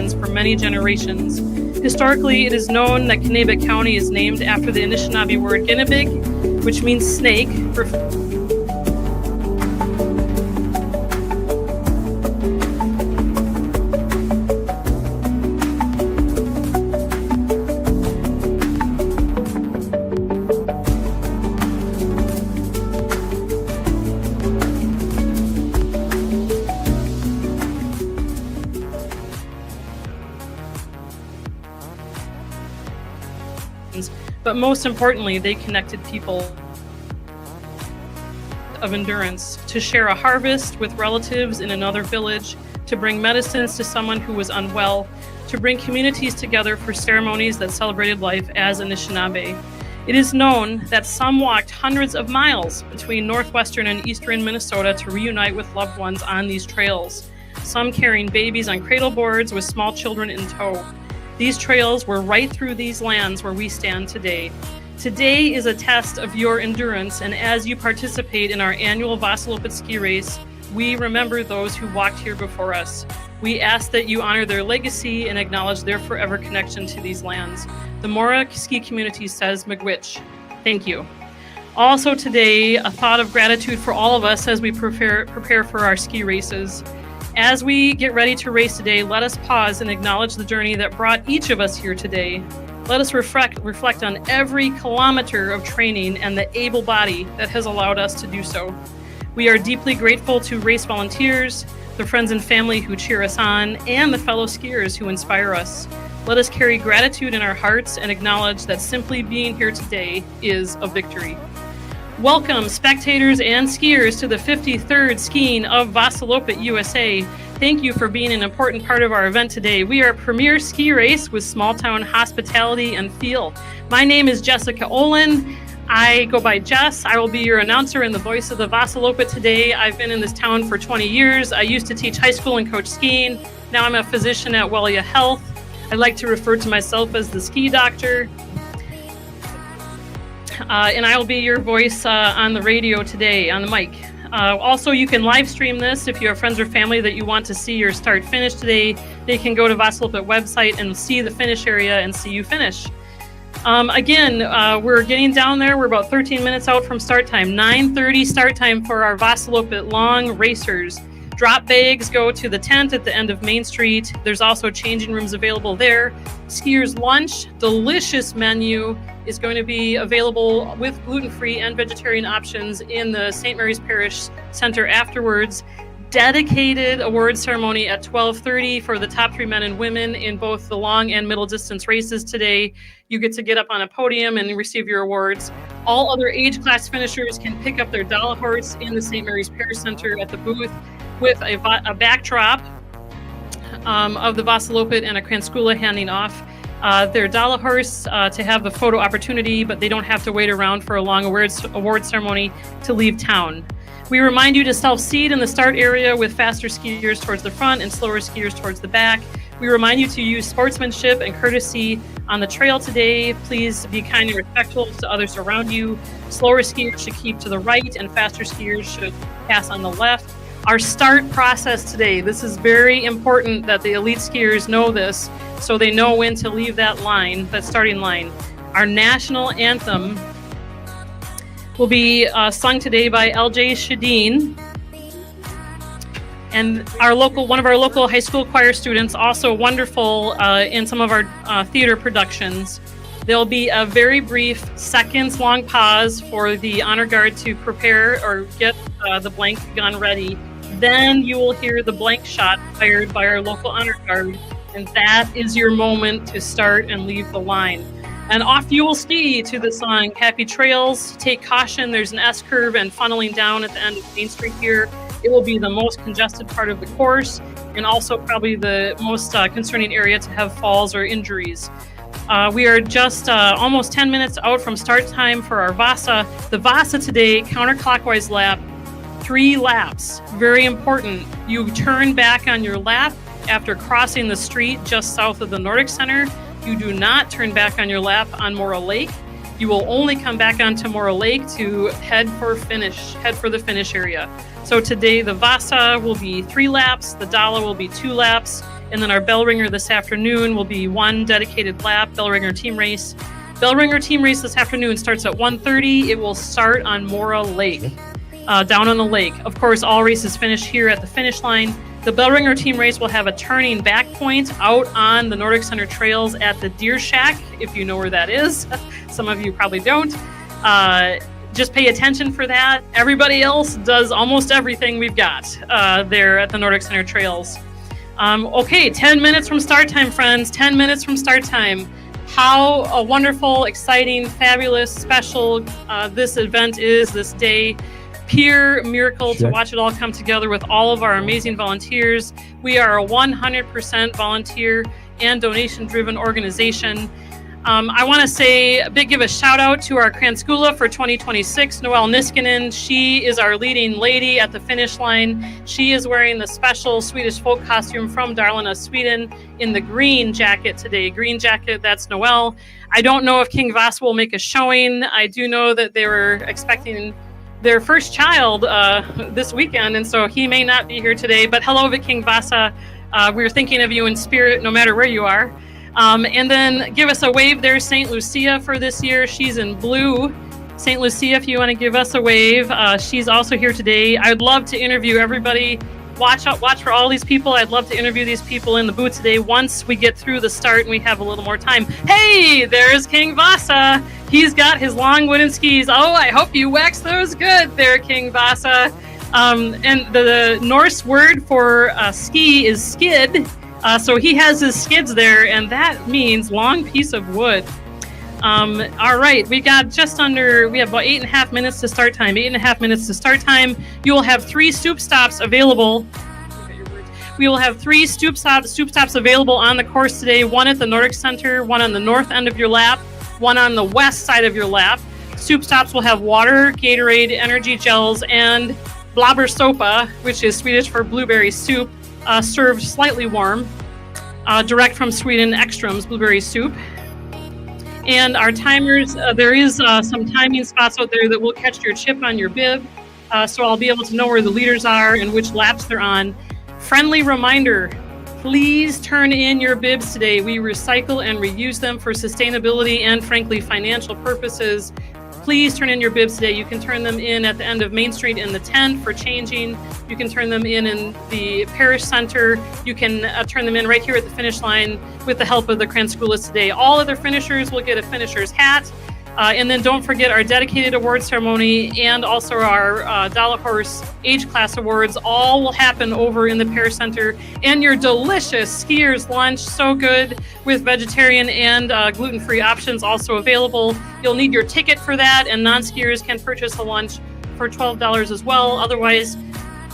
lands for many generations. Historically, it is known that Kanabec County is named after the Anishinaabe word Ginibig, which means snake, but most importantly, they connected people of endurance to share a harvest with relatives in another village, to bring medicines to someone who was unwell, to bring communities together for ceremonies that celebrated life as Anishinaabe. It is known that some walked hundreds of miles between northwestern and eastern Minnesota to reunite with loved ones on these trails, some carrying babies on cradle boards with small children in tow. These trails were right through these lands where we stand today. Today is a test of your endurance, and as you participate in our annual Vasaloppet ski race, we remember those who walked here before us. We ask that you honor their legacy and acknowledge their forever connection to these lands. The Mora ski community says miigwech. Thank you. Also today, a thought of gratitude for all of us as we prepare for our ski races. As we get ready to race today, let us pause and acknowledge the journey that brought each of us here today. Let us reflect on every kilometer of training and the able body that has allowed us to do so. We are deeply grateful to race volunteers, the friends and family who cheer us on, and the fellow skiers who inspire us. Let us carry gratitude in our hearts and acknowledge that simply being here today is a victory. Welcome, spectators and skiers, to the 53rd skiing of Vasaloppet, USA. Thank you for being an important part of our event today. We are a premier ski race with small town hospitality and feel. My name is Jessica Olin. I go by Jess. I will be your announcer and the voice of the Vasaloppet today. I've been in this town for 20 years. I used to teach high school and coach skiing. Now I'm a physician at Wellia Health. I like to refer to myself as the ski doctor. And I will be your voice on the radio today, on the mic. Also, you can live stream this if you have friends or family that you want to see your start finish today. They can go to Vasaloppet website and see the finish area and see you finish. We're getting down there. We're about 13 minutes out from start time. 9:30 start time for our Vasaloppet long racers. Drop bags go to the tent at the end of Main Street. There's also changing rooms available there. Skiers lunch, delicious menu, is going to be available with gluten-free and vegetarian options in the St. Mary's Parish Center afterwards. Dedicated award ceremony at 12:30 for the top 3 men and women in both the long and middle distance races today. You get to get up on a podium and receive your awards. All other age class finishers can pick up their Dala horse in the St. Mary's Parish Center at the booth with a backdrop of the Vasaloppet and a Kranskula handing off their Dala horse to have the photo opportunity, but they don't have to wait around for a long award ceremony to leave town. We remind you to self-seat in the start area with faster skiers towards the front and slower skiers towards the back. We remind you to use sportsmanship and courtesy on the trail today. Please be kind and respectful to others around you. Slower skiers should keep to the right and faster skiers should pass on the left. Our start process today, this is very important that the elite skiers know this so they know when to leave that line, that starting line. Our national anthem will be sung today by LJ Shadeen. And one of our local high school choir students, also wonderful in some of our theater productions. There'll be a very brief seconds long pause for the honor guard to prepare or get the blank gun ready. Then you will hear the blank shot fired by our local honor guard. And that is your moment to start and leave the line. And off you will ski to the song Happy Trails. Take caution, there's an S-curve and funneling down at the end of Main Street here. It will be the most congested part of the course and also probably the most concerning area to have falls or injuries. We are just almost 10 minutes out from start time for our Vasa. The Vasa today, counterclockwise lap, 3 laps. Very important. You turn back on your lap after crossing the street just south of the Nordic Center. You do not turn back on your lap on Mora Lake. You will only come back onto Mora Lake to head for the finish area. So today the Vasa will be 3 laps, the Dala will be 2 laps, And then our Bellringer this afternoon will be one dedicated lap, Bellringer team race. Bellringer team race this afternoon starts at 1:30. It will start on Mora Lake, down on the lake. Of course, all races finish here at the finish line. The Bellringer team race will have a turning back point out on the Nordic Center trails at the Deer Shack, if you know where that is. Some of you probably don't. Just pay attention for that. Everybody else does almost everything we've got there at the Nordic Center trails. Okay, 10 minutes from start time, friends. 10 minutes from start time. How a wonderful, exciting, fabulous, special this event is, this day. Pure miracle to watch it all come together with all of our amazing volunteers. We are a 100% volunteer and donation-driven organization. I want to say give a shout out to our Kranskula for 2026, Noelle Niskanen. She is our leading lady at the finish line. She is wearing the special Swedish folk costume from Dalarna, Sweden, in the green jacket today. Green jacket, that's Noelle. I don't know if King Vasa will make a showing. I do know that they were expecting their first child this weekend, and so he may not be here today. But hello, King Vasa. We're thinking of you in spirit, no matter where you are. And then give us a wave there, St. Lucia, for this year. She's in blue. St. Lucia, if you want to give us a wave. She's also here today. I'd love to interview everybody. Watch for all these people. I'd love to interview these people in the booth today once we get through the start and we have a little more time. Hey, there's King Vasa. He's got his long wooden skis. Oh, I hope you wax those good there, King Vasa. And the Norse word for ski is skid. So he has his skids there, and that means long piece of wood. All right, we have about 8.5 minutes to start time. 8.5 minutes to start time. You will have 3 stoop stops available. We will have 3 stoop stops available on the course today. One at the Nordic Center, one on the north end of your lap, one on the west side of your lap. Stoop stops will have water, Gatorade, energy gels, and blåbärssopa, which is Swedish for blueberry soup, served slightly warm, direct from Sweden, Ekström's blueberry soup. And our timers, there is some timing spots out there that will catch your chip on your bib, so I'll be able to know where the leaders are and which laps they're on. Friendly reminder, please turn in your bibs today. We recycle and reuse them for sustainability and, frankly, financial purposes. Please turn in your bibs today. You can turn them in at the end of Main Street in the tent for changing. You can turn them in the parish center. You can turn them in right here at the finish line with the help of the Kranskulas today. All other finishers will get a finisher's hat. And then don't forget our dedicated award ceremony and also our Dala Horse age class awards. All will happen over in the parish center. And your delicious skiers lunch, so good, with vegetarian and gluten-free options also available. You'll need your ticket for that, and non-skiers can purchase a lunch for $12 as well. Otherwise,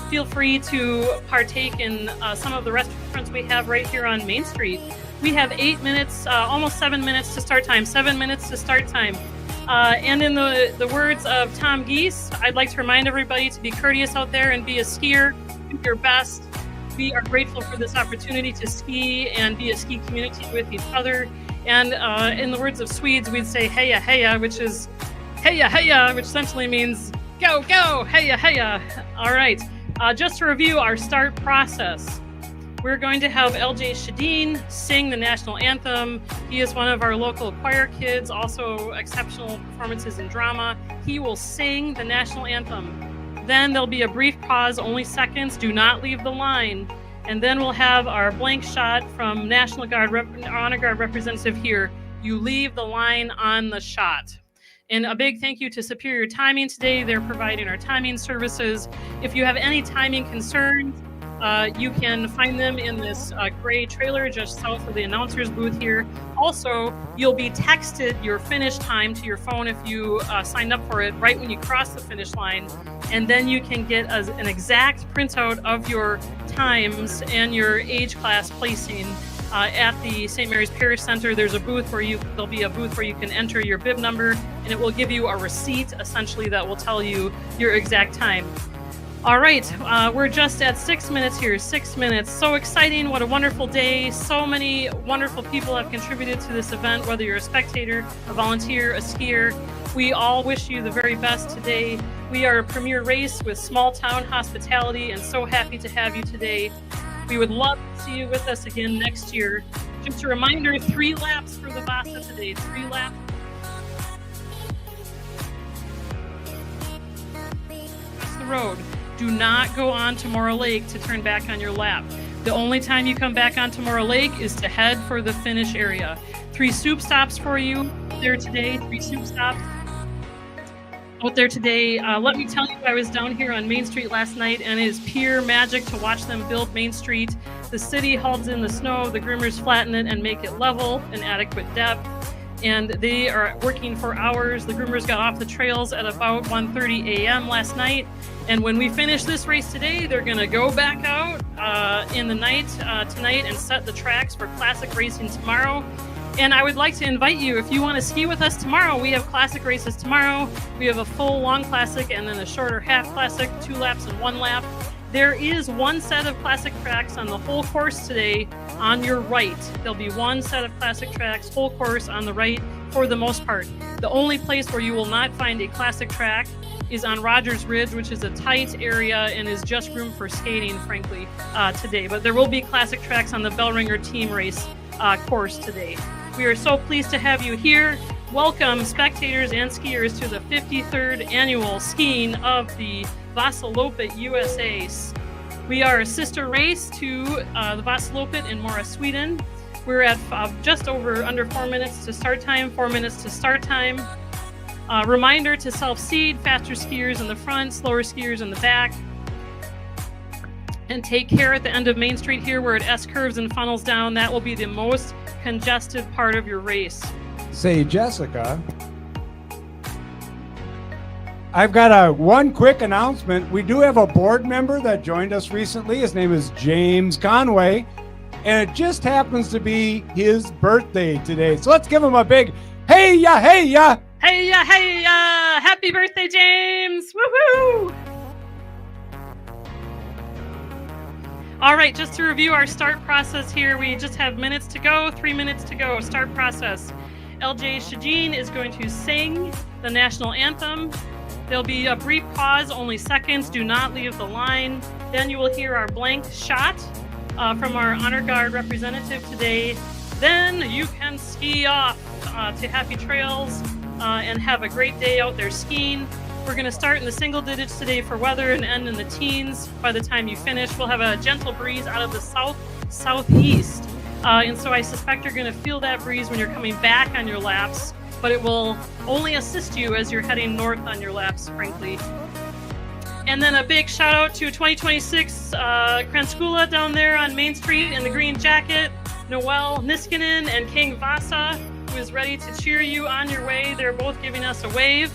feel free to partake in some of the restaurants we have right here on Main Street. We have 8 minutes, almost 7 minutes to start time. 7 minutes to start time. And in the words of Tom Geese, I'd like to remind everybody to be courteous out there and be a skier. Do your best. We are grateful for this opportunity to ski and be a ski community with each other. And in the words of Swedes, we'd say heja heja, which is heja heja, which essentially means go, go, heja heja. All right. Just to review our start process. We're going to have LJ Shadeen sing the national anthem. He is one of our local choir kids, also exceptional performances in drama. He will sing the national anthem. Then there'll be a brief pause, only seconds. Do not leave the line. And then we'll have our blank shot from National Guard, Honor Guard representative here. You leave the line on the shot. And a big thank you to Superior Timing today. They're providing our timing services. If you have any timing concerns, you can find them in this gray trailer just south of the announcer's booth here. Also, you'll be texted your finish time to your phone if you signed up for it right when you cross the finish line. And then you can get an exact printout of your times and your age class placing at the St. Mary's Parish Center. There'll be a booth where you can enter your bib number, and it will give you a receipt essentially that will tell you your exact time. All right, we're just at 6 minutes here, 6 minutes. So exciting, what a wonderful day. So many wonderful people have contributed to this event, whether you're a spectator, a volunteer, a skier. We all wish you the very best today. We are a premier race with small town hospitality and so happy to have you today. We would love to see you with us again next year. Just a reminder, 3 laps for the Vasa today. 3 laps. Across the road. Do not go on to Mora Lake to turn back on your lap. The only time you come back onto Mora Lake is to head for the finish area. 3 soup stops for you there today. 3 soup stops out there today. Let me tell you, I was down here on Main Street last night, and it is pure magic to watch them build Main Street. The city holds in the snow, the groomers flatten it and make it level and adequate depth. And they are working for hours. The groomers got off the trails at about 1:30 a.m. last night. And when we finish this race today, they're going to go back out in the night tonight and set the tracks for classic racing tomorrow. And I would like to invite you, if you want to ski with us tomorrow, we have classic races tomorrow. We have a full long classic and then a shorter half classic, 2 laps and 1 lap. There is 1 set of classic tracks on the whole course today on your right. There'll be 1 set of classic tracks, whole course on the right for the most part. The only place where you will not find a classic track is on Rogers Ridge, which is a tight area and is just room for skating, frankly, today. But there will be classic tracks on the Bellringer team race course today. We are so pleased to have you here. Welcome, spectators and skiers, to the 53rd annual skiing of the Vasaloppet USA. We are a sister race to the Vasaloppet in Mora, Sweden. We're at just under 4 minutes to start time, 4 minutes to start time. Reminder to self-seed, faster skiers in the front, slower skiers in the back. And take care at the end of Main Street here where it S-curves and funnels down. That will be the most congested part of your race. Say, Jessica, I've got one quick announcement. We do have a board member that joined us recently. His name is James Conway, and it just happens to be his birthday today. So let's give him a big hey-ya, hey-ya. Hey-ya, hey-ya. Happy birthday, James. Woohoo! All right, just to review our start process here, we just have minutes to go, 3 minutes to go. Start process. LJ Shajin is going to sing the national anthem. There'll be a brief pause, only seconds. Do not leave the line. Then you will hear our blank shot from our Honor Guard representative today. Then you can ski off to happy trails and have a great day out there skiing. We're going to start in the single digits today for weather and end in the teens. By the time you finish, we'll have a gentle breeze out of the southeast. And so I suspect you're going to feel that breeze when you're coming back on your laps, but it will only assist you as you're heading north on your laps, frankly. And then a big shout out to 2026 Kranskula down there on Main Street in the green jacket, Noel Niskanen and King Vasa, who is ready to cheer you on your way. They're both giving us a wave.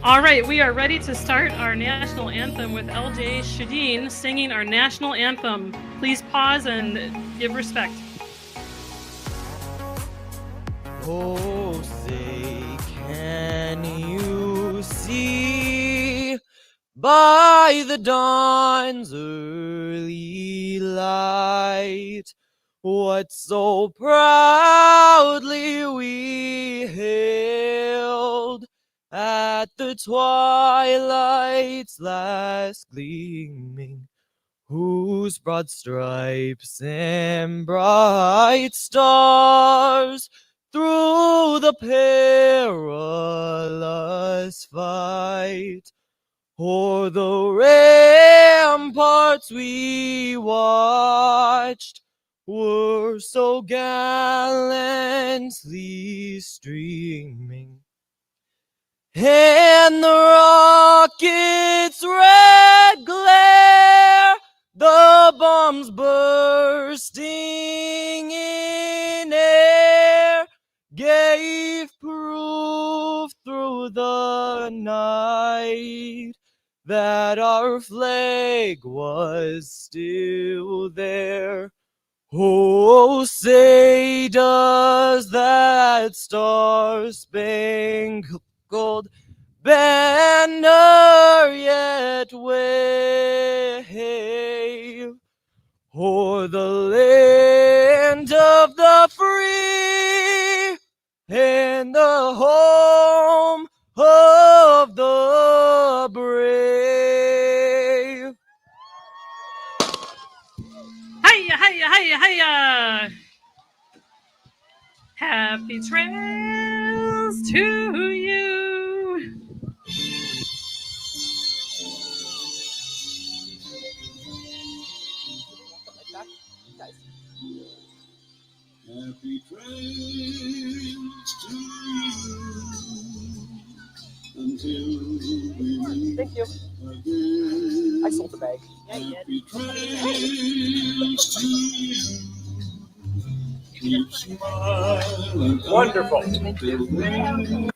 All right, we are ready to start our national anthem with LJ Shadeen singing our national anthem. Please pause and give respect. Oh, say, can you see by the dawn's early light what so proudly we hailed at the twilight's last gleaming, whose broad stripes and bright stars through the perilous fight o'er the ramparts we watched were so gallantly streaming. And the rocket's red glare, the bombs bursting in air, gave proof through the night that our flag was still there. Oh, say does that star-spangled banner yet wave o'er the land of the free and the home of the brave. Hiya, hiya, hiya, hiya. Happy trails to you. Happy trails to you until we meet Thank you. again. I sold the bag. Happy trails to you. Keep smiling. Wonderful. Until then.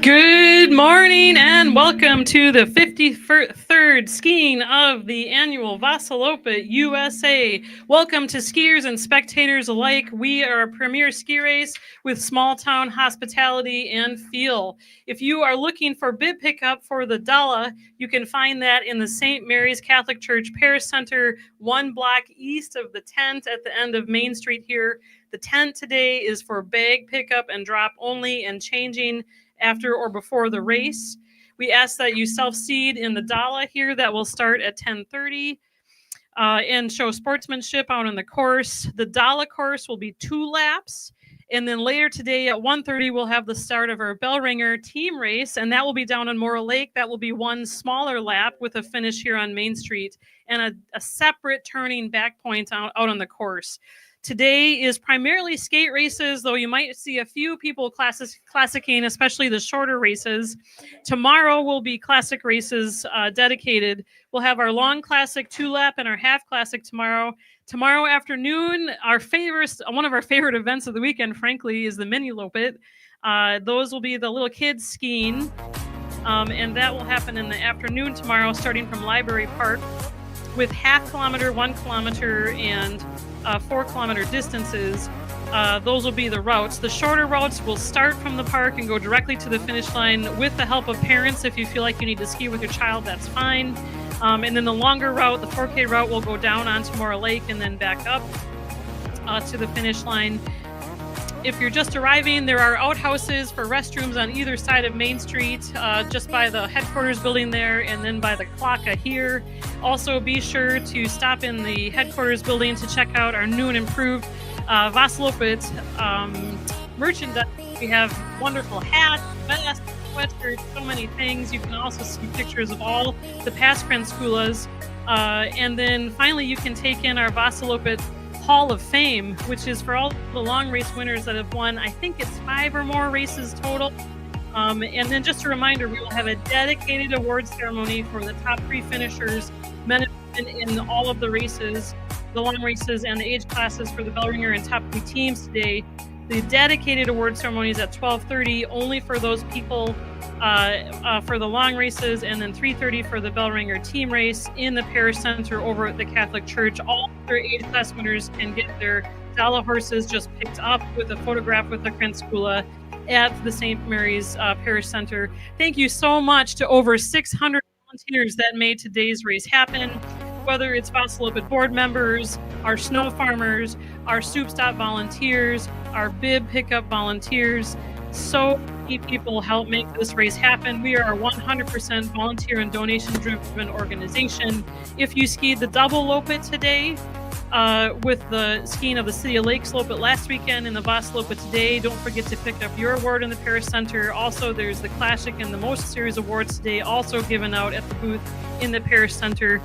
Good morning and welcome to the 53rd skiing of the annual Vasaloppet USA. Welcome to skiers and spectators alike. We are a premier ski race with small town hospitality and feel. If you are looking for bib pickup for the Dala, you can find that in the St. Mary's Catholic Church Parish Center, 1 block east of the tent at the end of Main Street here. The tent today is for bag pickup and drop only and changing after or before the race. We ask that you self-seed in the Dala here. That will start at 10:30 and show sportsmanship out on the course. The Dala course will be 2 laps. And then later today at 1:30, we'll have the start of our Bellringer team race, and that will be down on Mora Lake. That will be 1 smaller lap with a finish here on Main Street and a separate turning back point out on the course. Today is primarily skate races, though you might see a few people classicing, especially the shorter races. Tomorrow will be classic races dedicated. We'll have our long classic 2-lap and our half classic tomorrow. Tomorrow afternoon, one of our favorite events of the weekend, frankly, is the mini Loppet. Those will be the little kids skiing, and that will happen in the afternoon tomorrow, starting from Library Park, with 0.5 kilometer, 1 kilometer, and 4-kilometer distances. Those will be the routes. The shorter routes will start from the park and go directly to the finish line with the help of parents. If you feel like you need to ski with your child, that's fine. And then the longer route, the 4K route, will go down onto Mora Lake and then back up to the finish line. If you're just arriving, there are outhouses for restrooms on either side of Main Street, just by the headquarters building there and then by the Klocka here. Also, be sure to stop in the headquarters building to check out our new and improved Vasaloppet merchandise. We have wonderful hats, vests, sweatshirts, so many things. You can also see pictures of all the past Krenskulas. And then finally, you can take in our Vasaloppet Hall of Fame, which is for all the long race winners that have won, I think it's 5 or more races total. And then just a reminder, we will have a dedicated award ceremony for the top 3 finishers, men and women in all of the races, the long races and the age classes for the Bellringer and top 3 teams today. The dedicated award ceremony is at 12:30, only for those people for the long races, and then 3:30 for the Bellringer team race in the Parish Center over at the Catholic Church. All their age class winners can get their Dala horses just picked up with a photograph with the Krenskula at the St. Mary's Parish Center. Thank you so much to over 600 volunteers that made today's race happen. Whether it's Vasaloppet board members, our snow farmers, our soup stop volunteers, our bib pickup volunteers, so many people help make this race happen. We are a 100% volunteer and donation-driven organization. If you skied the double Loppet today, with the skiing of the City of Lakes Loppet last weekend and the Vasaloppet today, don't forget to pick up your award in the Parish Center. Also, there's the Classic and the Most Series awards today, also given out at the booth in the Parish Center.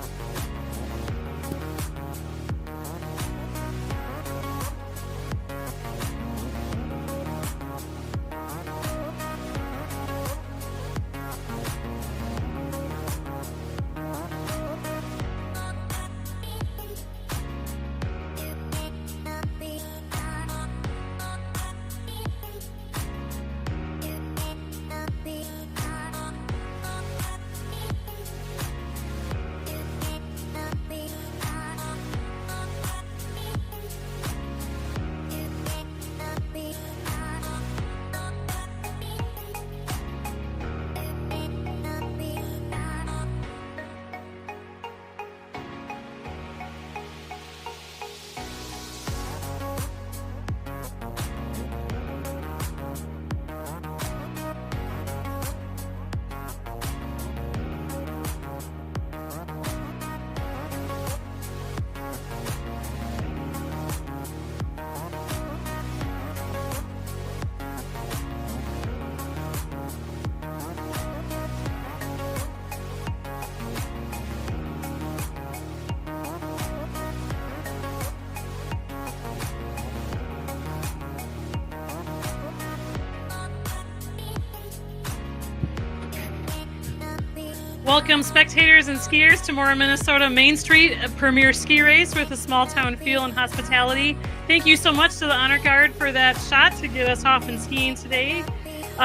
Welcome, spectators and skiers, to Mora, Minnesota Main Street, a premier ski race with a small town feel and hospitality. Thank you so much to the Honor Guard for that shot to get us off and skiing today.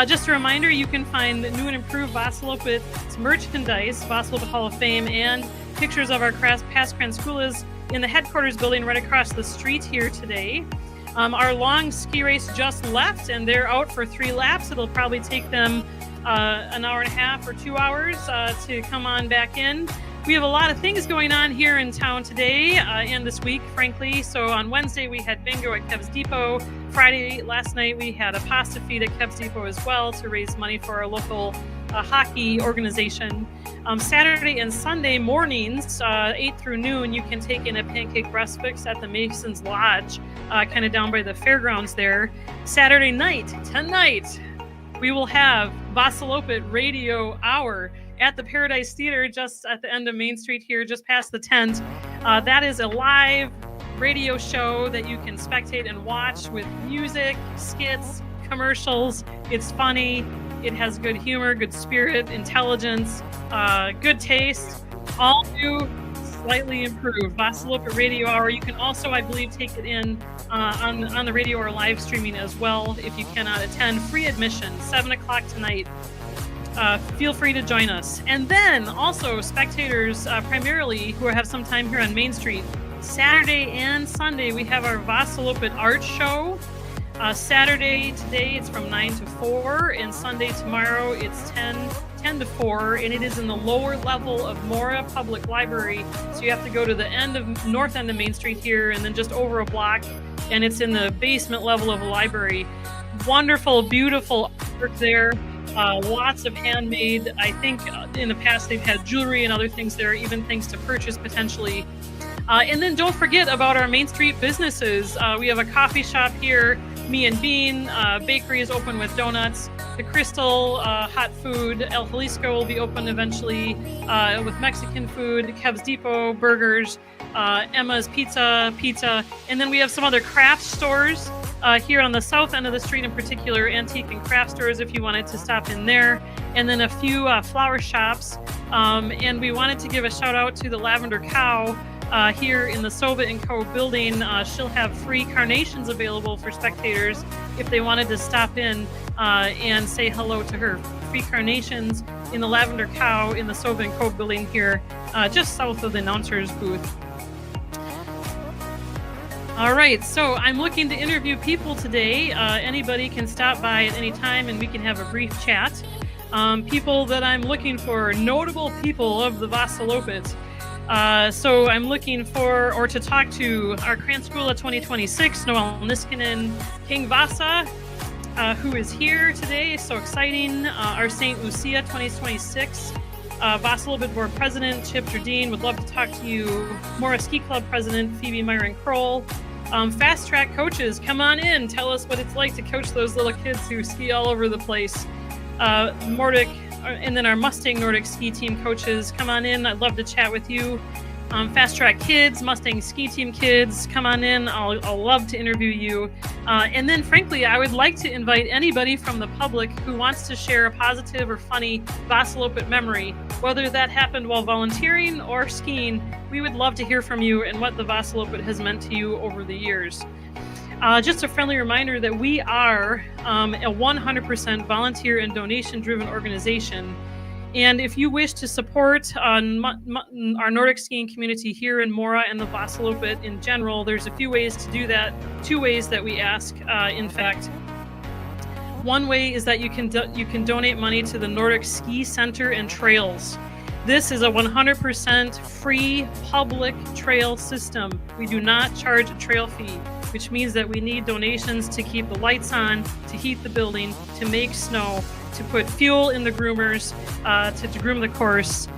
Just a reminder, you can find the new and improved Vasaloppet merchandise, Vasaloppet Hall of Fame, and pictures of our past Grand Schools in the headquarters building right across the street here today. Our long ski race just left, and they're out for 3 laps. It'll probably take them an hour and a half or 2 hours to come on back in. We have a lot of things going on here in town today and this week, frankly. So on Wednesday, we had bingo at Kev's Depot. Friday, last night, we had a pasta feed at Kev's Depot as well to raise money for our local hockey organization. Saturday and Sunday mornings, 8 through noon, you can take in a pancake breast fix at the Mason's Lodge, kind of down by the fairgrounds there. Saturday night, tonight, we will have Vasaloppet Radio Hour at the Paradise Theater just at the end of Main Street here, just past the tent. That is a live radio show that you can spectate and watch with music, skits, commercials. It's funny. It has good humor, good spirit, intelligence, good taste, all new, slightly improved. Vasaloppet Radio Hour. You can also, I believe, take it in on the radio or live streaming as well if you cannot attend. Free admission, 7 o'clock tonight. Feel free to join us. And then also spectators, primarily who have some time here on Main Street, Saturday and Sunday, we have our Vasaloppet Art Show. Saturday today, it's from 9 to 4, and Sunday tomorrow, it's 10 to 4, and it is in the lower level of Mora Public Library. So you have to go to the north end of Main Street here, and then just over a block, and it's in the basement level of the library. Wonderful, beautiful artwork there. Lots of handmade. I think in the past they've had jewelry and other things there, even things to purchase potentially. And then don't forget about our Main Street businesses. We have a coffee shop here, Me and Bean. Bakery is open with donuts. The Crystal, hot food. El Jalisco will be open eventually with Mexican food. Kev's Depot, burgers. Emma's Pizza. And then we have some other craft stores here on the south end of the street, in particular, antique and craft stores if you wanted to stop in there. And then a few flower shops. And we wanted to give a shout out to the Lavender Cow. Here in the Sova & Co. building. She'll have free carnations available for spectators if they wanted to stop in and say hello to her. Free carnations in the Lavender Cow in the Sova & Co. building here, just south of the announcer's booth. All right, so I'm looking to interview people today. Anybody can stop by at any time and we can have a brief chat. People that I'm looking for, notable people of the Vasaloppet. So I'm looking for, or to talk to our Kranskula 2026, Noel Niskanen, King Vasa, who is here today, so exciting. Our St. Lucia 2026, Vasaloppet Board President, Chip Jardine, would love to talk to you. Mora Ski Club President, Phoebe Myron-Kroll. Fast track coaches, come on in, tell us what it's like to coach those little kids who ski all over the place. Nordic, and then our Mustang Nordic ski team coaches, come on in. I'd love to chat with you. Fast Track Kids, Mustang ski team kids, come on in. I'll love to interview you. And then, frankly, I would like to invite anybody from the public who wants to share a positive or funny Vasaloppet memory, whether that happened while volunteering or skiing. We would love to hear from you and what the Vasaloppet has meant to you over the years. Just a friendly reminder that we are a 100% volunteer and donation-driven organization. And if you wish to support our Nordic skiing community here in Mora and the Vasaloppet in general, there's a few ways to do that. 2 ways that we ask, in fact. One way is that you can donate money to the Nordic Ski Center and Trails. This is a 100% free public trail system. We do not charge a trail fee, which means that we need donations to keep the lights on, to heat the building, to make snow, to put fuel in the groomers, to groom the course.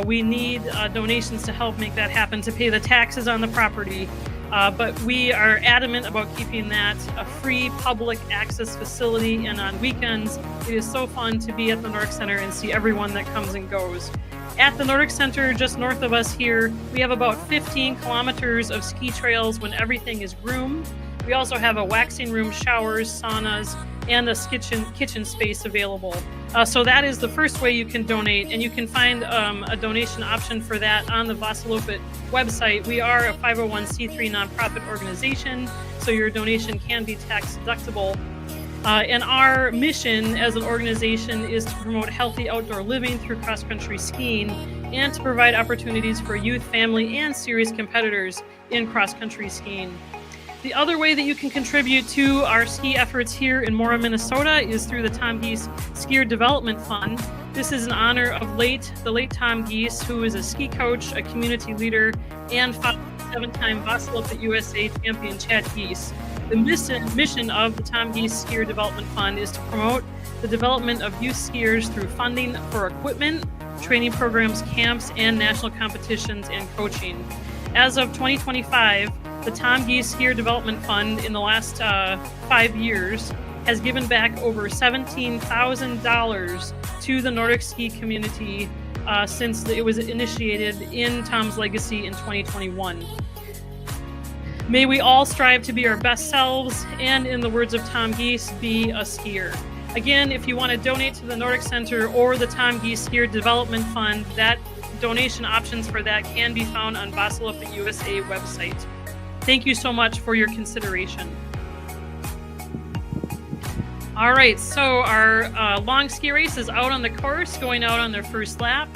We need donations to help make that happen, to pay the taxes on the property. But we are adamant about keeping that a free public access facility. And on weekends, it is so fun to be at the Nordic Center and see everyone that comes and goes. At the Nordic Center, just north of us here, we have about 15 kilometers of ski trails when everything is groomed. We also have a waxing room, showers, saunas, and a kitchen space available. So that is the first way you can donate, and you can find a donation option for that on the Vasaloppet website. We are a 501c3 nonprofit organization, so your donation can be tax deductible. And our mission as an organization is to promote healthy outdoor living through cross-country skiing and to provide opportunities for youth, family, and serious competitors in cross-country skiing. The other way that you can contribute to our ski efforts here in Mora, Minnesota is through the Tom Geese Skier Development Fund. This is in honor of the late Tom Geese, who is a ski coach, a community leader, and 7-time Vasaloppet USA champion Chad Geese. The mission of the Tom Geese Skier Development Fund is to promote the development of youth skiers through funding for equipment, training programs, camps, and national competitions and coaching. As of 2025, the Tom Geese Skier Development Fund in the last 5 years has given back over $17,000 to the Nordic ski community since it was initiated in Tom's legacy in 2021. May we all strive to be our best selves and, in the words of Tom Geese, be a skier. Again, if you want to donate to the Nordic Center or the Tom Geese Skier Development Fund, that donation options for that can be found on Vasaloppet USA website. Thank you so much for your consideration. All right, so our long ski race is out on the course, going out on their first lap.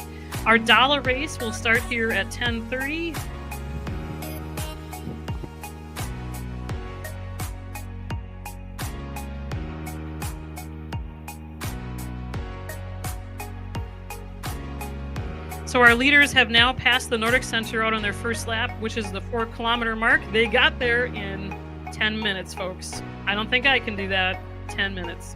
Our Dala race will start here at 10:30. So our leaders have now passed the Nordic Center out on their first lap, which is the 4-kilometer mark. They got there in 10 minutes, folks. I don't think I can do that. 10 minutes.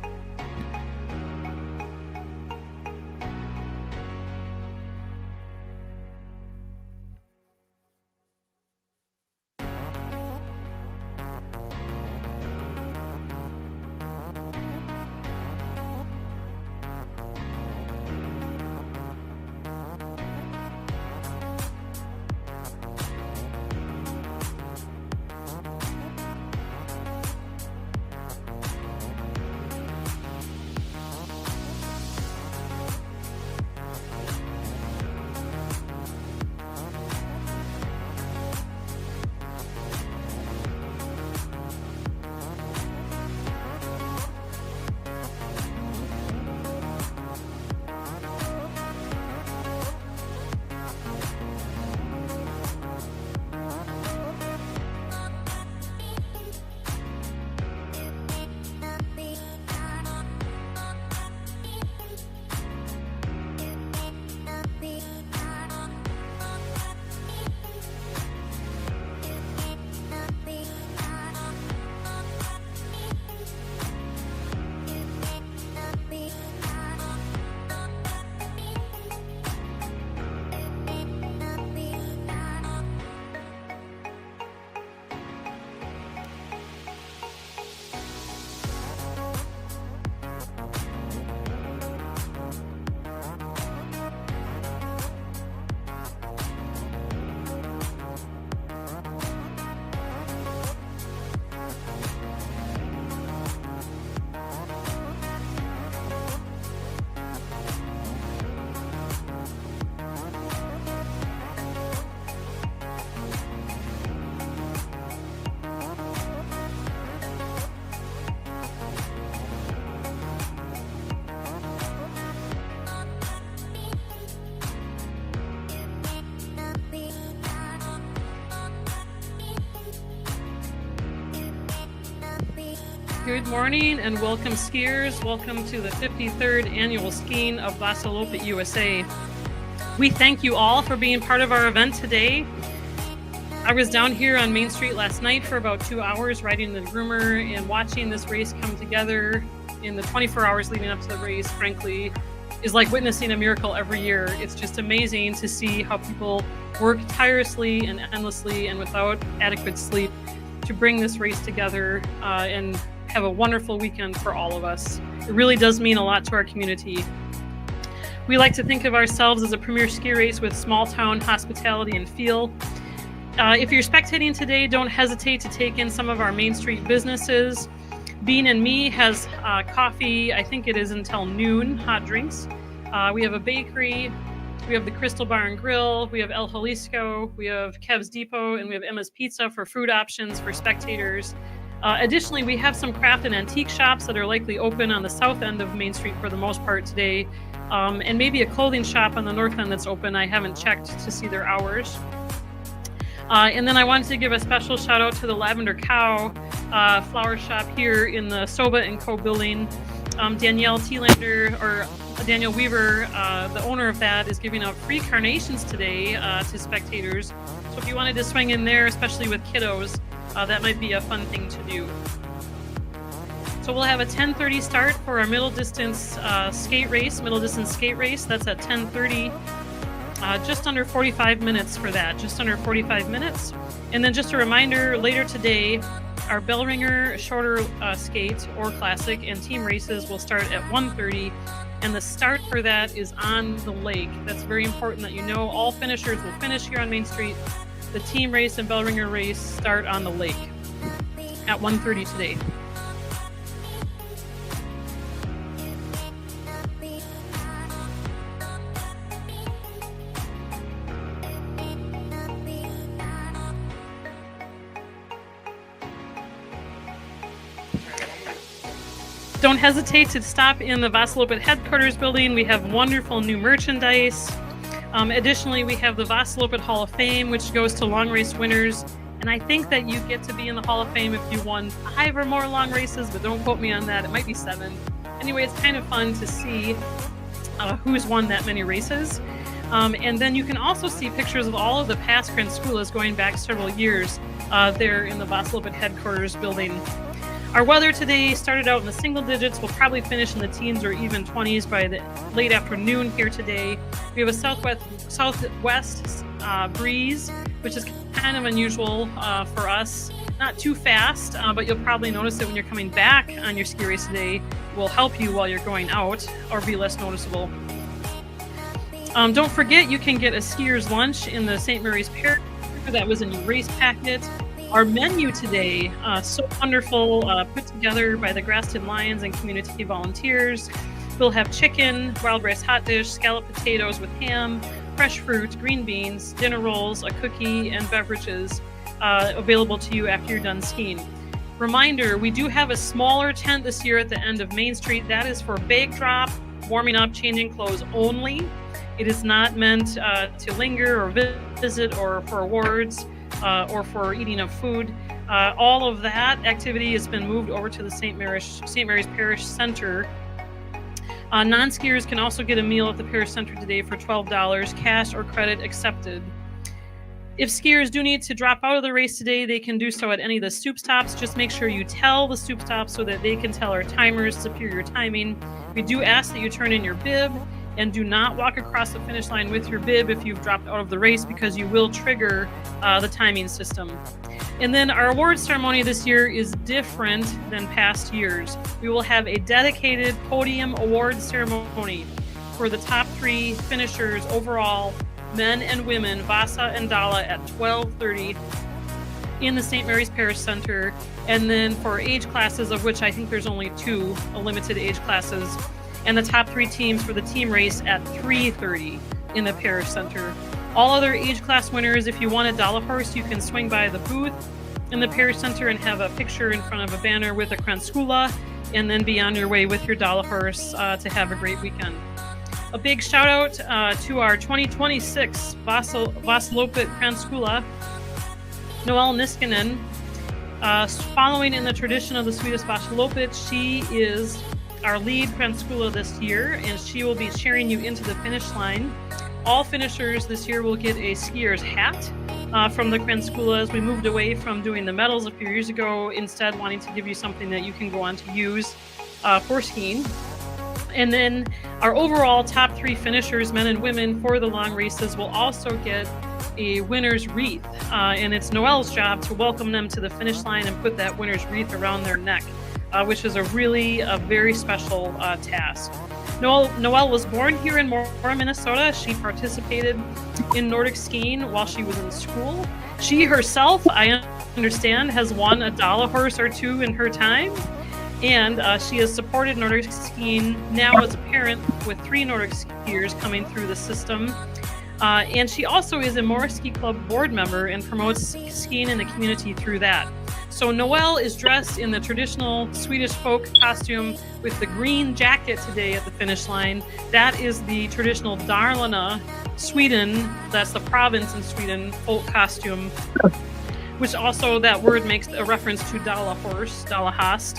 Good morning and welcome skiers. Welcome to the 53rd annual skiing of Vasaloppet USA. We thank you all for being part of our event today. I was down here on Main Street last night for about 2 hours riding the groomer and watching this race come together in the 24 hours leading up to the race, frankly, is like witnessing a miracle every year. It's just amazing to see how people work tirelessly and endlessly and without adequate sleep to bring this race together and have a wonderful weekend for all of us. It really does mean a lot to our community. We like to think of ourselves as a premier ski race with small town hospitality and feel. If you're spectating today, don't hesitate to take in some of our Main Street businesses. Bean and Me has coffee. I think it is until noon, hot drinks. We have a bakery. We have the Crystal Bar and Grill. We have El Jalisco. We have Kev's Depot, and we have Emma's Pizza for food options for spectators. Additionally, we have some craft and antique shops that are likely open on the south end of Main Street for the most part today, and maybe a clothing shop on the north end that's open. I haven't checked to see their hours. And then I wanted to give a special shout out to the Lavender Cow flower shop here in the Soba & Co. building. Danielle Weaver, the owner of that, is giving out free carnations today to spectators. So if you wanted to swing in there, especially with kiddos, that might be a fun thing to do. So we'll have a 10:30 start for our middle distance skate race. That's at 10:30. Just under 45 minutes for that, just under 45 minutes. And then just a reminder, later today, our Bellringer shorter skate or classic and team races will start at 1:30, and the start for that is on the lake. That's very important that you know. All finishers will finish here on Main Street. The team race and Bellringer race start on the lake at 1:30 today. Don't hesitate to stop in the Vasaloppet headquarters building. We have wonderful new merchandise. Additionally, we have the Vasaloppet Hall of Fame, which goes to long race winners. And I think that you get to be in the Hall of Fame if you won 5 or more long races, but don't quote me on that. It might be 7. Anyway, it's kind of fun to see who's won that many races. And then you can also see pictures of all of the past Grand Schoolas going back several years there in the Vasaloppet headquarters building. Our weather today started out in the single digits. We'll probably finish in the teens or even 20s by the late afternoon here today. We have a southwest breeze, which is kind of unusual for us. Not too fast, but you'll probably notice it when you're coming back on your ski race today. It will help you while you're going out or be less noticeable. Don't forget, you can get a skier's lunch in the St. Mary's Parish. That was in your race packet. Our menu today, so wonderful, put together by the Graston Lions and community volunteers. We'll have chicken, wild rice hot dish, scalloped potatoes with ham, fresh fruit, green beans, dinner rolls, a cookie, and beverages available to you after you're done skiing. Reminder, we do have a smaller tent this year at the end of Main Street. That is for bag drop, warming up, changing clothes only. It is not meant to linger or visit or for awards. Or for eating of food. All of that activity has been moved over to the St. Mary's Parish Center. Non-skiers can also get a meal at the Parish Center today for $12, cash or credit accepted. If skiers do need to drop out of the race today, they can do so at any of the stoop stops. Just make sure you tell the stoop stops so that they can tell our timers superior timing. We do ask that you turn in your bib and do not walk across the finish line with your bib if you've dropped out of the race, because you will trigger the timing system. And then our awards ceremony this year is different than past years. We will have a dedicated podium awards ceremony for the top 3 finishers overall, men and women, Vasa and Dala, at 12:30 in the St. Mary's Parish Center. And then for age classes, of which I think there's only 2 limited age classes, and the top 3 teams for the team race at 3:30 in the Parish Center. All other age class winners, if you want a Dala horse, you can swing by the booth in the Parish Center and have a picture in front of a banner with a Grand Schoola, and then be on your way with your Dala horse to have a great weekend. A big shout out to our 2026 Vasaloppet Grand Schoola, Noelle Niskanen. Following in the tradition of the Swedish Vasaloppet, she is our lead Grand Schoola this year, and she will be cheering you into the finish line. All finishers this year will get a skier's hat from the Grand Schoolas. We moved away from doing the medals a few years ago, instead wanting to give you something that you can go on to use for skiing. And then our overall top 3 finishers, men and women, for the long races will also get a winner's wreath. And it's Noelle's job to welcome them to the finish line and put that winner's wreath around their neck, which is a very special task. Noelle was born here in Mora, Minnesota. She participated in Nordic skiing while she was in school. She herself, I understand, has won a Dala horse or 2 in her time. And she has supported Nordic skiing now as a parent with 3 Nordic skiers coming through the system. And she also is a Mora Ski Club board member and promotes skiing in the community through that. So Noelle is dressed in the traditional Swedish folk costume with the green jacket today at the finish line. That is the traditional Dalarna, Sweden, that's the province in Sweden, folk costume, which also that word makes a reference to Dala horse, Dala hast,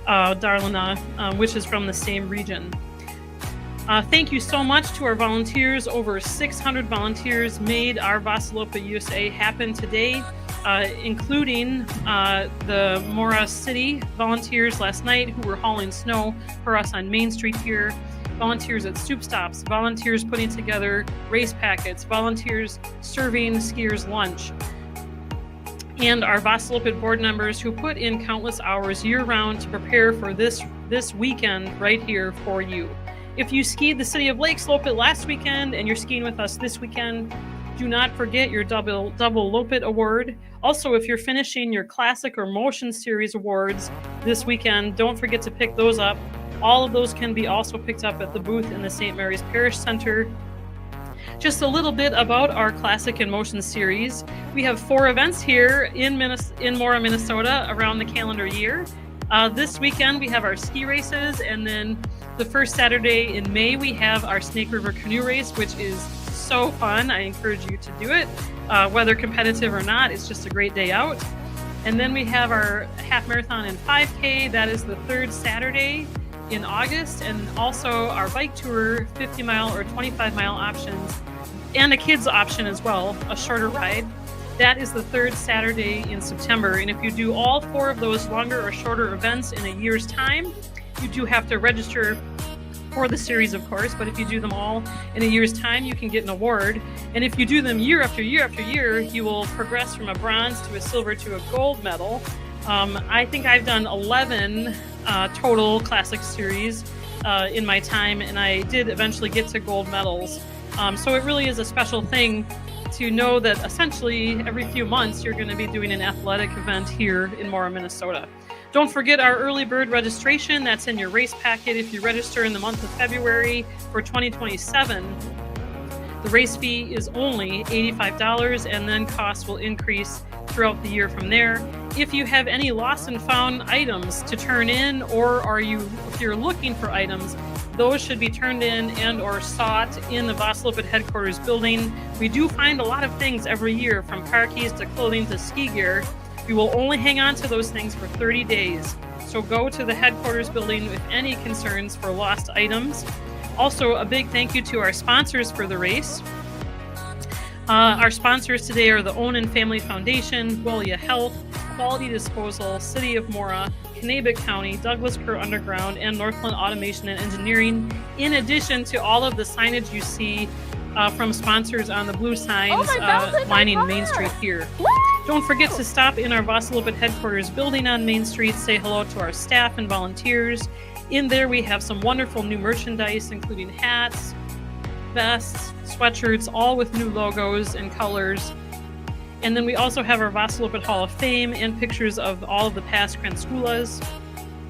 Dalarna, which is from the same region. Thank you so much to our volunteers. Over 600 volunteers made our Vasaloppet USA happen today, including the Mora City volunteers last night who were hauling snow for us on Main Street here, volunteers at soup stops, volunteers putting together race packets, volunteers serving skiers lunch, and our Vasaloppet board members who put in countless hours year-round to prepare for this weekend right here for you. If you skied the city of Lake Sloppet last weekend and you're skiing with us this weekend, do not forget your double Loppet award. Also, if you're finishing your classic or motion series awards this weekend, don't forget to pick those up. All of those can be also picked up at the booth in the St. Mary's Parish Center. Just a little bit about our classic and motion series. We have 4 events here in Mora, Minnesota around the calendar year. This weekend we have our ski races, and then the first Saturday in May we have our Snake River Canoe Race, which is so fun. I encourage you to do it, whether competitive or not. It's just a great day out. And then we have our half marathon and 5K. That is the 3rd Saturday in August, and also our bike tour, 50-mile or 25-mile options, and a kids option as well, a shorter ride. That is the 3rd Saturday in September. And if you do all 4 of those longer or shorter events in a year's time, you do have to register for the series, of course, but if you do them all in a year's time, you can get an award. And if you do them year after year after year, you will progress from a bronze to a silver to a gold medal. I think I've done 11 total classic series in my time, and I did eventually get to gold medals. So it really is a special thing to know that essentially every few months you're going to be doing an athletic event here in Mora, Minnesota. Don't forget our early bird registration. That's in your race packet. If you register in the month of February for 2027, the race fee is only $85, and then costs will increase throughout the year from there. If you have any lost and found items to turn in, or if you're looking for items, those should be turned in and or sought in the Vasaloppet headquarters building. We do find a lot of things every year, from car keys to clothing to ski gear. We will only hang on to those things for 30 days. So go to the headquarters building with any concerns for lost items. Also, a big thank you to our sponsors for the race. Our sponsors today are the Owen and Family Foundation, Golia Health, Quality Disposal, City of Mora, Kanabec County, Douglas Kerr Underground, and Northland Automation and Engineering, in addition to all of the signage you see from sponsors on the blue signs lining Main Street here. Don't forget to stop in our Vasaloppet headquarters building on Main Street. Say hello to our staff and volunteers. In there we have some wonderful new merchandise, including hats, vests, sweatshirts, all with new logos and colors. And then we also have our Vasaloppet Hall of Fame and pictures of all of the past Kranskulas.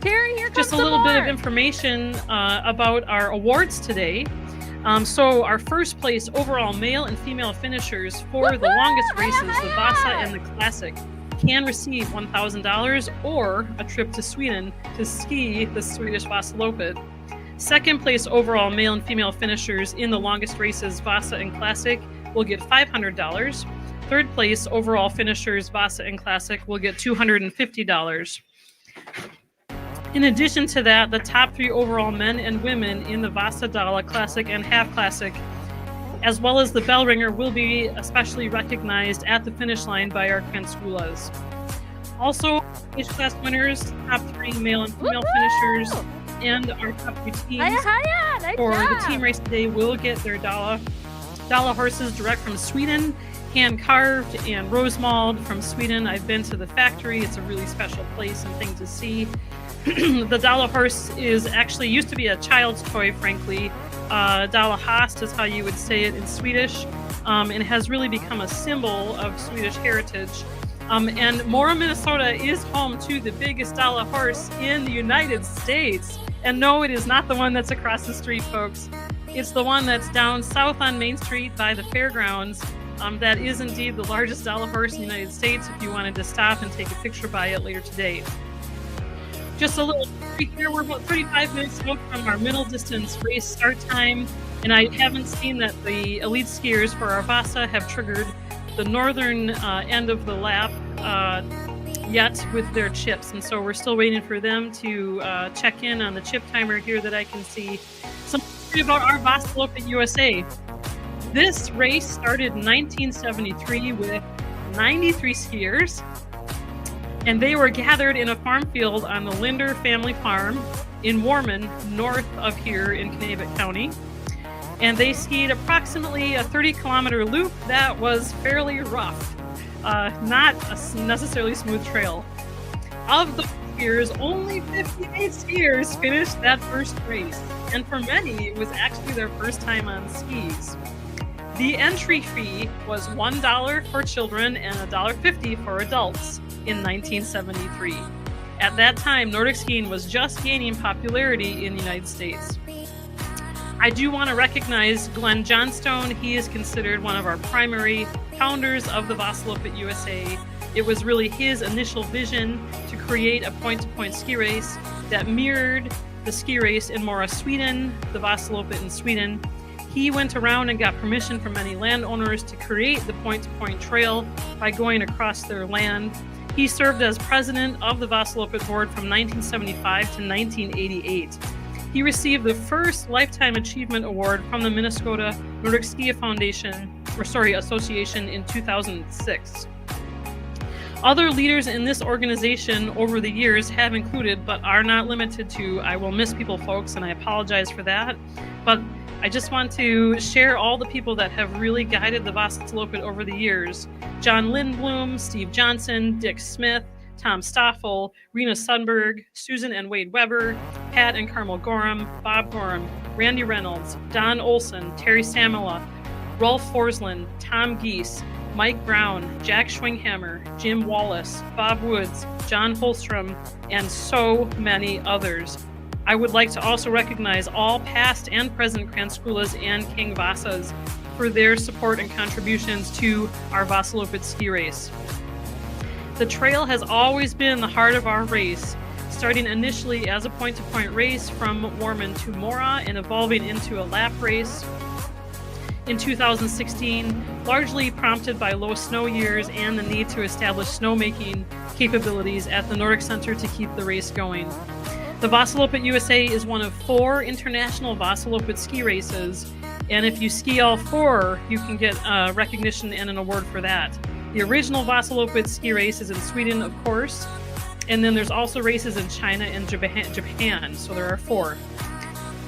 Terry, here comes Just a little bit of information about our awards today. So our first place overall male and female finishers for the longest races, the Vasa and the Classic, can receive $1,000 or a trip to Sweden to ski the Swedish Vasaloppet. Second place overall male and female finishers in the longest races, Vasa and Classic, will get $500. Third place overall finishers, Vasa and Classic, will get $250. In addition to that, the top 3 overall men and women in the Vasa, Dala, Classic, and Half Classic, as well as the Bellringer, will be especially recognized at the finish line by our Kranskulas. Also, age class winners, top 3 male and female finishers, and our top 3 teams for the team race today will get their Dala horses direct from Sweden, hand-carved and rose-mauled from Sweden. I've been to the factory. It's a really special place and thing to see. The Dala horse is actually used to be a child's toy, frankly. Dala hast is how you would say it in Swedish, and has really become a symbol of Swedish heritage. And Mora, Minnesota is home to the biggest Dala horse in the United States. And no, it is not the one that's across the street, folks. It's the one that's down south on Main Street by the fairgrounds. That is indeed the largest Dala horse in the United States if you wanted to stop and take a picture by it later today. Just a little here, we're about 35 minutes out from our middle distance race start time, and I haven't seen that the elite skiers for our Vasa have triggered the northern end of the lap yet with their chips, and so we're still waiting for them to check in on the chip timer here that I can see. Something about our Vasaloppet USA. This race started in 1973 with 93 skiers, and they were gathered in a farm field on the Linder family farm in Warman, north of here in Kanabec County. And they skied approximately a 30-kilometer loop that was fairly rough, not a necessarily smooth trail. Of the skiers, only 58 skiers finished that first race, and for many, it was actually their first time on skis. The entry fee was $1 for children and $1.50 for adults in 1973. At that time, Nordic skiing was just gaining popularity in the United States. I do want to recognize Glenn Johnstone. He is considered one of our primary founders of the Vasaloppet USA. It was really his initial vision to create a point-to-point ski race that mirrored the ski race in Mora, Sweden, the Vasaloppet in Sweden. He went around and got permission from many landowners to create the point-to-point trail by going across their land. He served as president of the Vasaloppet board from 1975 to 1988. He received the first Lifetime Achievement Award from the Minnesota Nordic Ski Association in 2006. Other leaders in this organization over the years have included, but are not limited to, I will miss people, folks, and I apologize for that, but I just want to share all the people that have really guided the Vasaloppet over the years. John Lindblom, Steve Johnson, Dick Smith, Tom Stoffel, Rena Sundberg, Susan and Wade Weber, Pat and Carmel Gorham, Bob Gorham, Randy Reynolds, Don Olson, Terry Samela, Rolf Forsland, Tom Geese, Mike Brown, Jack Schwinghammer, Jim Wallace, Bob Woods, John Holstrom, and so many others. I would like to also recognize all past and present Kranskulas and King Vasas for their support and contributions to our Vasaloppet ski race. The trail has always been the heart of our race, starting initially as a point-to-point race from Warman to Mora and evolving into a lap race in 2016, largely prompted by low snow years and the need to establish snowmaking capabilities at the Nordic Center to keep the race going. The Vasaloppet USA is one of 4 international Vasaloppet ski races, and if you ski all 4, you can get recognition and an award for that. The original Vasaloppet ski race is in Sweden, of course, and then there's also races in China and Japan, so there are 4.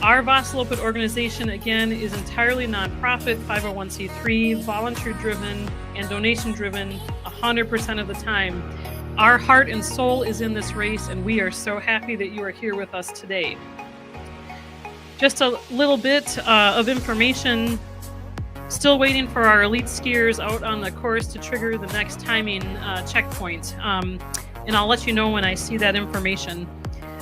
Our Vasaloppet organization, again, is entirely nonprofit, 501c3, volunteer-driven, and donation-driven 100% of the time. Our heart and soul is in this race, and we are so happy that you are here with us today. Just a little bit of information. Still waiting for our elite skiers out on the course to trigger the next timing checkpoint. And I'll let you know when I see that information.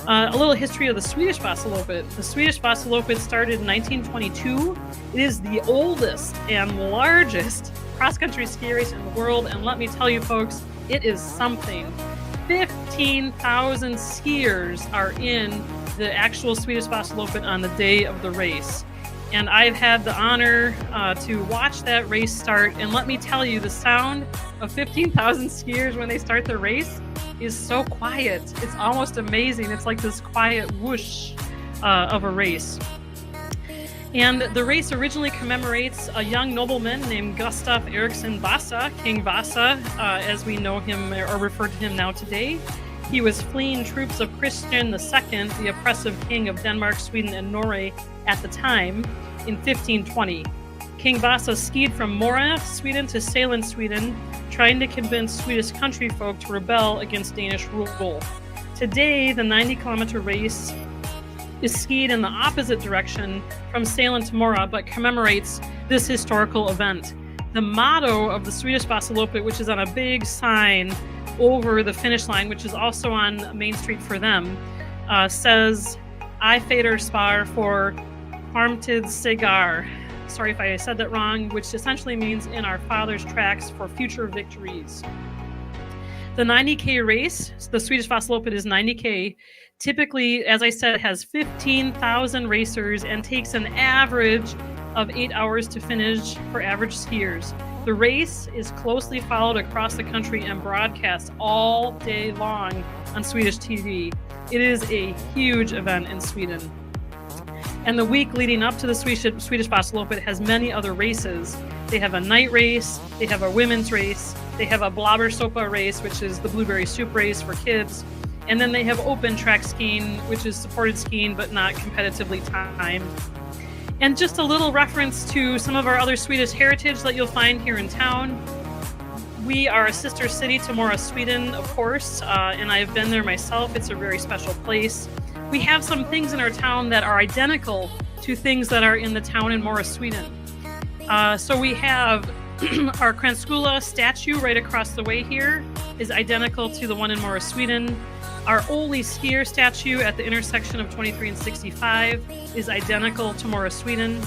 A little history of the Swedish Vasaloppet. The Swedish Vasaloppet started in 1922. It is the oldest and largest cross-country ski race in the world, and let me tell you folks, it is something. 15,000 skiers are in the actual Swedish Vasaloppet on the day of the race. And I've had the honor to watch that race start, and let me tell you, the sound of 15,000 skiers when they start the race is so quiet. It's almost amazing. It's like this quiet whoosh of a race. And the race originally commemorates a young nobleman named Gustav Eriksson Vasa, King Vasa, as we know him or refer to him now today. He was fleeing troops of Christian II, the oppressive king of Denmark, Sweden, and Norway at the time, in 1520. King Vasa skied from Mora, Sweden to Sälen, Sweden, trying to convince Swedish country folk to rebel against Danish rule. Today, the 90-kilometer race is skied in the opposite direction from Sälen to Mora, but commemorates this historical event. The motto of the Swedish Vasaloppet, which is on a big sign over the finish line, which is also on Main Street for them, says, I fader spar for Farmtid Segar. Sorry if I said that wrong, which essentially means in our father's tracks for future victories. The 90K race, the Swedish Vasaloppet is 90K, typically, as I said, has 15,000 racers and takes an average of 8 hours to finish for average skiers. The race is closely followed across the country and broadcast all day long on Swedish TV. It is a huge event in Sweden. And the week leading up to the Swedish Vasaloppet has many other races. They have a night race, they have a women's race, they have a Blåbärssoppa race, which is the blueberry soup race for kids. And then they have open track skiing, which is supported skiing, but not competitively timed. And just a little reference to some of our other Swedish heritage that you'll find here in town. We are a sister city to Mora, Sweden, of course, and I've been there myself. It's a very special place. We have some things in our town that are identical to things that are in the town in Mora, Sweden. So we have our Kranskula statue right across the way here is identical to the one in Mora, Sweden. Our Oli skier statue at the intersection of 23 and 65 is identical to Mora, Sweden.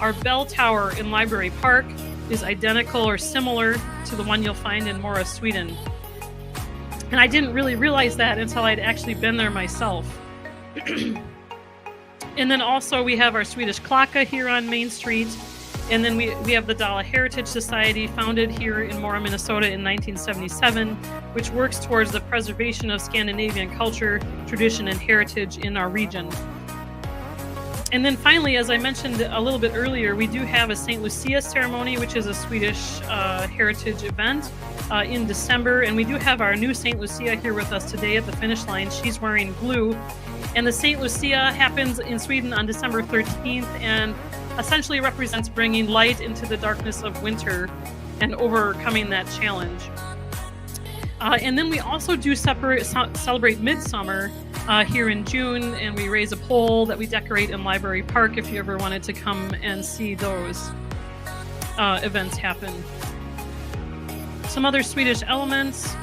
Our bell tower in Library Park is identical or similar to the one you'll find in Mora, Sweden. And I didn't really realize that until I'd actually been there myself. And then also we have our Swedish Klocka here on Main Street. And then we have the Dala Heritage Society, founded here in Mora, Minnesota in 1977, which works towards the preservation of Scandinavian culture, tradition, and heritage in our region. And then finally, as I mentioned a little bit earlier, we do have a St. Lucia ceremony, which is a Swedish heritage event in December. And we do have our new St. Lucia here with us today at the finish line. She's wearing blue. And the St. Lucia happens in Sweden on December 13th and essentially represents bringing light into the darkness of winter and overcoming that challenge. And then we also do celebrate Midsummer here in June, and we raise a pole that we decorate in Library Park if you ever wanted to come and see those events happen. Some other Swedish elements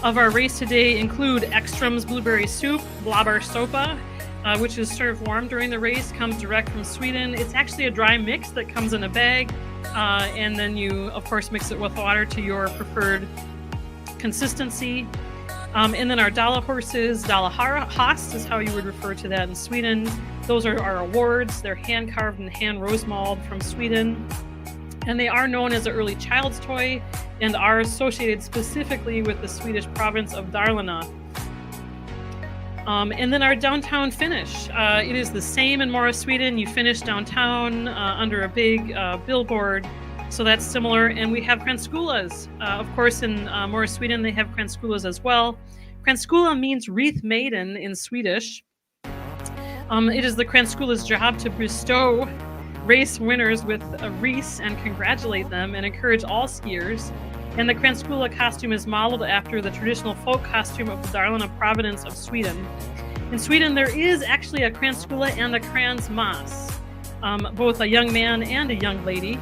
of our race today include Ekström's blueberry soup, Blåbärssoppa, which is served warm during the race, comes direct from Sweden. It's actually a dry mix that comes in a bag, and then you, of course, mix it with water to your preferred consistency. And then our Dala horses, Dala Hast is how you would refer to that in Sweden. Those are our awards. They're hand-carved and hand-rose-mauled from Sweden. And they are known as an early child's toy and are associated specifically with the Swedish province of Dalarna. And then our downtown finish. It is the same in Mora, Sweden. You finish downtown under a big billboard. So that's similar. And we have Kranskulas. Of course, in Mora, Sweden, they have Kranskulas as well. Kranskula means wreath maiden in Swedish. It is the Kranskula's job to bestow race winners with a wreath and congratulate them and encourage all skiers. And the Kranskula costume is modeled after the traditional folk costume of the Dalarna province of Sweden. In Sweden, there is actually a Kranskula and a Kransmas, both a young man and a young lady.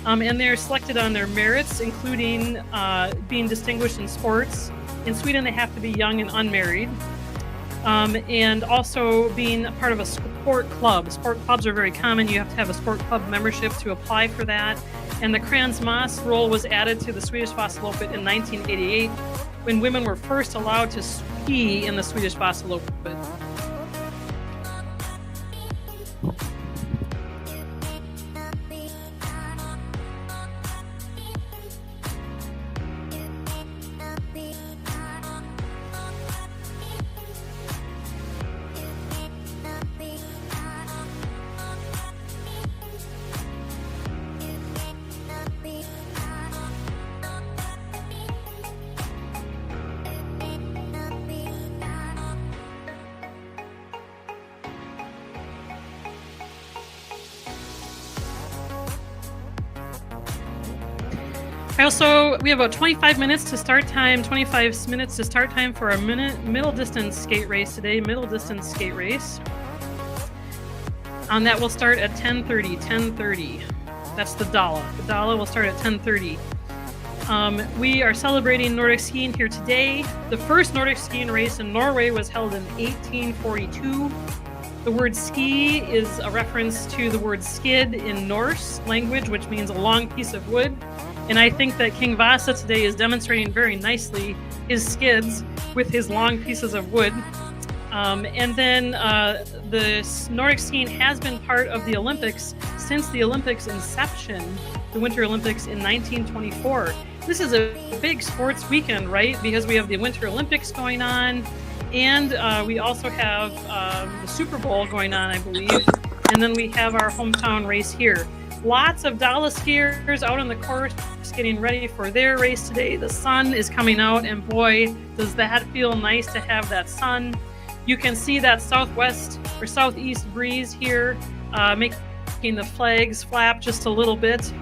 And they're selected on their merits, including being distinguished in sports. In Sweden, they have to be young and unmarried. And also being a part of a sport club. Sport clubs are very common. You have to have a sport club membership to apply for that. And the Kransmas role was added to the Swedish Vasaloppet in 1988 when women were first allowed to ski in the Swedish Vasaloppet. We have about 25 minutes to start time, 25 minutes to start time for a middle distance skate race today, middle distance skate race. That will start at 10:30. That's the Dala. The Dala will start at 10:30. We are celebrating Nordic skiing here today. The first Nordic skiing race in Norway was held in 1842. The word ski is a reference to the word skid in Norse language, which means a long piece of wood. And I think that King Vasa today is demonstrating very nicely his skids with his long pieces of wood. And then the Nordic skiing has been part of the Olympics since the Olympics inception, the Winter Olympics in 1924. This is a big sports weekend, right? Because we have the Winter Olympics going on, and we also have the Super Bowl going on, I believe. And then we have our hometown race here. Lots of Dala skiers out on the course getting ready for their race today. The sun is coming out, and boy, does that feel nice to have that sun. You can see that southwest or southeast breeze here, making the flags flap just a little bit.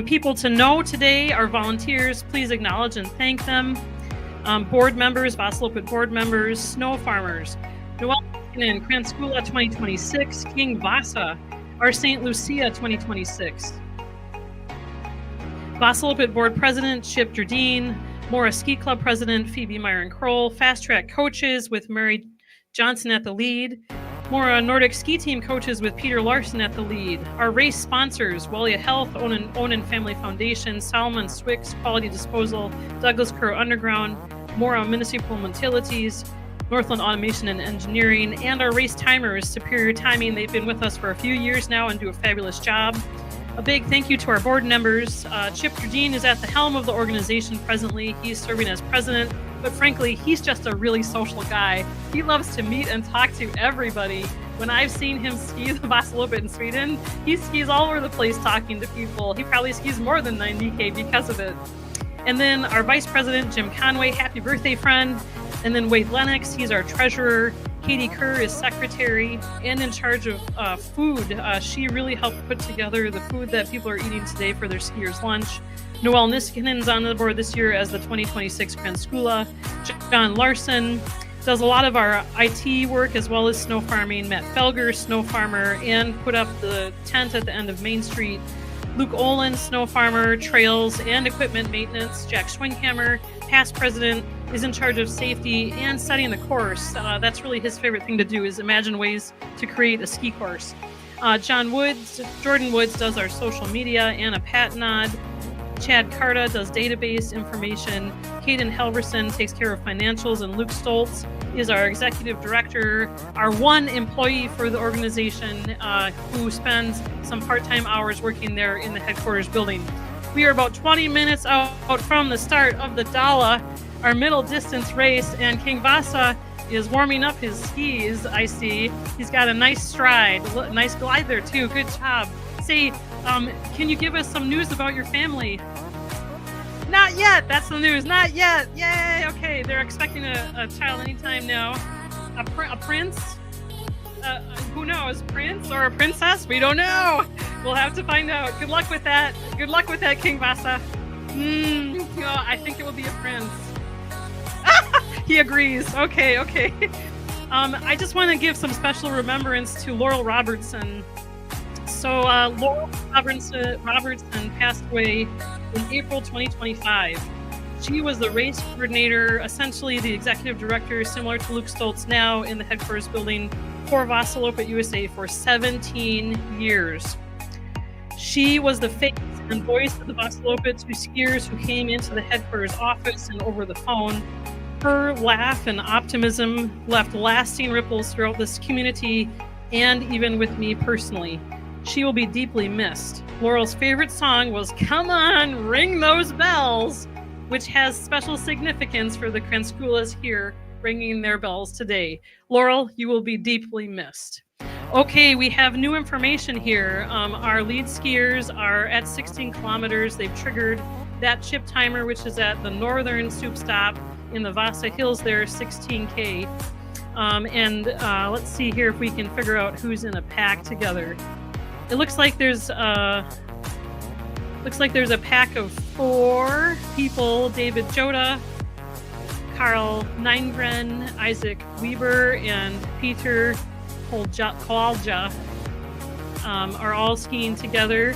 People to know today are volunteers. Please acknowledge and thank them. Board members, Vasaloppet board members, snow farmers. Noel in Kranskula 2026, King Vasa, our St. Lucia 2026. Vasaloppet board president, Chip Jardine, Mora Ski Club president, Phoebe Myron-Kroll, fast track coaches with Mary Johnson at the lead, Mora Nordic ski team coaches with Peter Larson at the lead. Our race sponsors, Walia Health, Onan Family Foundation, Solomon Swix Quality Disposal, Douglas Crow Underground, Mora Municipal Utilities, Northland Automation and Engineering, and our race timers, Superior Timing. They've been with us for a few years now and do a fabulous job. A big thank you to our board members. Chip Jardine is at the helm of the organization presently. He's serving as president, but frankly, he's just a really social guy. He loves to meet and talk to everybody. When I've seen him ski the Vasaloppet in Sweden, he skis all over the place talking to people. He probably skis more than 90K because of it. And then our vice president, Jim Conway, happy birthday, friend. And then Wade Lennox, he's our treasurer. Katie Kerr is secretary and in charge of food. She really helped put together the food that people are eating today for their skiers' lunch. Noel Niskanen's on the board this year as the 2026 Kranskula. John Larson does a lot of our IT work as well as snow farming. Matt Felger, snow farmer, and put up the tent at the end of Main Street. Luke Olin, snow farmer, trails, and equipment maintenance. Jack Schwinghammer, past president, is in charge of safety and setting the course. That's really his favorite thing to do, is imagine ways to create a ski course. Jordan Woods does our social media. Anna Patnod, Chad Carta does database information. Caden Helverson takes care of financials, and Luke Stoltz is our executive director, our one employee for the organization who spends some part-time hours working there in the headquarters building. We are about 20 minutes out from the start of the Dala, our middle distance race, and King Vasa is warming up his skis, I see. He's got a nice stride, nice glide there too, good job. Say, can you give us some news about your family? Not yet, that's the news, not yet, yay, okay, they're expecting a child anytime now. A prince? Who knows, prince or a princess? We don't know. We'll have to find out. Good luck with that. Good luck with that, King Vasa. I think it will be a prince. He agrees. Okay. I just want to give some special remembrance to Laurel Robertson. So Laurel Robertson passed away in April 2025. She was the race coordinator, essentially the executive director, similar to Luke Stoltz now in the headquarters building for Vasaloppet USA for 17 years. She was the face and voice of the Vasaloppet to skiers who came into the headquarters office and over the phone. Her laugh and optimism left lasting ripples throughout this community and even with me personally. She will be deeply missed. Laurel's favorite song was "Come On, Ring Those Bells," which has special significance for the Kranskulas here ringing their bells today. Laurel, you will be deeply missed. Okay, we have new information here. Our lead skiers are at 16 kilometers. They've triggered that chip timer, which is at the northern soup stop in the Vasa Hills there, 16K. Let's see here if we can figure out who's in a pack together. It looks like there's a pack of 4 people: David Joda, Carl Neingren, Isaac Weber, and Peter Kolja. are all skiing together.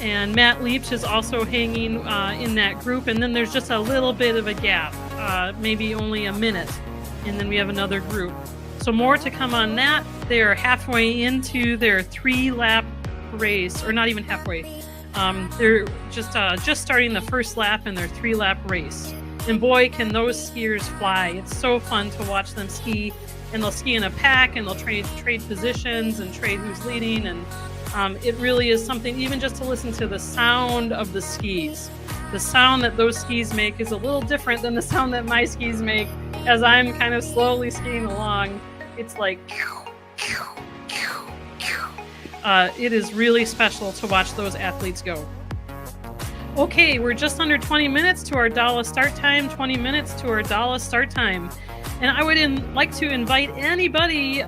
And Matt Leach is also hanging in that group. And then there's just a little bit of a gap, maybe only a minute. And then we have another group. So more to come on that. They're halfway into their 3-lap race, or not even halfway. They're just starting the first lap in their 3-lap race. And boy, can those skiers fly. It's so fun to watch them ski. And they'll ski in a pack, and they'll trade positions and trade who's leading. And it really is something, even just to listen to the sound of the skis. The sound that those skis make is a little different than the sound that my skis make as I'm kind of slowly skiing along. It's like, it is really special to watch those athletes go. Okay, we're just under 20 minutes to our Dala start time, 20 minutes to our Dala start time. And I would like to invite anybody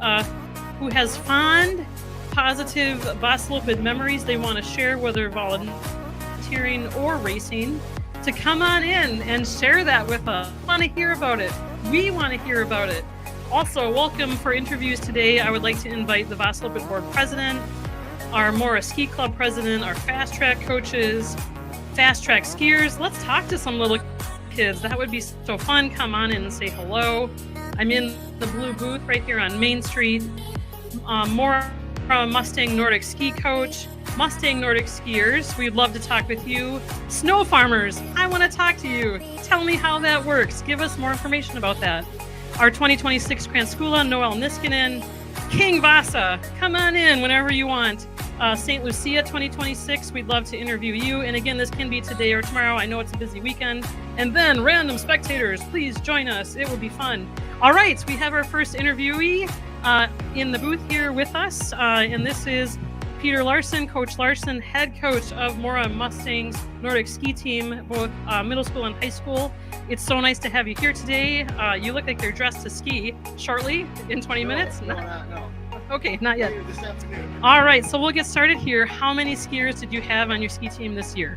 who has fond, positive Vasaloppet memories they want to share, whether volunteering or racing, to come on in and share that with us. We want to hear about it. We want to hear about it. Also, welcome for interviews today. I would like to invite the Vasaloppet Board President, our Mora Ski Club President, our fast track coaches, fast track skiers. Let's talk to some little kids. That would be so fun. Come on in and say hello. I'm in the blue booth right here on Main Street. Mora Mustang Nordic ski coach, Mustang Nordic skiers. We'd love to talk with you. Snow farmers, I want to talk to you. Tell me how that works. Give us more information about that. Our 2026 Kranskula, Noel Niskanen, King Vasa, come on in whenever you want. St. Lucia 2026, we'd love to interview you. And again, this can be today or tomorrow. I know it's a busy weekend. And then random spectators, please join us. It will be fun. All right, we have our first interviewee in the booth here with us. And this is Peter Larson, Coach Larson, head coach of Mora Mustangs Nordic ski team, both middle school and high school. It's so nice to have you here today. You look like you're dressed to ski shortly in 20 minutes. No. Okay, not yet. This afternoon. All right, so we'll get started here. How many skiers did you have on your ski team this year?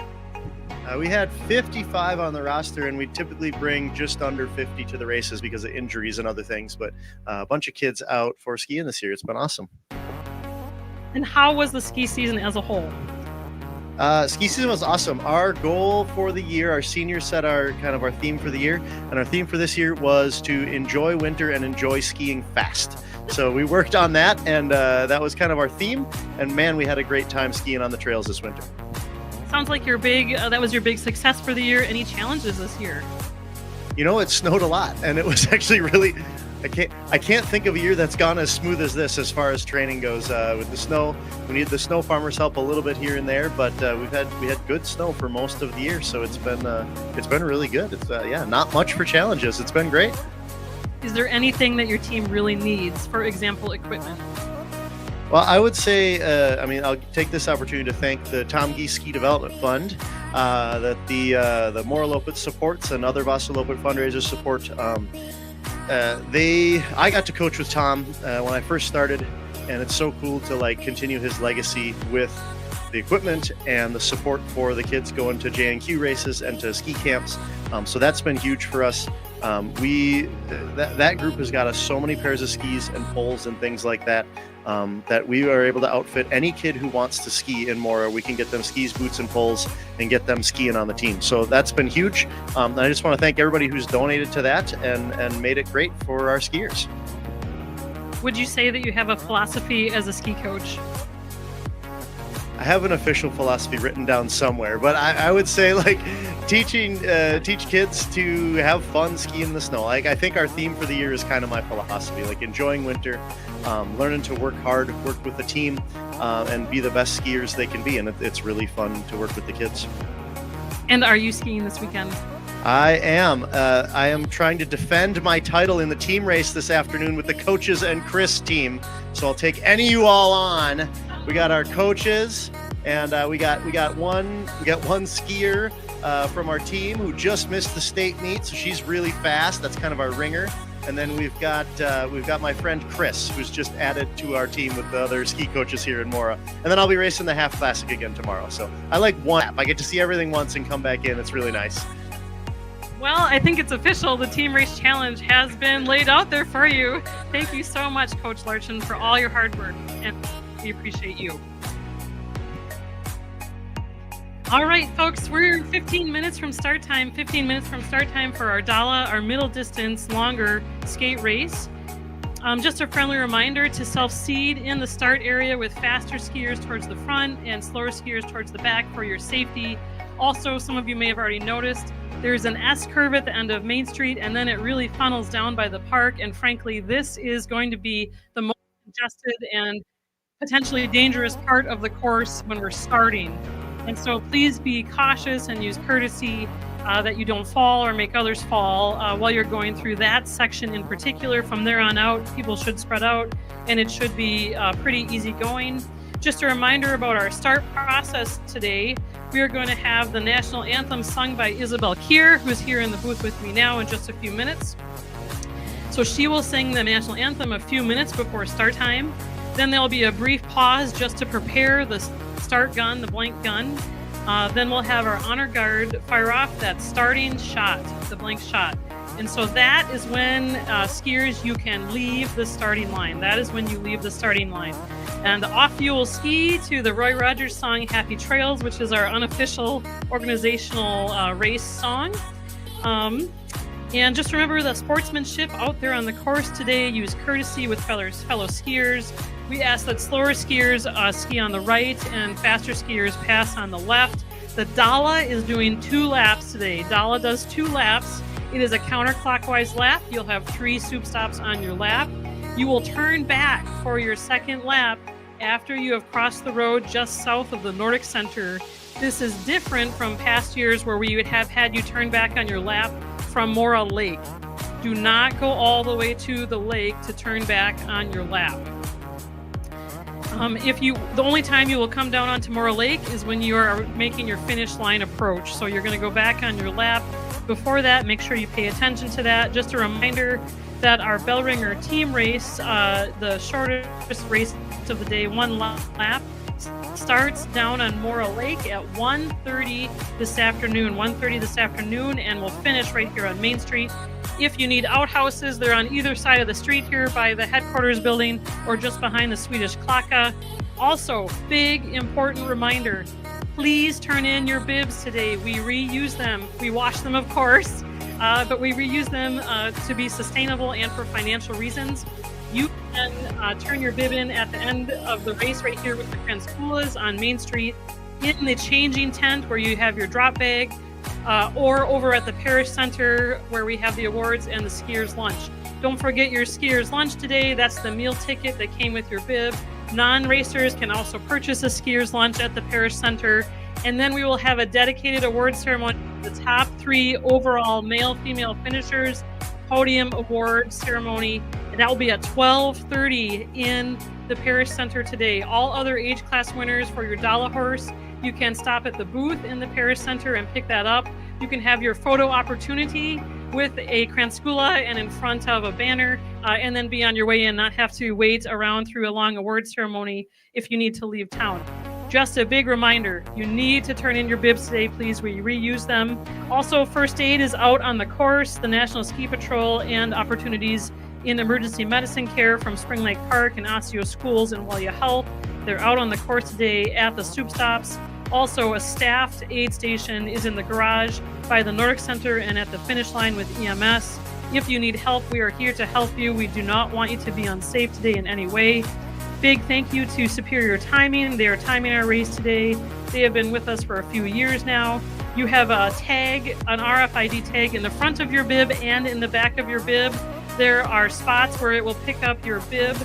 We had 55 on the roster, and we typically bring just under 50 to the races because of injuries and other things. But a bunch of kids out for skiing this year. It's been awesome. And how was the ski season as a whole? Ski season was awesome. Our goal for the year, our seniors set our theme for the year, and our theme for this year was to enjoy winter and enjoy skiing fast. So we worked on that, and that was kind of our theme. And man, we had a great time skiing on the trails this winter. Sounds like that was your big success for the year. Any challenges this year? You know, it snowed a lot, and it was actually really. I can't think of a year that's gone as smooth as this as far as training goes. With the snow, we need the snow farmers' help a little bit here and there, but we had good snow for most of the year, so it's been really good. It's not much for challenges. It's been great. Is there anything that your team really needs? For example, equipment. Well, I would say, I'll take this opportunity to thank the Tom Geese Ski Development Fund that the Mora Lopet supports and other Vasaloppet fundraisers support. I got to coach with Tom when I first started, and it's so cool to continue his legacy with the equipment and the support for the kids going to JNQ races and to ski camps. So that's been huge for us. That group has got us so many pairs of skis and poles and things like that, that we are able to outfit any kid who wants to ski in Mora. We can get them skis, boots, and poles and get them skiing on the team. So that's been huge. And I just want to thank everybody who's donated to that and made it great for our skiers. Would you say that you have a philosophy as a ski coach? I have an official philosophy written down somewhere, but I would say teach kids to have fun skiing in the snow. I think our theme for the year is kind of my philosophy, enjoying winter, learning to work hard, work with the team, and be the best skiers they can be. And it's really fun to work with the kids. And are you skiing this weekend? I am. I am trying to defend my title in the team race this afternoon with the coaches and Chris team. So I'll take any of you all on. We got our coaches, and we got one skier from our team who just missed the state meet, so she's really fast. That's kind of our ringer. And then we've got my friend Chris, who's just added to our team with the other ski coaches here in Mora. And then I'll be racing the half classic again tomorrow. So I like one lap. I get to see everything once and come back in. It's really nice. Well, I think it's official. The Team Race Challenge has been laid out there for you. Thank you so much, Coach Larson, for all your hard work. And We appreciate you. All right, folks, we're 15 minutes from start time. 15 minutes from start time for our Dala, our middle distance, longer skate race. Just a friendly reminder to self-seed in the start area with faster skiers towards the front and slower skiers towards the back for your safety. Also, some of you may have already noticed, there's an S curve at the end of Main Street, and then it really funnels down by the park. And frankly, this is going to be the most congested and potentially dangerous part of the course when we're starting. And so please be cautious and use courtesy that you don't fall or make others fall while you're going through that section in particular. From there on out, people should spread out and it should be pretty easy going. Just a reminder about our start process today. We are going to have the national anthem sung by Isabel Kier, who's here in the booth with me now in just a few minutes. So she will sing the national anthem a few minutes before start time. Then there'll be a brief pause just to prepare the start gun, the blank gun. Then we'll have our honor guard fire off that starting shot, the blank shot. And so that is when skiers, you can leave the starting line. That is when you leave the starting line. And off you will ski to the Roy Rogers song, Happy Trails, which is our unofficial organizational race song. And just remember the sportsmanship out there on the course today. Use courtesy with fellow skiers. We ask that slower skiers ski on the right and faster skiers pass on the left. The Dala is doing 2 laps today. Dala does 2 laps. It is a counterclockwise lap. You'll have 3 soup stops on your lap. You will turn back for your second lap after you have crossed the road just south of the Nordic Center. This is different from past years where we would have had you turn back on your lap from Mora Lake. Do not go all the way to the lake to turn back on your lap. The only time you will come down onto Mora Lake is when you are making your finish line approach. So you're going to go back on your lap. Before that, make sure you pay attention to that. Just a reminder that our Bellringer team race, the shortest race of the day, 1 lap, starts down on Mora Lake at 1:30 this afternoon. 1:30 this afternoon, and we'll finish right here on Main Street. If you need outhouses, they're on either side of the street here by the headquarters building or just behind the Swedish Klocka. Also, big important reminder, please turn in your bibs today. We reuse them. We wash them, of course, but we reuse them to be sustainable and for financial reasons. You can turn your bib in at the end of the race right here with the Kranskoulas on Main Street in the changing tent where you have your drop bag, or over at the Parish Center where we have the awards and the skiers lunch. Don't forget your skiers lunch today. That's the meal ticket that came with your bib. Non-racers can also purchase a skiers lunch at the Parish Center. And then we will have a dedicated award ceremony for the top 3 overall male-female finishers, podium award ceremony. And that will be at 12:30 in the Parish Center today. All other age class winners for your Dala horse, you can stop at the booth in the Parish Center and pick that up. You can have your photo opportunity with a Kranskoula and in front of a banner, and then be on your way in, not have to wait around through a long award ceremony if you need to leave town. Just a big reminder, you need to turn in your bibs today, please. We reuse them. Also, first aid is out on the course, the National Ski Patrol, and opportunities in emergency medicine care from Spring Lake Park and Osseo Schools and Walia Health. They're out on the course today at the soup stops. Also, a staffed aid station is in the garage by the Nordic Center and at the finish line with EMS. If you need help, we are here to help you. We do not want you to be unsafe today in any way. Big thank you to Superior Timing. They are timing our race today. They have been with us for a few years now. You have a tag, an RFID tag in the front of your bib and in the back of your bib. There are spots where it will pick up your bib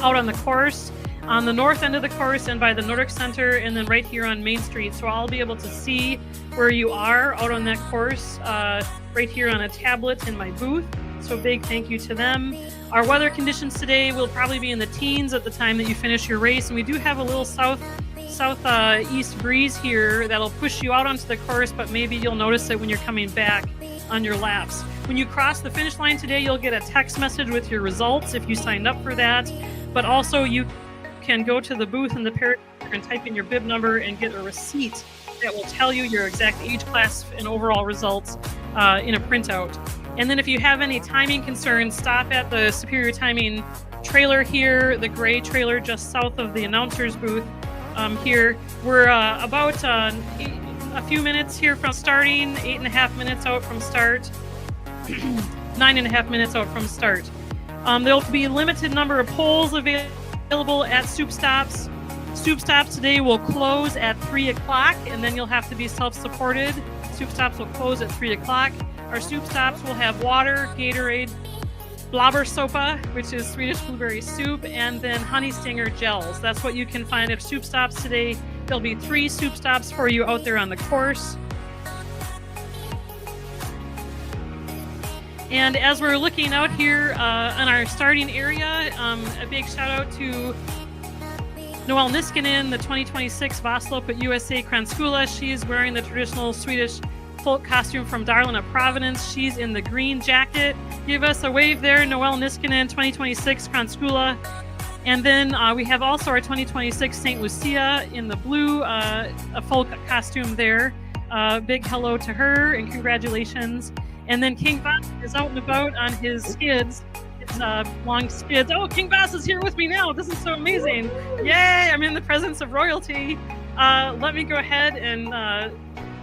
out on the course, on the north end of the course and by the Nordic Center, and then right here on Main Street. So I'll be able to see where you are out on that course right here on a tablet in my booth. So big thank you to them. Our weather conditions today will probably be in the teens at the time that you finish your race. And we do have a little southeast breeze here that'll push you out onto the course, but maybe you'll notice it when you're coming back on your laps. When you cross the finish line today, you'll get a text message with your results if you signed up for that. But also you can go to the booth in the Parish and type in your bib number and get a receipt that will tell you your exact age class and overall results in a printout. And then if you have any timing concerns, stop at the Superior Timing trailer here, the gray trailer just south of the announcer's booth here. We're about a few minutes here from starting, 8.5 minutes out from start, 9.5 minutes out from start. There'll be a limited number of poles available at soup stops. Soup stops today will close at 3 o'clock, and then you'll have to be self-supported. Soup stops will close at 3 o'clock. Our soup stops will have water, Gatorade, blåbärssoppa, which is Swedish blueberry soup, and then honey stinger gels. That's what you can find at soup stops today. There'll be 3 soup stops for you out there on the course. And as we're looking out here on our starting area, a big shout out to Noelle Niskanen, the 2026 Vasaloppet USA Kranskula. She is wearing the traditional Swedish folk costume from Dalarna, Providence. She's in the green jacket. Give us a wave there, Noelle Niskanen, 2026 Kranskula. And then we have also our 2026 St. Lucia in the blue, a folk costume there. Big hello to her and congratulations. And then King Vasa is out and about on his skids. It's long skids. Oh, King Vasa's here with me now. This is so amazing. Yay, I'm in the presence of royalty. Let me go ahead and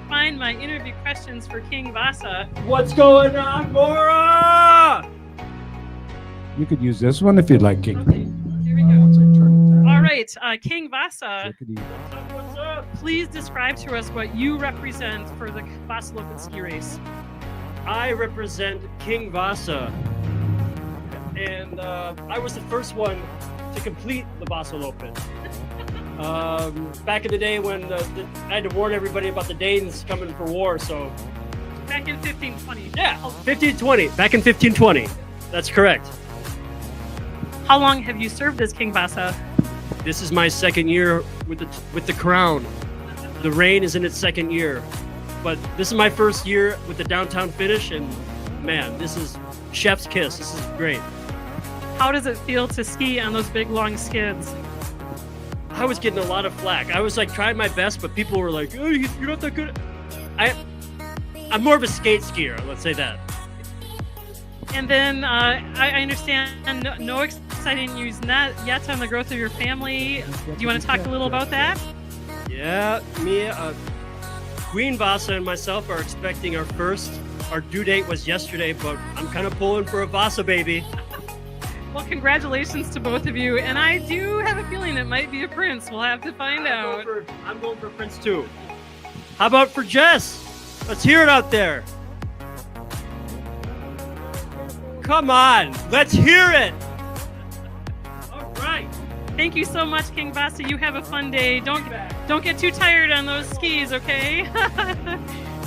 find my interview questions for King Vasa. What's going on, Mora? You could use this one if you'd like, King. Okay, here we go. All right, King Vasa, What's up? please describe to us what you represent for the Vasaloppet ski race. I represent King Vasa, and I was the first one to complete the Vasaloppet. Back in the day when I had to warn everybody about the Danes coming for war, so... Back in 1520. Yeah, 1520, back in 1520. That's correct. How long have you served as King Vasa? This is my second year with the crown. The reign is in its second year. But this is my first year with the downtown finish, and man, this is chef's kiss. This is great. How does it feel to ski on those big long skids? I was getting a lot of flack. I was like trying my best, but people were like, "Oh, you're not that good." I'm more of a skate skier. Let's say that. And then I understand no exciting news not yet on the growth of your family. Do you want to talk a little about that? Yeah, me, Queen Vasa and myself are expecting our first. Our due date was yesterday, but I'm kind of pulling for a Vasa baby. Well, congratulations to both of you. And I do have a feeling it might be a prince. We'll have to find out. I'm going for Prince too. How about for Jess? Let's hear it out there. Come on, let's hear it. All right. Thank you so much, King Vasa. You have a fun day. Don't get too tired on those skis, okay?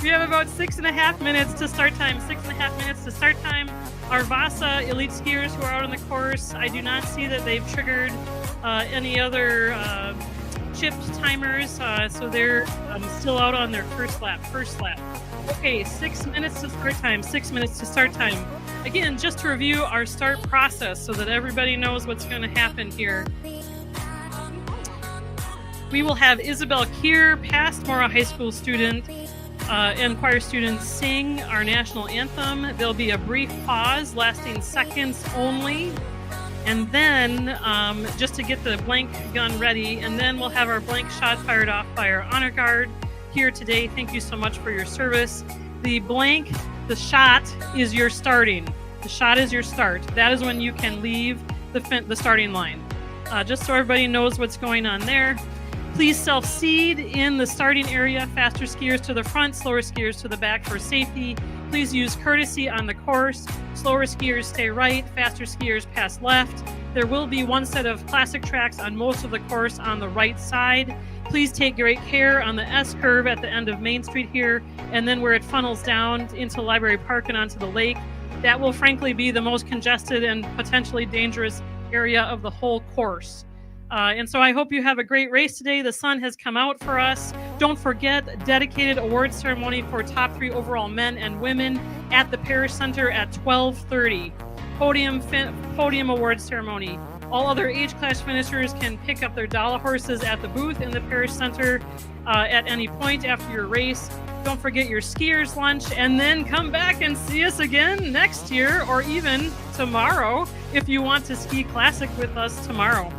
We have about 6.5 minutes to start time. 6.5 minutes to start time. Our Vasa elite skiers who are out on the course, I do not see that they've triggered any other chipped timers, so they're still out on their first lap. Okay, 6 minutes to start time. 6 minutes to start time. Again, just to review our start process so that everybody knows what's going to happen here. We will have Isabel Kier, past Mora High School student, and choir students sing our national anthem. There'll be a brief pause lasting seconds only. And then, just to get the blank gun ready, and then we'll have our blank shot fired off by our honor guard here today. Thank you so much for your service. The shot is your starting. The shot is your start. That is when you can leave the starting line. Just so everybody knows what's going on there. Please self-seed in the starting area. Faster skiers to the front, slower skiers to the back for safety. Please use courtesy on the course. Slower skiers stay right, faster skiers pass left. There will be one set of classic tracks on most of the course on the right side. Please take great care on the S curve at the end of Main Street here, and then where it funnels down into Library Park and onto the lake. That will frankly be the most congested and potentially dangerous area of the whole course. And so I hope you have a great race today. The sun has come out for us. Don't forget, dedicated award ceremony for top 3 overall men and women at the Parish Center at 12:30. Podium award ceremony. All other age class finishers can pick up their Dala horses at the booth in the Parish Center at any point after your race. Don't forget your skiers lunch, and then come back and see us again next year, or even tomorrow if you want to ski classic with us tomorrow.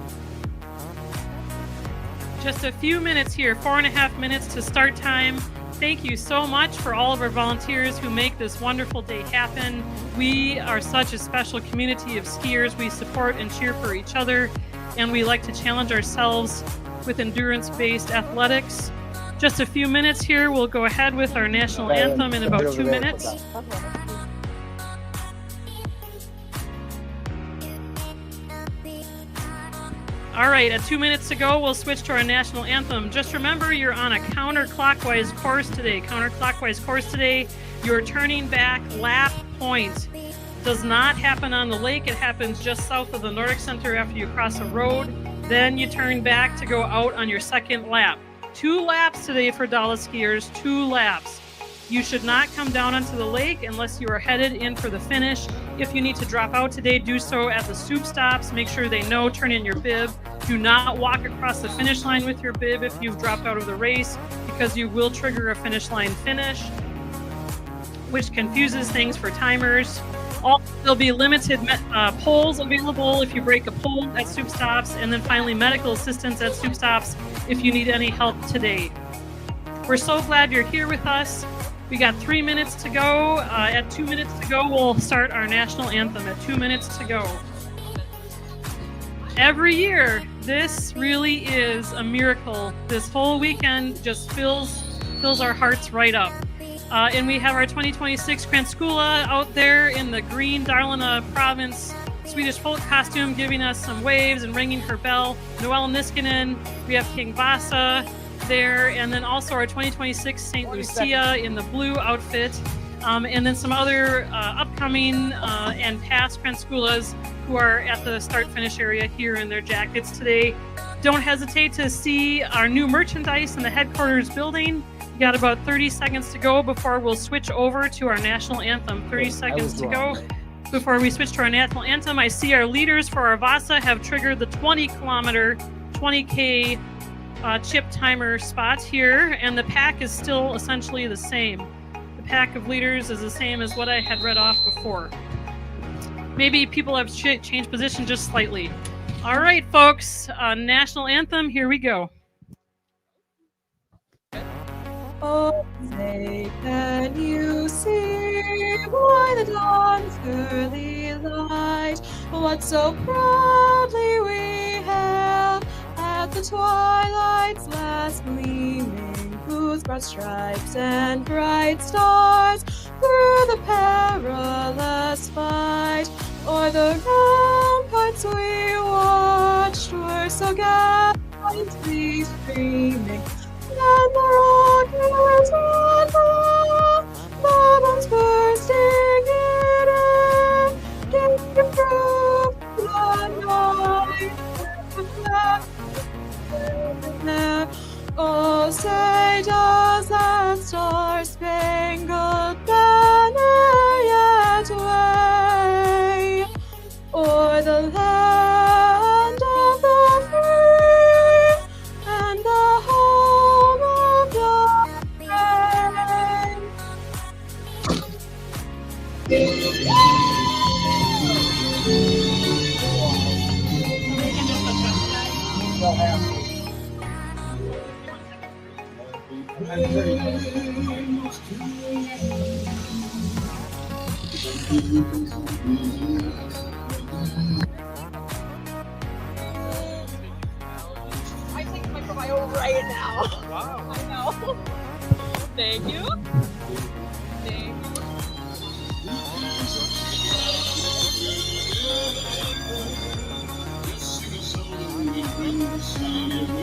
Just a few minutes here, 4.5 minutes to start time. Thank you so much for all of our volunteers who make this wonderful day happen. We are such a special community of skiers. We support and cheer for each other, and we like to challenge ourselves with endurance-based athletics. Just a few minutes here. We'll go ahead with our national anthem in about 2 minutes. All right, at 2 minutes to go, we'll switch to our national anthem. Just remember, you're on a counterclockwise course today. You're turning back lap point. Does not happen on the lake. It happens just south of the Nordic Center after you cross a road. Then you turn back to go out on your second lap. 2 laps today for Dala skiers, 2 laps. You should not come down onto the lake unless you are headed in for the finish. If you need to drop out today, do so at the soup stops. Make sure they know, turn in your bib. Do not walk across the finish line with your bib if you've dropped out of the race, because you will trigger a finish line finish, which confuses things for timers. Also, there'll be limited poles available if you break a pole at soup stops, and then finally medical assistance at soup stops if you need any help today. We're so glad you're here with us. We got 3 minutes to go. At 2 minutes to go, we'll start our national anthem. At 2 minutes to go. Every year, this really is a miracle. This whole weekend just fills our hearts right up. And we have our 2026 Kranskula out there in the green Dalarna province Swedish folk costume, giving us some waves and ringing her bell. Noel Niskanen, we have King Vasa there, and then also our 2026 St. Lucia in the blue outfit, and then some other upcoming and past Kranskulas who are at the start-finish area here in their jackets today. Don't hesitate to see our new merchandise in the headquarters building. We got about 30 seconds to go before we'll switch over to our national anthem. 30 seconds to go before we switch to our national anthem. I see our leaders for our Vasa have triggered the 20K chip timer spot here, and the pack is still essentially the same. The pack of leaders is the same as what I had read off before. Maybe people have changed position just slightly. All right, folks, national anthem, here we go. Oh, say, can you see by the dawn's early light what so proudly we hailed at the twilight's last gleaming, whose broad stripes and bright stars through the perilous fight o'er the ramparts we watched were so gallantly streaming. And the rockets ran low, bombs bursting in air, gave proof the night there. Oh, say does that star-spangled banner yet wave o'er the land of the free and the home of the brave? I take the microphone right now. Wow. I know. Thank you. Thank you.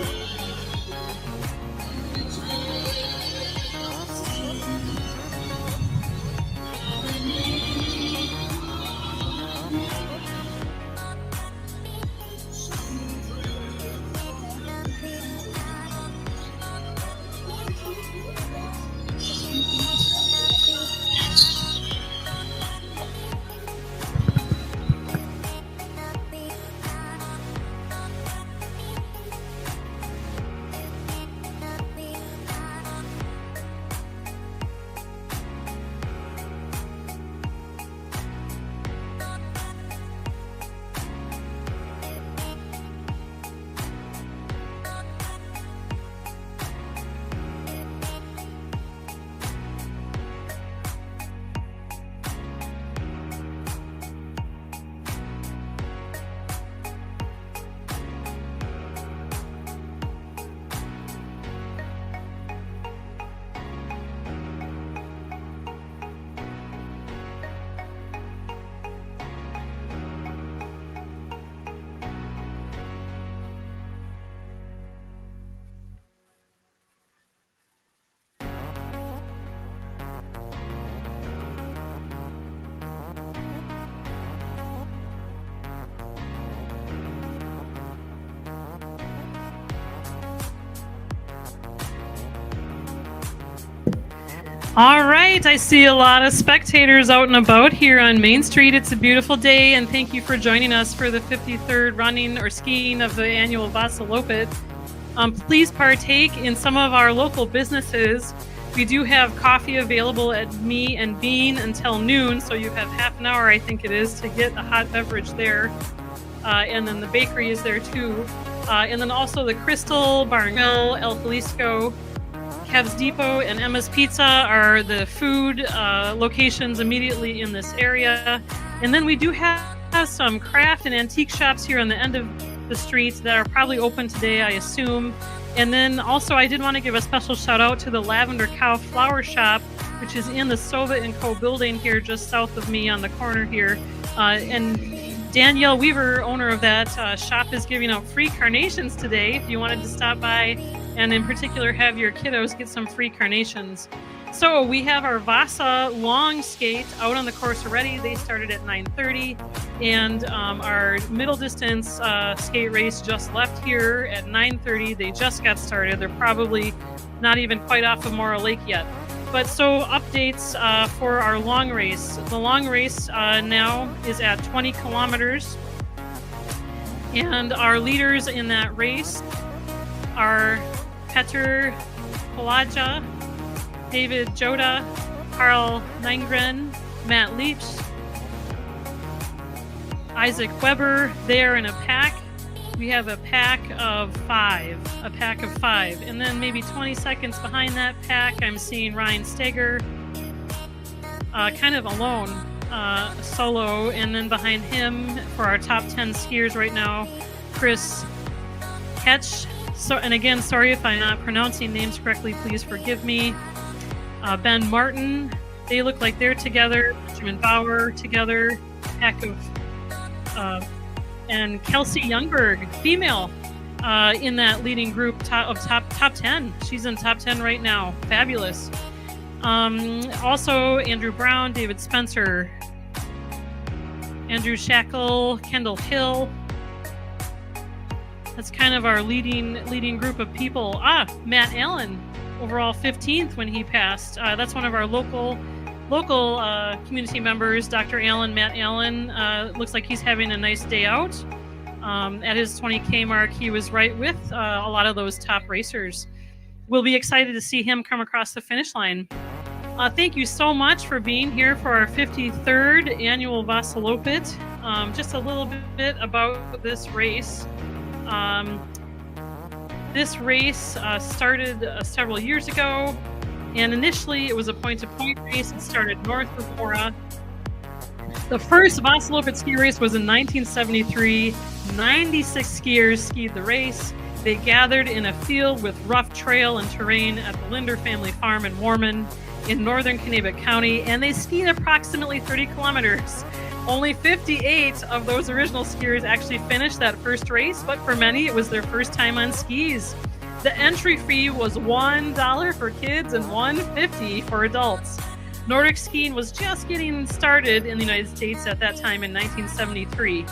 All right, I see a lot of spectators out and about here on Main Street. It's a beautiful day, and thank you for joining us for the 53rd running or skiing of the annual Vasaloppet. Please partake in some of our local businesses. We do have coffee available at Me and Bean until noon, so you have half an hour, I think it is, to get a hot beverage there. And then the bakery is there too. And then also the Crystal, Bar and Grill, El Jalisco, Kev's Depot, and Emma's Pizza are the food locations immediately in this area. And then we do have some craft and antique shops here on the end of the streets that are probably open today, I assume. And then also I did want to give a special shout out to the Lavender Cow Flower Shop, which is in the Sova & Co. building here just south of me on the corner here. And Danielle Weaver, owner of that shop, is giving out free carnations today if you wanted to stop by and in particular have your kiddos get some free carnations. So we have our Vasa long skate out on the course already. They started at 9:30, and our middle distance skate race just left here at 9:30. They just got started. They're probably not even quite off of Mora Lake yet. But so updates for our long race. The long race now is at 20 kilometers, and our leaders in that race are Petr Palaja, David Joda, Carl Nygren, Matt Leach, Isaac Weber. They are in a pack. We have a pack of five. And then maybe 20 seconds behind that pack, I'm seeing Ryan Steger, kind of alone, solo. And then behind him, for our top 10 skiers right now, Chris Ketch. So, and again, sorry if I'm not pronouncing names correctly, please forgive me. Ben Martin, they look like they're together. Benjamin Bauer together. Pack of, and Kelsey Youngberg, female, in that leading group top 10. She's in top 10 right now. Fabulous. Also, Andrew Brown, David Spencer, Andrew Shackle, Kendall Hill. That's kind of our leading group of people. Matt Allen, overall 15th when he passed. That's one of our local community members, Dr. Allen, Matt Allen. Looks like he's having a nice day out. At his 20K mark, he was right with a lot of those top racers. We'll be excited to see him come across the finish line. Thank you so much for being here for our 53rd annual Vasaloppet. Just a little bit about this race. This race started several years ago, and initially it was a point-to-point race. It started north of Mora. The first Vasaloppet ski race was in 1973. 96 skiers skied the race. They gathered in a field with rough trail and terrain at the Linder family farm in Warman in northern Kanabec County, and they skied approximately 30 kilometers. Only 58 of those original skiers actually finished that first race, but for many, it was their first time on skis. The entry fee was $1 for kids and $1.50 for adults. Nordic skiing was just getting started in the United States at that time in 1973.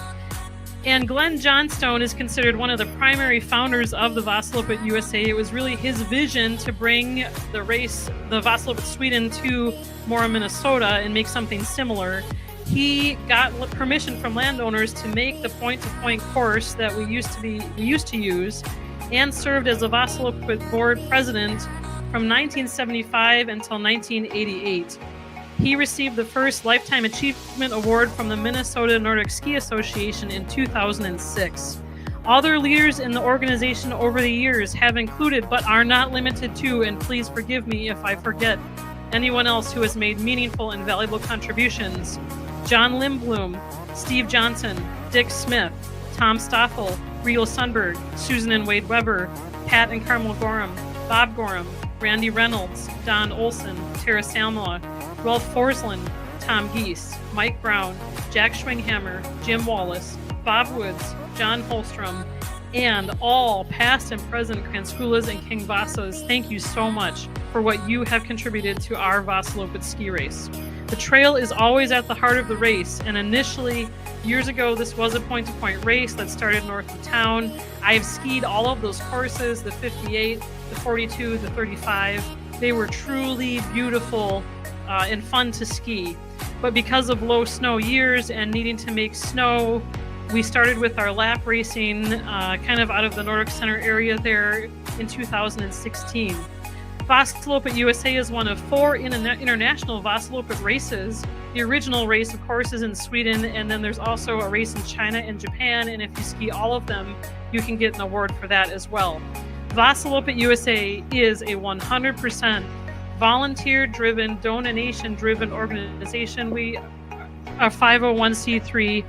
And Glenn Johnstone is considered one of the primary founders of the Vasaloppet USA. It was really his vision to bring the race, the Vasaloppet Sweden, to Mora, Minnesota and make something similar. He got permission from landowners to make the point-to-point course that we used to use, and served as a Vasaloppet board president from 1975 until 1988. He received the first Lifetime Achievement Award from the Minnesota Nordic Ski Association in 2006. Other leaders in the organization over the years have included, but are not limited to, and please forgive me if I forget anyone else who has made meaningful and valuable contributions: John Lindblom, Steve Johnson, Dick Smith, Tom Stoffel, Rio Sundberg, Susan and Wade Weber, Pat and Carmel Gorham, Bob Gorham, Randy Reynolds, Don Olson, Tara Salmoa, Rolf Forsland, Tom Geese, Mike Brown, Jack Schwinghammer, Jim Wallace, Bob Woods, John Holstrom, and all past and present Kranskulas and King Vasas. Thank you so much for what you have contributed to our Vasaloppet ski race. The trail is always at the heart of the race, and initially, years ago, this was a point-to-point race that started north of town. I've skied all of those courses, the 58, the 42, the 35. They were truly beautiful and fun to ski. But because of low snow years and needing to make snow, we started with our lap racing kind of out of the Nordic Center area there in 2016. Vasaloppet USA is one of 4 international Vasaloppet races. The original race, of course, is in Sweden, and then there's also a race in China and Japan, and if you ski all of them, you can get an award for that as well. Vasaloppet USA is a 100% volunteer-driven, donation-driven organization. We are 501c3.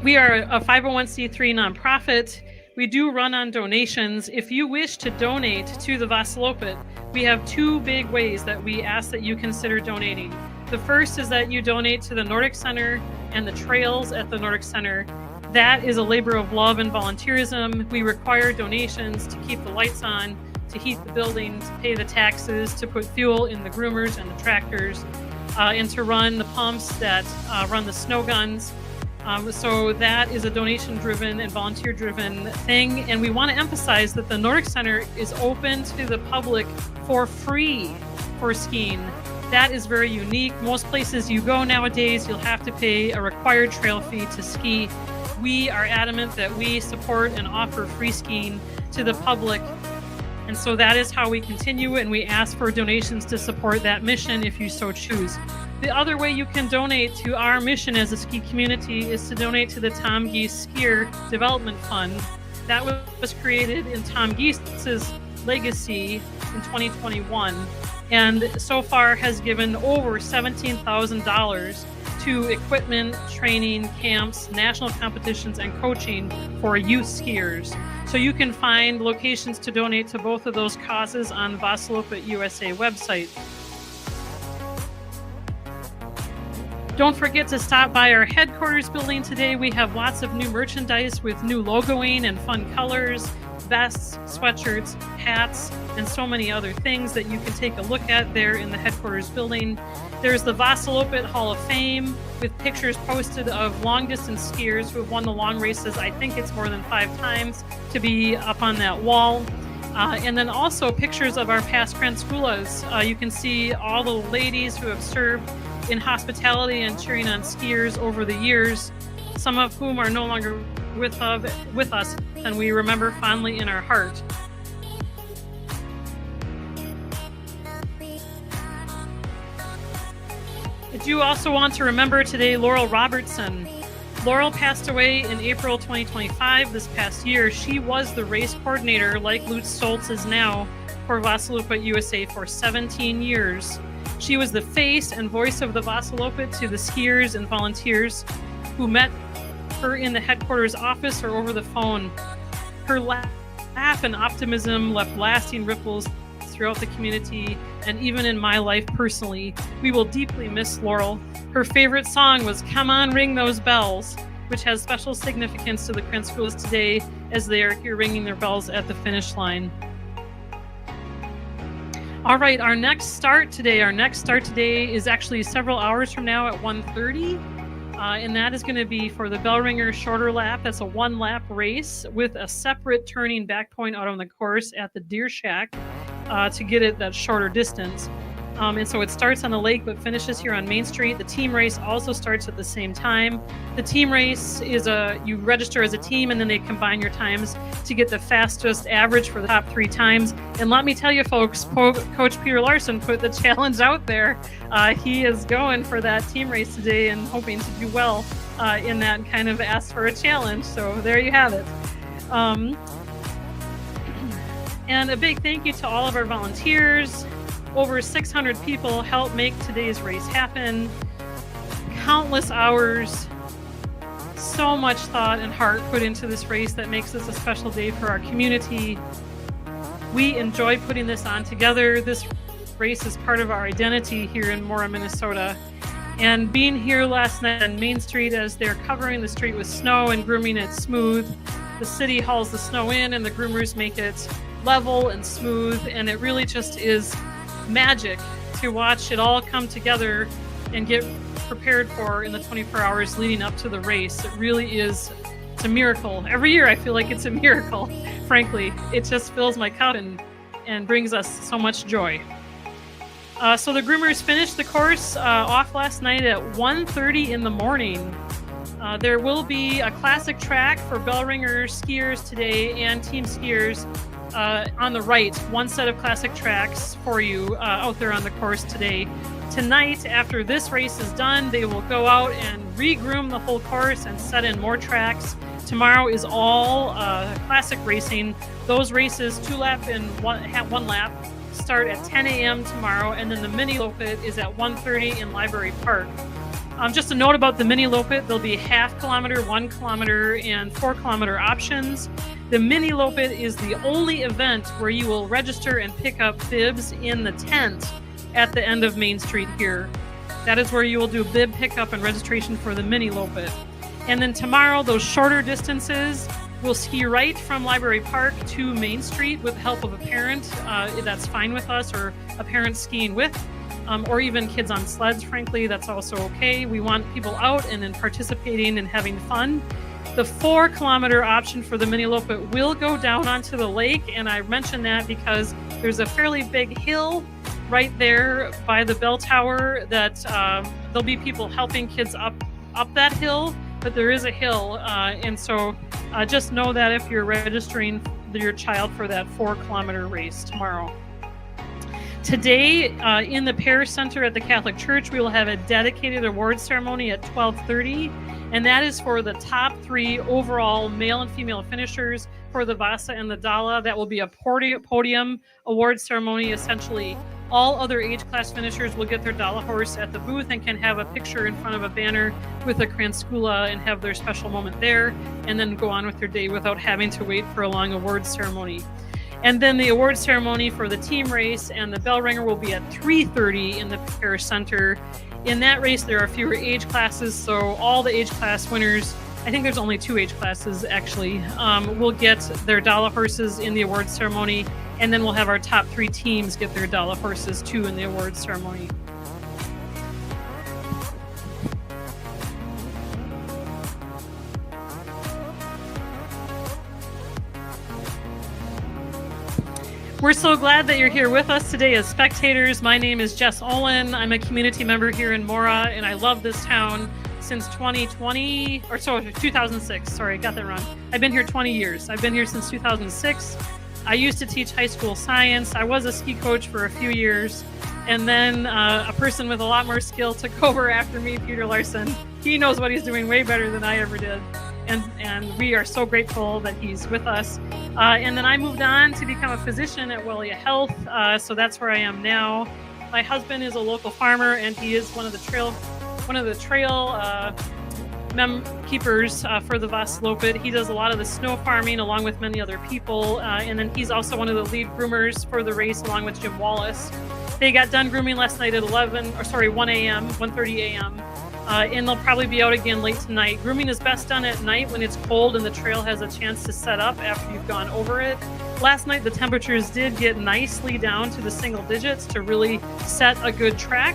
We are a 501c3 nonprofit. We do run on donations. If you wish to donate to the Vasaloppet, we have 2 big ways that we ask that you consider donating. The first is that you donate to the Nordic Center and the trails at the Nordic Center. That is a labor of love and volunteerism. We require donations to keep the lights on, to heat the building, to pay the taxes, to put fuel in the groomers and the tractors, and to run the pumps that run the snow guns. So that is a donation-driven and volunteer-driven thing. And we want to emphasize that the Nordic Center is open to the public for free for skiing. That is very unique. Most places you go nowadays, you'll have to pay a required trail fee to ski. We are adamant that we support and offer free skiing to the public. And so that is how we continue, and we ask for donations to support that mission if you so choose. The other way you can donate to our mission as a ski community is to donate to the Tom Geese Skier Development Fund. That was created in Tom Geese's legacy in 2021, and so far has given over $17,000 to equipment, training, camps, national competitions, and coaching for youth skiers. So you can find locations to donate to both of those causes on Vasaloppet USA website. Don't forget to stop by our headquarters building today. We have lots of new merchandise with new logoing and fun colors, vests, sweatshirts, hats, and so many other things that you can take a look at there in the headquarters building. There's the Vasaloppet Hall of Fame with pictures posted of long-distance skiers who have won the long races. I think it's more than 5 times to be up on that wall. And then also pictures of our past Kranskoulas. You can see all the ladies who have served in hospitality and cheering on skiers over the years, some of whom are no longer with us, and we remember fondly in our heart. I do also want to remember today Laurel Robertson. Laurel passed away in April 2025 this past year. She was the race coordinator, like Lutz Stoltz is now, for Vasaloppet USA for 17 years. She was the face and voice of the Vasaloppet to the skiers and volunteers who met her in the headquarters office or over the phone. Her laugh and optimism left lasting ripples throughout the community and even in my life personally. We will deeply miss Laurel. Her favorite song was "Come On, Ring Those Bells," which has special significance to the Kranskoulas today as they are here ringing their bells at the finish line. All right, our next start today is actually several hours from now at 1:30, and that is going to be for the Bellringer shorter lap. That's a 1-lap race with a separate turning back point out on the course at the Deer Shack to get it that shorter distance. And so it starts on the lake but finishes here on Main Street. The team race also starts at the same time. The team race is you register as a team and then they combine your times to get the fastest average for the top 3 times. And let me tell you folks, Coach Peter Larson put the challenge out there. He is going for that team race today and hoping to do well in that and kind of asked for a challenge. So there you have it. And a big thank you to all of our volunteers. Over 600 people helped make today's race happen. Countless hours, so much thought and heart put into this race that makes this a special day for our community. We enjoy putting this on together. This race is part of our identity here in Mora, Minnesota. And being here last night on Main Street as they're covering the street with snow and grooming it smooth, the city hauls the snow in and the groomers make it level and smooth, and it really just is magic to watch it all come together and get prepared for in the 24 hours leading up to the race. It really is, it's a miracle. Every year I feel like it's a miracle, frankly. It just fills my cup and brings us so much joy. So the groomers finished the course off last night at 1:30 in the morning. There will be a classic track for Bellringer skiers today and team skiers on the right. One set of classic tracks for you out there on the course today. Tonight, after this race is done, they will go out and re-groom the whole course and set in more tracks. Tomorrow is all classic racing. Those races, 2-lap and one lap, start at 10 a.m. tomorrow, and then the Vasaloppet is at 1:30 in Library Park. Just a note about the Vasaloppet, there'll be half kilometer, 1 kilometer, and 4 kilometer options. The Vasaloppet is the only event where you will register and pick up bibs in the tent at the end of Main Street here. That is where you will do bib pickup and registration for the Vasaloppet. And then tomorrow, those shorter distances, we'll ski right from Library Park to Main Street with the help of a parent. That's fine with us, or a parent skiing with. Or even kids on sleds, frankly, that's also okay. We want people out and then participating and having fun. The 4 kilometer option for the Vasaloppet will go down onto the lake, and I mention that because there's a fairly big hill right there by the bell tower that there'll be people helping kids up that hill, but there is a hill, and so just know that if you're registering your child for that 4 kilometer race tomorrow. Today, in the Parish Center at the Catholic Church, we will have a dedicated award ceremony at 12:30, and that is for the top 3 overall male and female finishers for the Vasa and the Dala. That will be a podium award ceremony. Essentially, all other age class finishers will get their Dala horse at the booth and can have a picture in front of a banner with a kranskula and have their special moment there, and then go on with their day without having to wait for a long award ceremony. And then the award ceremony for the team race and the Bellringer will be at 3:30 in the Parish Center. In that race, there are fewer age classes, so all the age class winners, I think there's only 2 age classes actually, will get their Dala horses in the award ceremony, and then we'll have our top 3 teams get their Dala horses too in the award ceremony. We're so glad that you're here with us today as spectators. My name is Jess Olin. I'm a community member here in Mora, and I love this town since 2006. Sorry, got that wrong. I've been here 20 years. I've been here since 2006. I used to teach high school science. I was a ski coach for a few years, and then a person with a lot more skill took over after me, Peter Larson. He knows what he's doing way better than I ever did. And we are so grateful that he's with us. And then I moved on to become a physician at Wellia Health, so that's where I am now. My husband is a local farmer, and he is one of the trail keepers for the Vasaloppet. He does a lot of the snow farming along with many other people, and then he's also one of the lead groomers for the race along with Jim Wallace. They got done grooming last night at 1:30 a.m. And they'll probably be out again late tonight. Grooming is best done at night when it's cold and the trail has a chance to set up after you've gone over it. Last night, the temperatures did get nicely down to the single digits to really set a good track.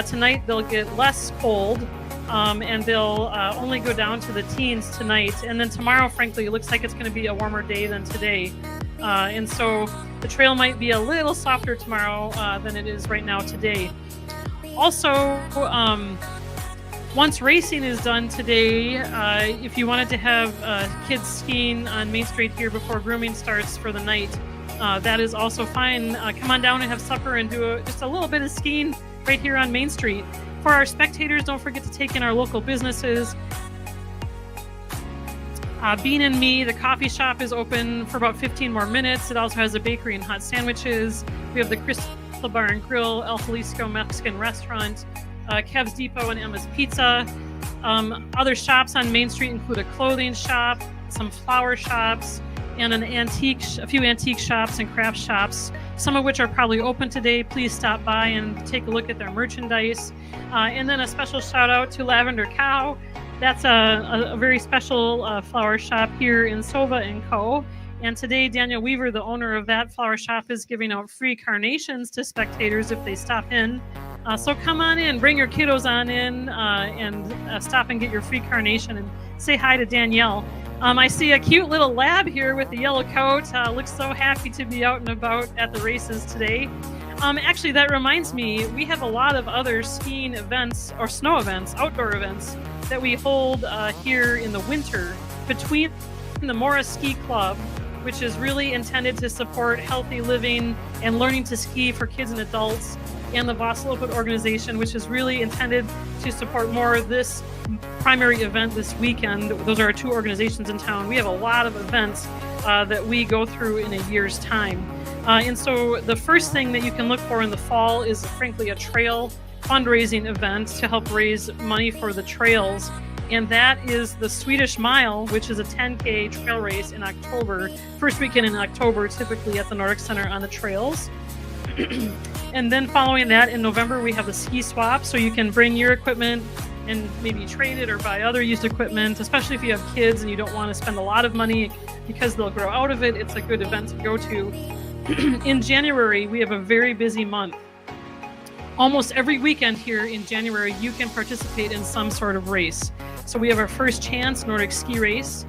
Tonight, they'll get less cold, and they'll only go down to the teens tonight. And then tomorrow, frankly, it looks like it's going to be a warmer day than today. And so the trail might be a little softer tomorrow than it is right now today. Also, once racing is done today, if you wanted to have kids skiing on Main Street here before grooming starts for the night, that is also fine. Come on down and have supper and do just a little bit of skiing right here on Main Street. For our spectators, don't forget to take in our local businesses. Bean and Me, the coffee shop, is open for about 15 more minutes. It also has a bakery and hot sandwiches. We have the Crystal Bar and Grill, El Jalisco Mexican Restaurant, Kev's Depot and Emma's Pizza. Other shops on Main Street include a clothing shop, some flower shops, and a few antique shops and craft shops, some of which are probably open today. Please stop by and take a look at their merchandise. And then a special shout out to Lavender Cow. That's a very special flower shop here in Sova & Co. And today, Daniel Weaver, the owner of that flower shop, is giving out free carnations to spectators if they stop in. So come on in, bring your kiddos on in, and stop and get your free carnation and say hi to Danielle. I see a cute little lab here with the yellow coat. Looks so happy to be out and about at the races today. Actually, that reminds me, we have a lot of other skiing events or snow events, outdoor events that we hold here in the winter between the Mora Ski Club, which is really intended to support healthy living and learning to ski for kids and adults, and the Vasaloppet organization, which is really intended to support more this primary event this weekend. Those are our two organizations in town. We have a lot of events that we go through in a year's time. And so the first thing that you can look for in the fall is frankly a trail fundraising event to help raise money for the trails. And that is the Swedish Mile, which is a 10K trail race in October, first weekend in October, typically at the Nordic Center on the trails. And then following that in November, we have the ski swap. So you can bring your equipment and maybe trade it or buy other used equipment, especially if you have kids and you don't want to spend a lot of money because they'll grow out of it. It's a good event to go to. In January, we have a very busy month. Almost every weekend here in January, you can participate in some sort of race. So we have our First Chance Nordic Ski Race.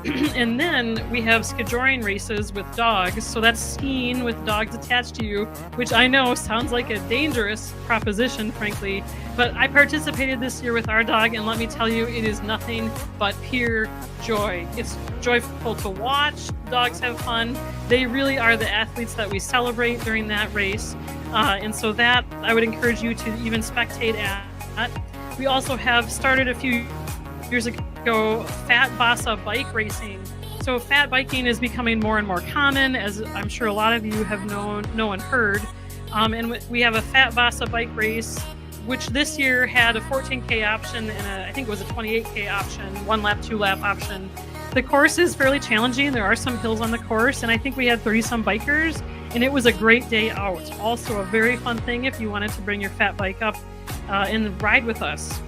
And then we have skijoring races with dogs. So that's skiing with dogs attached to you, which I know sounds like a dangerous proposition, frankly. But I participated this year with our dog, and let me tell you, it is nothing but pure joy. It's joyful to watch. Dogs have fun. They really are the athletes that we celebrate during that race. And so that I would encourage you to even spectate at. We also have started a few years ago fat Vasa bike racing. So fat biking is becoming more and more common, as I'm sure a lot of you have known and heard. And we have a fat Vasa bike race, which this year had a 14K option and I think it was a 28K option, 1 lap, 2 lap option. The course is fairly challenging. There are some hills on the course, and I think we had 30-some bikers, and it was a great day out. Also a very fun thing if you wanted to bring your fat bike up and ride with us.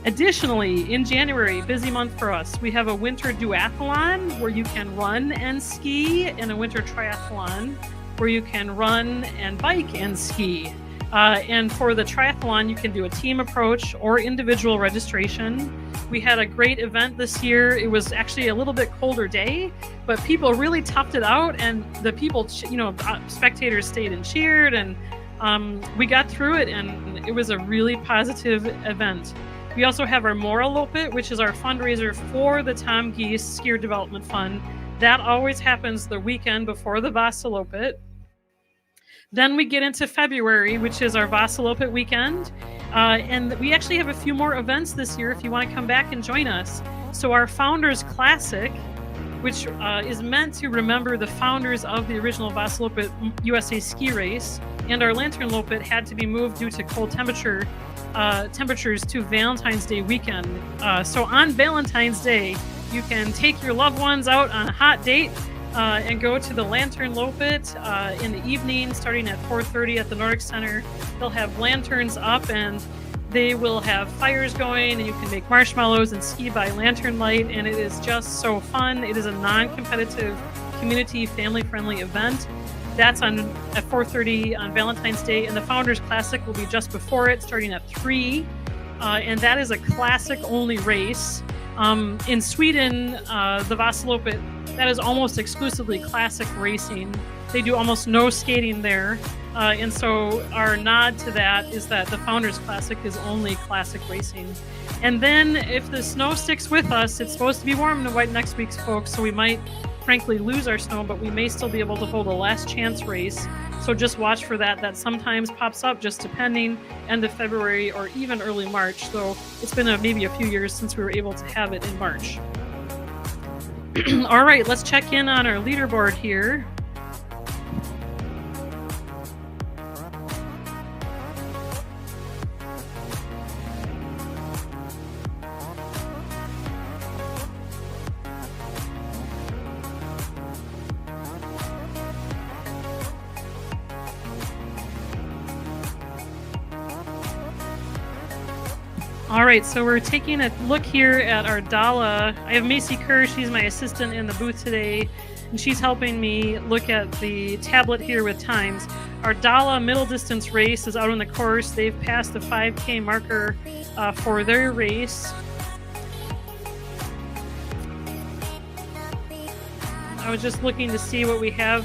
Additionally, in January, busy month for us, we have a winter duathlon where you can run and ski, and a winter triathlon where you can run and bike and ski. And for the triathlon, you can do a team approach or individual registration. We had a great event this year. It was actually a little bit colder day, but people really toughed it out, and the people, spectators stayed and cheered, and we got through it, and it was a really positive event. We also have our Vasaloppet, which is our fundraiser for the Tom Geese Skier Development Fund. That always happens the weekend before the Vasaloppet. Then we get into February, which is our Vasaloppet weekend. And we actually have a few more events this year if you want to come back and join us. So our Founders Classic, which is meant to remember the founders of the original Vasaloppet USA ski race, and our Lantern Loppet had to be moved due to cold temperatures to Valentine's Day weekend. So on Valentine's Day, you can take your loved ones out on a hot date and go to the Lantern Loppet in the evening, starting at 4:30 at the Nordic Center. They'll have lanterns up, and they will have fires going, and you can make marshmallows and ski by lantern light, and it is just so fun. It is a non-competitive, community, family-friendly event. That's at 4:30 on Valentine's Day, and the Founders Classic will be just before it, starting at 3. And that is a classic-only race. In Sweden, the Vasaloppet, that is almost exclusively classic racing. They do almost no skating there. And so our nod to that is that the Founders Classic is only classic racing. And then if the snow sticks with us, it's supposed to be warm next week, folks, so we might frankly lose our snow, but we may still be able to hold a last chance race. So just watch for that. That sometimes pops up, just depending, end of February or even early March. So it's been maybe a few years since we were able to have it in March. All right, let's check in on our leaderboard here. All right, so we're taking a look here at our Dala. I have Macy Kerr, she's my assistant in the booth today, and she's helping me look at the tablet here with times. Our Dala middle distance race is out on the course. They've passed the 5K marker for their race. I was just looking to see what we have.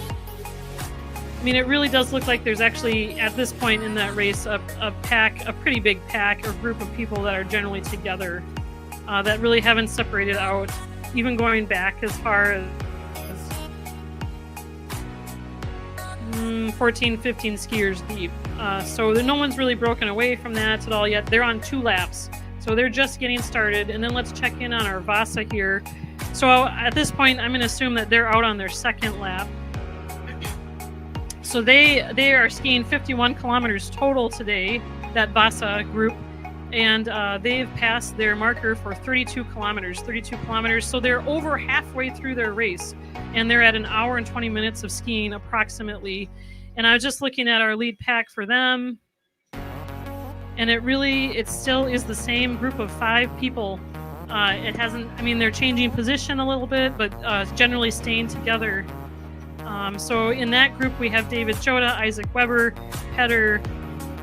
I mean, it really does look like there's actually, at this point in that race, a pack, a pretty big pack or group of people that are generally together that really haven't separated out, even going back as far as 14, 15 skiers deep. So no one's really broken away from that at all yet. They're on 2 laps. So they're just getting started. And then let's check in on our Vasa here. So at this point, I'm going to assume that they're out on their 2nd lap. So they are skiing 51 kilometers total today, that Vasa group. And they've passed their marker for 32 kilometers. So they're over halfway through their race. And they're at 1 hour and 20 minutes of skiing approximately. And I was just looking at our lead pack for them. And it still is the same group of 5 people. It hasn't, I mean, they're changing position a little bit, but generally staying together. So in that group, we have David Joda, Isaac Weber, Petter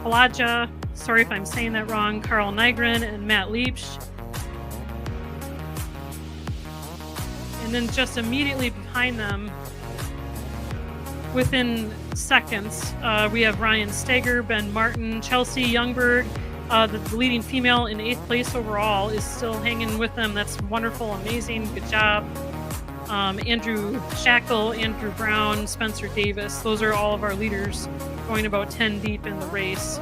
Palaja, sorry if I'm saying that wrong, Carl Nygren, and Matt Leipsch. And then just immediately behind them, within seconds, we have Ryan Steger, Ben Martin, Chelsea Youngberg, the leading female in 8th place overall, is still hanging with them. That's wonderful, amazing, good job. Andrew Shackle, Andrew Brown, Spencer Davis, those are all of our leaders going about 10 deep in the race.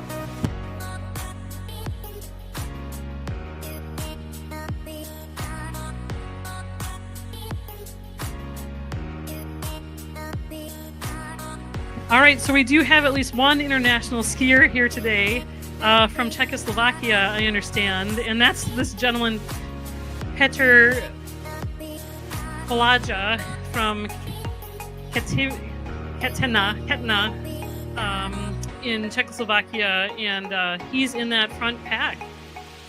All right, so we do have at least one international skier here today from Czechoslovakia, I understand, and that's this gentleman, Petr Palaja from Ketina in Czechoslovakia, and he's in that front pack.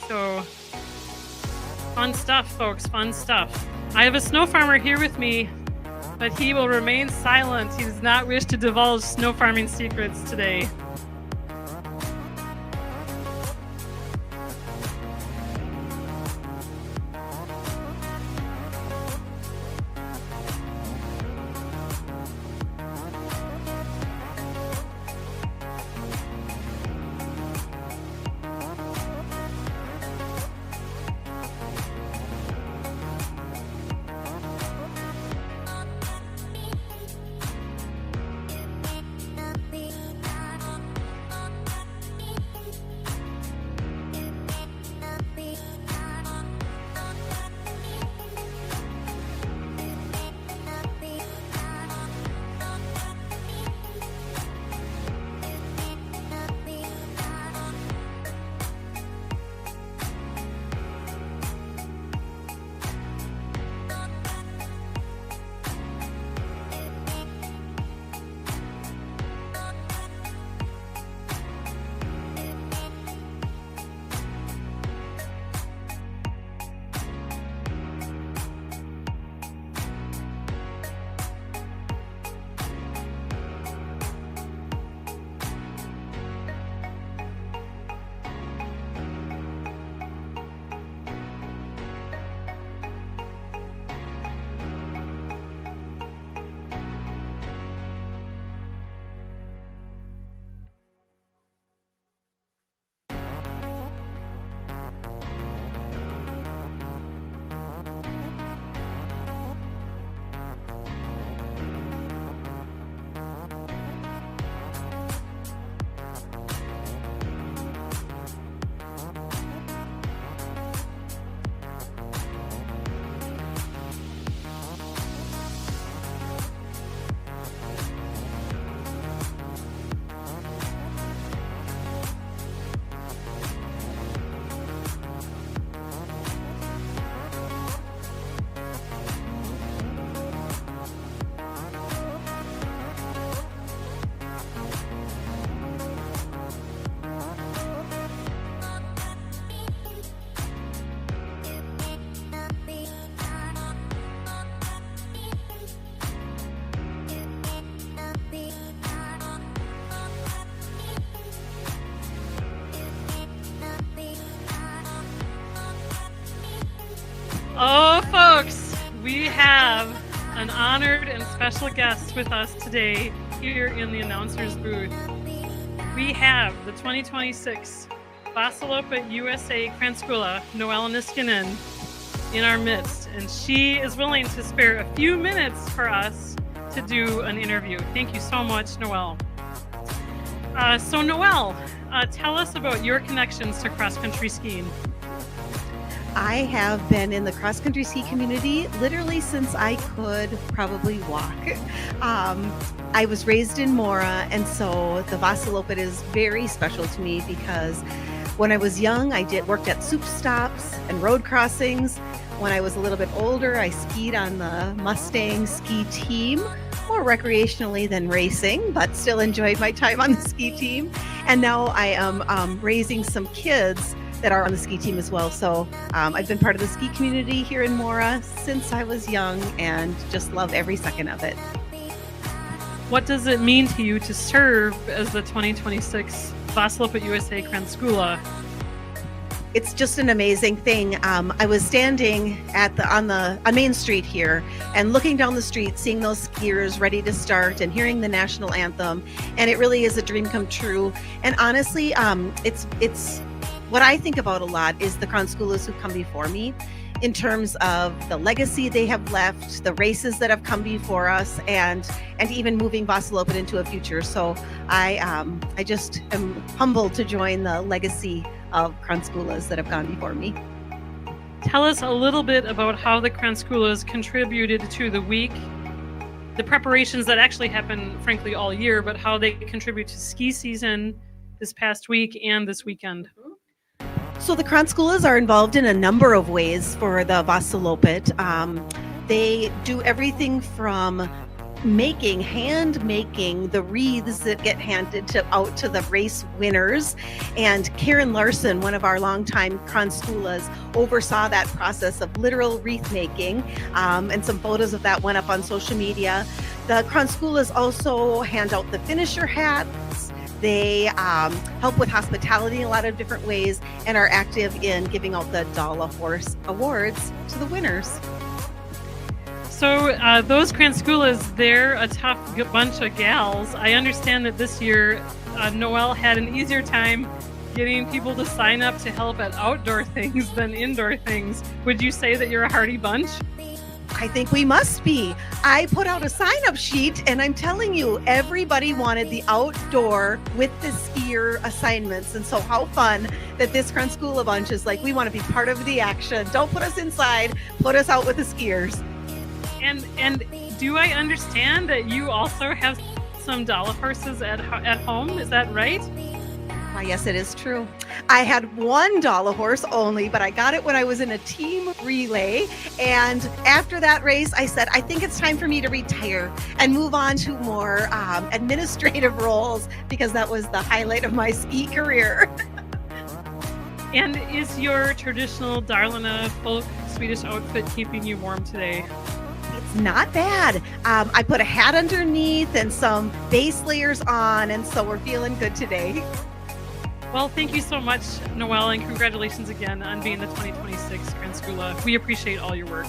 So fun stuff, folks, fun stuff. I have a snow farmer here with me, but he will remain silent. He does not wish to divulge snow farming secrets today. honored and special guest with us today here in the announcer's booth. We have the 2026 Vasaloppet USA Kranskula, Noelle Niskanen, in our midst, and she is willing to spare a few minutes for us to do an interview. Thank you so much, Noelle. So Noelle, tell us about your connections to cross-country skiing. I have been in the cross-country ski community literally since I could probably walk. I was raised in Mora, and so the Vasaloppet is very special to me because when I was young, I worked at soup stops and road crossings. When I was a little bit older, I skied on the Mustang ski team, more recreationally than racing, but still enjoyed my time on the ski team. And now I am raising some kids that are on the ski team as well. So I've been part of the ski community here in Mora since I was young and just love every second of it. What does it mean to you to serve as the 2026 Vasaloppet USA Kranskula? It's just an amazing thing. I was standing on Main Street here and looking down the street, seeing those skiers ready to start and hearing the national anthem, and it really is a dream come true. And honestly, it's what I think about a lot is the Kranskulas who come before me, in terms of the legacy they have left, the races that have come before us, and even moving Vasaloppet into a future. So I just am humbled to join the legacy of Kranskulas that have gone before me. Tell us a little bit about how the Kranskulas contributed to the week, the preparations that actually happen, frankly, all year, but how they contribute to ski season this past week and this weekend. So the Kranskulas are involved in a number of ways for the Vasaloppet. They do everything from hand making the wreaths that get handed out to the race winners. And Karen Larson, one of our longtime Kranskulas, oversaw that process of literal wreath making. And some photos of that went up on social media. The Kranskulas also hand out the finisher hats. They help with hospitality in a lot of different ways and are active in giving out the Dala horse awards to the winners. So those Kranskulas, they're a tough bunch of gals. I understand that this year Noelle had an easier time getting people to sign up to help at outdoor things than indoor things. Would you say that you're a hardy bunch? I think we must be. I put out a sign-up sheet, and I'm telling you, everybody wanted the outdoor with the skier assignments. And so how fun that this Kranskula bunch is like, we want to be part of the action. Don't put us inside, put us out with the skiers. And do I understand that you also have some Dala horses at home? Is that right? Why, yes, it is true. I had one Dala horse only, but I got it when I was in a team relay. And after that race, I said, I think it's time for me to retire and move on to more administrative roles, because that was the highlight of my ski career. And is your traditional Dalarna folk Swedish outfit keeping you warm today? It's not bad. I put a hat underneath and some base layers on, and so we're feeling good today. Well, thank you so much, Noelle, and congratulations again on being the 2026 Kranskula. We appreciate all your work.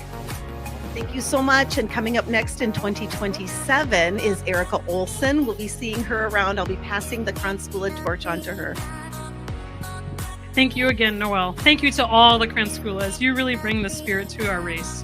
Thank you so much. And coming up next in 2027 is Erica Olsen. We'll be seeing her around. I'll be passing the Kranskula torch on to her. Thank you again, Noelle. Thank you to all the Kranskulas. You really bring the spirit to our race.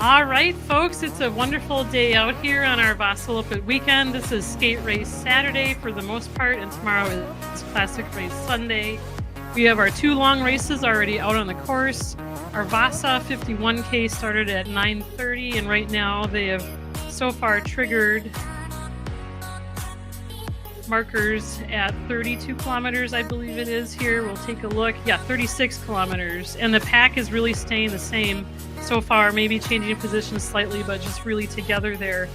All right, folks, it's a wonderful day out here on our Vasaloppet weekend. This is skate race Saturday for the most part, and tomorrow is classic race Sunday. We have our 2 long races already out on the course. Our Vasa 51K started at 9:30, and right now they have so far triggered markers at 32 kilometers, I believe it is here. We'll take a look. Yeah, 36 kilometers. And the pack is really staying the same so far, maybe changing positions slightly, but just really together there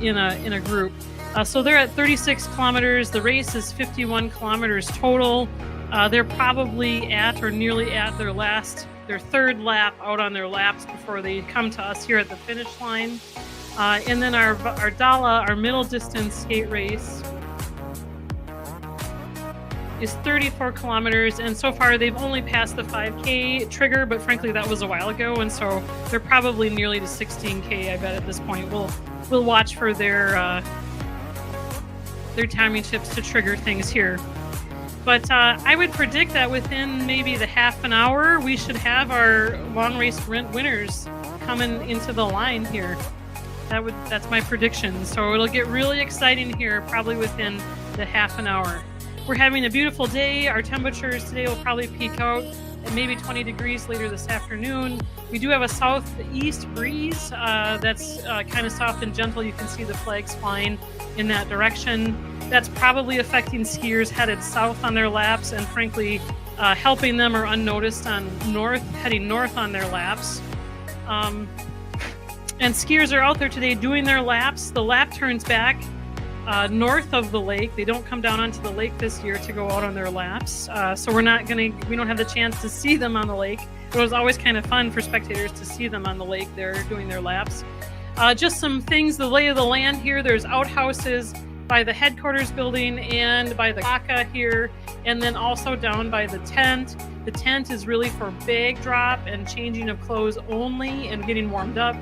in a group. So they're at 36 kilometers. The race is 51 kilometers total. They're probably at or nearly at their third lap out on their laps before they come to us here at the finish line. And then our Dala, our middle distance skate race, is 34 kilometers, and so far they've only passed the 5K trigger, but frankly that was a while ago, and so they're probably nearly to 16K, I bet, at this point. We'll watch for their timing chips to trigger things here. But I would predict that within maybe the half an hour, we should have our long race winners coming into the line here. That's my prediction. So it'll get really exciting here probably within the half an hour. We're having a beautiful day. Our temperatures today will probably peak out at maybe 20 degrees later this afternoon. We do have a southeast breeze that's kind of soft and gentle. You can see the flags flying in that direction. That's probably affecting skiers headed south on their laps, and frankly helping them or unnoticed heading north on their laps. And skiers are out there today doing their laps. The lap turns back north of the lake. They don't come down onto the lake this year to go out on their laps. So we don't have the chance to see them on the lake. It was always kind of fun for spectators to see them on the lake there doing their laps. Just some things, the lay of the land here. There's outhouses by the headquarters building and by the Kaka here, and then also down by the tent. The tent is really for bag drop and changing of clothes only and getting warmed up.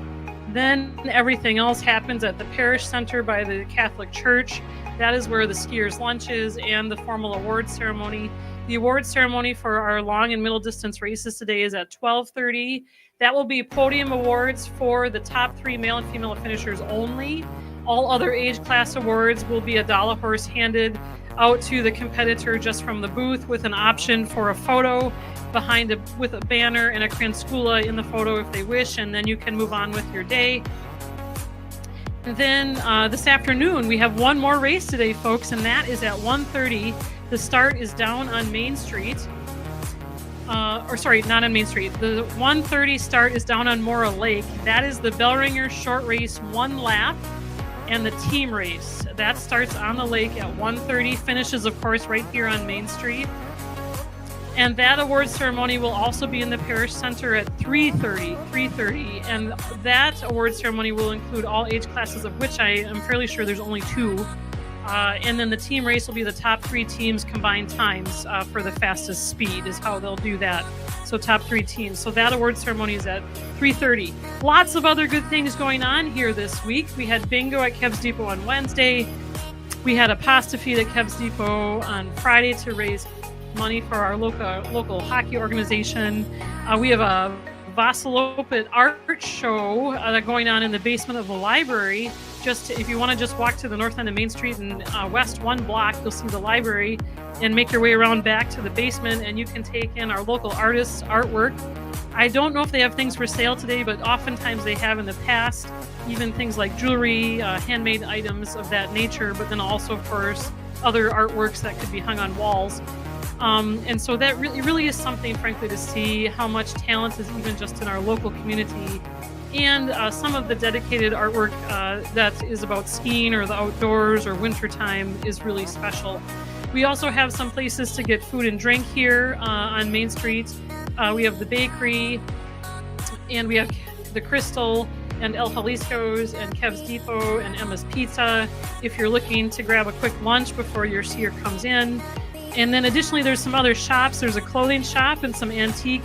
Then everything else happens at the parish center by the Catholic Church. That is where the skiers' lunch is and the formal award ceremony. The award ceremony for our long and middle distance races today is at 12:30. That will be podium awards for the top 3 male and female finishers only. All other age class awards will be a Dala horse handed out to the competitor just from the booth with an option for a photo with a banner and a Kranskula in the photo if they wish, and then you can move on with your day. And then this afternoon we have one more race today, folks, and that is at 1:30. The start is down on Main Street. Not on Main Street. The 1:30 start is down on Mora Lake. That is the Bellringer short race 1 lap and the team race. That starts on the lake at 1:30, finishes, of course, right here on Main Street. And that award ceremony will also be in the parish center at 3:30. And that award ceremony will include all age classes, of which I am fairly sure there's only 2. And then the team race will be the top 3 teams combined times for the fastest speed is how they'll do that. So top 3 teams. So that award ceremony is at 3:30. Lots of other good things going on here this week. We had bingo at Kev's Depot on Wednesday. We had a pasta feed at Kev's Depot on Friday to raise money for our local hockey organization. We have a Vasaloppet art show going on in the basement of the library. If you want to just walk to the north end of Main Street and west 1 block, you'll see the library, and make your way around back to the basement, and you can take in our local artists' artwork. I don't know if they have things for sale today, but oftentimes they have in the past, even things like jewelry, handmade items of that nature, but then also, of course, other artworks that could be hung on walls. And so that really is something, frankly, to see how much talent is even just in our local community. And some of the dedicated artwork that is about skiing or the outdoors or wintertime is really special. We also have some places to get food and drink here on Main Street. We have the bakery, and we have the Crystal and El Jalisco's and Kev's Depot and Emma's Pizza if you're looking to grab a quick lunch before your skier comes in. And then additionally, there's some other shops. There's a clothing shop and some antique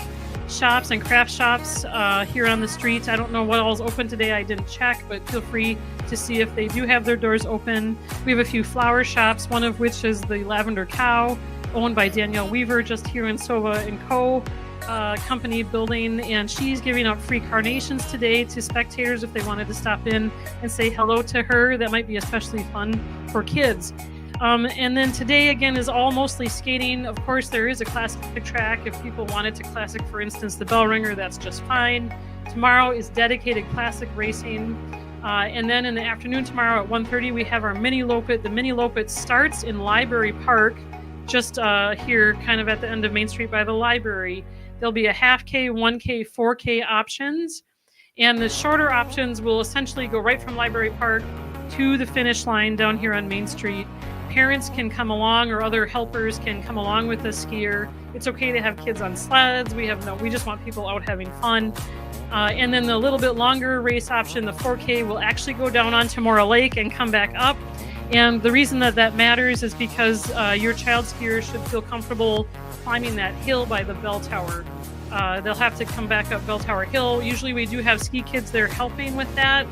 shops and craft shops here on the street. I don't know what all is open today. I didn't check, but feel free to see if they do have their doors open. We have a few flower shops, one of which is the Lavender Cow, owned by Danielle Weaver, just here in Sova & Co. company building, and she's giving out free carnations today to spectators if they wanted to stop in and say hello to her. That might be especially fun for kids. And then today again is all mostly skating. Of course, there is a classic track. If people wanted to classic, for instance, the Bellringer, that's just fine. Tomorrow is dedicated classic racing. And then in the afternoon tomorrow at 1:30, we have our mini Lopet. The mini Lopet starts in Library Park, just here kind of at the end of Main Street by the library. There'll be a half K, 1K, 4K options. And the shorter options will essentially go right from Library Park to the finish line down here on Main Street. Parents can come along, or other helpers can come along with the skier. It's okay to have kids on sleds. We just want people out having fun. And then the little bit longer race option, the 4K, will actually go down onto Mora Lake and come back up. And the reason that matters is because your child skier should feel comfortable climbing that hill by the bell tower. They'll have to come back up Bell Tower Hill. Usually we do have ski kids there helping with that,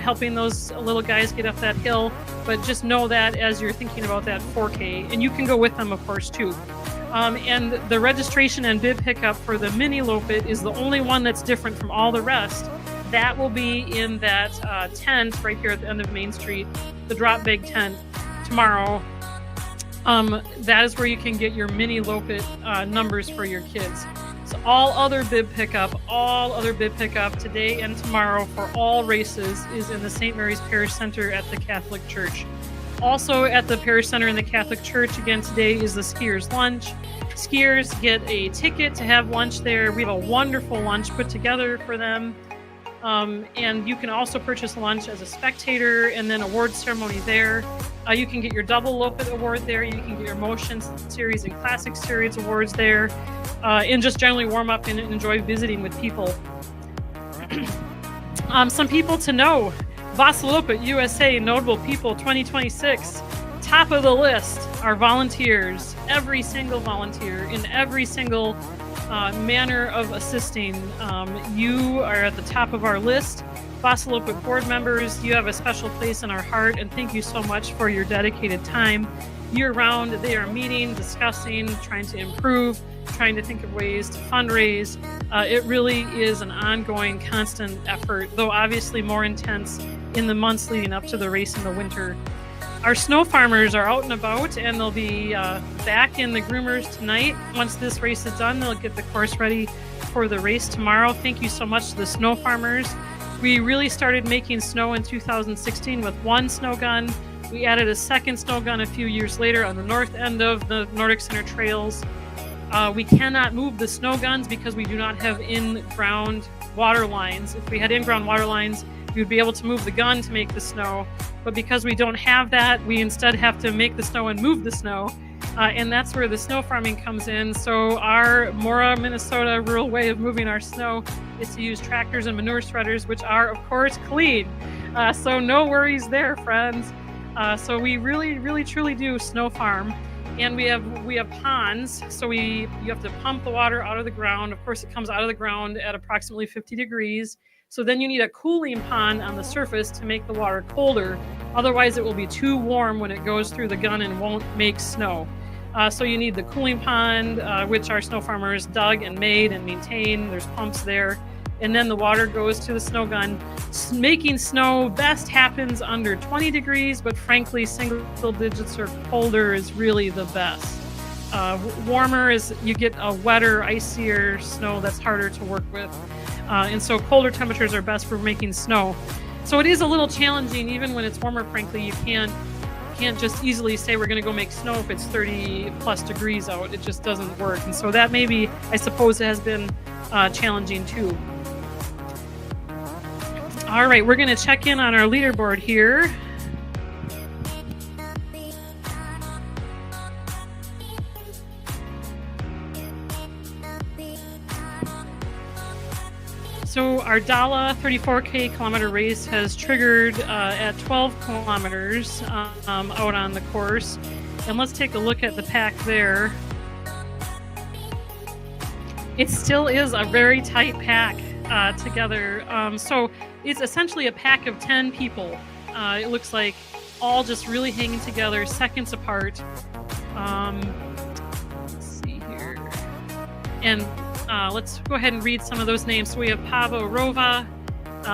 helping those little guys get up that hill. But just know that as you're thinking about that 4K, and you can go with them, of course, too. And the registration and bib pickup for the mini Lopet is the only one that's different from all the rest. That will be in that tent right here at the end of Main Street, the drop bag tent tomorrow. That is where you can get your mini Lopet numbers for your kids. So all other bib pickup today and tomorrow for all races is in the St. Mary's Parish Center at the Catholic Church. Also at the Parish Center in the Catholic Church again today is the skiers' lunch. Skiers get a ticket to have lunch there. We have a wonderful lunch put together for them. And you can also purchase lunch as a spectator, and then award ceremony there. You can get your double Lopet award there. You can get your motion series and classic series awards there, and just generally warm up and enjoy visiting with people. Some people to know: Vasaloppet USA Notable People 2026. Top of the list are volunteers. Every single volunteer in every single manner of assisting. You are at the top of our list. Vasaloppet board members, you have a special place in our heart, and thank you so much for your dedicated time. Year-round, they are meeting, discussing, trying to improve, trying to think of ways to fundraise. It really is an ongoing, constant effort, though obviously more intense in the months leading up to the race in the winter. Our snow farmers are out and about, and they'll be back in the groomers tonight. Once this race is done, they'll get the course ready for the race tomorrow. Thank you so much to the snow farmers. We really started making snow in 2016 with one snow gun. We added a second snow gun a few years later on the north end of the Nordic Center trails. We cannot move the snow guns because we do not have in-ground water lines. If we had in-ground water lines, we would be able to move the gun to make the snow. But because we don't have that, we instead have to make the snow and move the snow. And that's where the snow farming comes in. So our Mora, Minnesota rural way of moving our snow is to use tractors and manure spreaders, which are, of course, clean. So no worries there, friends. So we really, really, truly do snow farm. And we have ponds. So you have to pump the water out of the ground. Of course, it comes out of the ground at approximately 50 degrees. So then you need a cooling pond on the surface to make the water colder. Otherwise, it will be too warm when it goes through the gun and won't make snow. So you need the cooling pond, which our snow farmers dug and made and maintain. There's pumps there. And then the water goes to the snow gun. Making snow best happens under 20 degrees, but frankly, single digits or colder is really the best. Warmer is you get a wetter, icier snow that's harder to work with. And so colder temperatures are best for making snow. So it is a little challenging, even when it's warmer, frankly. You can't just easily say we're going to go make snow if it's 30 plus degrees out. It just doesn't work. And so that maybe, I suppose, it has been challenging too. All right, we're going to check in on our leaderboard here. So our Dala 34K kilometer race has triggered at 12 kilometers out on the course. And let's take a look at the pack there. It still is a very tight pack together. So it's essentially a pack of 10 people. It looks like all just really hanging together, seconds apart. Let's see here. And Let's go ahead and read some of those names. So we have Pavo Rova,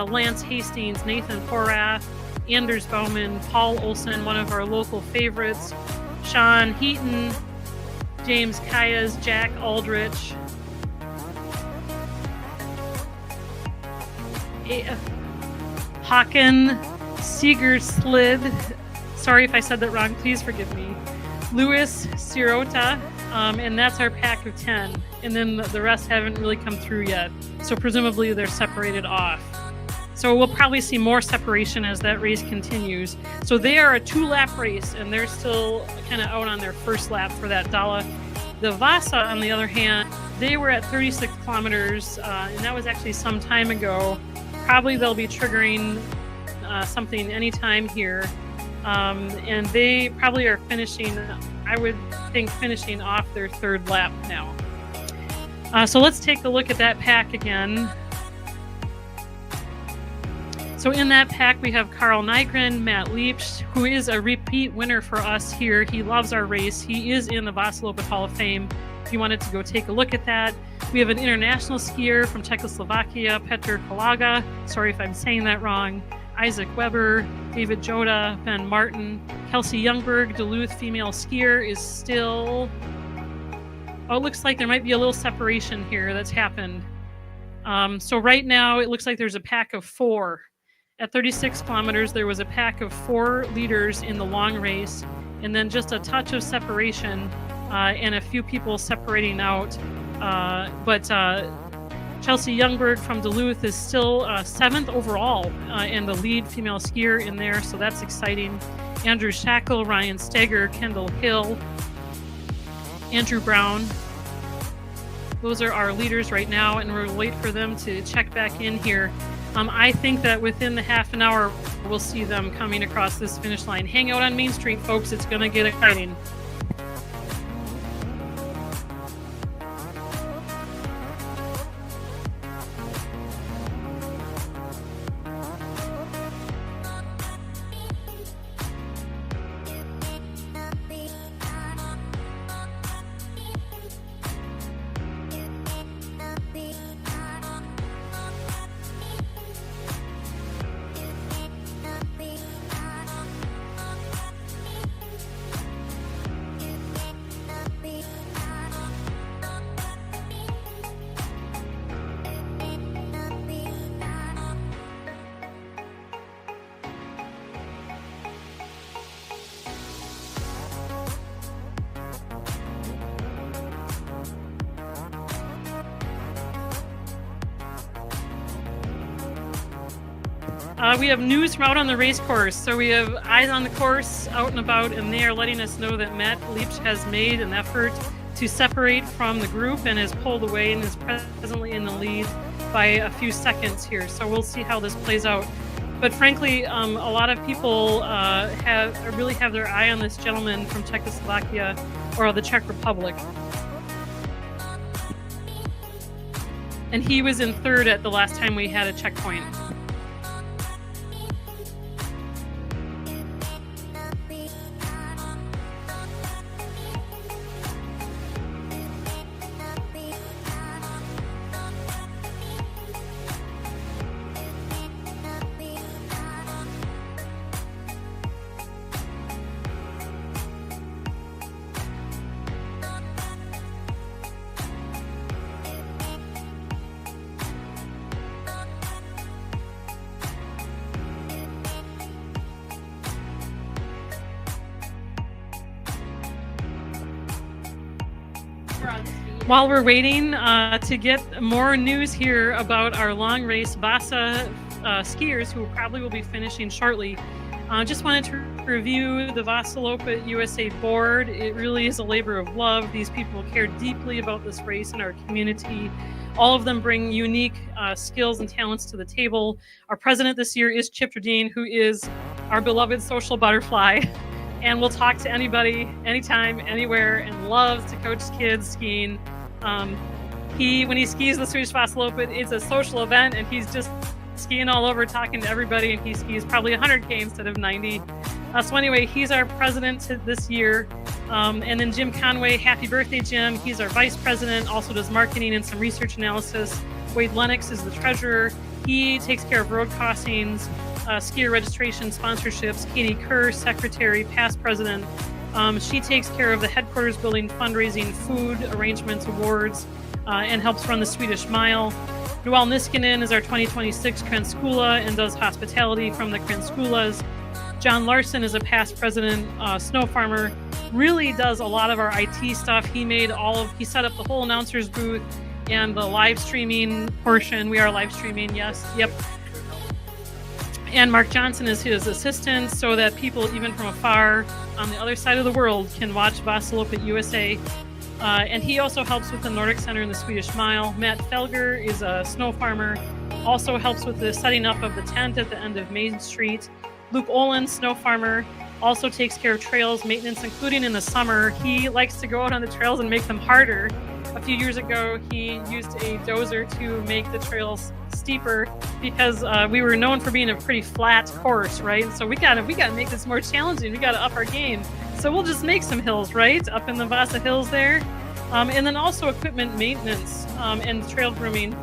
Lance Hastings, Nathan Porath, Anders Bauman, Paul Olson, one of our local favorites, Sean Heaton, James Kayas, Jack Aldrich, Hakan Segerslid, sorry if I said that wrong, please forgive me, Louis Sirota, and that's our pack of 10. And then the rest haven't really come through yet. So presumably they're separated off. So we'll probably see more separation as that race continues. So they are a 2-lap race, and they're still kind of out on their first lap for that Dala. The Vasa, on the other hand, they were at 36 kilometers, and that was actually some time ago. Probably they'll be triggering something anytime here. And they probably are finishing, I would think, finishing off their 3rd lap now. So let's take a look at that pack again. So in that pack, we have Carl Nygren, Matt Leach, who is a repeat winner for us here. He loves our race. He is in the Vasaloppet Hall of Fame. If you wanted to go take a look at that. We have an international skier from Czechoslovakia, Petr Kolaga. Sorry if I'm saying that wrong. Isaac Weber, David Joda, Ben Martin, Kelsey Youngberg, Duluth female skier is still... Oh, it looks like there might be a little separation here that's happened. So right now, it looks like there's a pack of 4. At 36 kilometers, there was a pack of 4 leaders in the long race, and then just a touch of separation and a few people separating out. But Chelsea Youngberg from Duluth is still 7th overall and the lead female skier in there, so that's exciting. Andrew Shackle, Ryan Steger, Kendall Hill, Andrew Brown. Those are our leaders right now, and we'll wait for them to check back in here. I think that within the half an hour, we'll see them coming across this finish line. Hang out on Main Street, folks. It's going to get exciting. We have news from out on the race course. So we have eyes on the course out and about, and they are letting us know that Matt Leach has made an effort to separate from the group and has pulled away and is presently in the lead by a few seconds here. So we'll see how this plays out. But frankly, a lot of people really have their eye on this gentleman from Czechoslovakia or the Czech Republic. And he was in 3rd at the last time we had a checkpoint. While we're waiting to get more news here about our long race Vasa skiers, who probably will be finishing shortly, just wanted to review the Vasaloppet USA board. It really is a labor of love. These people care deeply about this race and our community. All of them bring unique skills and talents to the table. Our president this year is Chip Jardine, who is our beloved social butterfly. And will talk to anybody, anytime, anywhere, and loves to coach kids skiing. When he skis the Swedish Vasaloppet, it's a social event, and he's just skiing all over, talking to everybody, and he skis probably 100K instead of 90. So anyway, he's our president this year. And then Jim Conway, happy birthday, Jim. He's our vice president, also does marketing and some research analysis. Wade Lennox is the treasurer. He takes care of road crossings, skier registration, sponsorships. Katie Kerr, secretary, past president. She takes care of the headquarters building, fundraising, food arrangements, awards, and helps run the Swedish Mile. Noel Niskanen is our 2026 Kranskula and does hospitality from the Kranskulas. John Larson is a past president, snow farmer, really does a lot of our IT stuff. He set up the whole announcers booth and the live streaming portion. We are live streaming, yes, yep. And Mark Johnson is his assistant so that people even from afar on the other side of the world can watch Vasaloppet USA. And he also helps with the Nordic Center and the Swedish Mile. Matt Felger is a snow farmer, also helps with the setting up of the tent at the end of Main Street. Luke Olin, snow farmer, also takes care of trails maintenance, including in the summer. He likes to go out on the trails and make them harder. A few years ago, he used a dozer to make the trails steeper because we were known for being a pretty flat course, right? So we gotta make this more challenging. We gotta up our game. So we'll just make some hills, right? Up in the Vasa hills there. And then also equipment maintenance and trail grooming.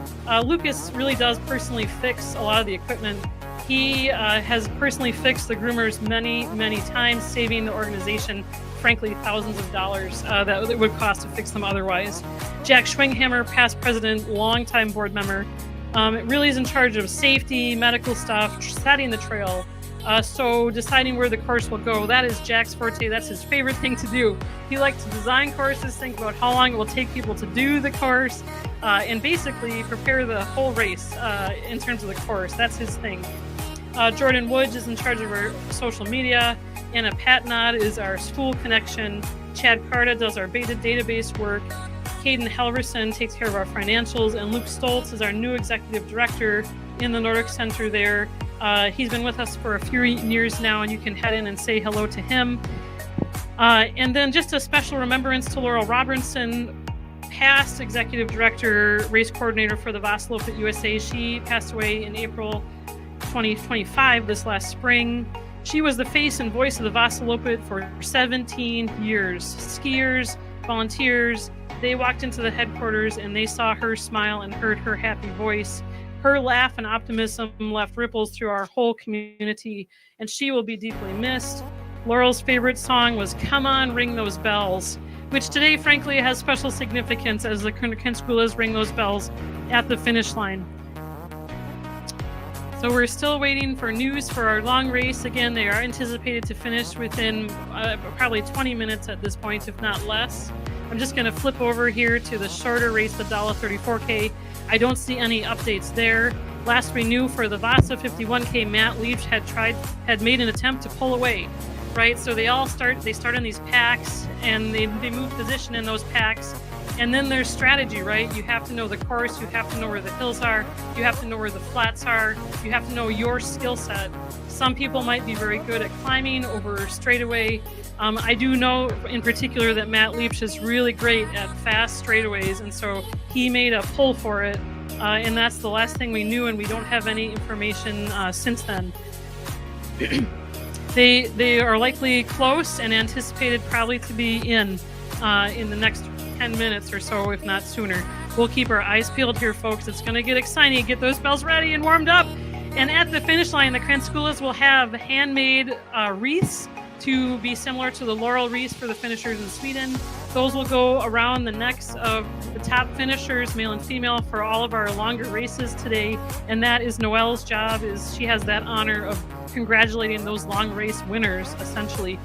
Lucas really does personally fix a lot of the equipment. He has personally fixed the groomers many, many times, saving the organization, frankly, thousands of dollars that it would cost to fix them otherwise. Jack Schwinghammer, past president, longtime board member, really is in charge of safety, medical stuff, setting the trail. So deciding where the course will go, that is Jack's forte. That's his favorite thing to do. He likes to design courses, think about how long it will take people to do the course, and basically prepare the whole race in terms of the course. That's his thing. Jordan Woods is in charge of our social media. Anna Patnod is our school connection. Chad Carta does our beta database work. Caden Helverson takes care of our financials. And Luke Stoltz is our new executive director in the Nordic Center there. He's been with us for a few years now, and you can head in and say hello to him. And then just a special remembrance to Laurel Robinson, past executive director, race coordinator for the Vasaloppet USA. She passed away in April 2025, this last spring. She was the face and voice of the Vasaloppet for 17 years. Skiers, volunteers, they walked into the headquarters and they saw her smile and heard her happy voice. Her laugh and optimism left ripples through our whole community, and she will be deeply missed. Laurel's favorite song was Come On, Ring Those Bells, which today, frankly, has special significance as the Kranskulas ring those bells at the finish line. So we're still waiting for news for our long race. Again, they are anticipated to finish within probably 20 minutes at this point, if not less. I'm just going to flip over here to the shorter race, the Dala 34K. I don't see any updates there. Last we knew for the Vasa 51K, Matt Leach had made an attempt to pull away, right? So they start in these packs and they move position in those packs. And then there's strategy, right? You have to know the course, you have to know where the hills are, you have to know where the flats are, you have to know your skill set. Some people might be very good at climbing over straightaway. I do know in particular that Matt Leach is really great at fast straightaways, and so he made a pull for it, and that's the last thing we knew, and we don't have any information since then. They are likely close and anticipated probably to be in the next 10 minutes or so, if not sooner. We'll keep our eyes peeled here, folks. It's going to get exciting. Get those bells ready and warmed up. And at the finish line, the Kranskulas will have handmade wreaths to be similar to the laurel wreaths for the finishers in Sweden. Those will go around the necks of the top finishers, male and female, for all of our longer races today. And that is Noelle's job, is she has that honor of congratulating those long race winners, essentially.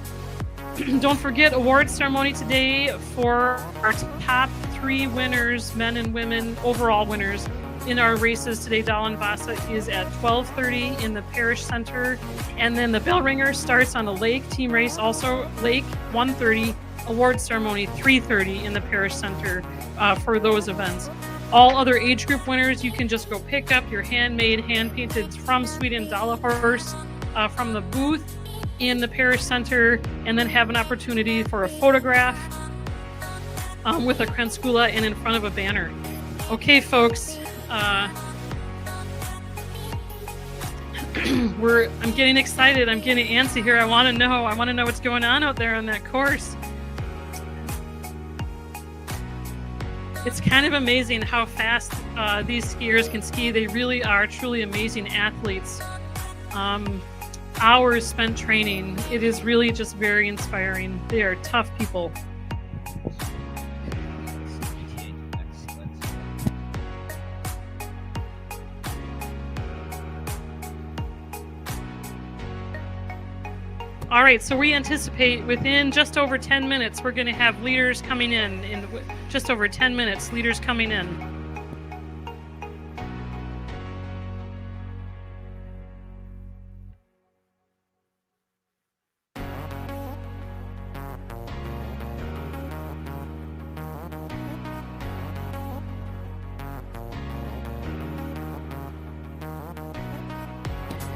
Don't forget award ceremony today for our top 3 winners, men and women, overall winners in our races today. Dala and Vasa is at 12:30 in the Parish Center. And then the Bellringer starts on the lake team race, also lake 1:30, award ceremony 3:30 in the Parish Center for those events. All other age group winners, you can just go pick up your handmade, hand-painted from Sweden Dala horse from the booth in the Parish Center, and then have an opportunity for a photograph with a Kranskula and in front of a banner. Okay, folks, I'm getting excited. I'm getting antsy here. I want to know what's going on out there on that course. It's kind of amazing how fast these skiers can ski. They really are truly amazing athletes. Hours spent training. It is really just very inspiring. They are tough people. All right, so we anticipate within just over 10 minutes, we're going to have leaders coming in just over 10 minutes, leaders coming in.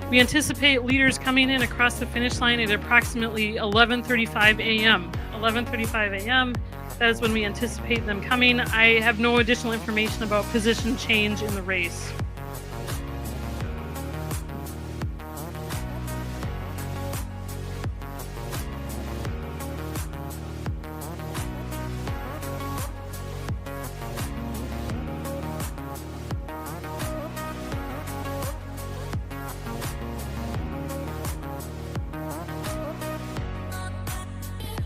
We anticipate leaders coming in across the finish line at approximately 11:35 a.m. 11:35 a.m. That is when we anticipate them coming. I have no additional information about position change in the race.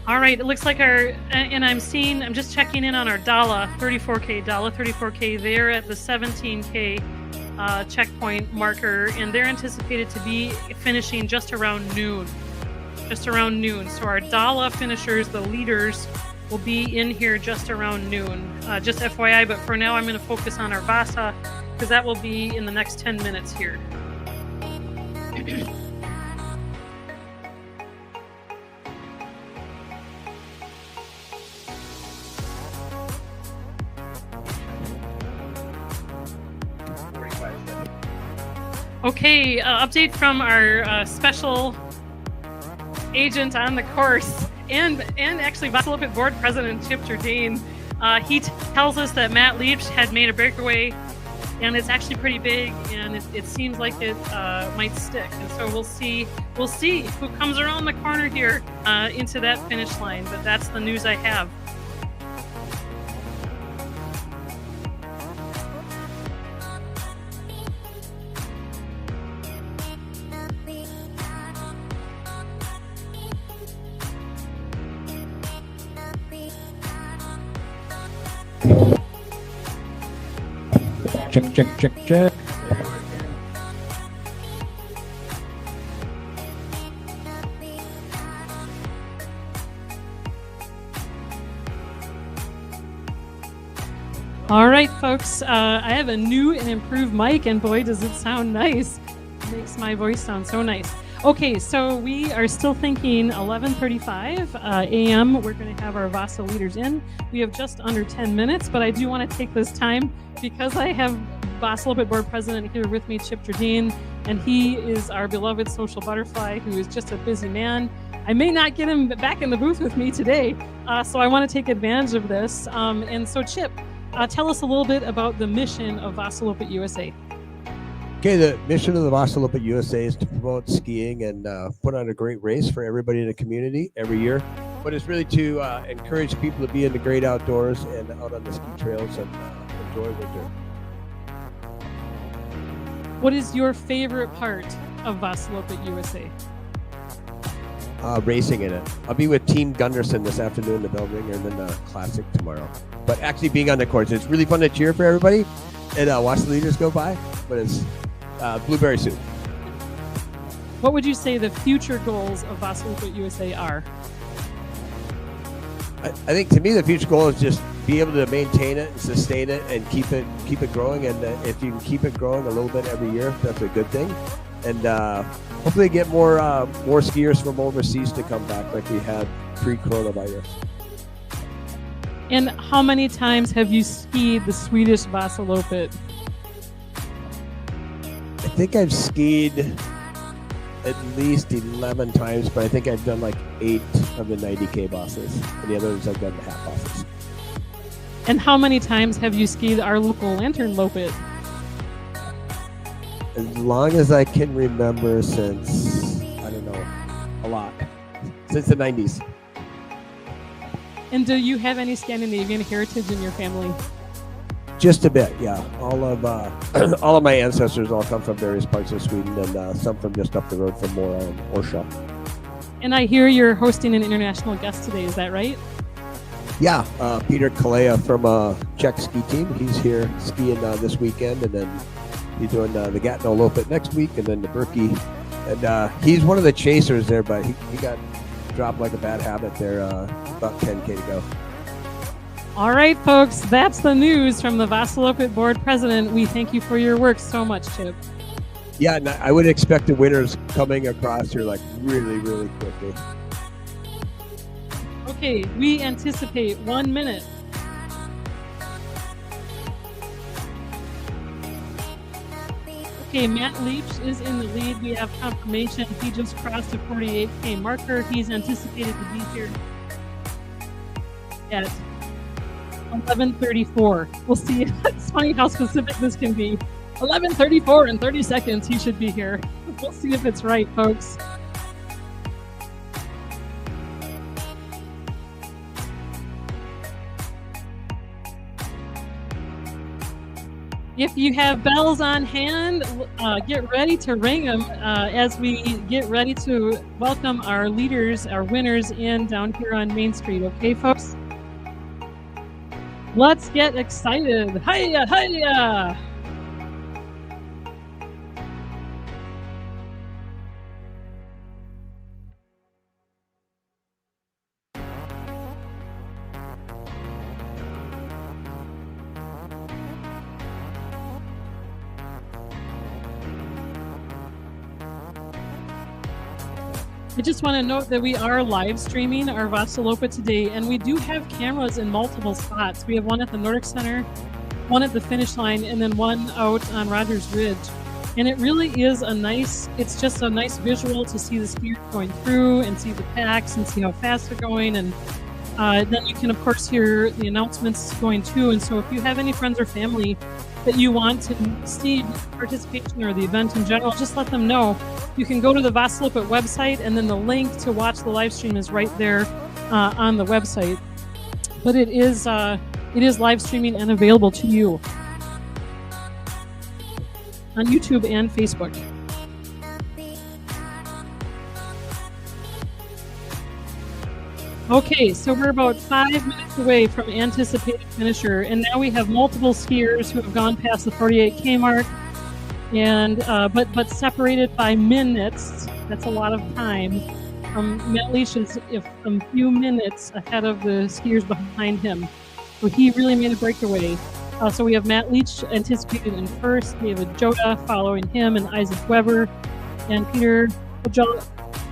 All right, it looks like I'm just checking in on our Dala 34K. They're at the 17K checkpoint marker, and they're anticipated to be finishing just around noon. So our Dala finishers, the leaders, will be in here just around noon. Just FYI, but for now I'm going to focus on our Vasa, because that will be in the next 10 minutes here. Okay, update from our special agent on the course, and actually Vasaloppet board president Chip Jardine. He tells us that Matt Leach had made a breakaway, and it's actually pretty big, and it seems like it might stick. And so we'll see who comes around the corner here into that finish line. But that's the news I have. Check. All right, folks, I have a new and improved mic, and boy, does it sound nice. It makes my voice sound so nice. Okay, so we are still thinking 11:35 a.m. We're going to have our Vasa leaders in. We have just under 10 minutes, but I do want to take this time because I have Vasaloppet board president here with me, Chip Jardine, and he is our beloved social butterfly who is just a busy man. I may not get him back in the booth with me today, so I want to take advantage of this. And so, Chip, tell us a little bit about the mission of Vasaloppet USA. Okay, the mission of the Vasaloppet USA is to promote skiing and put on a great race for everybody in the community every year. But it's really to encourage people to be in the great outdoors and out on the ski trails and enjoy winter. What is your favorite part of Vasaloppet USA? Racing in it. I'll be with Team Gunderson this afternoon, the Bellringer, and then the Classic tomorrow. But actually being on the course, it's really fun to cheer for everybody and watch the leaders go by. But it's blueberry soup. What would you say the future goals of Vasaloppet USA are? I think to me the future goal is just be able to maintain it and sustain it and keep it growing. And if you can keep it growing a little bit every year, that's a good thing. And hopefully get more skiers from overseas to come back like we had pre-coronavirus. And how many times have you skied the Swedish Vasaloppet? I think I've skied at least 11 times, but I think I've done like 8 of the 90K bosses, and the others I've done the half bosses. And how many times have you skied our local Lantern Loppet? As long as I can remember since, I don't know, a lot. Since the 90s. And do you have any Scandinavian heritage in your family? Just a bit, yeah. All of all of my ancestors all come from various parts of Sweden, and some from just up the road from Mora and Orsa. And I hear you're hosting an international guest today. Is that right? Yeah, Peter Kalea from Czech ski team. He's here skiing this weekend, and then he's doing the Vasaloppet next week, and then the Berkey. And he's one of the chasers there, but he got dropped like a bad habit there. About 10K to go. All right, folks, that's the news from the Vasaloppet board president. We thank you for your work so much, Chip. Yeah, and I would expect the winners coming across here like really, really quickly. Okay, we anticipate 1 minute. Okay, Matt Leach is in the lead. We have confirmation. He just crossed a 48K marker. He's anticipated to be here at 11:34. We'll see. It's funny how specific this can be. 11:34 and 30 seconds. He should be here. We'll see if it's right, folks. If you have bells on hand, get ready to ring them as we get ready to welcome our leaders, our winners in down here on Main Street. Okay, folks? Let's get excited. Hiya, hiya! I just want to note that we are live streaming our Vasaloppet today, and we do have cameras in multiple spots. We have one at the Nordic Center, one at the finish line, and then one out on Rogers Ridge. And it really is it's just a nice visual to see the skiers going through and see the packs and see how fast they're going. And then you can, of course, hear the announcements going too. And so if you have any friends or family that you want to see participation or the event in general, just let them know. You can go to the Vasaloppet website, and then the link to watch the live stream is right there on the website. But it is live streaming and available to you on YouTube and Facebook. Okay, so we're about 5 minutes away from anticipated finisher, and now we have multiple skiers who have gone past the 48K mark, and but separated by minutes. That's a lot of time. Matt Leach is a few minutes ahead of the skiers behind him, so he really made a breakaway. So we have Matt Leach anticipated in first. We have a Joda following him, and Isaac Weber, and Peter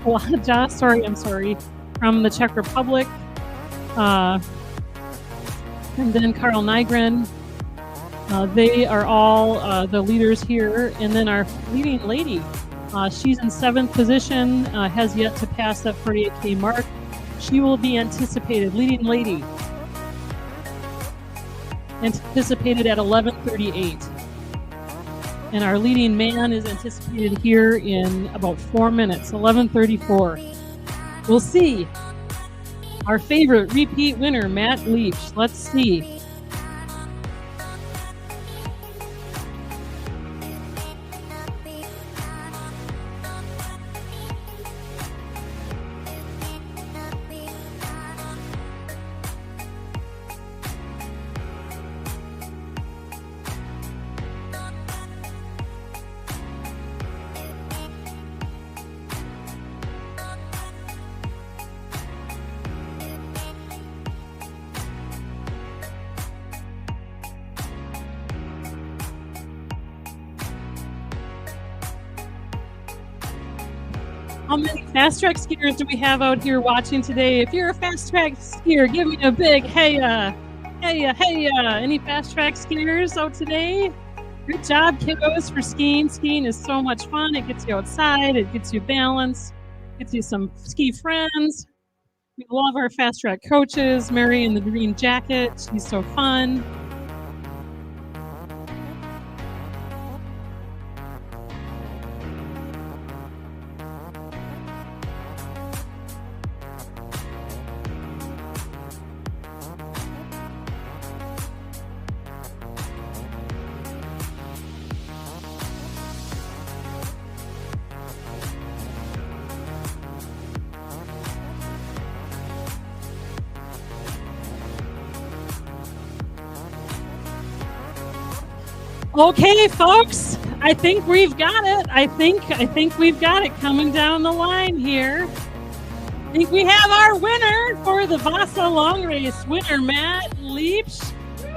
Olaja, from the Czech Republic, and then Karl Nygren. They are all the leaders here, and then our leading lady, she's in 7th position, has yet to pass that 48K mark. She will be anticipated, leading lady, anticipated at 11:38. And our leading man is anticipated here in about 4 minutes, 11:34. We'll see. Our favorite repeat winner, Matt Leach. Let's see. How many fast track skiers do we have out here watching today? If you're a fast track skier, give me a big hey-ya, hey-ya, hey-ya. Any fast track skiers out today? Good job, kiddos, for skiing. Skiing is so much fun. It gets you outside. It gets you balance. Gets you some ski friends. We love our fast track coaches. Mary in the green jacket. She's so fun. Okay, folks, I think we've got it. I think we've got it coming down the line here. I think we have our winner for the Vasa long race. Winner Matt Leach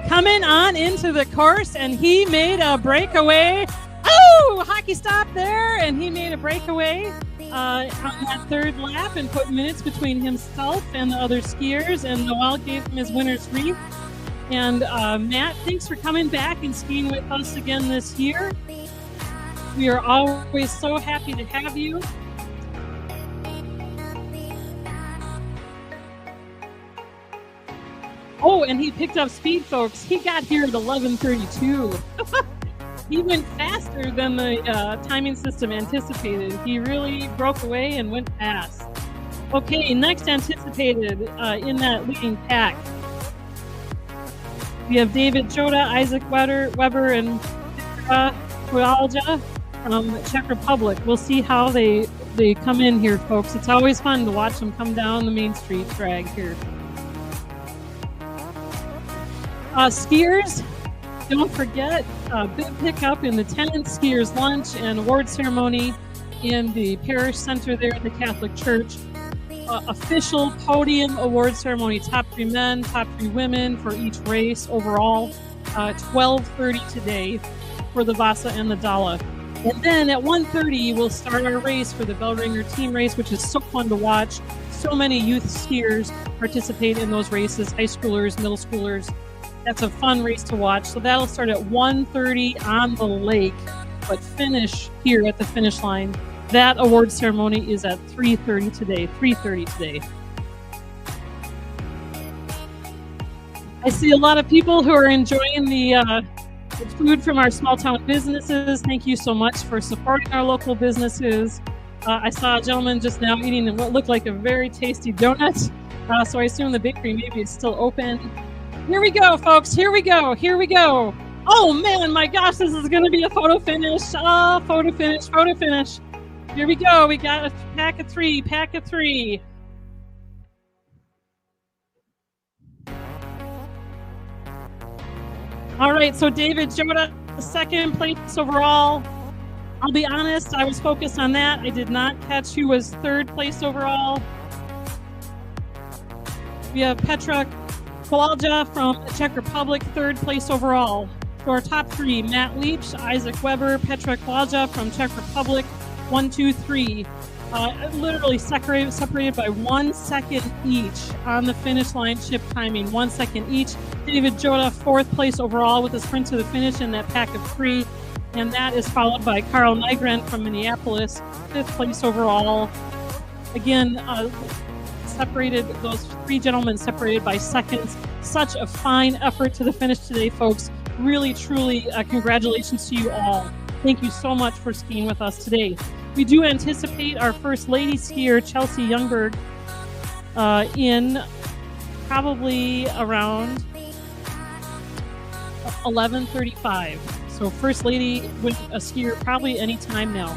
coming on into the course, and he made a breakaway. Oh, hockey stop there, and he made a breakaway on that third lap and put minutes between himself and the other skiers, and Noel gave him his winner's wreath. And Matt, thanks for coming back and skiing with us again this year. We are always so happy to have you. Oh, and he picked up speed, folks. He got here at 11:32. He went faster than the timing system anticipated. He really broke away and went fast. Okay, next anticipated in that leading pack, we have David Joda, Isaac Weber, and Kualja from the Czech Republic. We'll see how they come in here, folks. It's always fun to watch them come down the Main Street drag here. Skiers, don't forget, big pickup in the 10th skiers lunch and award ceremony in the parish center there at the Catholic Church. Official podium award ceremony, top 3 men, top 3 women for each race overall. 12:30 today for the Vasa and the Dala. And then at 1:30, we'll start our race for the Bellringer team race, which is so fun to watch. So many youth skiers participate in those races, high schoolers, middle schoolers. That's a fun race to watch. So that'll start at 1:30 on the lake, but finish here at the finish line. That award ceremony is at 3:30 today. 3:30 today. I see a lot of people who are enjoying the food from our small town businesses. Thank you so much for supporting our local businesses. I saw a gentleman just now eating what looked like a very tasty donut. So I assume the bakery maybe is still open. Here we go, folks. Here we go. Here we go. Oh man, my gosh, this is going to be a photo finish. Oh, photo finish, photo finish. Here we go. We got a pack of 3, pack of 3. All right, so David Joda, second place overall. I'll be honest, I was focused on that. I did not catch who was third place overall. We have Petra Kovalja from the Czech Republic, third place overall. So our top 3, Matt Leach, Isaac Weber, Petra Kovalja from Czech Republic, 1, 2, 3. Literally separated by 1 second each on the finish line chip timing, 1 second each. David Joda, 4th place overall with a sprint to the finish in that pack of 3. And that is followed by Carl Nygren from Minneapolis, 5th place overall. Again, separated, those 3 gentlemen separated by seconds. Such a fine effort to the finish today, folks. Really, truly, congratulations to you all. Thank you so much for skiing with us today. We do anticipate our first lady skier, Chelsea Youngberg, in probably around 11:35. So first lady with a skier probably any time now.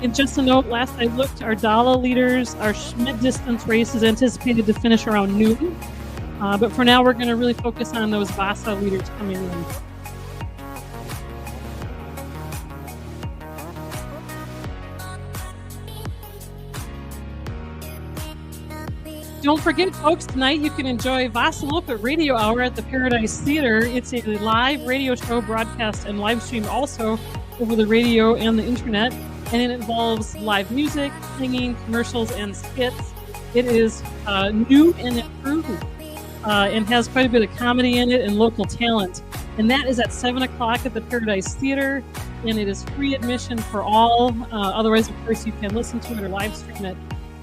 And just a note, last I looked, our Dala leaders, our mid-distance race is anticipated to finish around noon. But for now, we're going to really focus on those Vasa leaders coming in. Don't forget, folks, tonight you can enjoy Vasaloppet Radio Hour at the Paradise Theater. It's a live radio show broadcast and live streamed also over the radio and the internet. And it involves live music, singing, commercials, and skits. It is new and improved and has quite a bit of comedy in it and local talent. And that is at 7 o'clock at the Paradise Theater, and it is free admission for all. Otherwise, of course, you can listen to it or live stream it.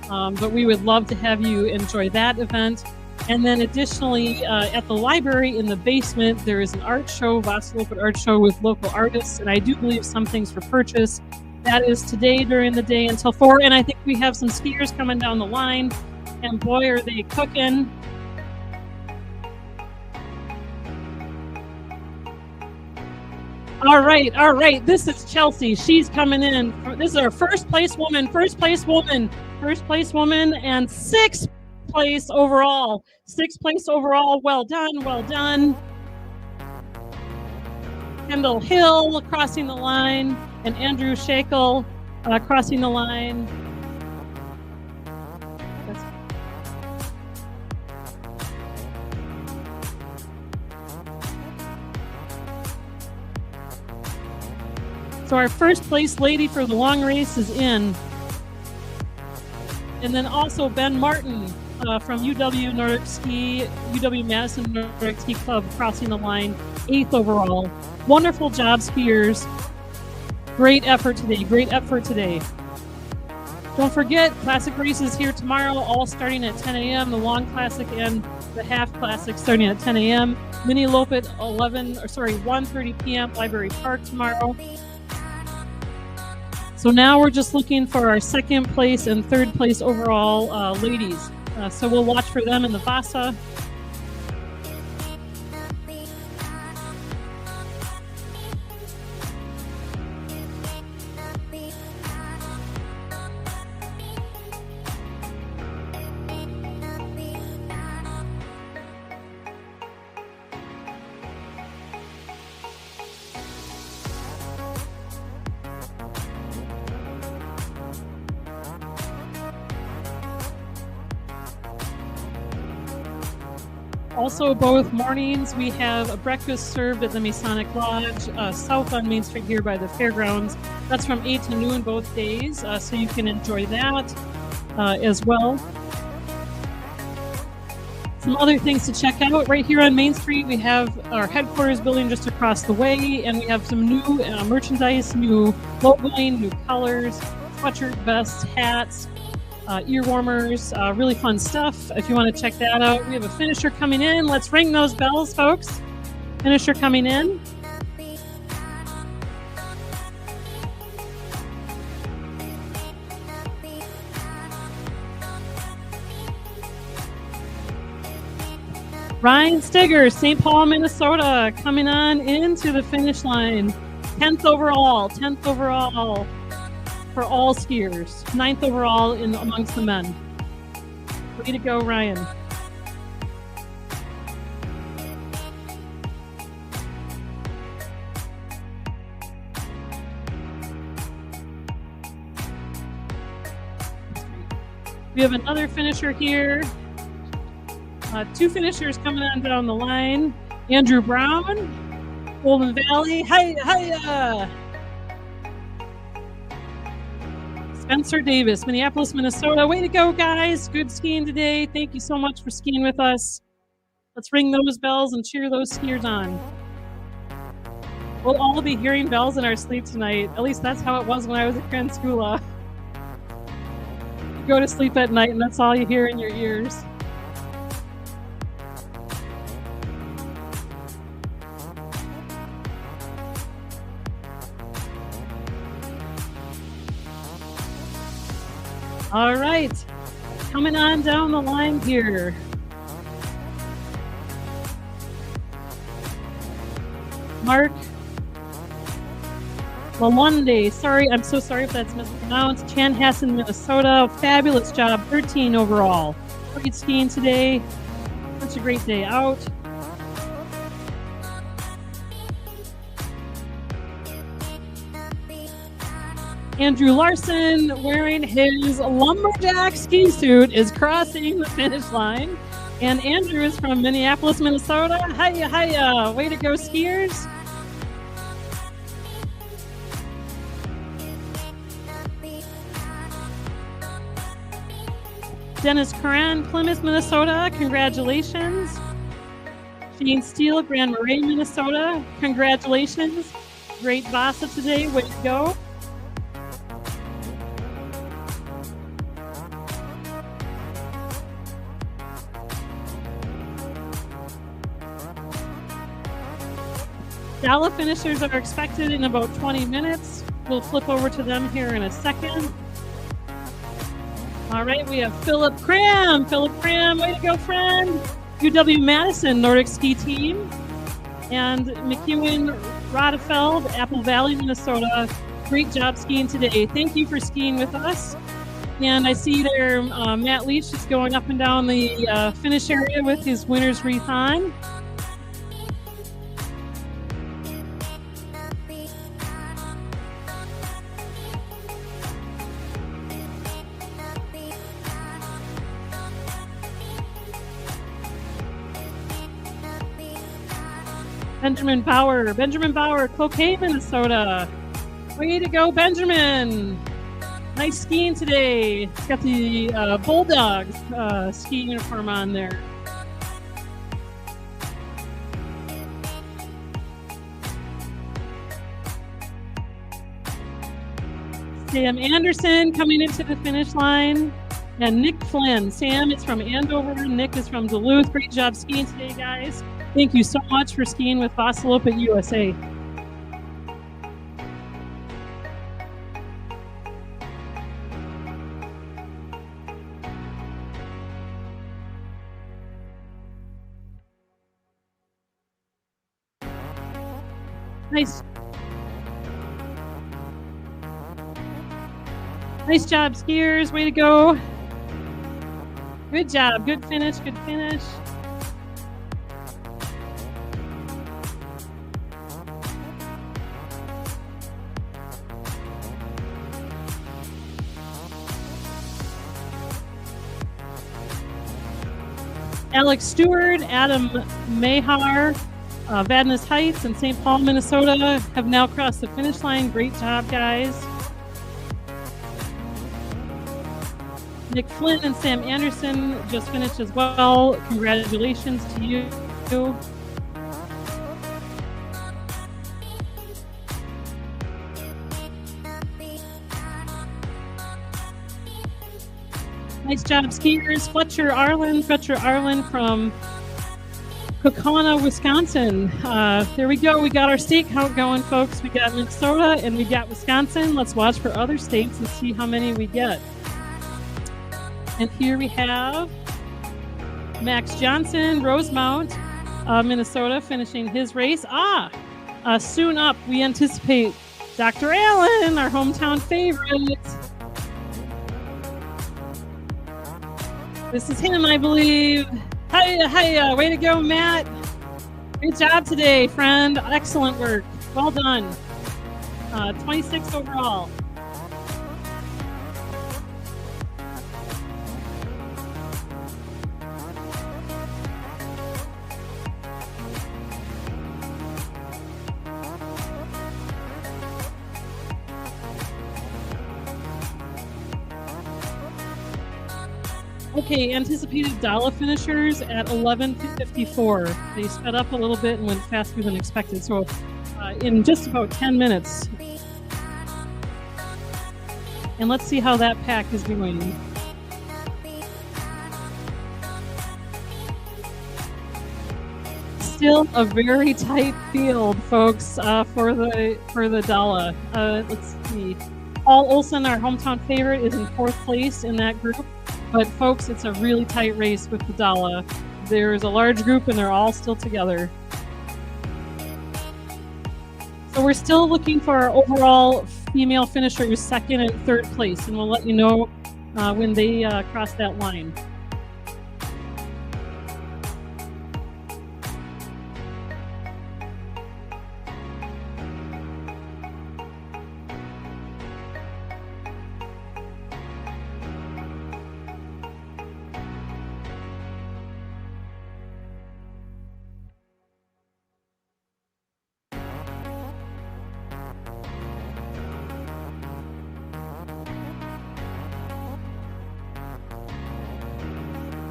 But we would love to have you enjoy that event. And then additionally, at the library in the basement, there is an art show, Vasaloppet art show with local artists, and I do believe some things for purchase. That is today during the day until 4, and I think we have some skiers coming down the line, and boy, are they cooking. All right. This is Chelsea. She's coming in. This is our first place woman, and 6th place overall. 6th place overall. Well done. Kendall Hill crossing the line, and Andrew Shackle crossing the line. So our first place lady for the long race is in. And then also Ben Martin from UW Nordic Ski, UW Madison Nordic Ski Club crossing the line, 8th overall. Wonderful job, skiers. Great effort today. Don't forget, classic races here tomorrow, all starting at 10 a.m. The long classic and the half classic starting at 10 a.m. Mini Loppet 1:30 p.m. Library Park tomorrow. So now we're just looking for our 2nd place and 3rd place overall ladies. So we'll watch for them in the Vasa. Also, both mornings we have a breakfast served at the Masonic Lodge, south on Main Street here by the fairgrounds. That's from 8 to noon both days, so you can enjoy that as well. Some other things to check out. Right here on Main Street, we have our headquarters building just across the way, and we have some new merchandise, new logoing, new colors, sweatshirt, vests, hats, ear warmers, really fun stuff if you want to check that out. We have a finisher coming in. Let's ring those bells, folks. Finisher coming in. Ryan Stigger, St. Paul, Minnesota, coming on into the finish line. 10th overall for all skiers. 9th overall amongst the men. Way to go, Ryan. We have another finisher here. 2 finishers coming on down the line. Andrew Brown, Golden Valley. Hiya! Spencer Davis, Minneapolis, Minnesota. Way to go, guys. Good skiing today. Thank you so much for skiing with us. Let's ring those bells and cheer those skiers on. We'll all be hearing bells in our sleep tonight. At least that's how it was when I was at Grand Skula. You go to sleep at night and that's all you hear in your ears. All right, coming on down the line here. Mark Lalonde, I'm so sorry if that's mispronounced. Chanhassen, Minnesota, fabulous job, 13 overall. Great skiing today, such a great day out. Andrew Larson, wearing his lumberjack ski suit, is crossing the finish line. And Andrew is from Minneapolis, Minnesota. Hiya! Way to go, skiers. Dennis Curran, Plymouth, Minnesota. Congratulations. Shane Steele, Grand Marais, Minnesota. Congratulations. Great Vasa today. Way to go. Dala finishers are expected in about 20 minutes. We'll flip over to them here in a second. All right, we have Philip Cram. Philip Cram, way to go, friend. UW-Madison Nordic Ski Team. And McEwen Rodefeld, Apple Valley, Minnesota. Great job skiing today. Thank you for skiing with us. And I see there Matt Leach just going up and down the finish area with his winner's wreath on. Benjamin Bauer, Cloquet, Minnesota. Way to go, Benjamin. Nice skiing today. It's got the Bulldogs ski uniform on there. Sam Anderson coming into the finish line. And Nick Flynn. Sam is from Andover. Nick is from Duluth. Great job skiing today, guys. Thank you so much for skiing with Vasaloppet USA. Nice job, skiers. Way to go. Good job. Good finish. Good finish. Alex Stewart, Adam Mahar, Vadnais Heights and St. Paul, Minnesota have now crossed the finish line. Great job, guys. Nick Flynn and Sam Anderson just finished as well. Congratulations to you. Nice job, skiers. Fletcher Arlen from Kokona, Wisconsin. There we go. We got our state count going, folks. We got Minnesota and we got Wisconsin. Let's watch for other states and see how many we get. And here we have Max Johnson, Rosemount, Minnesota, finishing his race. Soon up, we anticipate Dr. Allen, our hometown favorite. This is him, I believe. Hiya, way to go, Matt. Good job today, friend. Excellent work. Well done. 26 overall. Okay, anticipated Dala finishers at 11:54. They sped up a little bit and went faster than expected. So in just about 10 minutes. And let's see how that pack is doing. Still a very tight field, folks, for the Dala. Let's see. Paul Olson, our hometown favorite, is in 4th place in that group. But folks, it's a really tight race with the Dala. There's a large group and they're all still together. So we're still looking for our overall female finishers 2nd and 3rd place, and we'll let you know when they cross that line.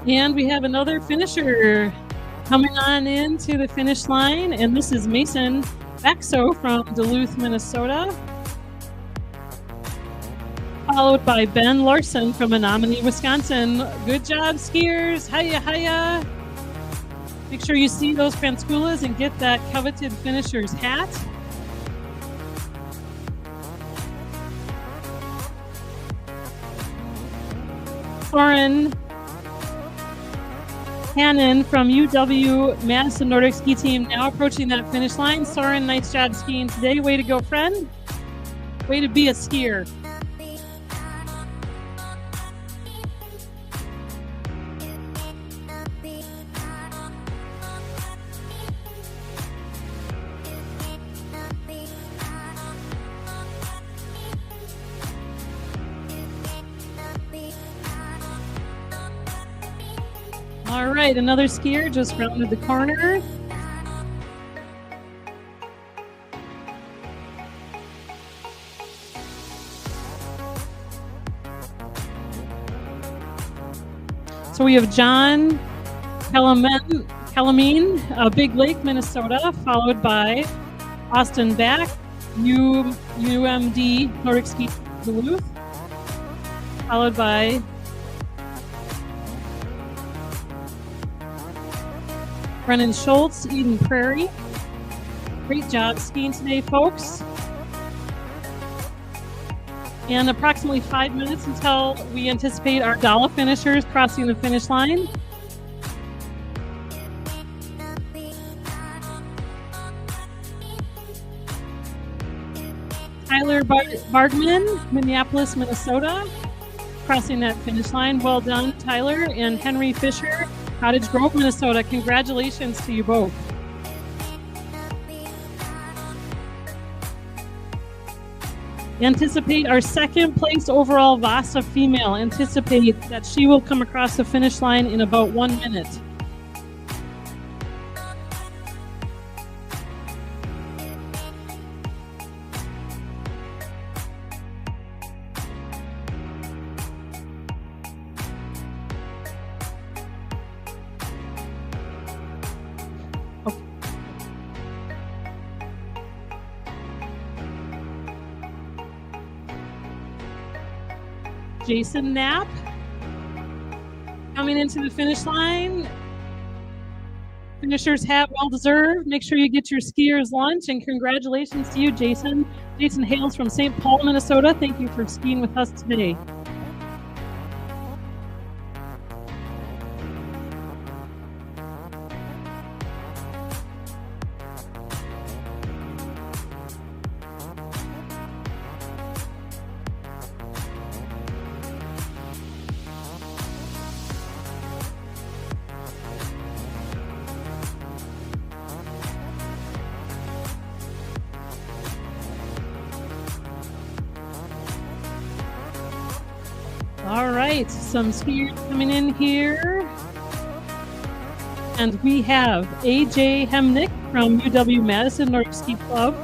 And we have another finisher coming on into the finish line, and this is Mason Baxo from Duluth, Minnesota, followed by Ben Larson from Menominee, Wisconsin. Good job, skiers. Hiya. Make sure you see those Pantskulas and get that coveted finisher's hat. Soren Hannon from UW Madison Nordic Ski Team now approaching that finish line. Soren, nice job skiing today. Way to go, friend. Way to be a skier. All right, another skier just rounded the corner. So we have John Calamine, Big Lake, Minnesota, followed by Austin Back, UMD Nordic Ski Duluth, followed by Brennan Schultz, Eden Prairie. Great job skiing today, folks. And approximately 5 minutes until we anticipate our Dala finishers crossing the finish line. Tyler Bargman, Minneapolis, Minnesota, crossing that finish line. Well done, Tyler. And Henry Fisher, Cottage Grove, Minnesota. Congratulations to you both. Anticipate our second place overall Vasa female. Anticipate that she will come across the finish line in about 1 minute. Jason Knapp coming into the finish line. Finisher's hat, well deserved. Make sure you get your skier's lunch, and congratulations to you, Jason. Jason hails from St. Paul, Minnesota. Thank you for skiing with us today. All right, some skiers coming in here. And we have AJ Hemnick from UW Madison Nordic Ski Club.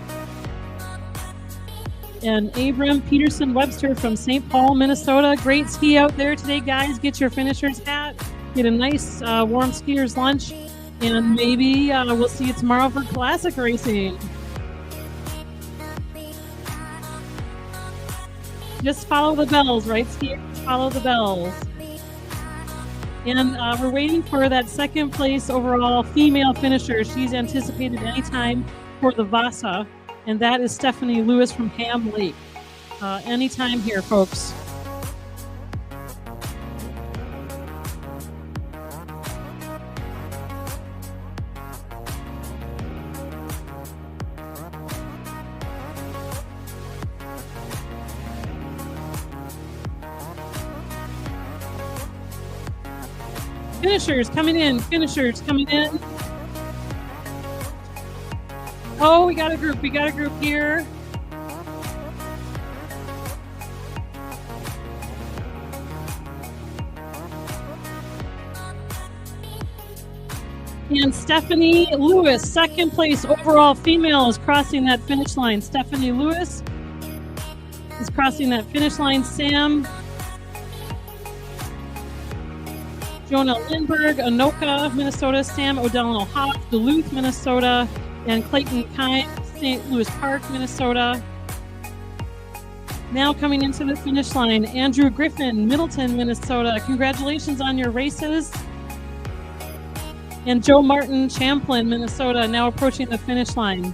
And Abram Peterson Webster from St. Paul, Minnesota. Great ski out there today, guys. Get your finisher's hat. Get a nice warm skier's lunch. And maybe we'll see you tomorrow for classic racing. Just follow the bells, right, skiers? Follow the bells. And we're waiting for that second place overall female finisher. She's anticipated anytime for the Vasa, and that is Stephanie Lewis from Ham Lake. Anytime here, folks. Finishers coming in. Finishers coming in. Oh, we got a group. We got a group here. And Stephanie Lewis, second place overall female, is crossing that finish line. Stephanie Lewis is crossing that finish line. Sam Jonah Lindberg, Anoka, Minnesota. Sam O'Donnell Hoff, Duluth, Minnesota. And Clayton Kine, St. Louis Park, Minnesota. Now coming into the finish line, Andrew Griffin, Middleton, Minnesota. Congratulations on your races. And Joe Martin, Champlin, Minnesota, now approaching the finish line.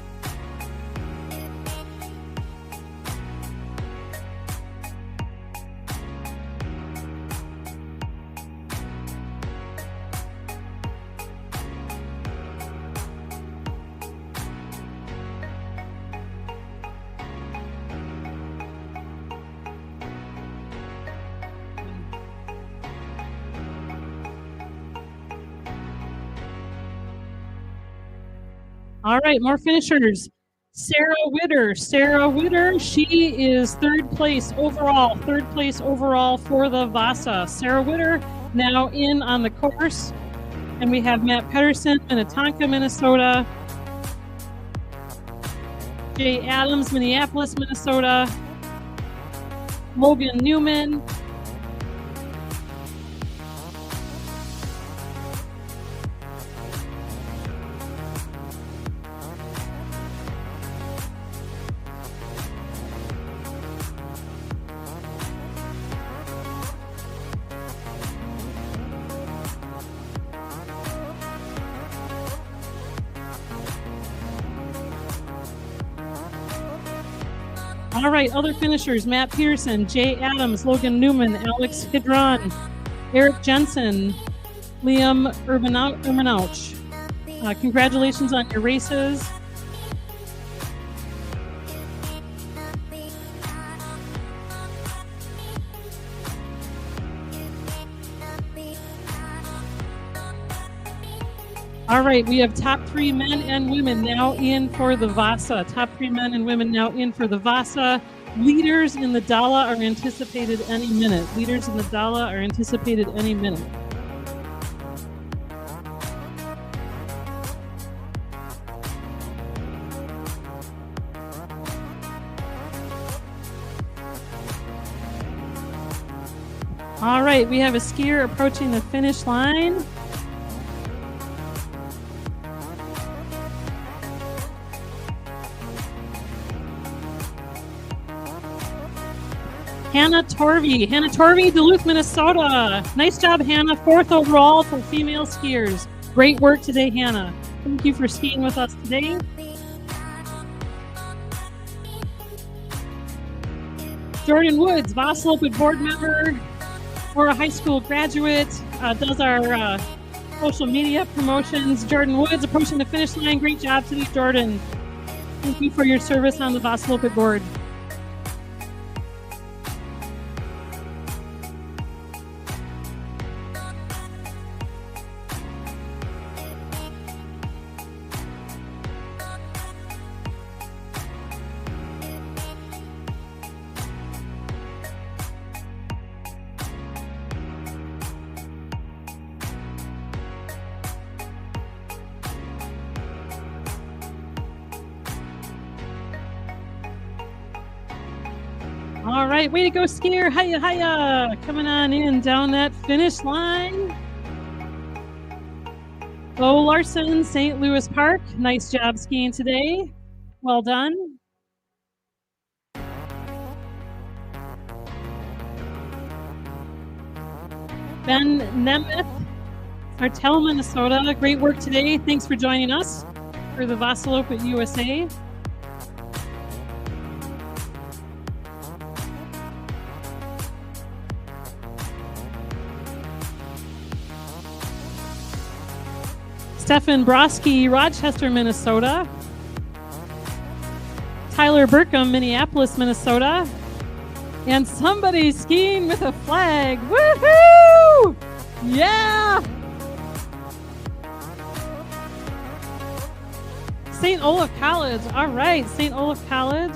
All right, more finishers. Sarah Witter, she is third place overall for the Vasa. Sarah Witter now in on the course. And we have Matt Pedersen, Minnetonka, Minnesota. Jay Adams, Minneapolis, Minnesota. Logan Newman. All right, other finishers, Matt Pearson, Jay Adams, Logan Newman, Alex Hidron, Eric Jensen, Liam Urbanouch. Congratulations on your races. All right, we have top 3 men and women now in for the Vasa. Top 3 men and women now in for the Vasa. Leaders in the Dala are anticipated any minute. All right, we have a skier approaching the finish line. Hannah Torvey, Duluth, Minnesota. Nice job, Hannah. 4th overall for female skiers. Great work today, Hannah. Thank you for skiing with us today. Jordan Woods, Vasaloppet board member, Mora High School graduate, does our social media promotions. Jordan Woods approaching the finish line. Great job today, Jordan. Thank you for your service on the Vasaloppet board. All right, way to go, skier. Hiya, hiya. Coming on in down that finish line. Bo Larson, St. Louis Park. Nice job skiing today. Well done. Ben Nemeth, Martell, Minnesota. Great work today. Thanks for joining us for the Vasaloppet USA. Stefan Broski, Rochester, Minnesota. Tyler Burkham, Minneapolis, Minnesota. And somebody skiing with a flag. Woohoo! Yeah! St. Olaf College. All right, St. Olaf College.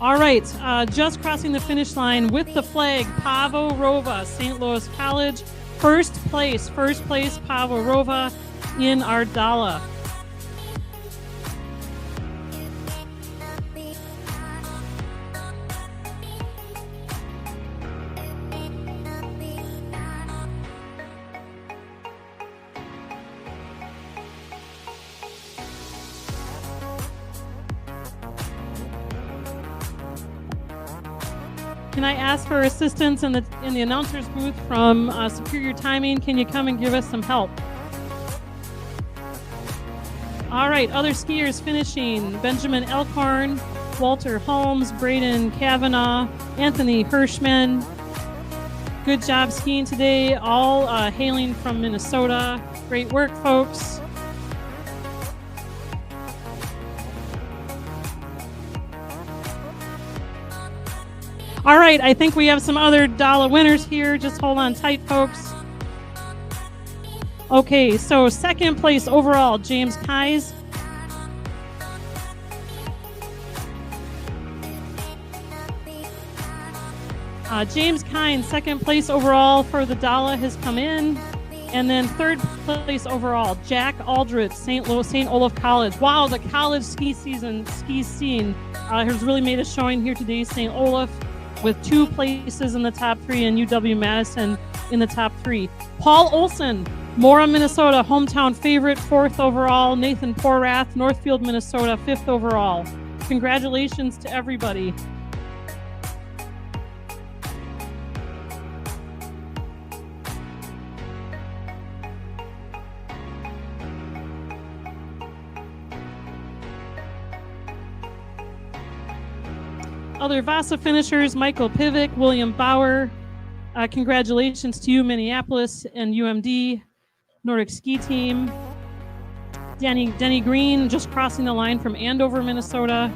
All right, just crossing the finish line with the flag, Pavo Rova, St. Louis College. First place, Pavo Rova in our Dala. Can I ask for assistance in the announcer's booth from Superior Timing? Can you come and give us some help? All right, other skiers finishing: Benjamin Elkhorn, Walter Holmes, Braden Kavanaugh, Anthony Hirschman. Good job skiing today, all hailing from Minnesota. Great work, folks. All right, I think we have some other Dala winners here. Just hold on tight, folks. Okay, so second place overall, James Keyes. James Kine, second place overall for the Dala, has come in. And then third place overall, Jack Aldrich, St. Olaf College. Wow, the college ski scene has really made a showing here today. St. Olaf with 2 places in the top 3 and UW-Madison in the top 3. Paul Olson, Mora, Minnesota, hometown favorite, 4th overall. Nathan Porath, Northfield, Minnesota, 5th overall. Congratulations to everybody. Other Vasa finishers: Michael Pivick, William Bauer. Congratulations to you, Minneapolis and UMD Nordic Ski Team. Denny Green, just crossing the line from Andover, Minnesota.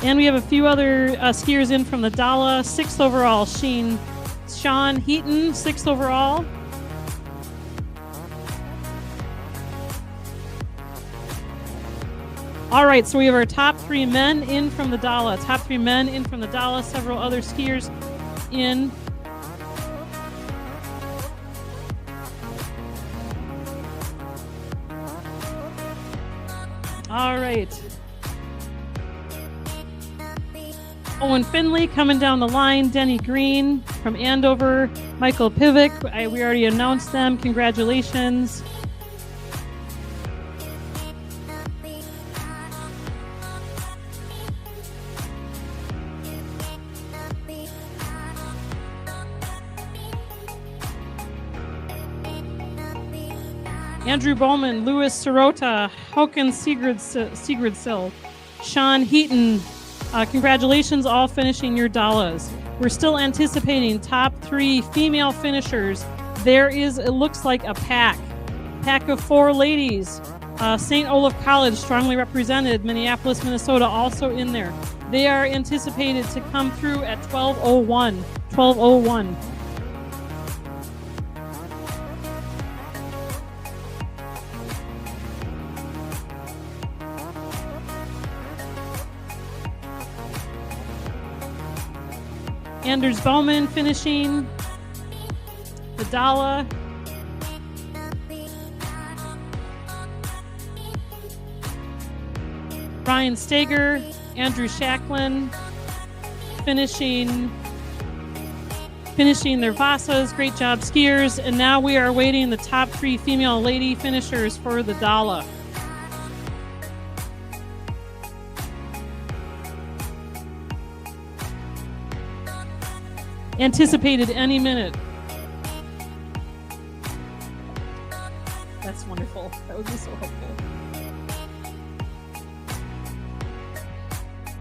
And we have a few other skiers in from the Dala. 6th overall, Sean Heaton, 6th overall. All right, so we have our top 3 men in from the Dala. Several other skiers in. All right. Owen Finley coming down the line. Denny Green from Andover. Michael Pivick, we already announced them. Congratulations. Andrew Bowman, Louis Sirota, Håkan Sigurdsson, Sean Heaton. Congratulations, all finishing your Dalas. We're still anticipating top 3 female finishers. It looks like a pack of 4 ladies. St. Olaf College, strongly represented. Minneapolis, Minnesota, also in there. They are anticipated to come through at 12:01. Anders Bowman finishing the Dala. Ryan Steger, Andrew Shacklin finishing their Vasas. Great job, skiers. And now we are awaiting the top 3 female lady finishers for the Dala. Anticipated any minute. That's wonderful. That would be so helpful.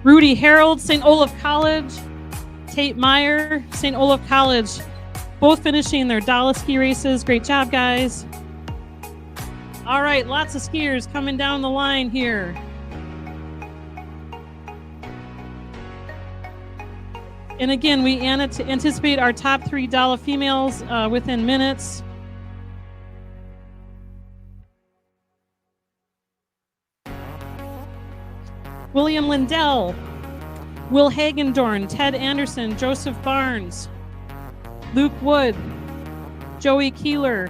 Rudy Harold, St. Olaf College. Tate Meyer, St. Olaf College. Both finishing their Dala ski races. Great job, guys. All right, lots of skiers coming down the line here. And again, we anticipate our top 3 Dala females within minutes. William Lindell, Will Hagendorn, Ted Anderson, Joseph Barnes, Luke Wood, Joey Keeler,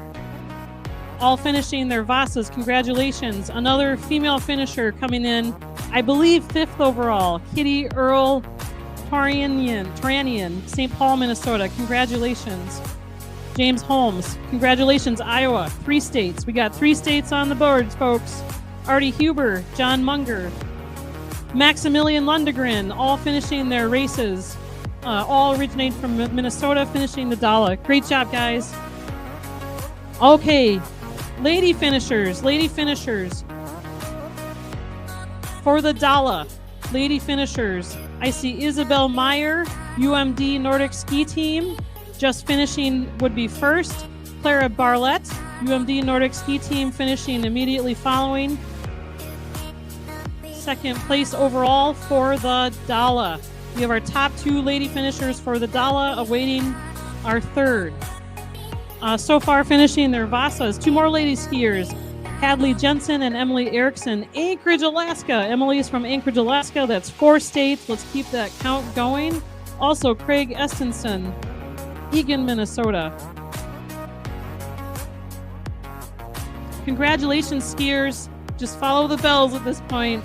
all finishing their Vasas. Congratulations. Another female finisher coming in, I believe 5th overall, Kitty Earl Toranian, St. Paul, Minnesota. Congratulations. James Holmes, congratulations, Iowa. 3 states. We got 3 states on the boards, folks. Artie Huber, John Munger, Maximilian Lundegren, all finishing their races. All originating from Minnesota, finishing the Dala. Great job, guys. Okay, lady finishers. For the Dala, lady finishers, I see Isabel Meyer, UMD Nordic Ski Team, just finishing would be first. Clara Barlett, UMD Nordic Ski Team, finishing immediately following. Second place overall for the Dala. We have our top 2 lady finishers for the Dala, awaiting our third. So far finishing their Vasas, 2 more lady skiers, Hadley Jensen and Emily Erickson, Anchorage, Alaska. Emily is from Anchorage, Alaska. That's 4 states. Let's keep that count going. Also, Craig Estenson, Eagan, Minnesota. Congratulations, skiers. Just follow the bells at this point.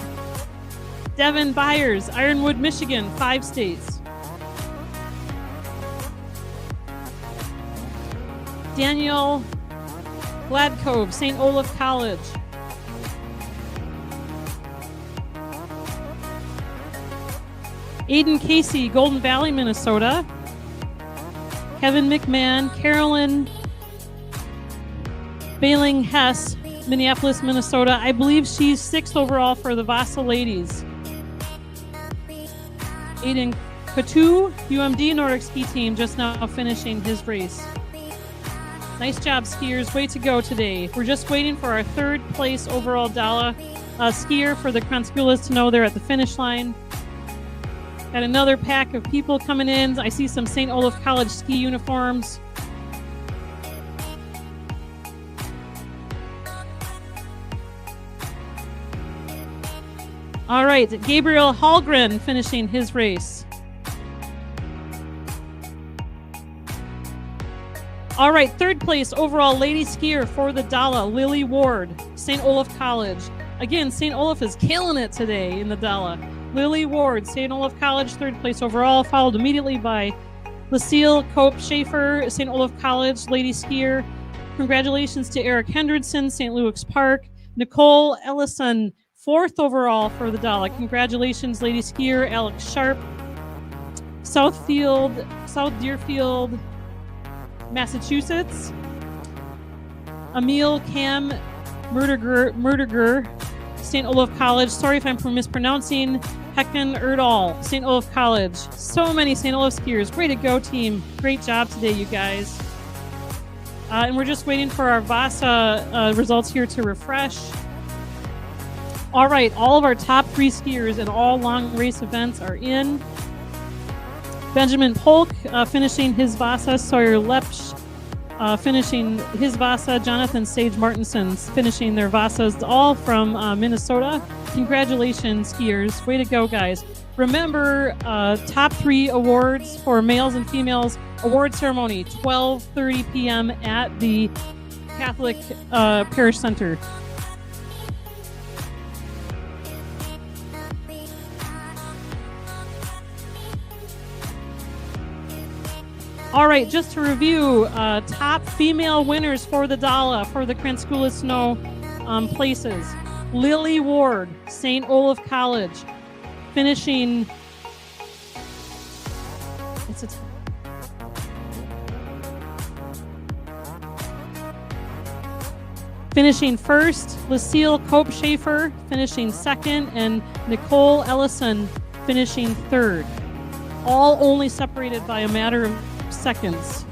Devin Byers, Ironwood, Michigan, 5 states. Daniel Gladcove, St. Olaf College. Aiden Casey, Golden Valley, Minnesota. Kevin McMahon, Carolyn Bailing Hess, Minneapolis, Minnesota. I believe she's 6th overall for the Vasa ladies. Aiden Katu, UMD Nordic Ski Team, just now finishing his race. Nice job, skiers. Way to go today. We're just waiting for our 3rd place overall Dala skier for the Kranskoulas to know they're at the finish line. Got another pack of people coming in. I see some St. Olaf College ski uniforms. All right, Gabriel Hallgren finishing his race. All right, 3rd place overall lady skier for the Dala, Lily Ward, St. Olaf College. Again, St. Olaf is killing it today in the Dala. Lily Ward, St. Olaf College, 3rd place overall, followed immediately by Lucille Cope Schaefer, St. Olaf College, lady skier. Congratulations to Eric Hendrickson, St. Louis Park. Nicole Ellison, 4th overall for the Dala. Congratulations, lady skier. Alex Sharp, South Deerfield, Massachusetts. Emil Cam Murderger, St. Olaf College. Sorry if I'm mispronouncing. Hecken Erdal, St. Olaf College. So many St. Olaf skiers. Way to go, team. Great job today, you guys. And we're just waiting for our Vasa results here to refresh. All right, all of our top 3 skiers in all long race events are in. Benjamin Polk finishing his Vasa. Sawyer Lepsch finishing his Vasa. Jonathan Sage Martinson finishing their Vasas, all from Minnesota. Congratulations, skiers. Way to go, guys. Remember, top 3 awards for males and females. Award ceremony, 12:30 p.m. at the Catholic Parish Center. All right, just to review, top female winners for the Dala, for the Kranskoulas Snow places. Lily Ward, St. Olaf College, finishing... Finishing first, Lucille Cope Schaefer finishing second, and Nicole Ellison finishing third. All only separated by a matter of seconds.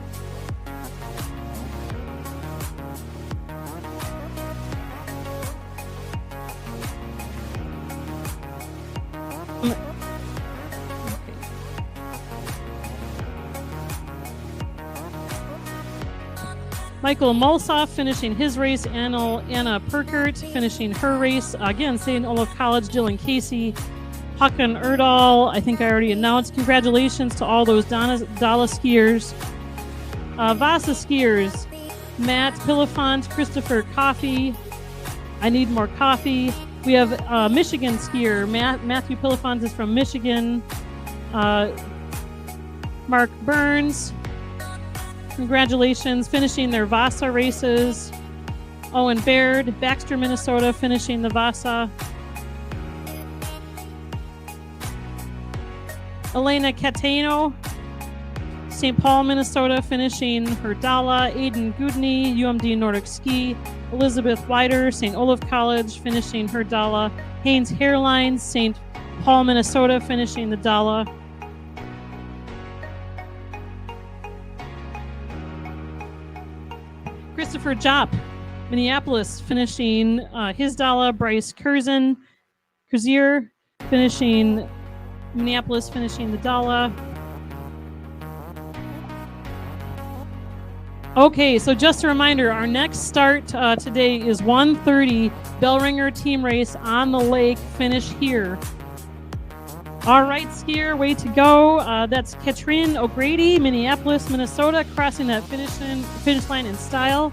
Michael Mulsoff finishing his race. Anna Perkert finishing her race. Again, St. Olaf College, Dylan Casey. Håkan Erdal, I think I already announced. Congratulations to all those Dala skiers. Vasa skiers, Matt Pillafont, Christopher Coffey. I need more coffee. We have Michigan skier, Matthew Pillafont is from Michigan. Mark Burns, congratulations, finishing their Vasa races. Owen Baird, Baxter, Minnesota, finishing the Vasa. Elena Catano, St. Paul, Minnesota, finishing her Dala. Aiden Goodney, UMD Nordic Ski. Elizabeth Wider, St. Olaf College, finishing her Dala. Haynes Hairlines, St. Paul, Minnesota, finishing the Dala. Christopher Jopp, Minneapolis, finishing his Dala. Bryce Kurzier, finishing Minneapolis, finishing the Dala. Okay, so just a reminder, our next start today is 1:30 Bellringer team race on the lake. Finish here. All right, skier, way to go. That's Katrin O'Grady, Minneapolis, Minnesota, crossing that finish line in style.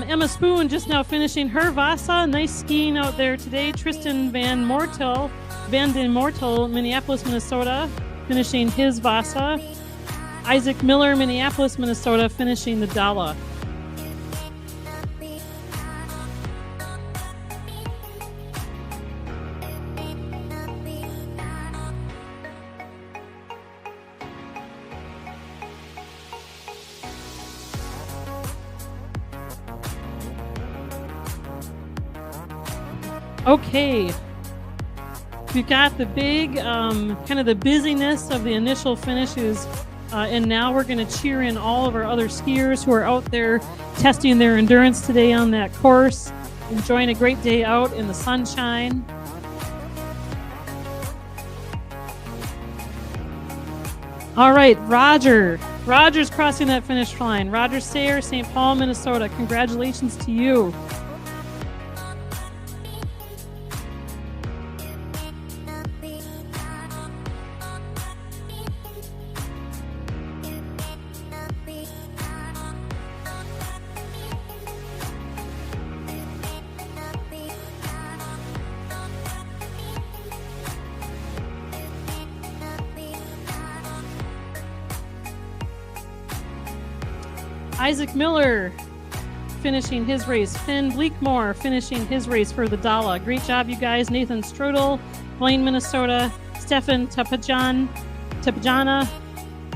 Emma Spoon just now finishing her Vasa. Nice skiing out there today. Tristan Van den Mortel, Minneapolis, Minnesota, finishing his Vasa. Isaac Miller, Minneapolis, Minnesota, finishing the Dala. Okay, we've got the big, kind of the busyness of the initial finishes, and now we're going to cheer in all of our other skiers who are out there testing their endurance today on that course, enjoying a great day out in the sunshine. All right, Roger's crossing that finish line. Roger Sayer, St. Paul, Minnesota, congratulations to you. Isaac Miller finishing his race. Finn Bleakmore finishing his race for the Dala. Great job, you guys. Nathan Strudel, Blaine, Minnesota. Stefan Tapajana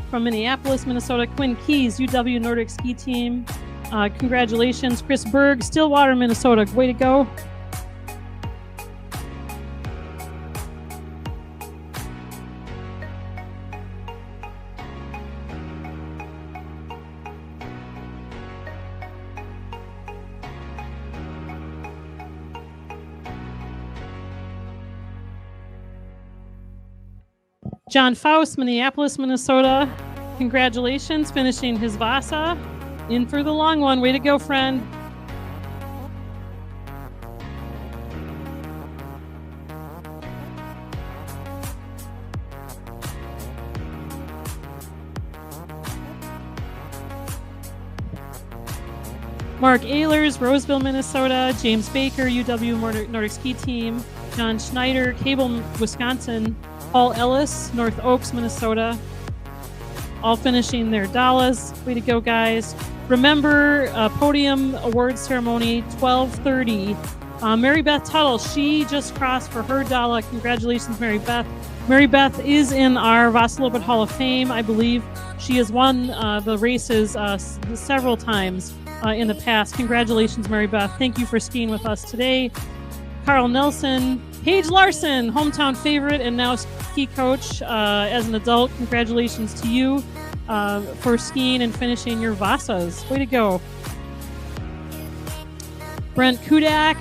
from Minneapolis, Minnesota. Quinn Keys, UW Nordic Ski Team. Congratulations. Chris Berg, Stillwater, Minnesota. Way to go. John Faust, Minneapolis, Minnesota. Congratulations, finishing his Vasa. In for the long one. Way to go, friend. Mark Ehlers, Roseville, Minnesota. James Baker, UW Nordic Ski Team. John Schneider, Cable, Wisconsin. Paul Ellis, North Oaks, Minnesota. All finishing their Dalas. Way to go, guys. Remember, podium award ceremony, 12:30. Mary Beth Tuttle, she just crossed for her Dala. Congratulations, Mary Beth. Mary Beth is in our Vasaloppet Hall of Fame, I believe. She has won the races several times in the past. Congratulations, Mary Beth. Thank you for skiing with us today. Carl Nelson, Paige Larson, hometown favorite and now ski coach as an adult. Congratulations to you for skiing and finishing your Vasas. Way to go. Brent Kudak,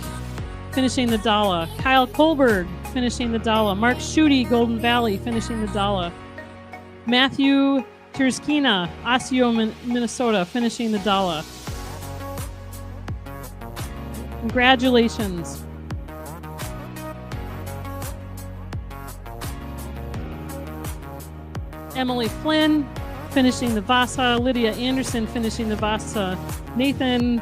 finishing the Dala. Kyle Kohlberg, finishing the Dala. Mark Schutte, Golden Valley, finishing the Dala. Matthew Tirskina, Osseo, Minnesota, finishing the Dala. Congratulations. Emily Flynn, finishing the Vasa. Lydia Anderson, finishing the Vasa. Nathan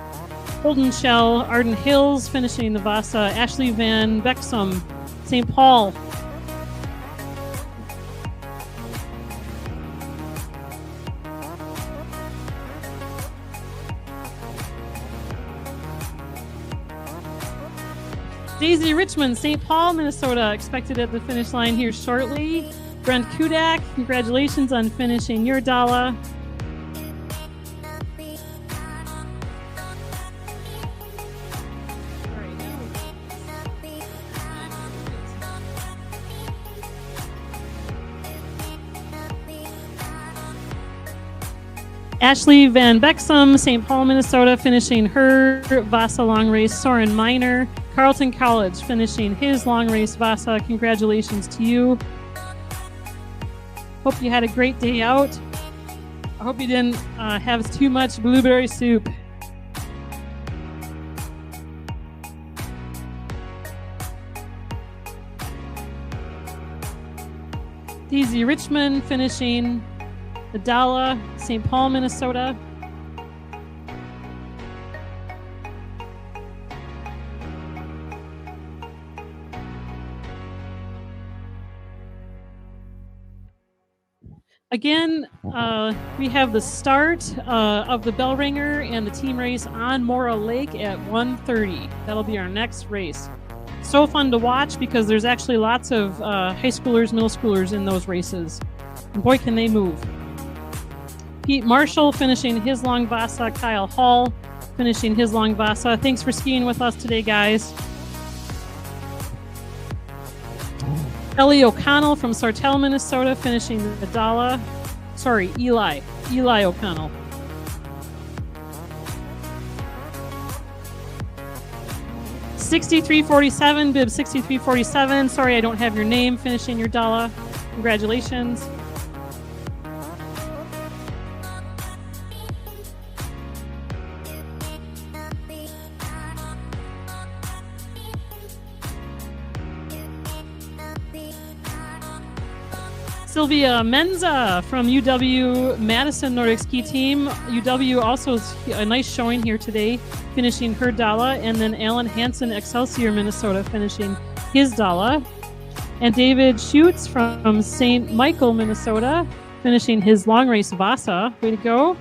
Holdenshell, Arden Hills, finishing the Vasa. Ashley Van Bexum, St. Paul. Daisy Richmond, St. Paul, Minnesota, expected at the finish line here shortly. Brent Kudak, congratulations on finishing your Dala. Ashley Van Bexum, St. Paul, Minnesota, finishing her Vasa long race. Soren Miner, Carleton College, finishing his long race Vasa. Congratulations to you. Hope you had a great day out. I hope you didn't have too much blueberry soup. Daisy Richmond finishing the Dala, St. Paul, Minnesota. Again, we have the start of the Bellringer and the team race on Mora Lake at 1:30. That'll be our next race. So fun to watch because there's actually lots of high schoolers, middle schoolers in those races. And boy, can they move. Pete Marshall finishing his long Vasa. Kyle Hall finishing his long Vasa. Thanks for skiing with us today, guys. Ellie O'Connell from Sartell, Minnesota, finishing the Dala. Sorry, Eli O'Connell. (63:47) bib 63:47. Sorry, I don't have your name. Finishing your Dala. Congratulations. Sylvia Menza from UW Madison Nordic Ski Team. UW also a nice showing here today, finishing her Dala, and then Alan Hansen, Excelsior, Minnesota, finishing his Dala. And David Schutz from St. Michael, Minnesota, finishing his long race Vasa. Way to go.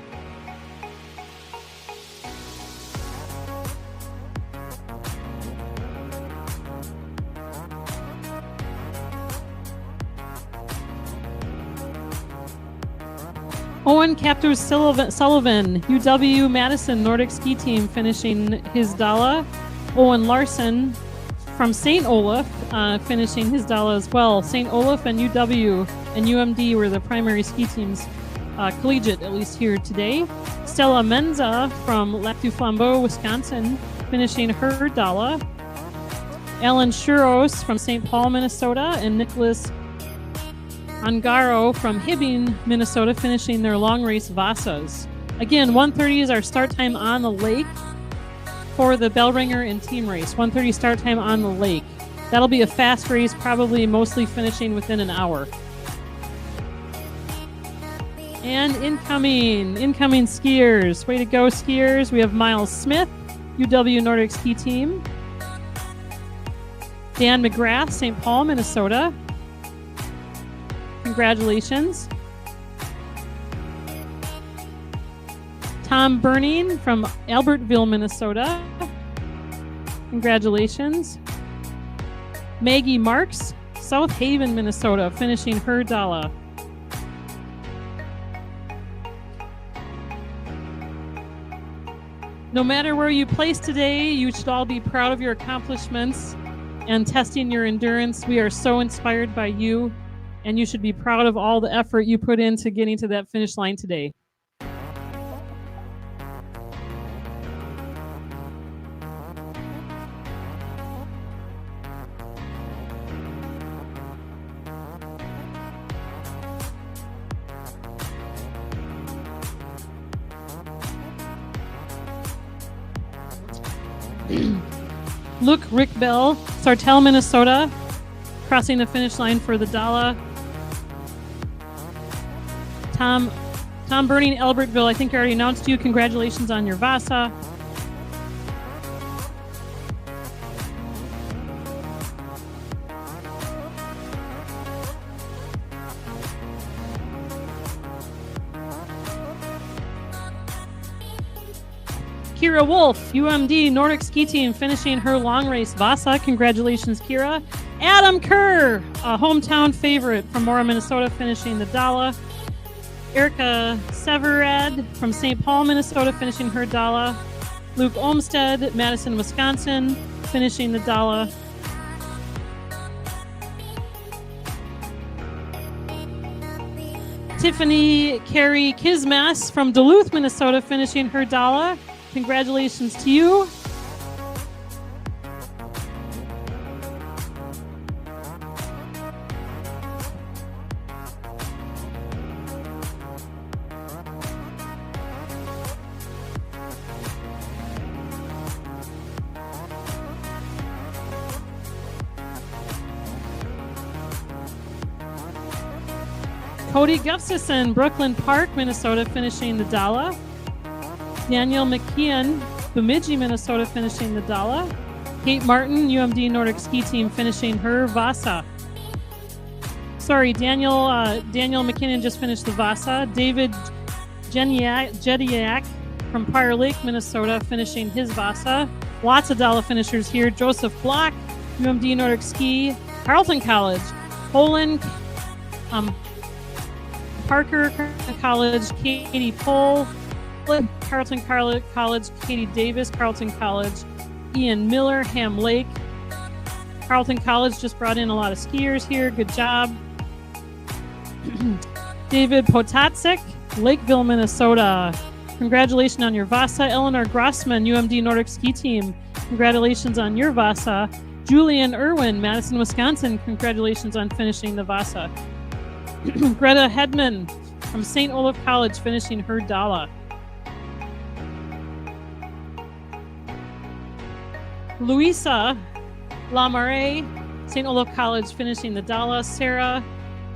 Owen Captors Sullivan, UW Madison Nordic Ski Team, finishing his Dala. Owen Larson from St. Olaf, finishing his Dala as well. St. Olaf and UW and UMD were the primary ski teams, collegiate at least here today. Stella Menza from Lac du Flambeau, Wisconsin, finishing her Dala. Alan Shuros from St. Paul, Minnesota, and Nicholas Angaro from Hibbing, Minnesota, finishing their long race Vasas. Again, 1:30 is our start time on the lake for the Bellringer and team race. 1:30 start time on the lake. That'll be a fast race, probably mostly finishing within an hour. And incoming skiers. Way to go, skiers. We have Miles Smith, UW Nordic Ski Team. Dan McGrath, St. Paul, Minnesota. Congratulations. Tom Burning from Albertville, Minnesota. Congratulations. Maggie Marks, South Haven, Minnesota, finishing her Dala. No matter where you place today, you should all be proud of your accomplishments and testing your endurance. We are so inspired by you, and you should be proud of all the effort you put into getting to that finish line today. Luke Rickbell, Sartell, Minnesota, crossing the finish line for the Dala. Tom Burning, Albertville, I think I already announced you. Congratulations on your Vasa. Kira Wolf, UMD Nordic Ski Team, finishing her long race Vasa. Congratulations, Kira. Adam Kerr, a hometown favorite from Mora, Minnesota, finishing the Dala. Erica Severad from St. Paul, Minnesota, finishing her Dala. Luke Olmsted, Madison, Wisconsin, finishing the Dala. Tiffany Carey Kismas from Duluth, Minnesota, finishing her Dala. Congratulations to you. Cody Gustafson, Brooklyn Park, Minnesota, finishing the Dala. Daniel McKeon, Bemidji, Minnesota, finishing the Dala. Kate Martin, UMD Nordic Ski Team, finishing her Vasa. Sorry, Daniel McKinnon just finished the Vasa. David Jediak from Prior Lake, Minnesota, finishing his Vasa. Lots of Dala finishers here. Joseph Block, UMD Nordic Ski, Carleton College. Poland, Parker College, Katie Pohl, Carleton College, Katie Davis, Carleton College, Ian Miller, Ham Lake. Carleton College just brought in a lot of skiers here. Good job. David Potatsik, Lakeville, Minnesota. Congratulations on your Vasa. Eleanor Grossman, UMD Nordic Ski Team. Congratulations on your Vasa. Julian Irwin, Madison, Wisconsin. Congratulations on finishing the Vasa. Greta Hedman from St. Olaf College, finishing her Dala. Luisa Lamarais, St. Olaf College, finishing the Dala. Sarah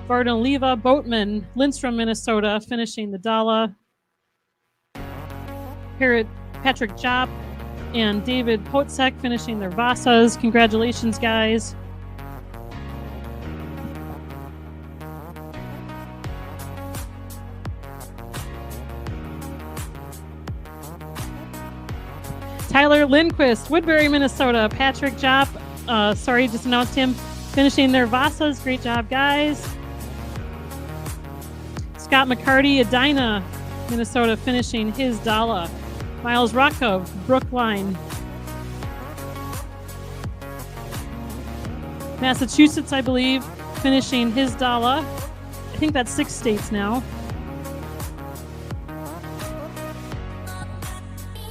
Vardonleva Boatman, Lindstrom, Minnesota, finishing the Dala. Patrick Jopp and David Potsek finishing their Vasas. Congratulations, guys. Tyler Lindquist, Woodbury, Minnesota. Patrick Jopp, just announced him, finishing their Vasas. Great job, guys. Scott McCarty, Edina, Minnesota, finishing his Dala. Miles Rockov, Brookline. Massachusetts, I believe, finishing his Dala. I think that's 6 states now.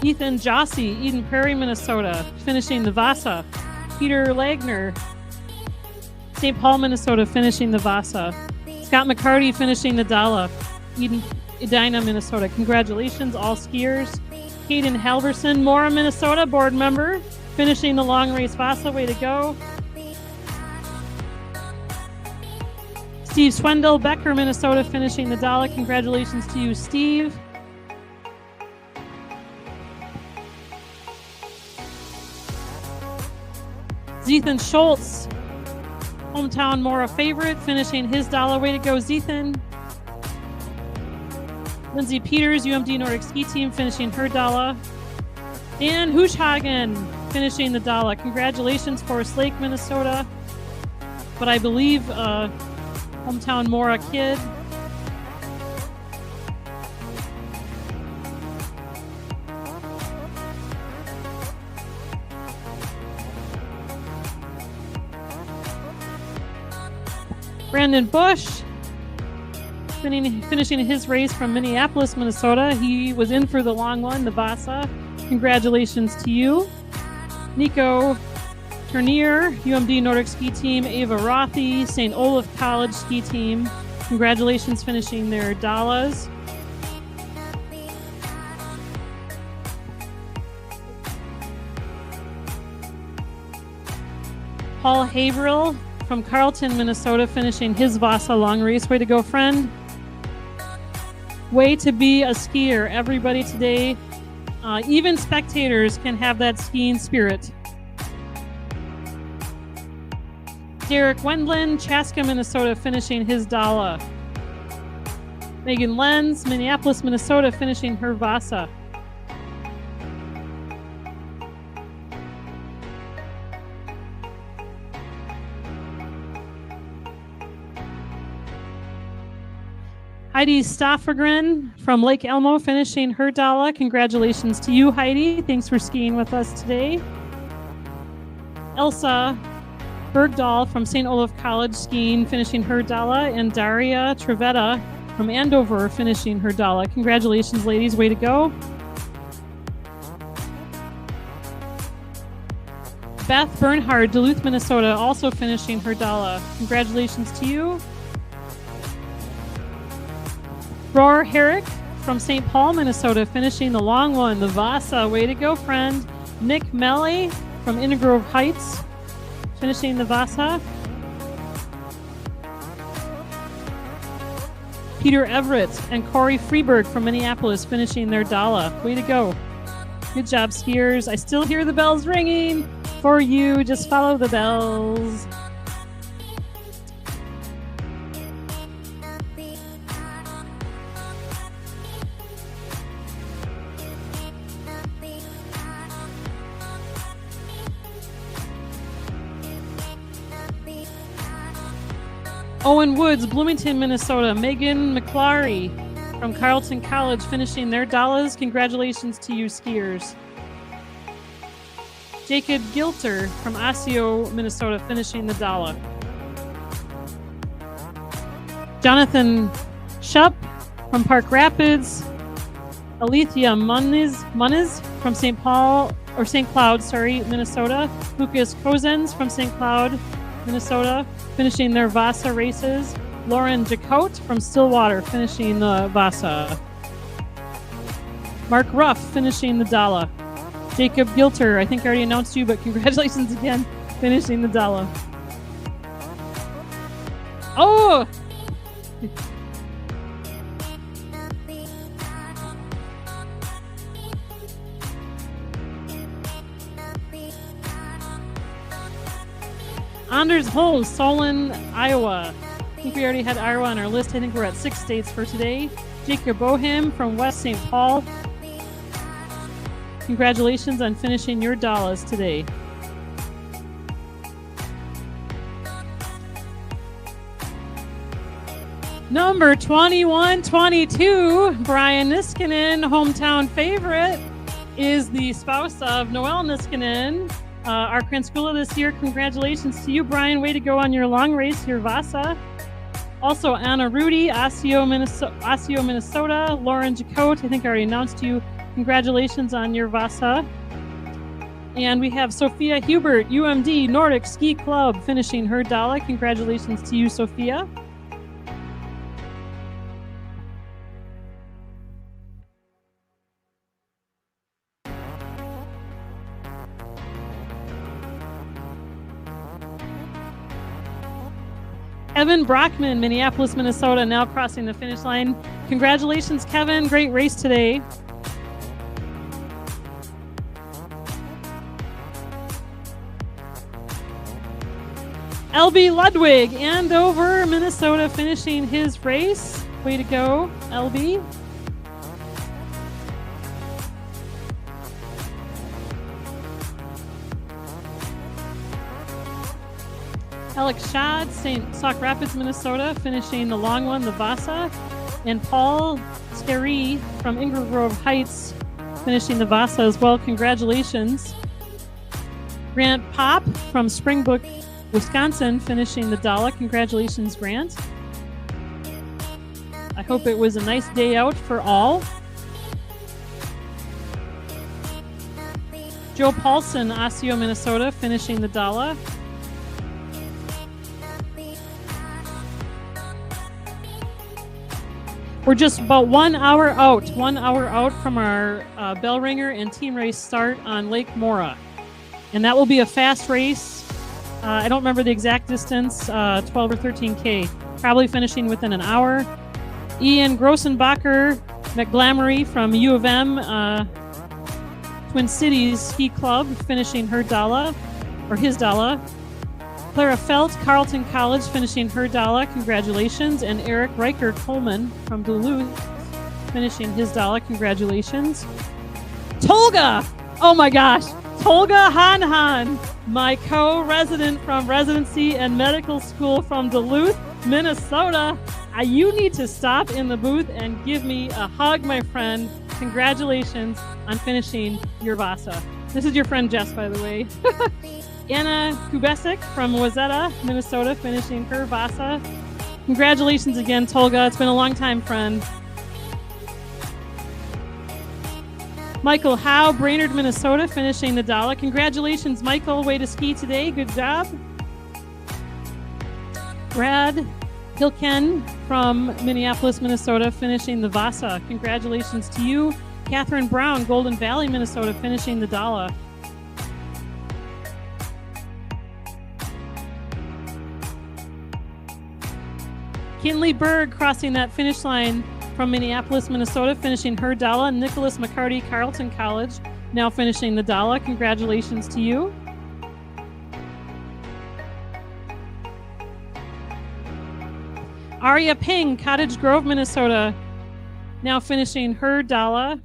Ethan Jossie, Eden Prairie, Minnesota, finishing the Vasa. Peter Lagner, St. Paul, Minnesota, finishing the Vasa. Scott McCarty, finishing the Dala. Edina, Minnesota. Congratulations, all skiers. Hayden Halverson, Mora, Minnesota, board member, finishing the long race Vasa. Way to go. Steve Swendel, Becker, Minnesota, finishing the Dala. Congratulations to you, Steve. Zethan Schultz, hometown Mora favorite, finishing his Dala. Way to go, Zethan. Lindsay Peters, UMD Nordic Ski Team, finishing her Dala. Dan Huschhagen, finishing the Dala. Congratulations, Forest Lake, Minnesota. But I believe hometown Mora kid. Brandon Bush, finishing his race from Minneapolis, Minnesota. He was in for the long one, the Vasa. Congratulations to you. Nico Turnier, UMD Nordic Ski Team. Ava Rothy, St. Olaf College Ski Team. Congratulations finishing their Dalas. Paul Haverhill from Carlton, Minnesota, finishing his Vasa long race. Way to go, friend. Way to be a skier. Everybody today, even spectators, can have that skiing spirit. Derek Wendland, Chaska, Minnesota, finishing his Dala. Megan Lenz, Minneapolis, Minnesota, finishing her Vasa. Heidi Staffagren from Lake Elmo, finishing her Dala. Congratulations to you, Heidi. Thanks for skiing with us today. Elsa Bergdahl from St. Olaf College, skiing, finishing her Dala. And Daria Trevetta from Andover, finishing her Dala. Congratulations, ladies. Way to go. Beth Bernhard, Duluth, Minnesota, also finishing her Dala. Congratulations to you. Roar Herrick from St. Paul, Minnesota, finishing the long one, the Vasa. Way to go, friend. Nick Melly from Intergrove Heights, finishing the Vasa. Peter Everett and Corey Freeberg from Minneapolis, finishing their Dala. Way to go. Good job, skiers. I still hear the bells ringing for you. Just follow the bells. Owen Woods, Bloomington, Minnesota. Megan McClary from Carleton College, finishing their Dalas. Congratulations to you, skiers. Jacob Gilter from Osseo, Minnesota, finishing the Dala. Jonathan Shupp from Park Rapids. Alethea Muniz from St. Cloud, Minnesota. Lucas Cozens from St. Cloud, Minnesota, finishing their Vasa races. Lauren Jacote from Stillwater, finishing the Vasa. Mark Ruff, finishing the Dala. Jacob Gilter, I think I already announced you, but congratulations again, finishing the Dala. Oh! Anders Holmes, Solon, Iowa. I think we already had Iowa on our list. I think we're at 6 states for today. Jacob Boham from West St. Paul. Congratulations on finishing your Dalas today. Number 2122, Brian Niskanen, hometown favorite, is the spouse of Noelle Niskanen, our Kranskula this year. Congratulations to you, Brian. Way to go on your long race, your Vasa. Also, Anna Rudy, Osseo, Minnesota. Lauren Jacote, I think I already announced you. Congratulations on your Vasa. And we have Sophia Hubert, UMD Nordic Ski Club, finishing her Dala. Congratulations to you, Sophia. Kevin Brockman, Minneapolis, Minnesota, now crossing the finish line. Congratulations, Kevin. Great race today. LB Ludwig, Andover, Minnesota, finishing his race. Way to go, LB. Alex Schad, St. Sauk Rapids, Minnesota, finishing the long one, the Vasa. And Paul Scarry from Ingram Grove Heights, finishing the Vasa as well. Congratulations. Grant Pop from Springbrook, Wisconsin, finishing the Dala. Congratulations, Grant. I hope it was a nice day out for all. Joe Paulson, Osseo, Minnesota, finishing the Dala. We're just about 1 hour out from our Bellringer and team race start on Lake Mora. And that will be a fast race. I don't remember the exact distance, 12 or 13K, probably finishing within an hour. Ian Grossenbacher McGlamory from U of M Twin Cities Ski Club, finishing her Dala, or his Dala. Clara Felt, Carleton College, finishing her Dala. Congratulations. And Eric Riker Coleman from Duluth, finishing his Dala. Congratulations. Tolga! Oh my gosh. Tolga Han, my co-resident from residency and medical school from Duluth, Minnesota. You need to stop in the booth and give me a hug, my friend. Congratulations on finishing your Vasa. This is your friend Jess, by the way. Anna Kubesik from Wazetta, Minnesota, finishing her Vasa. Congratulations again, Tolga. It's been a long time, friend. Michael Howe, Brainerd, Minnesota, finishing the Dala. Congratulations, Michael. Way to ski today. Good job. Brad Hilken from Minneapolis, Minnesota, finishing the Vasa. Congratulations to you. Catherine Brown, Golden Valley, Minnesota, finishing the Dala. Kinley Berg crossing that finish line from Minneapolis, Minnesota, finishing her Dala. Nicholas McCarty, Carleton College, now finishing the Dala. Congratulations to you. Arya Ping, Cottage Grove, Minnesota, now finishing her Dala.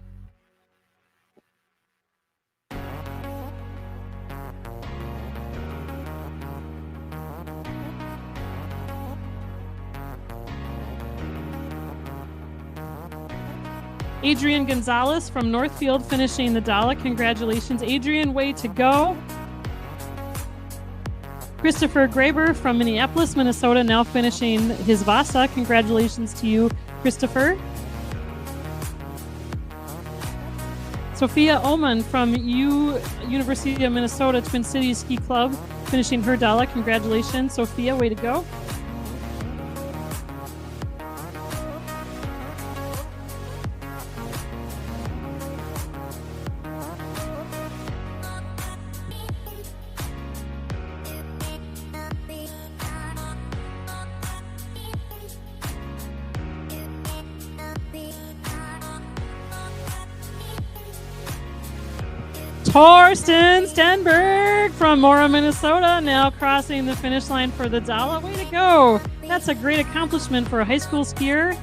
Adrian Gonzalez from Northfield, finishing the Dala. Congratulations, Adrian. Way to go. Christopher Graber from Minneapolis, Minnesota, now finishing his Vasa. Congratulations to you, Christopher. Sophia Oman from University of Minnesota Twin Cities Ski Club, finishing her Dala. Congratulations, Sophia. Way to go. Torsten Stenberg from Mora, Minnesota, now crossing the finish line for the Dala. Way to go. That's a great accomplishment for a high school skier.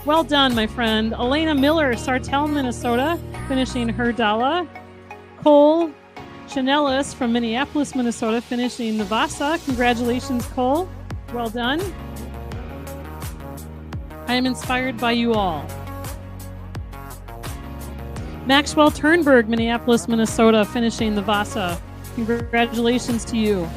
Well done, my friend. Elena Miller, Sartell, Minnesota, finishing her Dala. Cole Chanellis from Minneapolis, Minnesota, finishing the Vasa. Congratulations, Cole. Well done. I am inspired by you all. Maxwell Turnberg, Minneapolis, Minnesota, finishing the Vasa. Congratulations to you.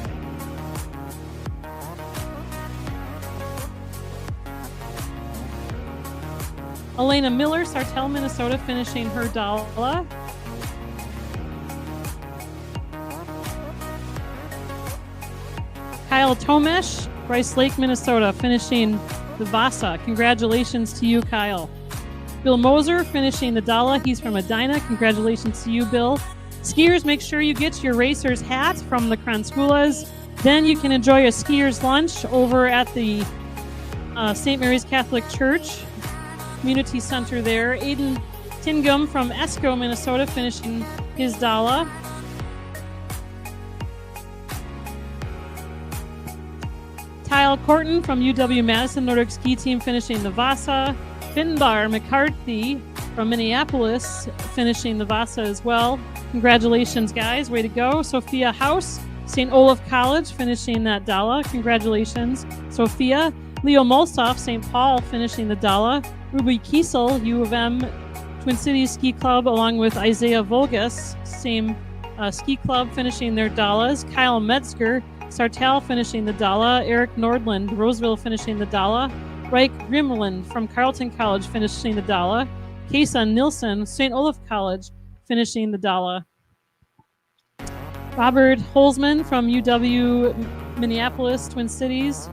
Elena Miller, Sartell, Minnesota, finishing her Dala. Kyle Tomesh, Rice Lake, Minnesota, finishing the Vasa. Congratulations to you, Kyle. Bill Moser finishing the Dala. He's from Edina. Congratulations to you, Bill. Skiers, make sure you get your racer's hat from the Kranskoulas. Then you can enjoy a skier's lunch over at the St. Mary's Catholic Church Community Center there. Aiden Tingum from Esco, Minnesota, finishing his Dala. Kyle Corton from UW-Madison Nordic Ski Team, finishing the Vasa. Finbar McCarthy from Minneapolis, finishing the Vasa as well. Congratulations, guys. Way to go. Sophia House, St. Olaf College, finishing that Dala. Congratulations, Sophia. Leo Molsoff, St. Paul, finishing the Dala. Ruby Kiesel, U of M Twin Cities Ski Club, along with Isaiah Volgas, same ski club, finishing their Dalas. Kyle Metzger, Sartell, finishing the Dala. Eric Nordland, Roseville, finishing the Dala. Reich Grimland from Carleton College, finishing the Dala. Kaysa Nilsson, St. Olaf College, finishing the Dala. Robert Holzman from UW Minneapolis Twin Cities,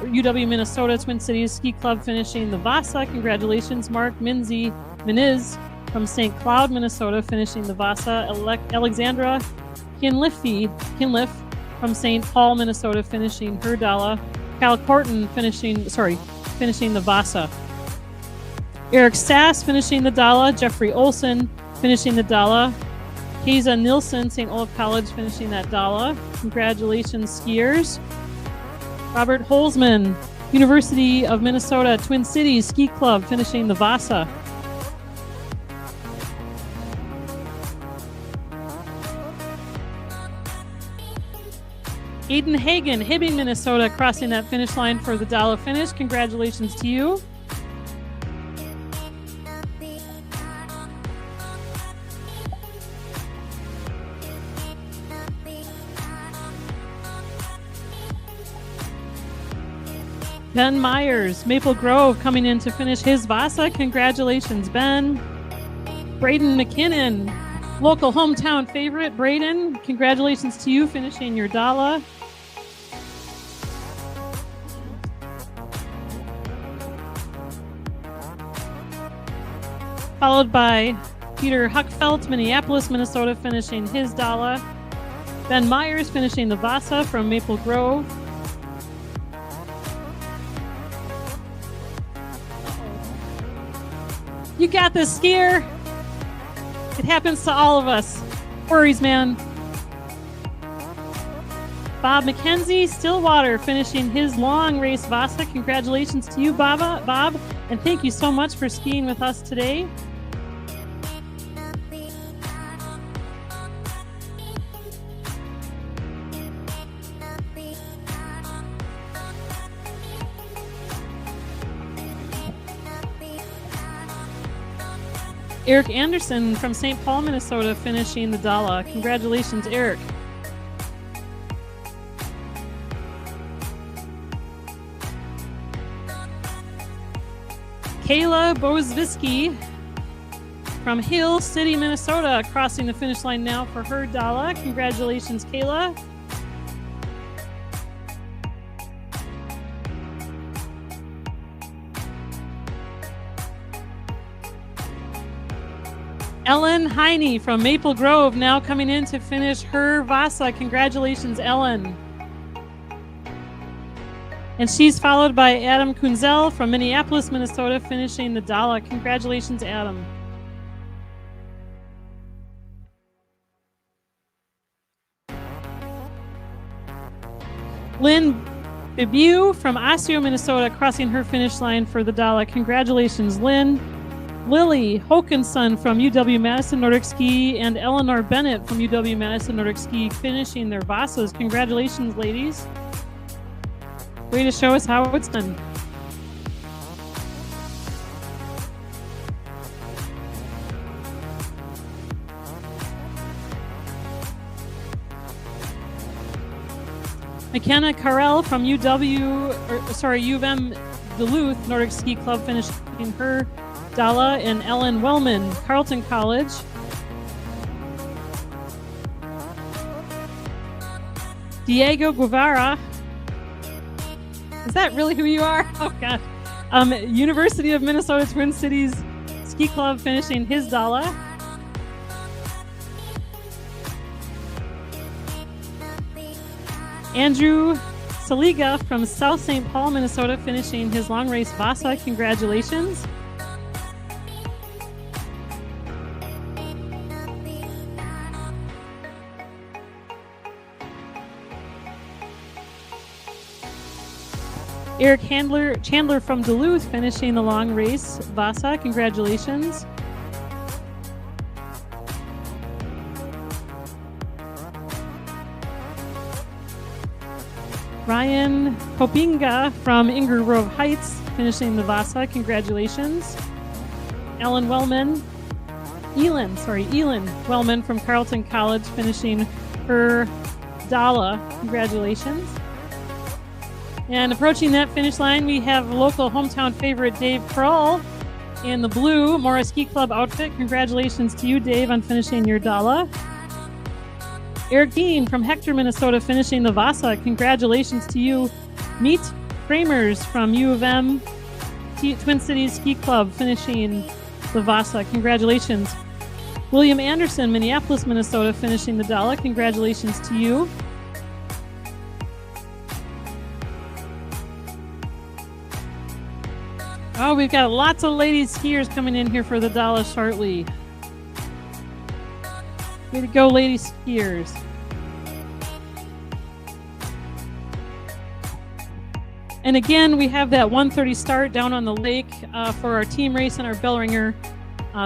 or UW Minnesota Twin Cities Ski Club, finishing the Vasa. Congratulations. Mark Miniz from St. Cloud, Minnesota, finishing the Vasa. Alexandra Kinliff from St. Paul, Minnesota, finishing her Dala. Kyle Corton finishing the Vasa. Eric Sass finishing the Dala. Jeffrey Olson finishing the Dala. Keza Nilsson, St. Olaf College, finishing that Dala. Congratulations, skiers. Robert Holzman, University of Minnesota, Twin Cities Ski Club, finishing the Vasa. Aiden Hagen, Hibbing, Minnesota, crossing that finish line for the Dala finish. Congratulations to you. Ben Myers, Maple Grove, coming in to finish his Vasa. Congratulations, Ben. Braden McKinnon, local hometown favorite. Braden, congratulations to you finishing your Dala. Followed by Peter Huckfelt, Minneapolis, Minnesota, finishing his Dala. Ben Myers finishing the Vasa from Maple Grove. You got this, skier. It happens to all of us. Worries, man. Bob McKenzie, Stillwater, finishing his long race Vasa. Congratulations to you, Bob, and thank you so much for skiing with us today. Eric Anderson from St. Paul, Minnesota, finishing the Dala. Congratulations, Eric. Kayla Bozvisky from Hill City, Minnesota, crossing the finish line now for her Dala. Congratulations, Kayla. Ellen Heine from Maple Grove now coming in to finish her Vasa. Congratulations, Ellen. And she's followed by Adam Kunzel from Minneapolis, Minnesota, finishing the Dala. Congratulations, Adam. Lynn Bibu from Osseo, Minnesota, crossing her finish line for the Dala. Congratulations, Lynn. Lily Hokinson from UW-Madison Nordic Ski and Eleanor Bennett from UW-Madison Nordic Ski finishing their Vasas. Congratulations, ladies. Way to show us how it's done. McKenna Carell from U of M Duluth Nordic Ski Club finishing her Dala, and Ellen Wellman, Carleton College. Diego Guevara. Is that really who you are? Oh, God. University of Minnesota Twin Cities Ski Club finishing his Dala. Andrew Saliga from South St. Paul, Minnesota, finishing his long race Vasa. Congratulations. Eric Chandler from Duluth finishing the long race Vasa. Congratulations. Ryan Popinga from Inger Grove Heights finishing the Vasa. Congratulations. Elin Wellman from Carleton College finishing her Dala. Congratulations. And approaching that finish line, we have local hometown favorite Dave Kroll in the blue Mora Ski Club outfit. Congratulations to you, Dave, on finishing your Dala. Eric Dean from Hector, Minnesota, finishing the Vasa. Congratulations to you. Meet Kramers from U of M Twin Cities Ski Club finishing the Vasa. Congratulations. William Anderson, Minneapolis, Minnesota, finishing the Dala. Congratulations to you. Oh, we've got lots of lady skiers coming in here for the Dala shortly. Way to go, lady skiers. And again, we have that 1:30 start down on the lake for our team race and our Bellringer.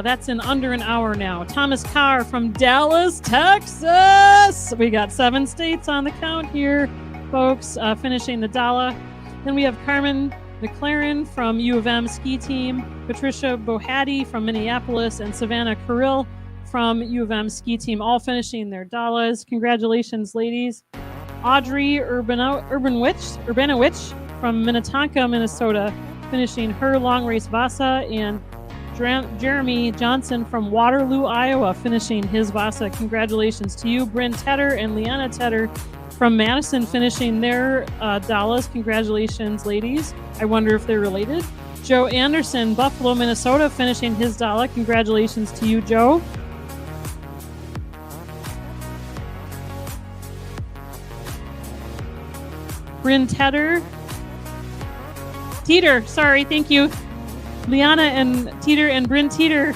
That's in under an hour now. Thomas Carr from Dallas, Texas. We got 7 states on the count here, folks, finishing the Dala. Then we have Carmen McLaren from U of M ski team, Patricia Bohatti from Minneapolis, and Savannah Carrill from U of M ski team, all finishing their Dalas. Congratulations, ladies. Audrey Urbanowicz from Minnetonka, Minnesota, finishing her long race Vasa, and Jeremy Johnson from Waterloo, Iowa, finishing his Vasa. Congratulations to you. Bryn Tedder and Leanna Tedder from Madison finishing their Dalas. Congratulations, ladies. I wonder if they're related. Joe Anderson, Buffalo, Minnesota, finishing his Dala. Congratulations to you, Joe. Bryn Teeter, sorry, thank you. Liana and Teeter and Bryn Teeter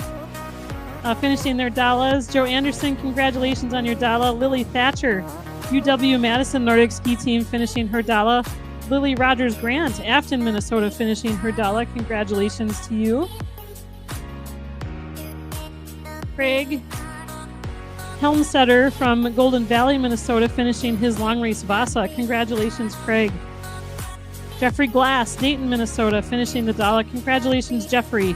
finishing their Dalas. Joe Anderson, congratulations on your Dala. Lily Thatcher, UW Madison Nordic Ski Team, finishing her Dala. Lily Rogers Grant, Afton, Minnesota, finishing her Dala. Congratulations to you. Craig Helmsetter from Golden Valley, Minnesota, finishing his long race Vasa. Congratulations, Craig. Jeffrey Glass, Dayton, Minnesota, finishing the Dala. Congratulations, Jeffrey.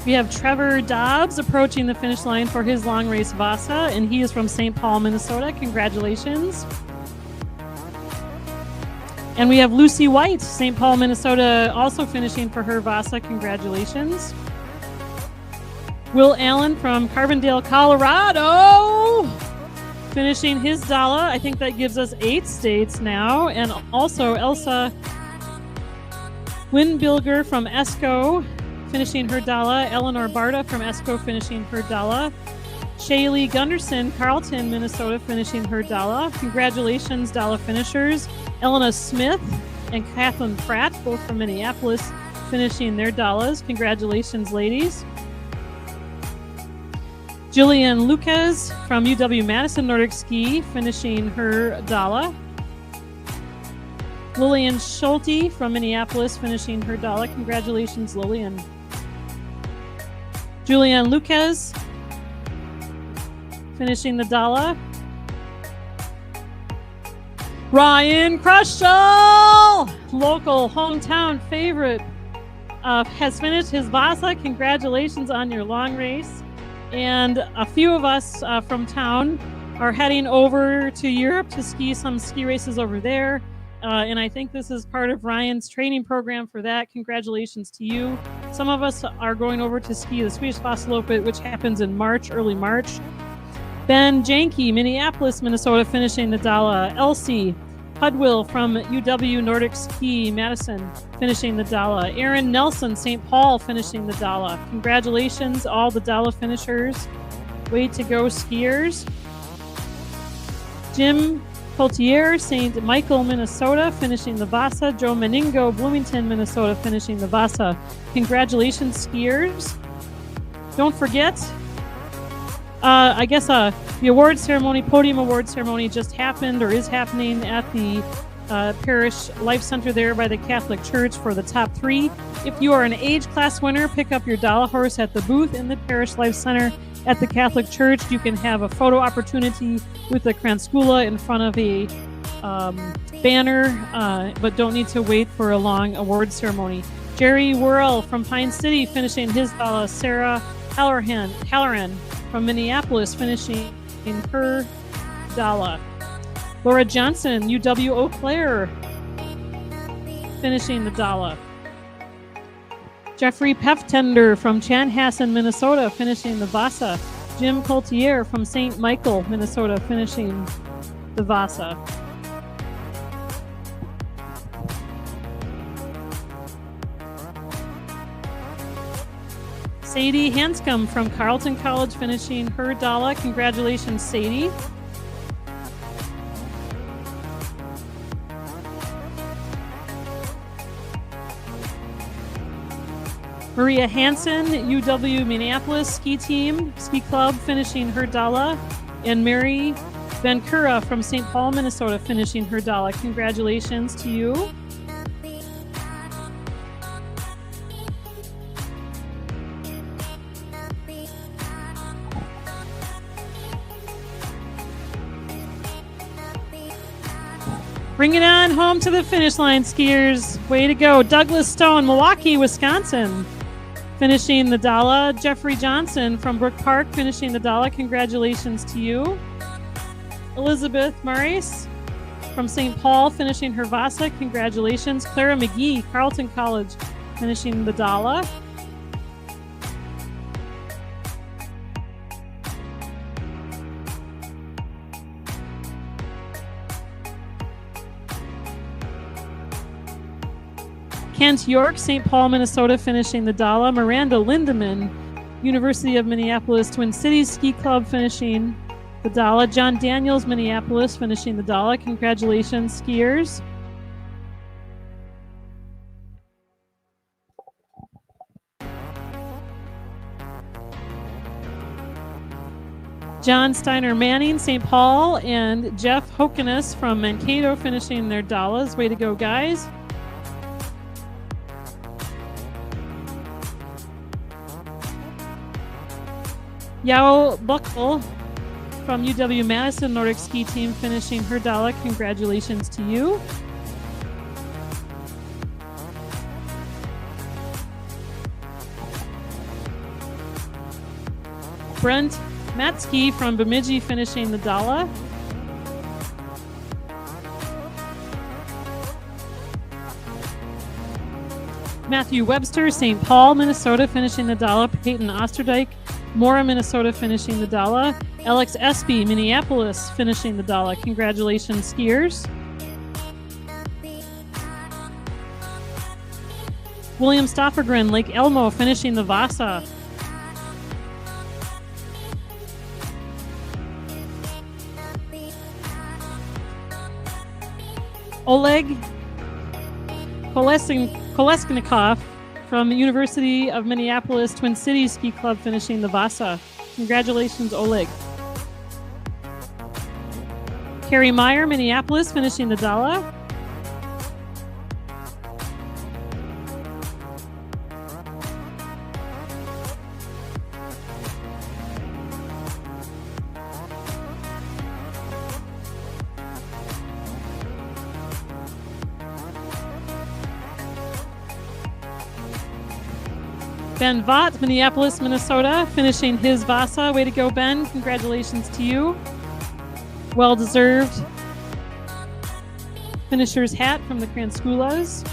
We have Trevor Dobbs approaching the finish line for his long race Vasa, and he is from St. Paul, Minnesota. Congratulations. And we have Lucy White, St. Paul, Minnesota, also finishing for her Vasa. Congratulations. Will Allen from Carbondale, Colorado, finishing his Dala. I think that gives us 8 states now. And also Elsa Winbilger from Esco, finishing her Dala. Eleanor Barta from Esco, finishing her Dala. Shaylee Gunderson, Carlton, Minnesota, finishing her Dala. Congratulations, Dala finishers. Elena Smith and Kathleen Pratt, both from Minneapolis, finishing their Dalas. Congratulations, ladies. Jillian Lucas from UW-Madison Nordic Ski, finishing her Dala. Lillian Schulte from Minneapolis, finishing her Dala. Congratulations, Lillian. Julianne Lucas, finishing the Dala. Ryan Kruschel, local hometown favorite, has finished his Vasa. Congratulations on your long race. And a few of us from town are heading over to Europe to ski some ski races over there. And I think this is part of Ryan's training program for that. Congratulations to you. Some of us are going over to ski the Swedish Vasaloppet, which happens in March, early March. Ben Janke, Minneapolis, Minnesota, finishing the Dala. Elsie Hudwill from UW Nordic Ski, Madison, finishing the Dala. Aaron Nelson, St. Paul, finishing the Dala. Congratulations, all the Dala finishers. Way to go, skiers. Jim Coultier, St. Michael, Minnesota, finishing the Vasa. Joe Meningo, Bloomington, Minnesota, finishing the Vasa. Congratulations, skiers. Don't forget, the award ceremony, podium award ceremony just happened or is happening at the Parish Life Center there by the Catholic Church for the top 3. If you are an age class winner, pick up your Dala horse at the booth in the Parish Life Center at the Catholic Church. You can have a photo opportunity with the Kranskula in front of a banner, but don't need to wait for a long award ceremony. Jerry Worrell from Pine City finishing his Dala. Sarah Halloran from Minneapolis finishing her Dala. Laura Johnson, UW Eau Claire, finishing the Dala. Jeffrey Peftender from Chanhassen, Minnesota, finishing the Vasa. Jim Coltier from St. Michael, Minnesota, finishing the Vasa. Sadie Hanscom from Carleton College, finishing her Dala. Congratulations, Sadie. Maria Hansen, UW Minneapolis ski team, ski club, finishing her Dala. And Mary Vencura from St. Paul, Minnesota, finishing her Dala. Congratulations to you. Bring it on home to the finish line, skiers. Way to go. Douglas Stone, Milwaukee, Wisconsin, finishing the Dala. Jeffrey Johnson from Brook Park, finishing the Dala. Congratulations to you. Elizabeth Maurice from St. Paul, finishing her Vasa. Congratulations. Clara McGee, Carleton College, finishing the Dala. Kent York, St. Paul, Minnesota, finishing the Dala. Miranda Lindemann, University of Minneapolis Twin Cities Ski Club, finishing the Dala. John Daniels, Minneapolis, finishing the Dala. Congratulations, skiers. John Steiner Manning, St. Paul, and Jeff Hokenes from Mankato, finishing their Dalas. Way to go, guys. Yao Buckle from UW-Madison Nordic Ski Team, finishing her Dala. Congratulations to you. Brent Matsky from Bemidji, finishing the Dala. Matthew Webster, St. Paul, Minnesota, finishing the Dala. Peyton Osterdyke, Mora, Minnesota, finishing the Dala. Alex Espy, Minneapolis, finishing the Dala. Congratulations, skiers. William Stoffergren, Lake Elmo, finishing the Vasa. Oleg Kolesnikov from the University of Minneapolis Twin Cities Ski Club, finishing the Vasa. Congratulations, Oleg. Carrie Meyer, Minneapolis, finishing the Dala. Ben Vaught, Minneapolis, Minnesota, finishing his Vasa. Way to go, Ben. Congratulations to you. Well-deserved finisher's hat from the Kranskoulas.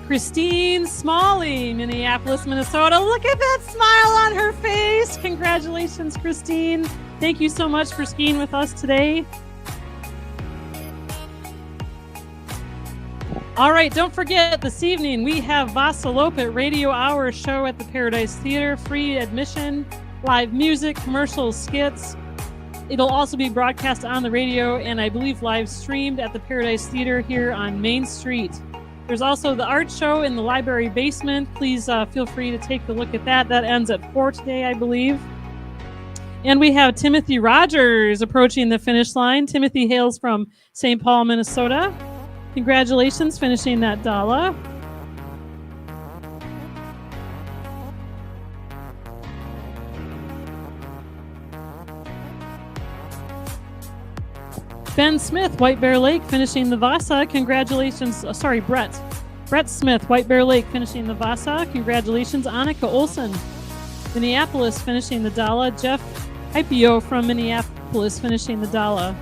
Christine Smalley, Minneapolis, Minnesota. Look at that smile on her face. Congratulations, Christine. Thank you so much for skiing with us today. All right, don't forget, this evening we have Vasaloppet Radio Hour show at the Paradise Theater. Free admission, live music, commercials, skits. It'll also be broadcast on the radio and I believe live streamed at the Paradise Theater here on Main Street. There's also the art show in the library basement. Please feel free to take a look at that. That ends at 4 today, I believe. And we have Timothy Rogers approaching the finish line. Timothy hails from St. Paul, Minnesota. Congratulations, finishing that Dala. Ben Smith, White Bear Lake, finishing the Vasa. Congratulations. Brett. Brett Smith, White Bear Lake, finishing the Vasa. Congratulations. Annika Olsen, Minneapolis, finishing the Dala. Jeff Hypio from Minneapolis, finishing the Dala.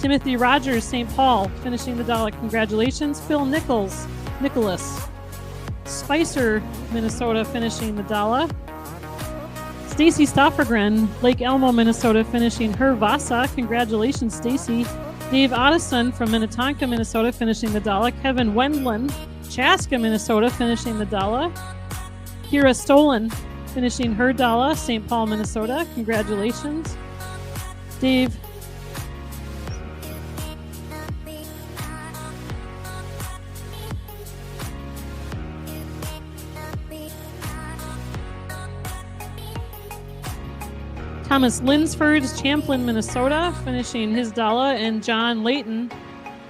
Timothy Rogers, St. Paul, finishing the Dala. Congratulations. Phil Nicholas, Spicer, Minnesota, finishing the Dala. Stacy Stoffergren, Lake Elmo, Minnesota, finishing her Vasa. Congratulations, Stacy. Dave Otteson from Minnetonka, Minnesota, finishing the Dala. Kevin Wendland, Chaska, Minnesota, finishing the Dala. Kira Stolen, finishing her Dala, St. Paul, Minnesota. Congratulations. Dave. Thomas Linsford, Champlin, Minnesota, finishing his Dala, and John Layton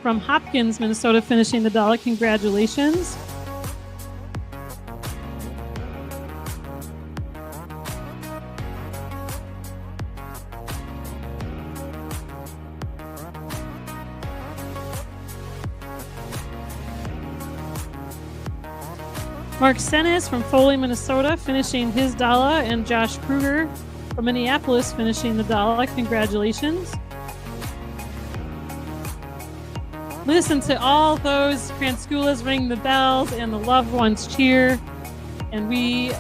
from Hopkins, Minnesota, finishing the Dala. Congratulations. Mark Senes from Foley, Minnesota, finishing his Dala, and Josh Kruger from Minneapolis, finishing the Dala. Congratulations. Listen to all those Kranskulas ring the bells and the loved ones cheer. And we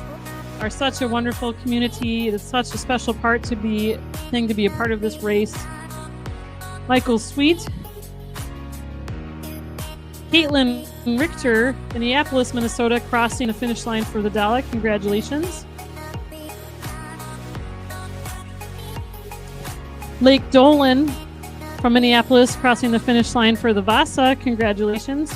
are such a wonderful community. It's such a special to be a part of this race. Michael Sweet, Caitlin Richter, Minneapolis, Minnesota, crossing the finish line for the Dala. Congratulations. Lake Dolan from Minneapolis, crossing the finish line for the Vasa. Congratulations.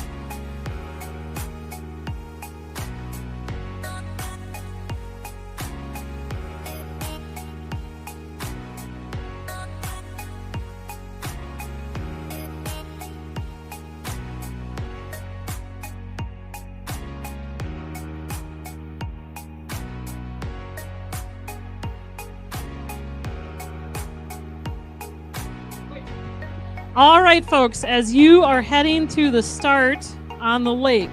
All right, folks, as you are heading to the start on the lake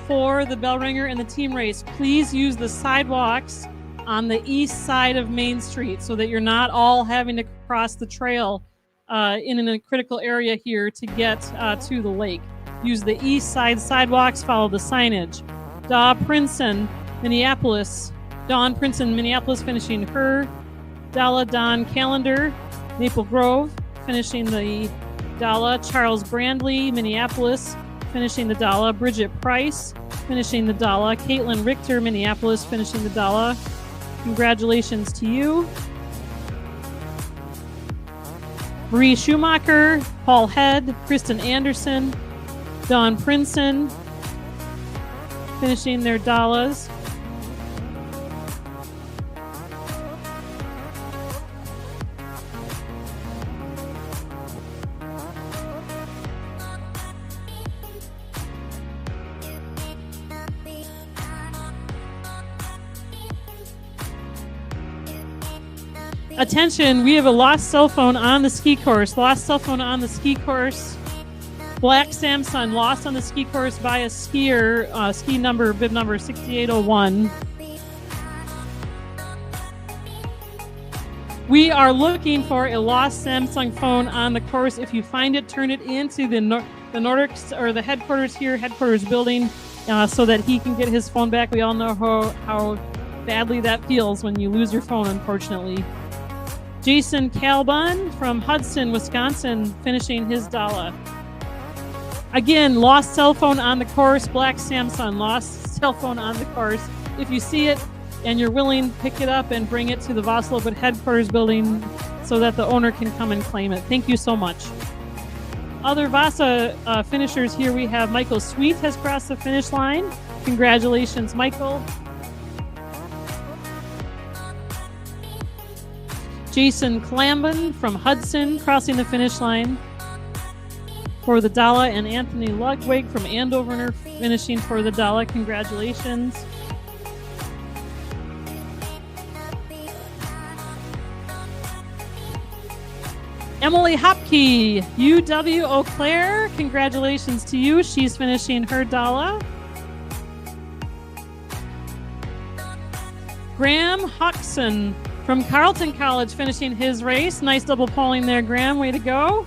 for the Bellringer and the team race, please use the sidewalks on the east side of Main Street so that you're not all having to cross the trail in a critical area here to get to the lake. Use the east side sidewalks, follow the signage. Dawn Princeton, Minneapolis, finishing her Dala. Don Callender, Maple Grove, finishing the Dala. Charles Brandley, Minneapolis, finishing the Dala. Bridget Price, finishing the Dala. Caitlin Richter, Minneapolis, finishing the Dala. Congratulations to you. Marie Schumacher, Paul Head, Kristen Anderson, Dawn Princeton, finishing their Dalas. Attention, we have a lost cell phone on the ski course. Lost cell phone on the ski course. Black Samsung lost on the ski course by a skier, bib number 6801. We are looking for a lost Samsung phone on the course. If you find it, turn it into the Nordics or the headquarters building, so that he can get his phone back. We all know how badly that feels when you lose your phone, unfortunately. Jason Calbon from Hudson, Wisconsin, finishing his Dala. Again, lost cell phone on the course. Black Samsung, lost cell phone on the course. If you see it and you're willing, pick it up and bring it to the Vasaloppet headquarters building so that the owner can come and claim it. Thank you so much. Other Vasa finishers here, we have Michael Sweet has crossed the finish line. Congratulations, Michael. Jason Clambon from Hudson crossing the finish line for the Dala, and Anthony Ludwig from Andover finishing for the Dala. Congratulations. Emily Hopke, UW Eau Claire. Congratulations to you. She's finishing her Dala. Graham Huxon from Carleton College finishing his race. Nice double polling there, Graham. Way to go.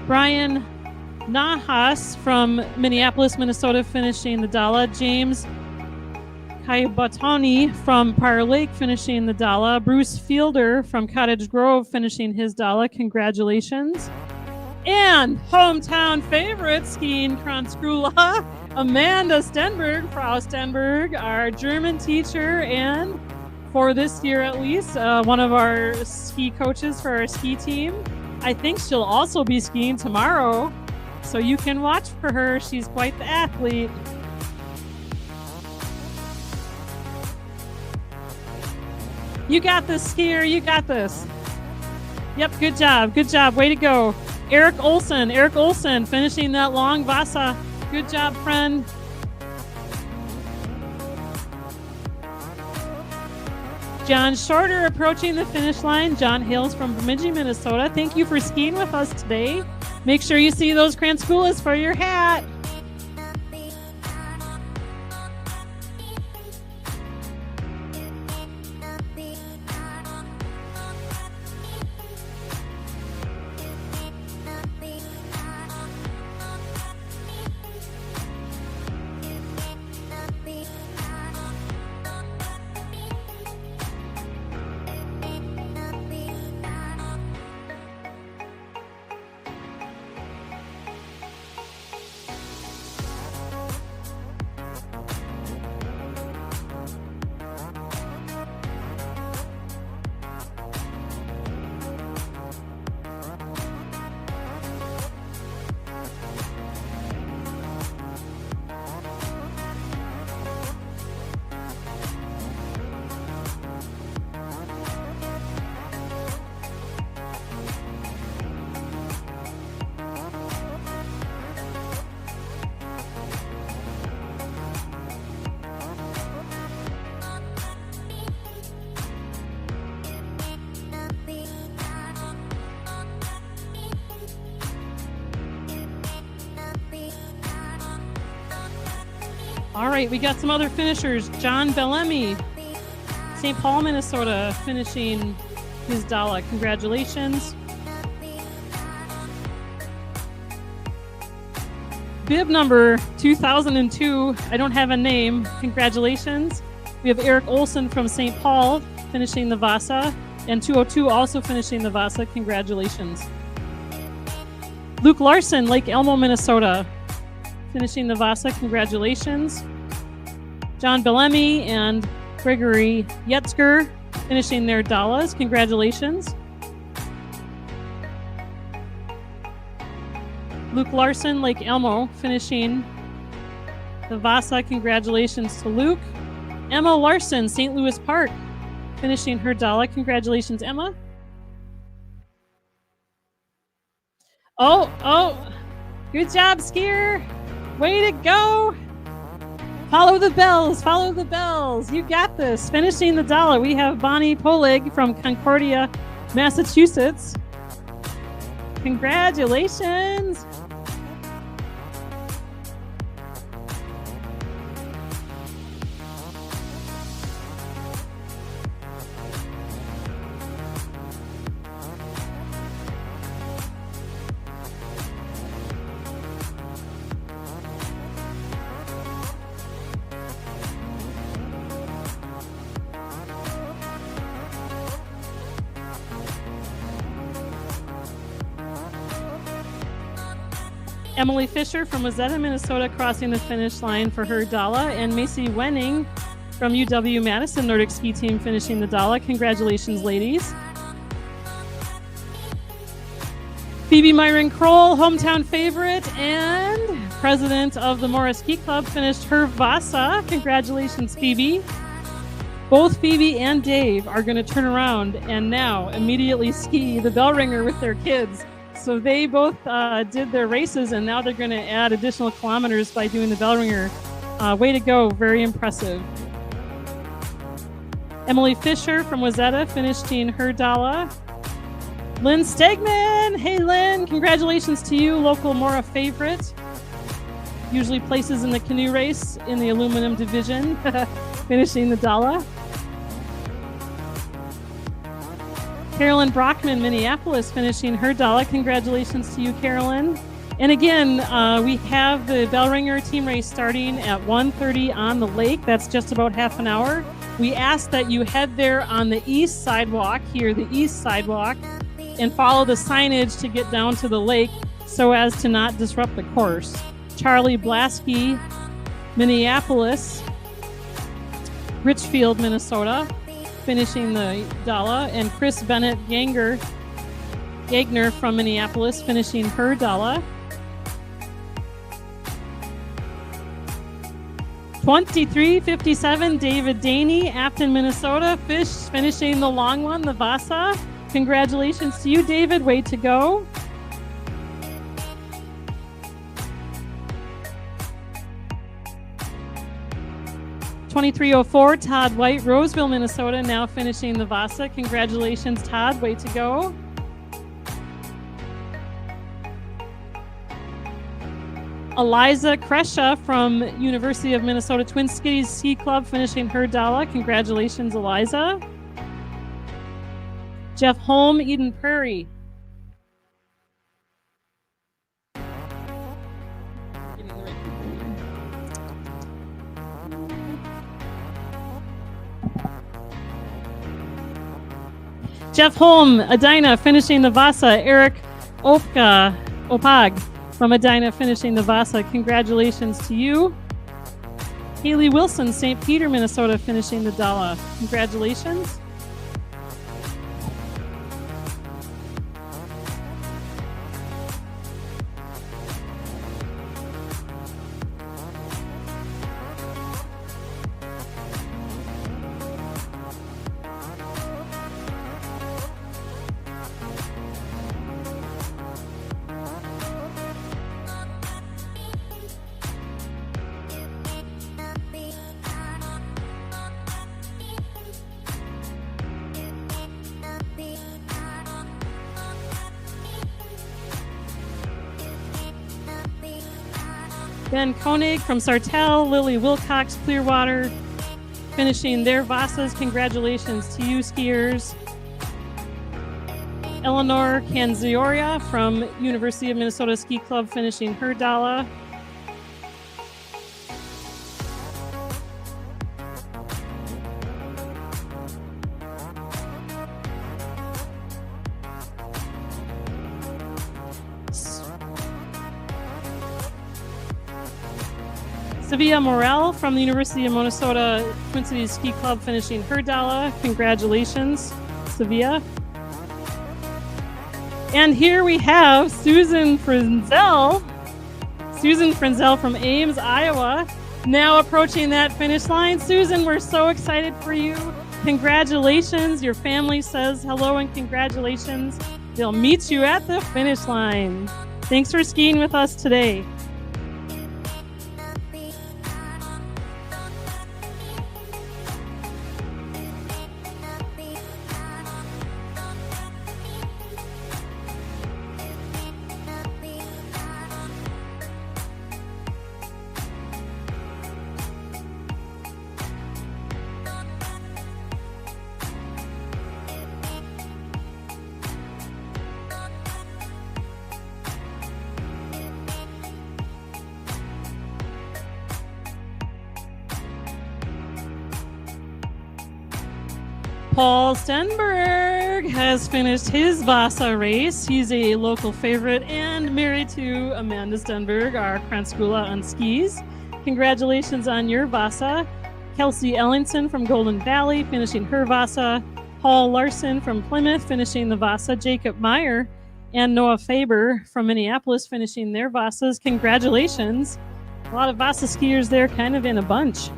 Brian Nahas from Minneapolis, Minnesota, finishing the Dala. James Kaibatani from Prior Lake, finishing the Dala. Bruce Fielder from Cottage Grove, finishing his Dala. Congratulations. And hometown favorite, skiing Kranskula, Amanda Stenberg, Frau Stenberg, our German teacher, and for this year at least, one of our ski coaches for our ski team. I think she'll also be skiing tomorrow, so you can watch for her. She's quite the athlete. You got this, skier. You got this. Yep, good job. Good job. Way to go. Eric Olson finishing that long Vasa. Good job, friend. John Shorter approaching the finish line. John hails from Bemidji, Minnesota. Thank you for skiing with us today. Make sure you see those Kranskulas for your hat. All right, we got some other finishers. John Bellamy, St. Paul, Minnesota, finishing his Dala. Congratulations. Bib number 2002, I don't have a name. Congratulations. We have Eric Olson from St. Paul finishing the Vasa, and 202 also finishing the Vasa. Congratulations. Luke Larson, Lake Elmo, Minnesota, finishing the Vasa. Congratulations. John Bellamy and Gregory Yetzger finishing their Dalas. Congratulations. Luke Larson, Lake Elmo, finishing the Vasa. Congratulations to Luke. Emma Larson, St. Louis Park, finishing her Dala. Congratulations, Emma. Oh, good job, skier. Way to go. Follow the bells. You got this. Finishing the Dala, we have Bonnie Polig from Concordia, Massachusetts. Congratulations. Emily Fisher from Wazetta, Minnesota, crossing the finish line for her Dala, and Macy Wenning from UW-Madison Nordic Ski Team finishing the Dala. Congratulations, ladies. Phoebe Myron Kroll, hometown favorite and president of the Mora Ski Club, finished her Vasa. Congratulations, Phoebe. Both Phoebe and Dave are going to turn around and now immediately ski the Bellringer with their kids. So they both did their races, and now they're going to add additional kilometers by doing the Bellringer. Way to go. Very impressive. Emily Fisher from Wazetta finishing her Dala. Lynn Stegman. Hey, Lynn. Congratulations to you, local Mora favorite. Usually places in the canoe race in the aluminum division, finishing the Dala. Carolyn Brockman, Minneapolis, finishing her Dala. Congratulations to you, Carolyn. And again, we have the Bellringer team race starting at 1:30 on the lake. That's just about half an hour. We ask that you head there on the east sidewalk, here, the east sidewalk, and follow the signage to get down to the lake so as to not disrupt the course. Charlie Blasky, Minneapolis, Richfield, Minnesota, finishing the Dala, and Chris Bennett Gagner from Minneapolis finishing her Dala. 23:57, David Daney, Afton, Minnesota, finishing the long one, the Vasa. Congratulations to you, David. Way to go. (23:04), Todd White, Roseville, Minnesota, now finishing the Vasa. Congratulations, Todd. Way to go. Eliza Kresha from University of Minnesota Twin Cities Ski Club finishing her Dala. Congratulations, Eliza. Jeff Holm, Eden Prairie. Jeff Holm, Edina, finishing the Vasa. Eric Opag from Edina, finishing the Vasa. Congratulations to you. Haley Wilson, St. Peter, Minnesota, finishing the Dala. Congratulations. Ben Koenig from Sartell, Lily Wilcox, Clearwater, finishing their Vasas. Congratulations to you, skiers. Eleanor Canzioria from University of Minnesota Ski Club, finishing her Dala. Sevilla Morel from the University of Minnesota Twin Cities Ski Club, finishing her Dala. Congratulations, Sevilla. And here we have Susan Frenzel. Susan Frenzel from Ames, Iowa, now approaching that finish line. Susan, we're so excited for you. Congratulations. Your family says hello and congratulations. They'll meet you at the finish line. Thanks for skiing with us today. Paul Stenberg has finished his Vasa race. He's a local favorite and married to Amanda Stenberg, our Kranskula on skis. Congratulations on your Vasa. Kelsey Ellingson from Golden Valley finishing her Vasa. Paul Larson from Plymouth finishing the Vasa. Jacob Meyer and Noah Faber from Minneapolis finishing their Vasas. Congratulations. A lot of Vasa skiers there, kind of in a bunch.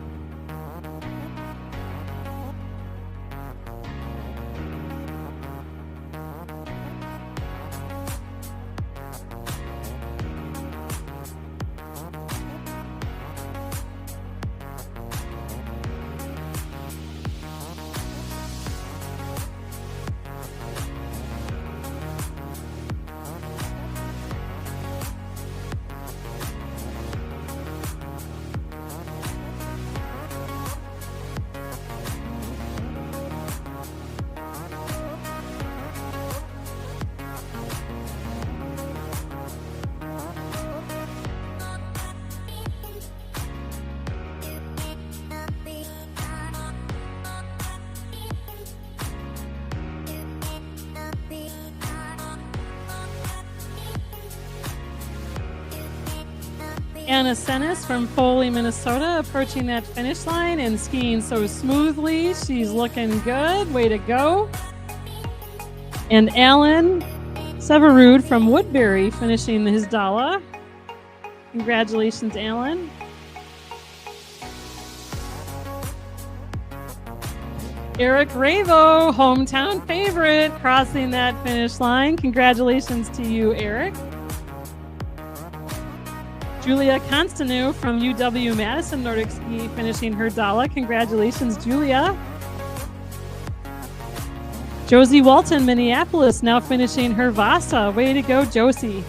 Anna Senes from Foley, Minnesota, approaching that finish line and skiing so smoothly. She's looking good. Way to go. And Alan Severud from Woodbury finishing his Dala. Congratulations, Alan. Eric Ravo, hometown favorite, crossing that finish line. Congratulations to you, Eric. Julia Constanu from UW Madison Nordic Ski finishing her Dala. Congratulations, Julia. Josie Walton, Minneapolis, now finishing her Vasa. Way to go, Josie.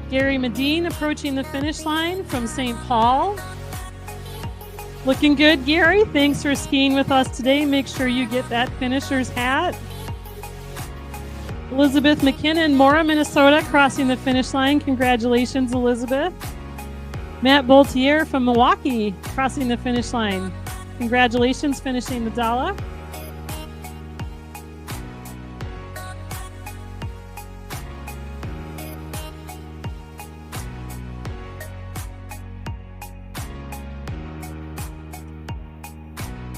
Gary Medine approaching the finish line from St. Paul. Looking good, Gary. Thanks for skiing with us today. Make sure you get that finisher's hat. Elizabeth McKinnon, Mora, Minnesota, crossing the finish line. Congratulations, Elizabeth. Matt Boltier from Milwaukee, crossing the finish line. Congratulations, finishing the Dala.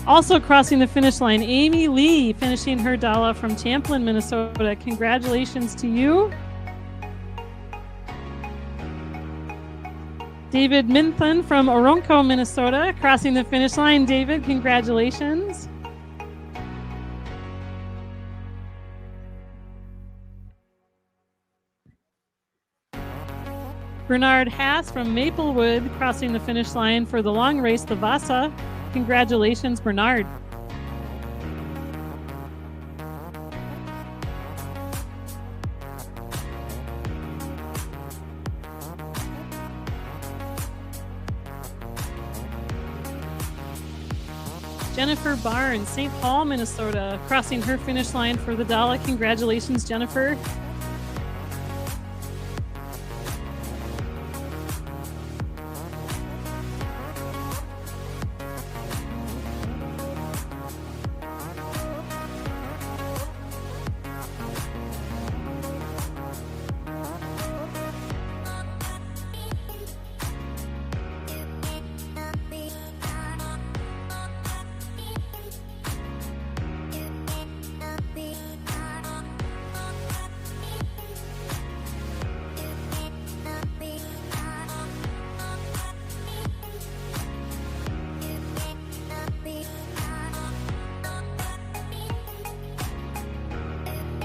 Also crossing the finish line, Amy Lee, finishing her Dala from Champlin, Minnesota. Congratulations to you. David Minthan from Oronco, Minnesota, crossing the finish line. David, congratulations. Bernard Haas from Maplewood, crossing the finish line for the long race, the Vasa. Congratulations, Bernard. Jennifer Barnes, St. Paul, Minnesota, crossing her finish line for the Dala. Congratulations, Jennifer.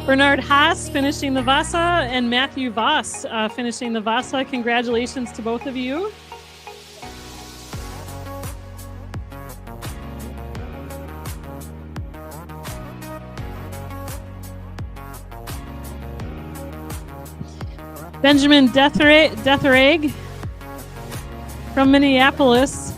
Bernard Haas finishing the Vasa and Matthew Voss finishing the Vasa. Congratulations to both of you. Benjamin Dethereg from Minneapolis.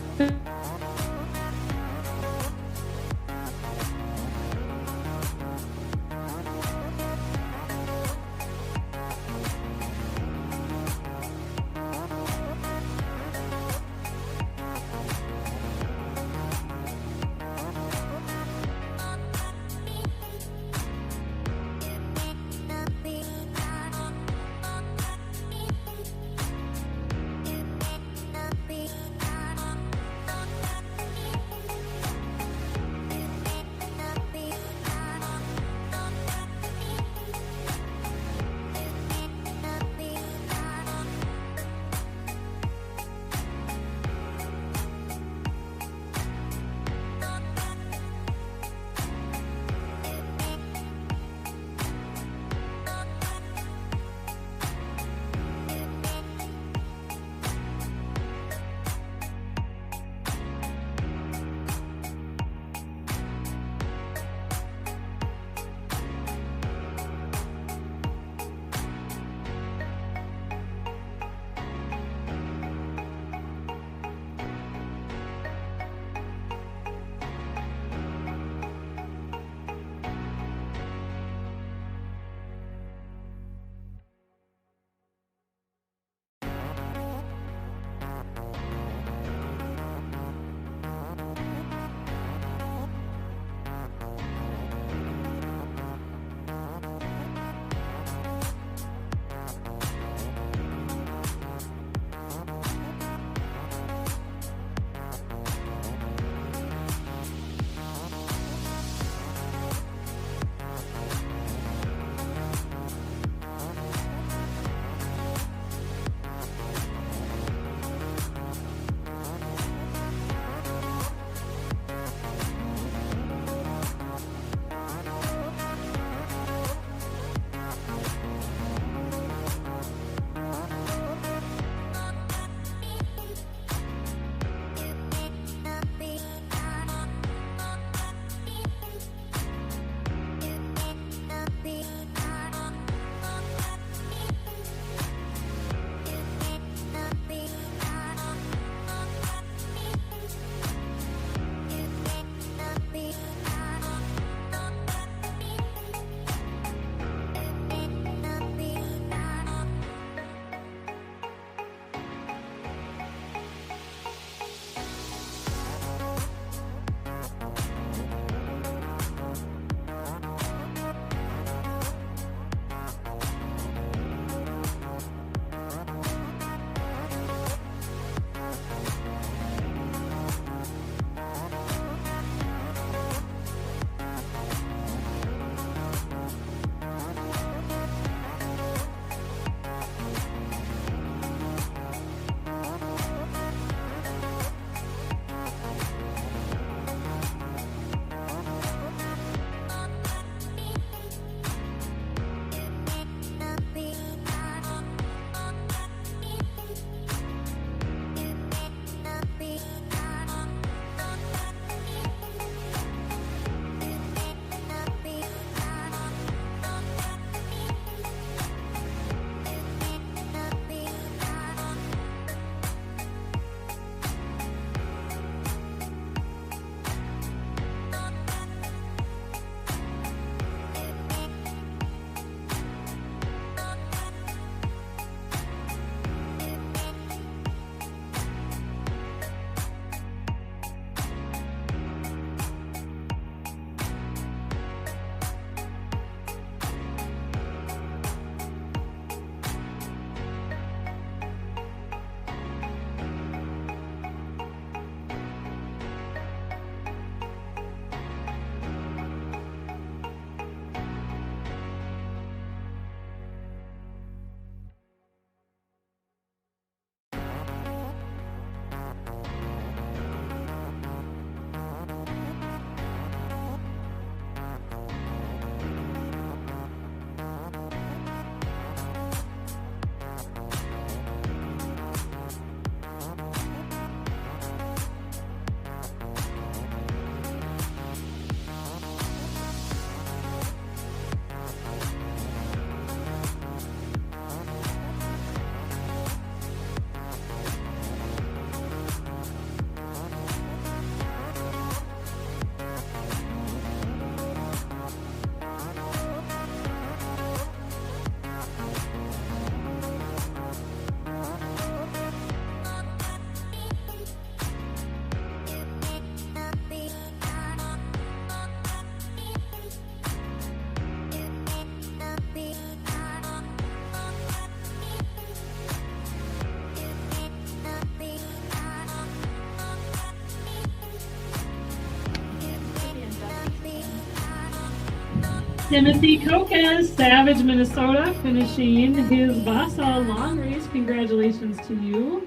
Timothy Kokes, Savage, Minnesota, finishing his Vasa long race. Congratulations to you.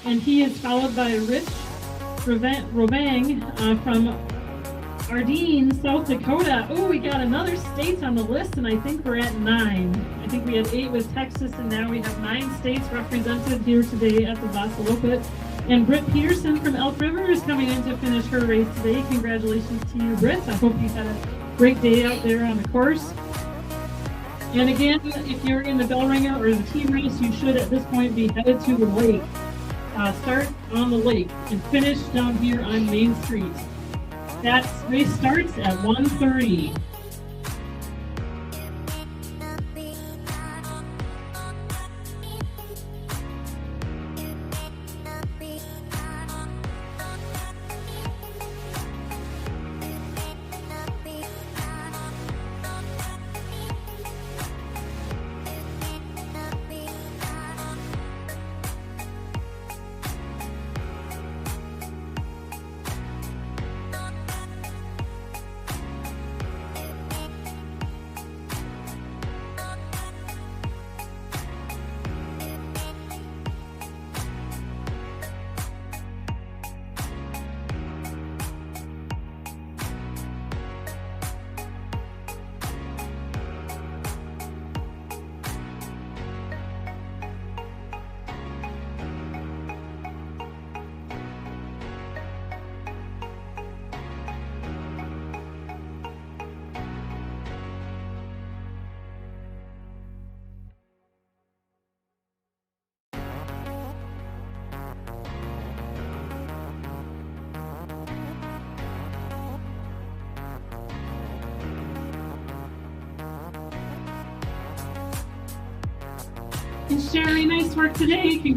And he is followed by Rich Rovang from Ardeen, South Dakota. Oh, we got another state on the list, and I think we're at 9. I think we had 8 with Texas, and now we have 9 states represented here today at the Vasaloppet. And Britt Peterson from Elk River is coming in to finish her race today. Congratulations to you, Britt. I hope you had a great day out there on the course. And again, if you're in the Bellringer or the team race, you should at this point be headed to the lake. Start on the lake and finish down here on Main Street. That race starts at 1:30. And Sherry, nice work today.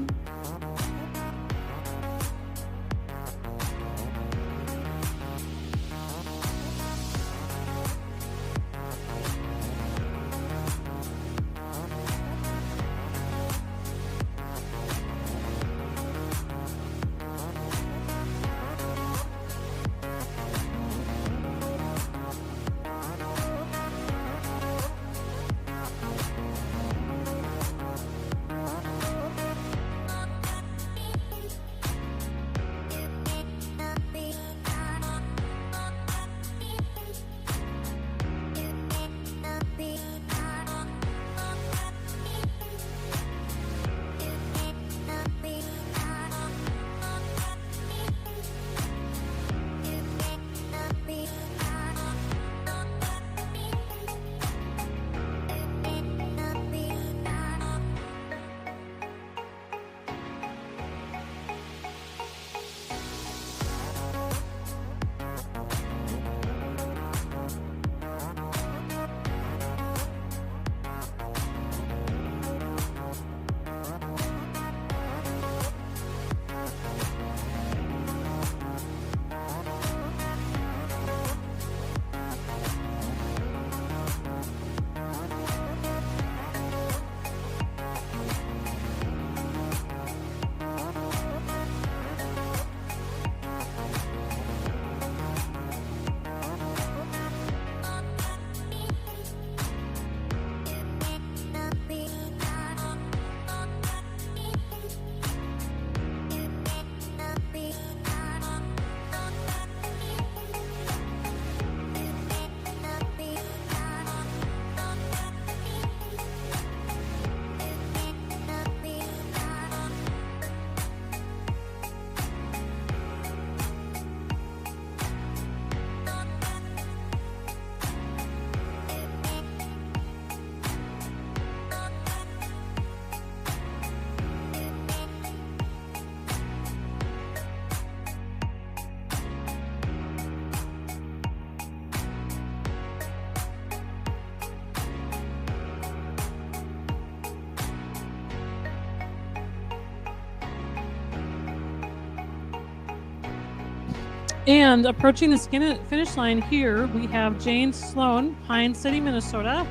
And approaching the finish line here, we have James Sloan, Pine City, Minnesota.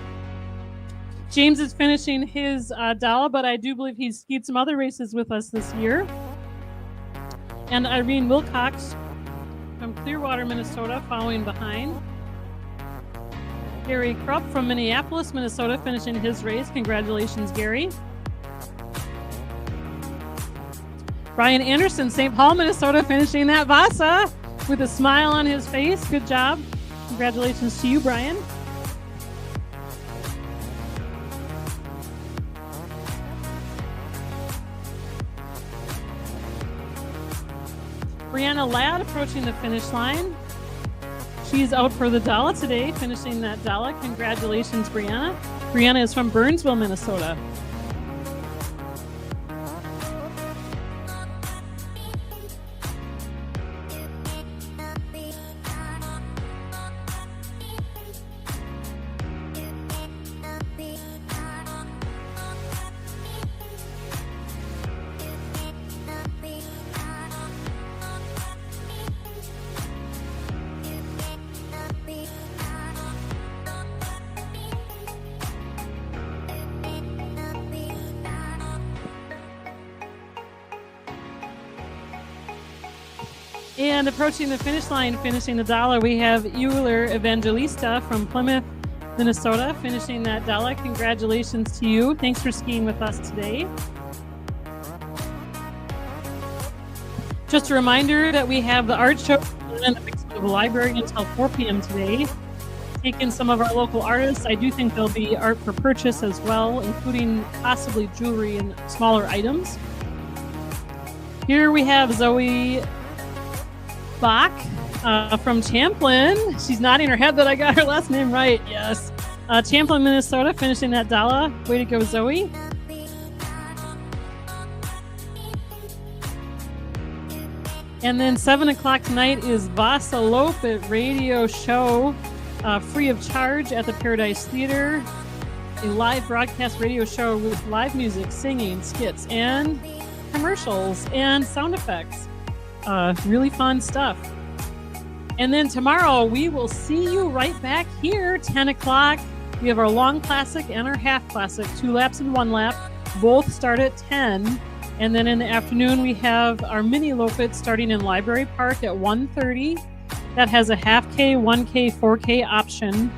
James is finishing his Dala, but I do believe he's skied some other races with us this year. And Irene Wilcox from Clearwater, Minnesota, following behind. Gary Krupp from Minneapolis, Minnesota, finishing his race. Congratulations, Gary. Brian Anderson, St. Paul, Minnesota, finishing that Vasa with a smile on his face. Good job. Congratulations to you, Brian. Brianna Ladd approaching the finish line. She's out for the Dala today, finishing that Dala. Congratulations, Brianna. Brianna is from Burnsville, Minnesota. And approaching the finish line, finishing the Dala, we have Euler Evangelista from Plymouth, Minnesota, finishing that Dala. Congratulations to you. Thanks for skiing with us today. Just a reminder that we have the art show in the library until 4 p.m. today. Taking some of our local artists. I do think there'll be art for purchase as well, including possibly jewelry and smaller items. Here we have Zoe Bach from Champlin. She's nodding her head that I got her last name right. Yes. Champlin, Minnesota, finishing that Dala. Way to go, Zoe. And then 7 o'clock tonight is Vasaloppet radio show, free of charge at the Paradise Theater. A live broadcast radio show with live music, singing, skits, and commercials and sound effects. Really fun stuff. And then tomorrow we will see you right back here, 10 o'clock. We have our long classic and our half classic, 2 laps and 1 lap. Both start at 10. And then in the afternoon we have our mini Loppet starting in Library Park at 1:30. That has a half K, 1K, 4K option.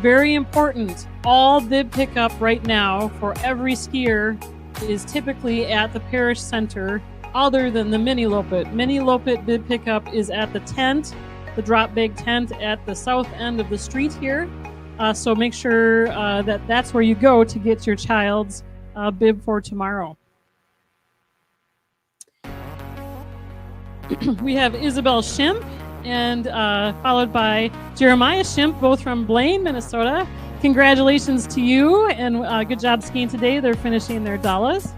Very important. All bib pickup right now for every skier is typically at the Parish Center, other than the mini Loppet. Mini Loppet bib pickup is at the tent, the drop bag tent at the south end of the street here. So make sure that that's where you go to get your child's bib for tomorrow. We have Isabel Schimpf and followed by Jeremiah Schimpf, both from Blaine, Minnesota. Congratulations to you and good job skiing today. They're finishing their Dalas.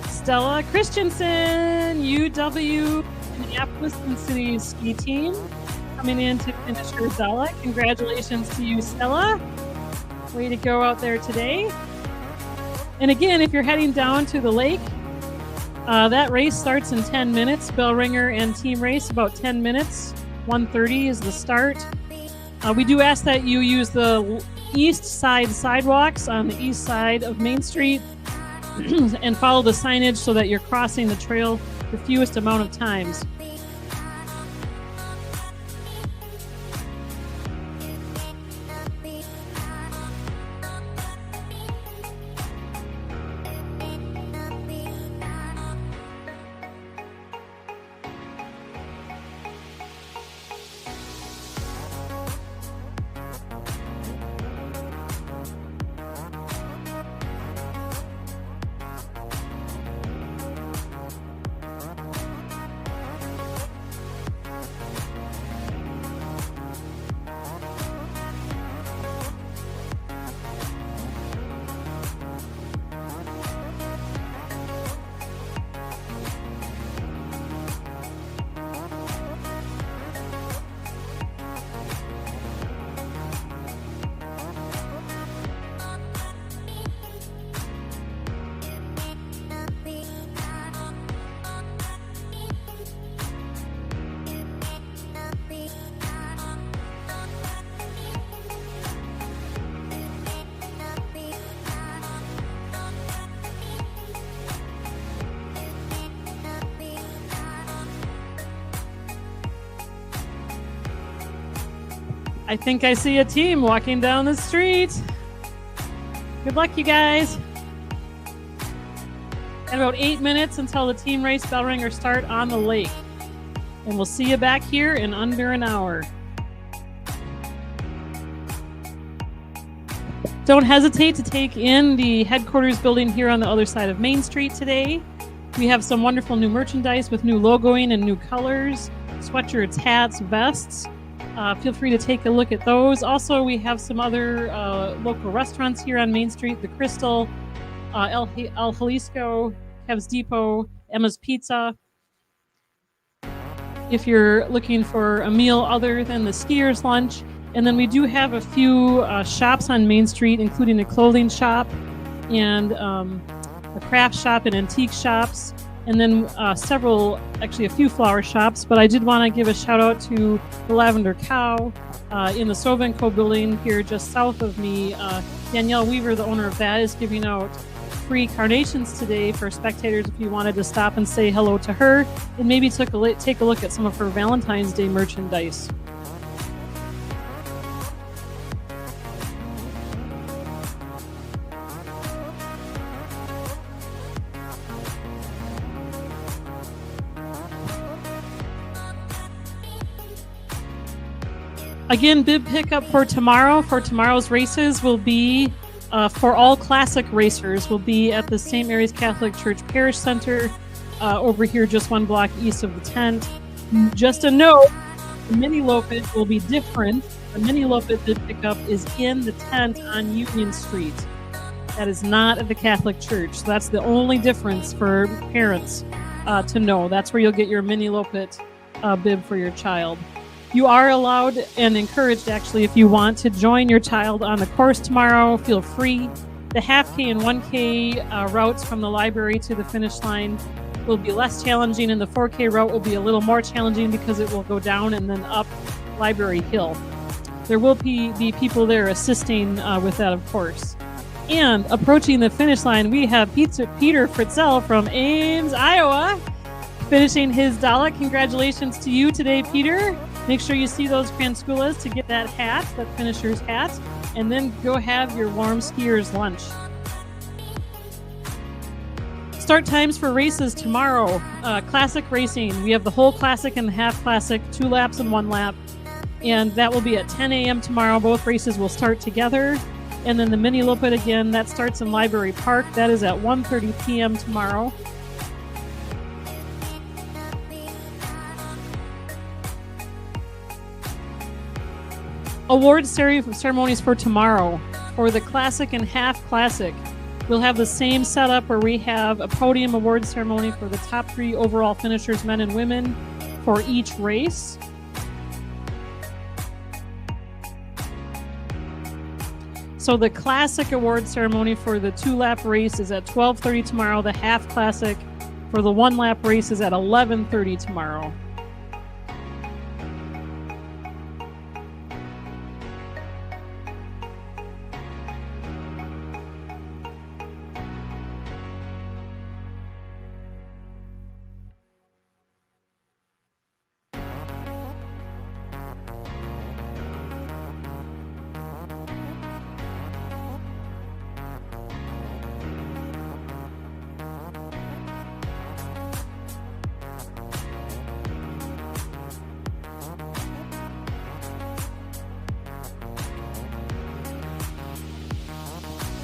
Stella Christensen, UW Minneapolis City ski team, coming in to finish her Dala. Congratulations to you, Stella. Way to go out there today. And again, if you're heading down to the lake, that race starts in 10 minutes. Bellringer and team race about 10 minutes. 1:30 is the start. We do ask that you use the east side sidewalks on the east side of Main Street and follow the signage so that you're crossing the trail the fewest amount of times. I think I see a team walking down the street. Good luck, you guys. And about 8 minutes until the team race Bellringer start on the lake. And we'll see you back here in under an hour. Don't hesitate to take in the headquarters building here on the other side of Main Street today. We have some wonderful new merchandise with new logoing and new colors, sweatshirts, hats, vests. Feel free to take a look at those. Also, we have some other local restaurants here on Main Street, The Crystal, El Jalisco, Kev's Depot, Emma's Pizza. If you're looking for a meal other than the skier's lunch. And then we do have a few shops on Main Street, including a clothing shop and a craft shop and antique shops. And then a few flower shops. But I did want to give a shout out to the Lavender Cow in the Sovenco building here just south of me. Danielle Weaver, the owner of that, is giving out free carnations today for spectators if you wanted to stop and say hello to her and maybe take a look at some of her Valentine's Day merchandise. Again, bib pickup for tomorrow. For tomorrow's races will be, for all classic racers, will be at the St. Mary's Catholic Church Parish Center over here just one block east of the tent. Just a note, the Mini Lopet will be different. The Mini Lopet bib pickup is in the tent on Union Street. That is not at the Catholic Church. So that's the only difference for parents to know. That's where you'll get your Mini Lopet bib for your child. You are allowed and encouraged, actually, if you want to join your child on the course tomorrow, feel free. The half K and 1K routes from the library to the finish line will be less challenging, and the 4K route will be a little more challenging because it will go down and then up Library Hill. There will be people there assisting with that, of course. And approaching the finish line, we have Peter Fritzell from Ames, Iowa, finishing his Dala. Congratulations to you today, Peter. Make sure you see those Kranskoulas to get that hat, that finisher's hat, and then go have your warm skier's lunch. Start times for races tomorrow. Classic racing. We have the whole classic and the half classic, 2 laps and 1 lap. And that will be at 10 a.m. tomorrow. Both races will start together. And then the Mini Lopet again, that starts in Library Park. That is at 1:30 p.m. tomorrow. Award ceremonies for tomorrow. For the classic and half classic, we'll have the same setup where we have a podium award ceremony for the top 3 overall finishers, men and women, for each race. So the classic award ceremony for the 2-lap race is at 12:30 tomorrow. The half classic for the 1-lap race is at 11:30 tomorrow.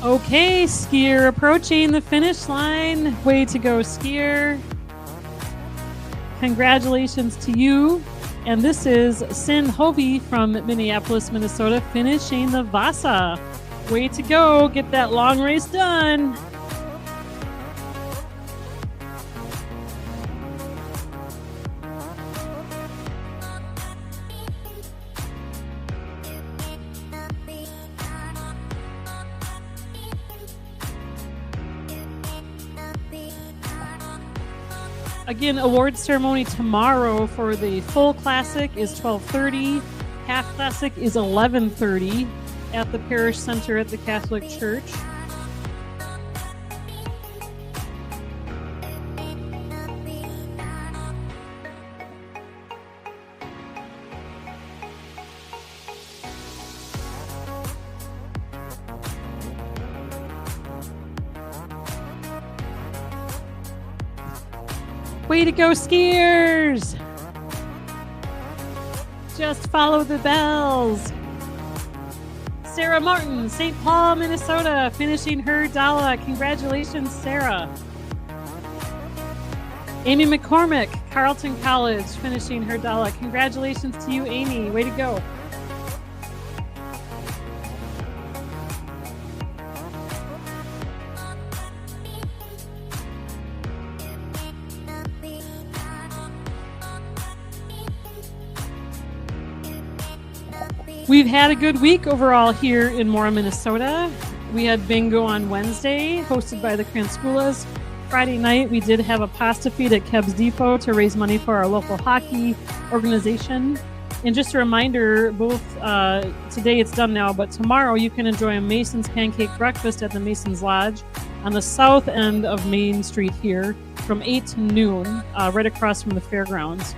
Okay, skier approaching the finish line. Way to go, skier. Congratulations to you. And this is Sin Hovey from Minneapolis, Minnesota, finishing the Vasa. Way to go. Get that long race done. Again, award ceremony tomorrow for the full classic is 12:30. Half classic is 11:30 at the Parish Center at the Catholic Church. Way to go, skiers! Just follow the bells. Sarah Martin, St. Paul, Minnesota, finishing her Dala. Congratulations, Sarah. Amy McCormick, Carleton College, finishing her Dala. Congratulations to you, Amy. Way to go. We've had a good week overall here in Mora, Minnesota. We had bingo on Wednesday, hosted by the Kranskoulas. Friday night, we did have a pasta feed at Keb's Depot to raise money for our local hockey organization. And just a reminder, both today it's done now, but tomorrow you can enjoy a Mason's Pancake Breakfast at the Mason's Lodge on the south end of Main Street here from 8 to noon, right across from the fairgrounds.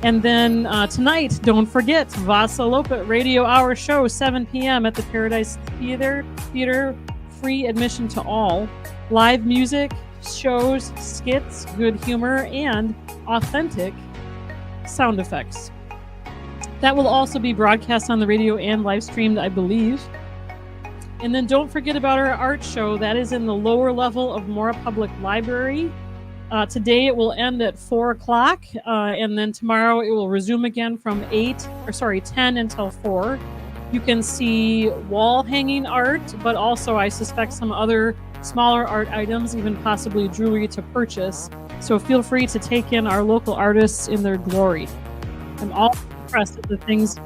And then tonight, don't forget, Vasaloppet Radio Hour Show, 7 p.m. at the Paradise Theater, free admission to all. Live music, shows, skits, good humor, and authentic sound effects. That will also be broadcast on the radio and live streamed, I believe. And then don't forget about our art show. That is in the lower level of Mora Public Library. Today it will end at 4 o'clock, and then tomorrow it will resume again from 10 until 4. You can see wall hanging art, but also I suspect some other smaller art items, even possibly jewelry to purchase. So feel free to take in our local artists in their glory. I'm all impressed at the things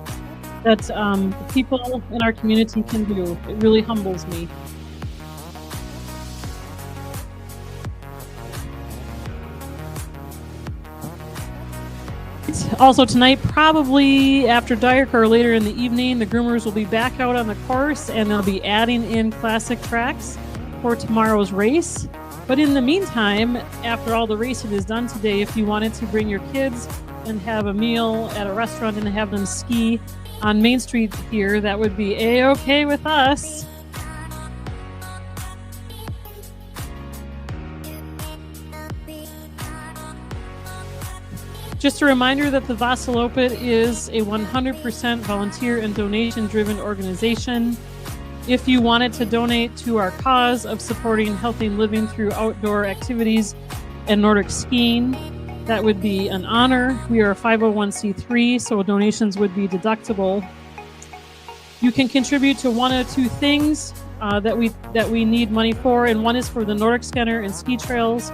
that the people in our community can do. It really humbles me. Also tonight, probably after dark or later in the evening, the groomers will be back out on the course and they'll be adding in classic tracks for tomorrow's race. But in the meantime, after all the racing is done today, if you wanted to bring your kids and have a meal at a restaurant and have them ski on Main Street here, that would be A-okay with us. Just a reminder that the Vasaloppet is a 100% volunteer and donation-driven organization. If you wanted to donate to our cause of supporting healthy living through outdoor activities and Nordic skiing, that would be an honor. We are a 501c3, so donations would be deductible. You can contribute to one of two things that we need money for, and one is for the Nordic Scanner and ski trails.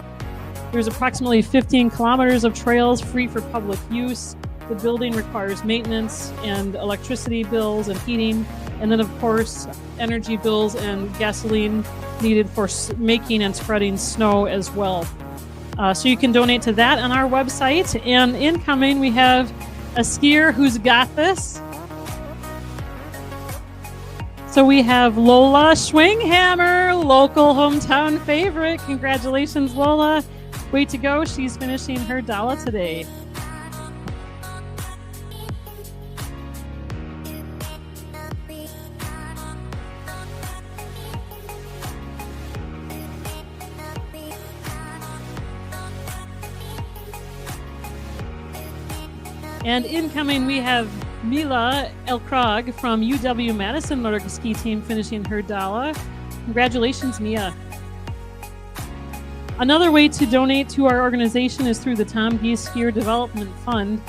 There's approximately 15 kilometers of trails free for public use. The building requires maintenance and electricity bills and heating, and then of course energy bills and gasoline needed for making and spreading snow as well. So you can donate to that on our website. And incoming, we have a skier who's got this. So we have Lola Schwinghammer, local hometown favorite. Congratulations, Lola. Way to go. She's finishing her Dala today. And incoming, we have Mila Elkrog from UW-Madison Nordic Ski Team finishing her Dala. Congratulations, Mia. Another way to donate to our organization is through the Tom Geese Skier Development Fund.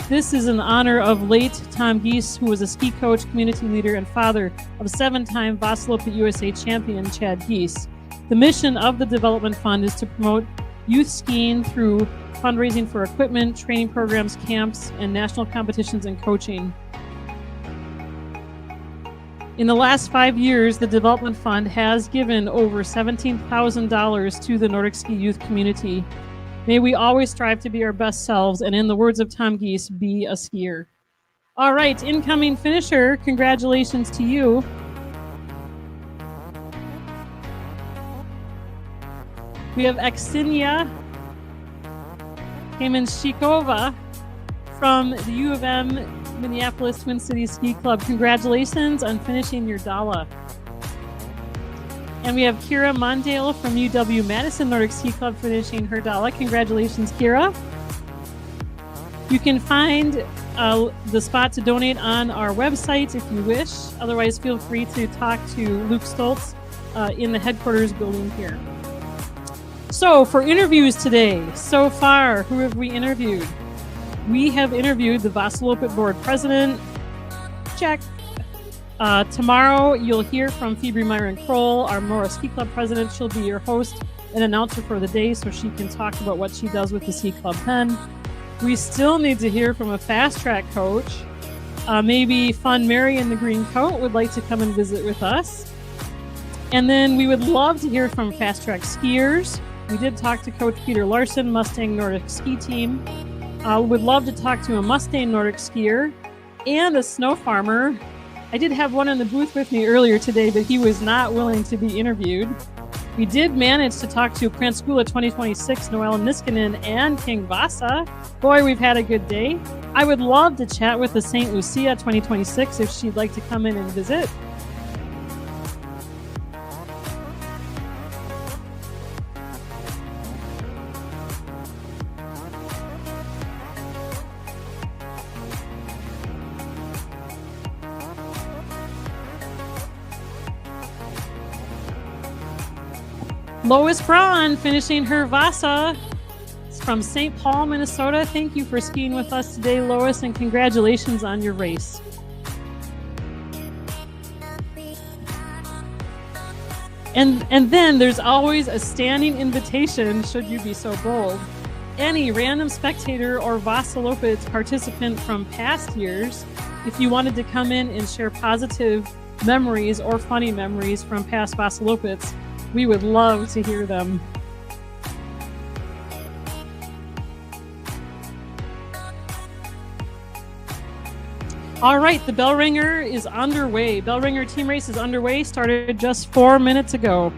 This is in honor of late Tom Geese, who was a ski coach, community leader, and father of 7-time Vasaloppet USA champion Chad Geese. The mission of the Development Fund is to promote youth skiing through fundraising for equipment, training programs, camps, and national competitions and coaching. In the last 5 years, the Development Fund has given over $17,000 to the Nordic ski youth community. May we always strive to be our best selves, and in the words of Tom Geese, be a skier. All right, incoming finisher, congratulations to you. We have Aksinia Kamenshikova from the U of M Minneapolis Twin Cities Ski Club. Congratulations on finishing your Dala. And we have Kira Mondale from UW-Madison Nordic Ski Club finishing her Dala. Congratulations, Kira. You can find the spot to donate on our website if you wish. Otherwise, feel free to talk to Luke Stoltz in the headquarters building here. So for interviews today, so far, who have we interviewed? We have interviewed the Vasaloppet board president. Check. Tomorrow, you'll hear from Phoebe Myron-Kroll, our Mora Ski Club president. She'll be your host and announcer for the day so she can talk about what she does with the Ski Club Pen. We still need to hear from a fast track coach. Maybe Fun Mary in the green coat would like to come and visit with us. And then we would love to hear from fast track skiers. We did talk to Coach Peter Larson, Mustang Nordic Ski Team. Would love to talk to a Mustang Nordic skier and a snow farmer. I did have one in the booth with me earlier today, but he was not willing to be interviewed. We did manage to talk to Kranskula 2026, Noelle Niskanen, and King Vasa. Boy, we've had a good day. I would love to chat with the St. Lucia 2026 if she'd like to come in and visit. Lois Braun finishing her Vasa from St. Paul, Minnesota. Thank you for skiing with us today, Lois, and congratulations on your race. And then there's always a standing invitation, should you be so bold. Any random spectator or Vasaloppet participant from past years, if you wanted to come in and share positive memories or funny memories from past Vasaloppets, we would love to hear them. All right, the Bellringer is underway. Bellringer team race is underway, started just 4 minutes ago.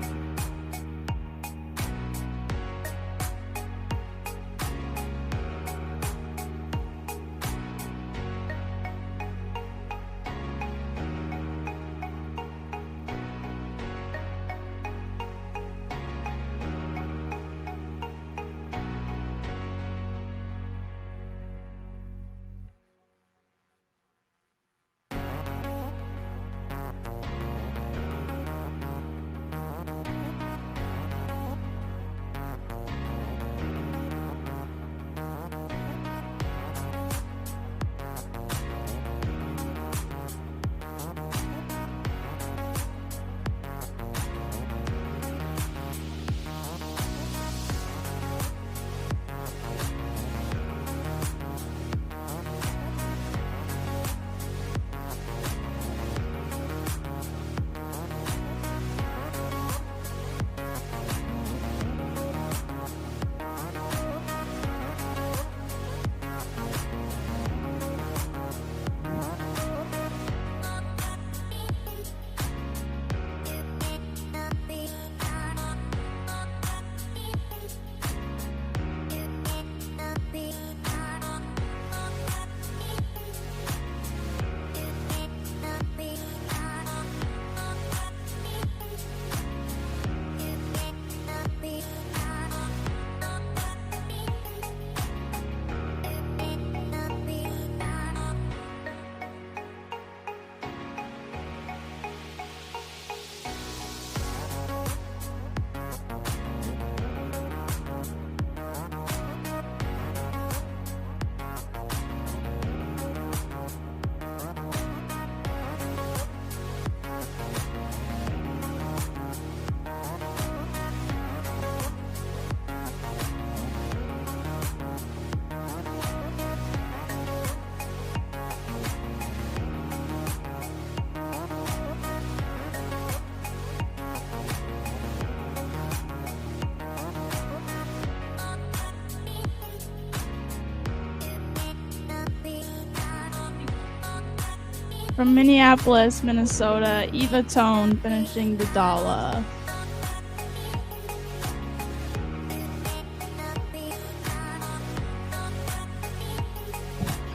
From Minneapolis, Minnesota, Eva Tone finishing the Dala.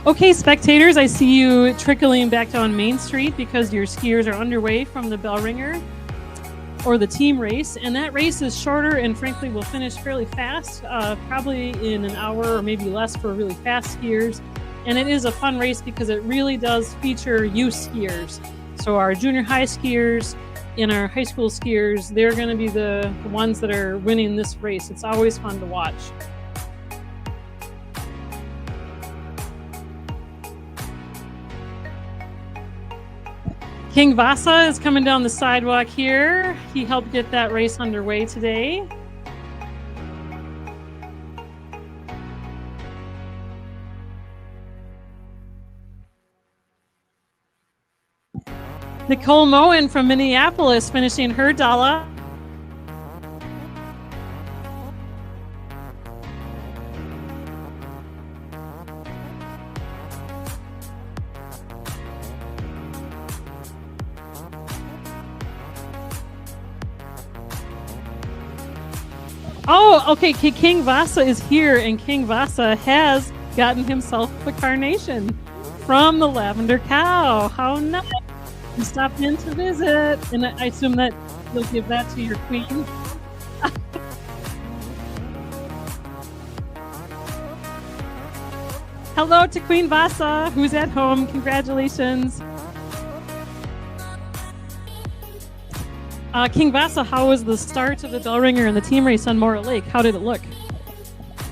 Okay, spectators, I see you trickling back down Main Street because your skiers are underway from the Bellringer. or the team race. And that race is shorter and frankly will finish fairly fast, probably in an hour or maybe less for really fast skiers. And it is a fun race because it really does feature youth skiers. So our junior high skiers and our high school skiers, they're going to be the ones that are winning this race. It's always fun to watch. King Vasa is coming down the sidewalk here. He helped get that race underway today. Nicole Moen from Minneapolis finishing her Dala. Oh, okay. King Vasa is here, and King Vasa has gotten himself a carnation from the Lavender Cow. How nice. You stopped in to visit, and I assume that you'll give that to your queen. Hello to Queen Vasa, who's at home. Congratulations. King Vasa, how was the start of the Bellringer and the team race on Mora Lake? How did it look?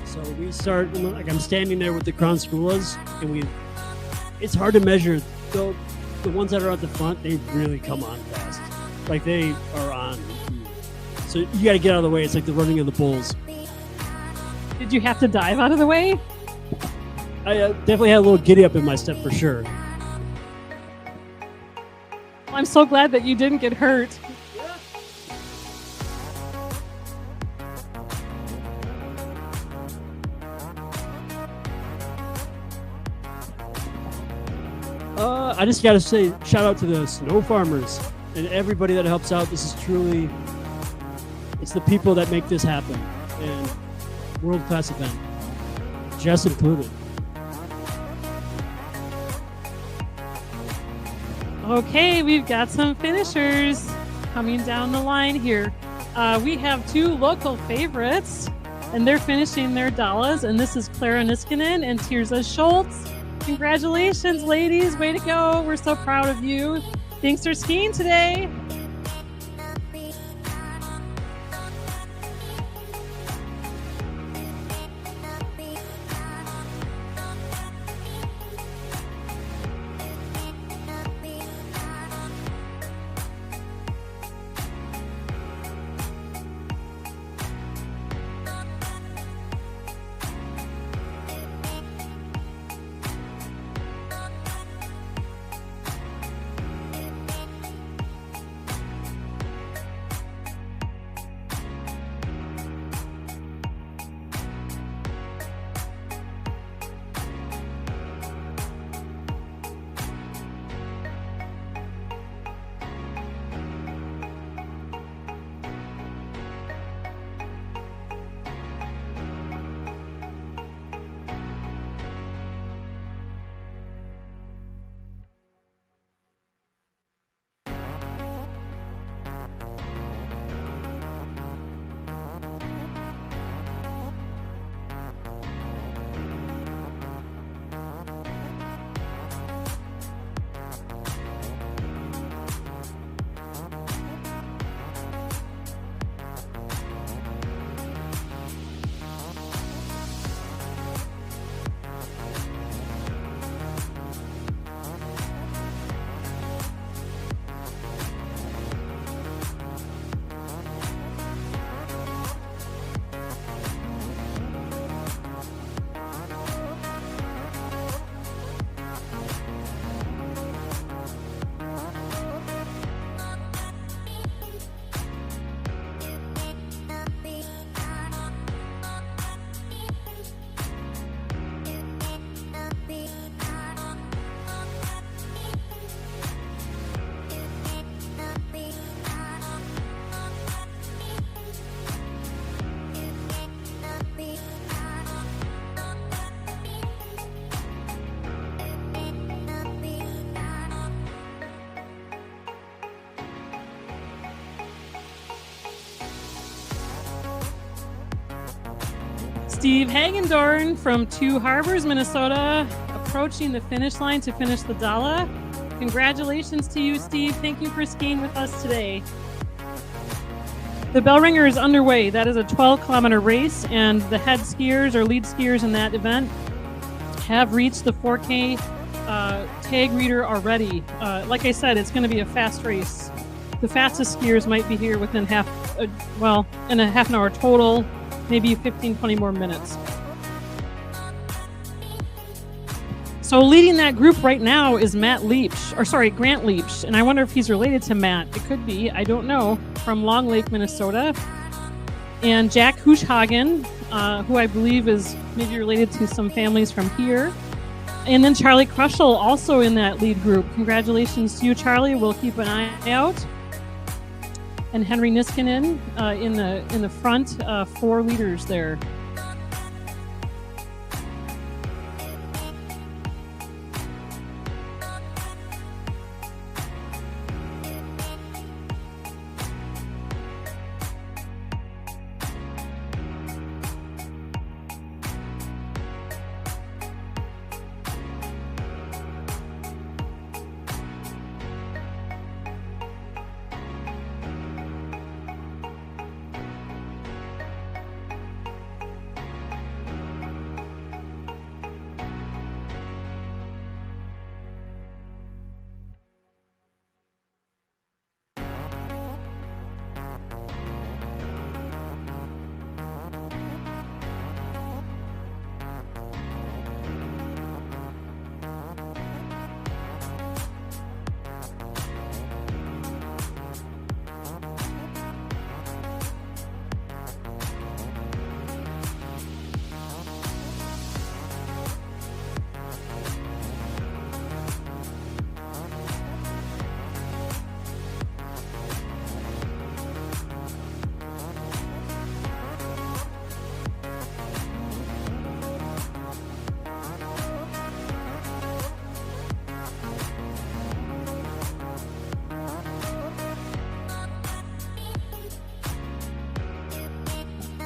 So we start, like I'm standing there with the Crown Schoolas, and it's hard to measure. So the ones that are at the front, they really come on fast. Like they are on. So you got to get out of the way. It's like the running of the bulls. Did you have to dive out of the way? I definitely had a little giddy up in my step for sure. Well, I'm so glad that you didn't get hurt. I just got to say, shout out to the snow farmers and everybody that helps out. This is truly, it's the people that make this happen. And world-class event, Jess included. Okay, we've got some finishers coming down the line here. We have two local favorites, and they're finishing their Dalas, and this is Clara Niskanen and Tirza Schultz. Congratulations, ladies. Way to go. We're so proud of you. Thanks for skiing today. Steve Hagendorn from Two Harbors, Minnesota, approaching the finish line to finish the Dala. Congratulations to you, Steve. Thank you for skiing with us today. The Bellringer is underway. That is a 12-kilometer race, and the head skiers or lead skiers in that event have reached the 4K tag reader already. Like I said, it's going to be a fast race. The fastest skiers might be here within in a half an hour total, maybe 15, 20 more minutes. So leading that group right now is Grant Leach, and I wonder if he's related to Matt. It could be, I don't know, from Long Lake, Minnesota. And Jack Huschhagen, who I believe is maybe related to some families from here. And then Charlie Kruschel, also in that lead group. Congratulations to you, Charlie. We'll keep an eye out. And Henry Niskanen in the front, 4 leaders there.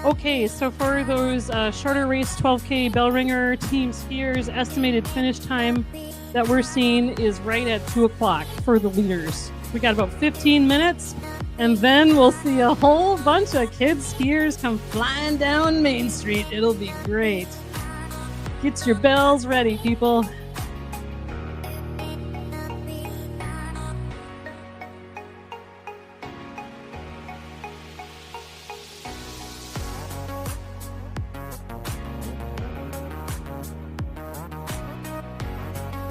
Okay, so for those shorter race 12K Bellringer team skiers, estimated finish time that we're seeing is right at 2 o'clock for the leaders. We got about 15 minutes, and then we'll see a whole bunch of kids skiers come flying down Main Street. It'll be great. Get your bells ready, people.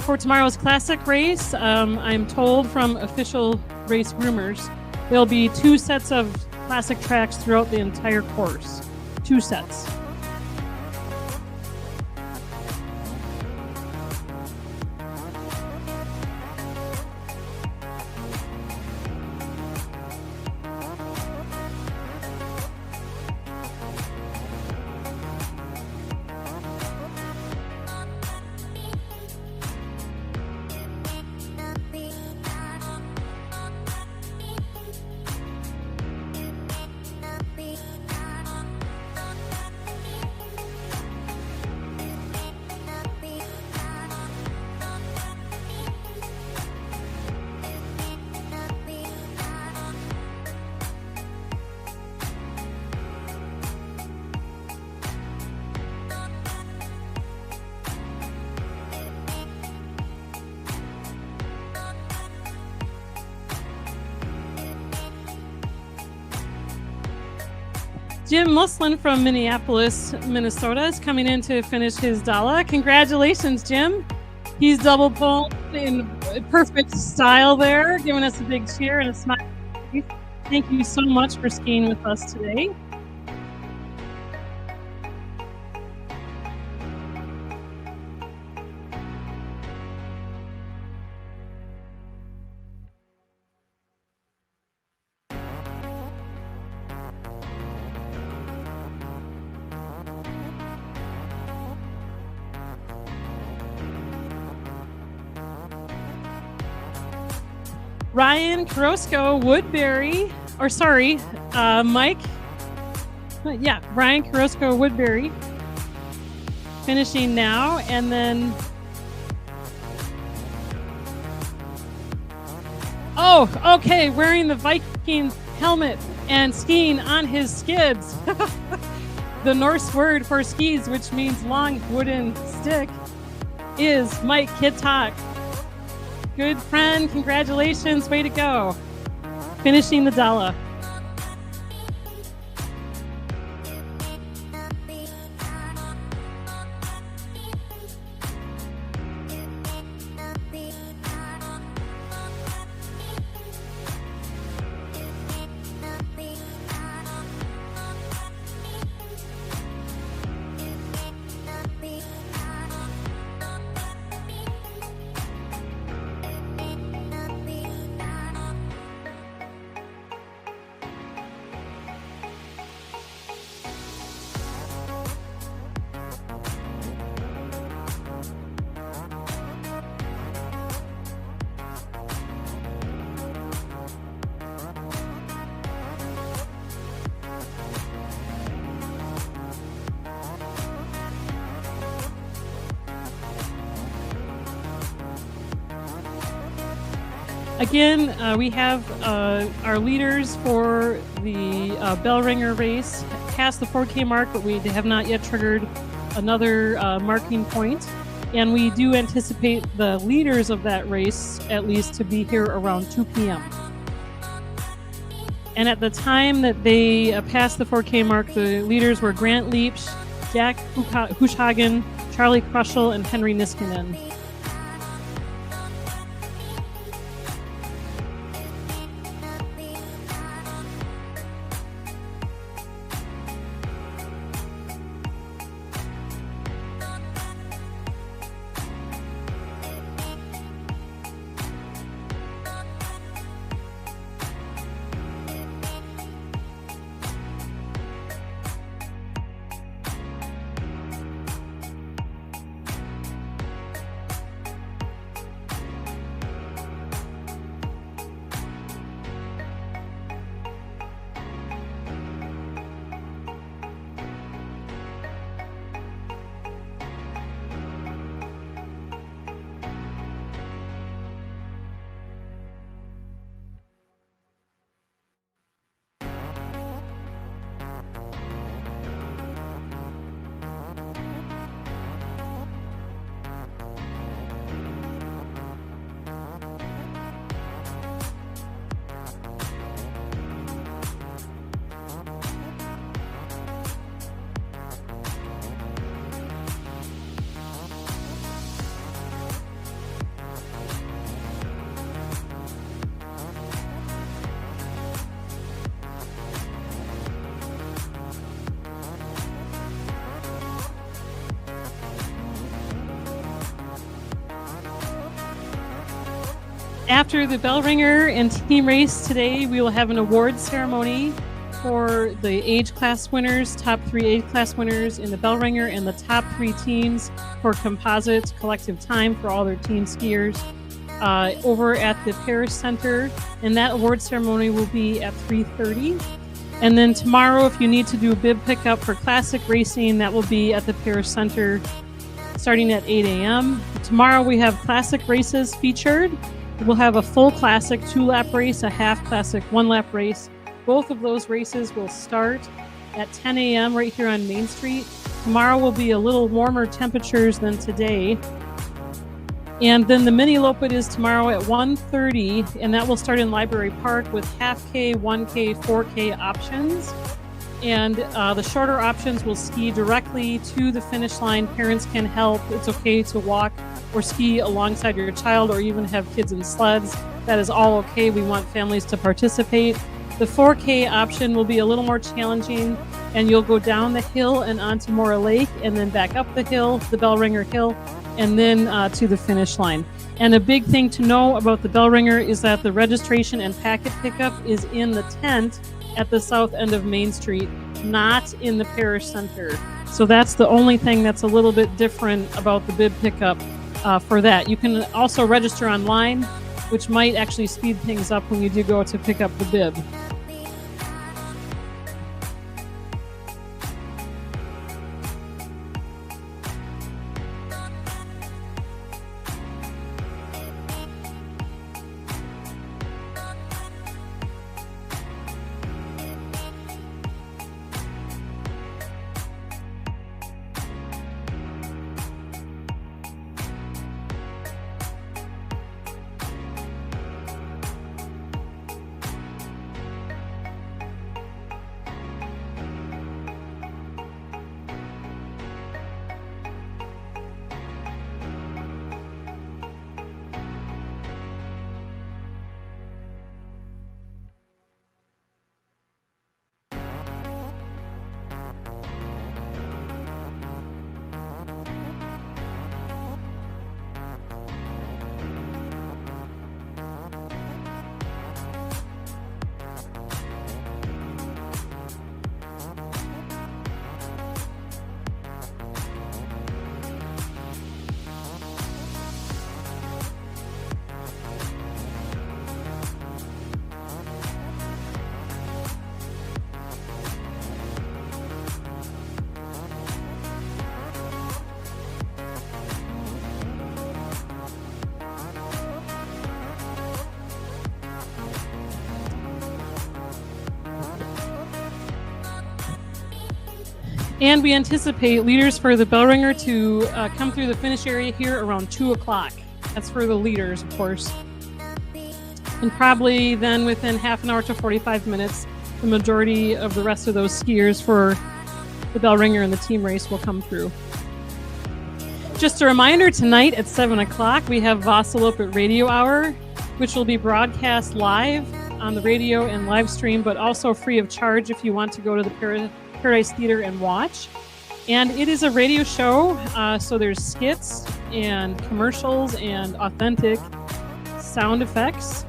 For tomorrow's classic race, I'm told from official race rumors, there'll be 2 sets of classic tracks throughout the entire course. 2 sets. Jim Muslin from Minneapolis, Minnesota is coming in to finish his Dala. Congratulations, Jim. He's double pulled in perfect style there, giving us a big cheer and a smile. Thank you so much for skiing with us today. Ryan Carosco Woodbury, Mike. Yeah, Ryan Carosco Woodbury finishing now, and then wearing the Viking helmet and skiing on his skids. The Norse word for skis, which means long wooden stick, is Mike Kittok. Good friend, congratulations, way to go. Finishing the Dala. Again, we have our leaders for the Bellringer race past the 4K mark, but we have not yet triggered another marking point. And we do anticipate the leaders of that race at least to be here around 2 p.m. And at the time that they passed the 4K mark, the leaders were Grant Leach, Jack Hushhagen, Charlie Kruschel, and Henry Niskanen. After the Bellringer and team race today, we will have an award ceremony for the age class winners, top 3 age class winners in the Bellringer, and the top 3 teams for composite collective time for all their team skiers over at the Parish Center. And that award ceremony will be at 3:30. And then tomorrow, if you need to do a bib pickup for classic racing, that will be at the Parish Center starting at 8 a.m. Tomorrow we have classic races featured. We'll have a full classic 2-lap race, a half classic 1-lap race. Both of those races will start at 10 a.m. right here on Main Street. Tomorrow will be a little warmer temperatures than today. And then the mini Lopet is tomorrow at 1:30, and that will start in Library Park with half K, 1K, 4K options. And the shorter options will ski directly to the finish line. Parents can help. It's okay to walk or ski alongside your child, or even have kids in sleds. That is all okay. We want families to participate. The 4K option will be a little more challenging, and you'll go down the hill and onto Mora Lake, and then back up the hill, the Bellringer Hill, and then to the finish line. And a big thing to know about the Bellringer is that the registration and packet pickup is in the tent at the south end of Main Street, not in the Parish Center. So that's the only thing that's a little bit different about the bib pickup for that. You can also register online, which might actually speed things up when you do go to pick up the bib. And we anticipate leaders for the Bellringer to come through the finish area here around 2 o'clock. That's for the leaders, of course. And probably then within half an hour to 45 minutes, the majority of the rest of those skiers for the Bellringer and the team race will come through. Just a reminder, tonight at 7 o'clock, we have Vasaloppet Radio Hour, which will be broadcast live on the radio and live stream, but also free of charge if you want to go to the Paradise Theater and watch. And it is a radio show, so there's skits and commercials and authentic sound effects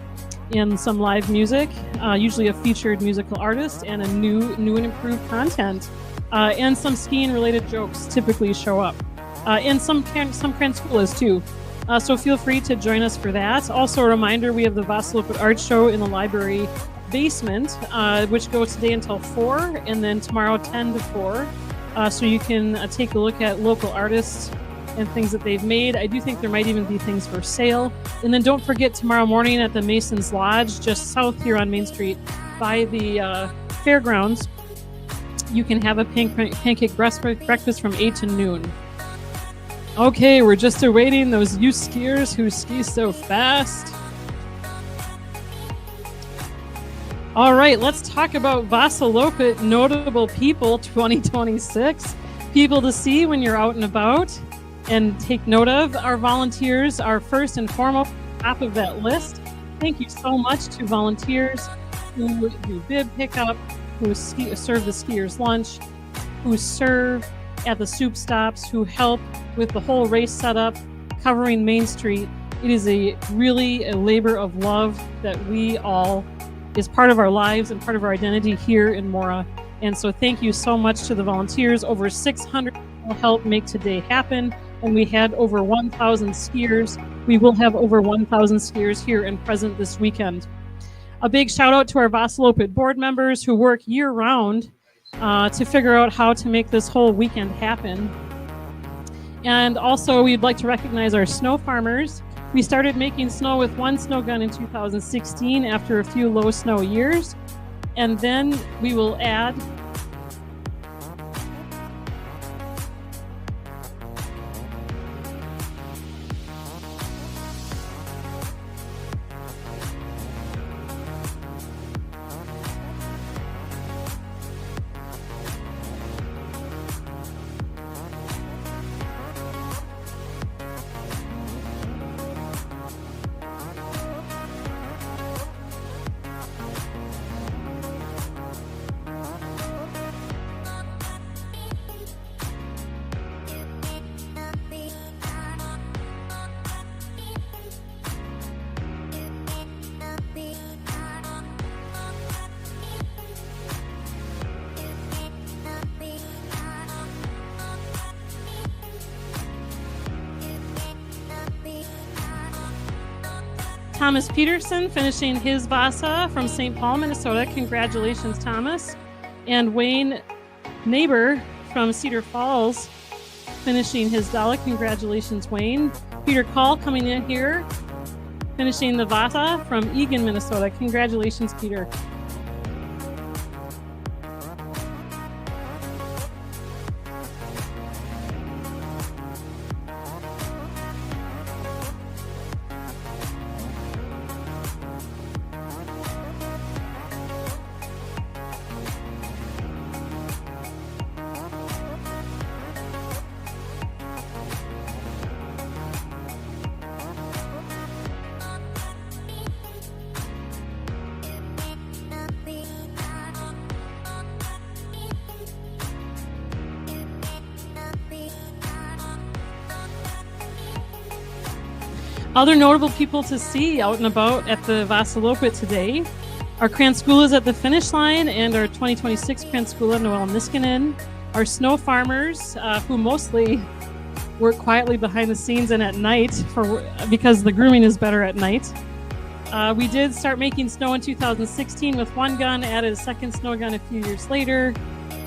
and some live music, usually a featured musical artist and a new and improved content, and some skiing related jokes typically show up, and some Kranskoulas too. So feel free to join us for that. Also a reminder, we have the Vasaloppet Art Show in the library basement, which goes today until 4 and then tomorrow 10 to 4. So you can take a look at local artists and things that they've made. I do think there might even be things for sale. And then don't forget, tomorrow morning at the Mason's Lodge, just south here on Main Street by the fairgrounds, you can have a pancake breakfast from 8 to noon. Okay, we're just awaiting those youth skiers who ski so fast. All right, let's talk about Vasaloppet Notable People 2026. People to see when you're out and about and take note of. Our volunteers are first and foremost top of that list. Thank you so much to volunteers who do bib pickup, who serve the skiers lunch, who serve at the soup stops, who help with the whole race setup, covering Main Street. It is really a labor of love that we all is part of our lives and part of our identity here in Mora. And so thank you so much to the volunteers. Over 600 people helped make today happen, and we had over 1,000 skiers. We will have over 1,000 skiers here and present this weekend. A big shout out to our Vasaloppet board members who work year round to figure out how to make this whole weekend happen. And also we'd like to recognize our snow farmers. We started making snow with one snow gun in 2016 after a few low snow years. And then we will add Thomas Peterson finishing his Vasa from St. Paul, Minnesota. Congratulations, Thomas. And Wayne Neighbor from Cedar Falls finishing his Dala. Congratulations, Wayne. Peter Call coming in here, finishing the Vasa from Eagan, Minnesota. Congratulations, Peter. Other notable people to see out and about at the Vasaloppet today are Kranskoulas at the finish line and our 2026 Kranskoula, Noel Niskanen, our snow farmers who mostly work quietly behind the scenes and at night because the grooming is better at night. We did start making snow in 2016 with one gun, added a second snow gun a few years later.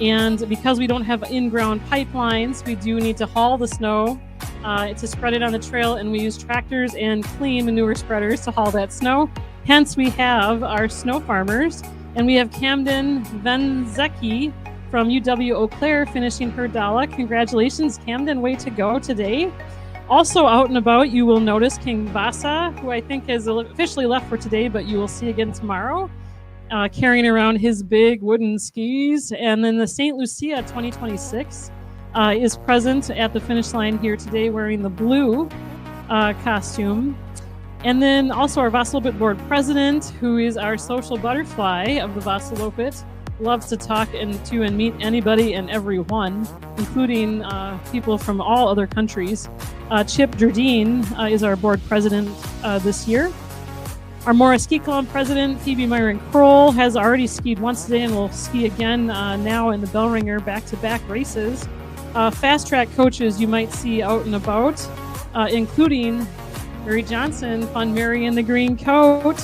And because we don't have in-ground pipelines, we do need to haul the snow to spread it on the trail, and we use tractors and clean manure spreaders to haul that snow. Hence, we have our snow farmers, and we have Camden Venzecki from UW Eau Claire finishing her Dala. Congratulations, Camden, way to go today. Also out and about, you will notice King Vasa, who I think has officially left for today, but you will see again tomorrow, carrying around his big wooden skis. And then the St. Lucia 2026 is present at the finish line here today wearing the blue costume. And then also our Vasaloppet board president, who is our social butterfly of the Vasaloppet, loves to talk to and meet anybody and everyone, including people from all other countries. Chip Jardine is our board president this year. Our Mora Ski Club president, Phoebe Myron Kroll, has already skied once today and will ski again now in the Bellringer back-to-back races. Fast track coaches you might see out and about, including Mary Johnson, Fun Mary in the green coat.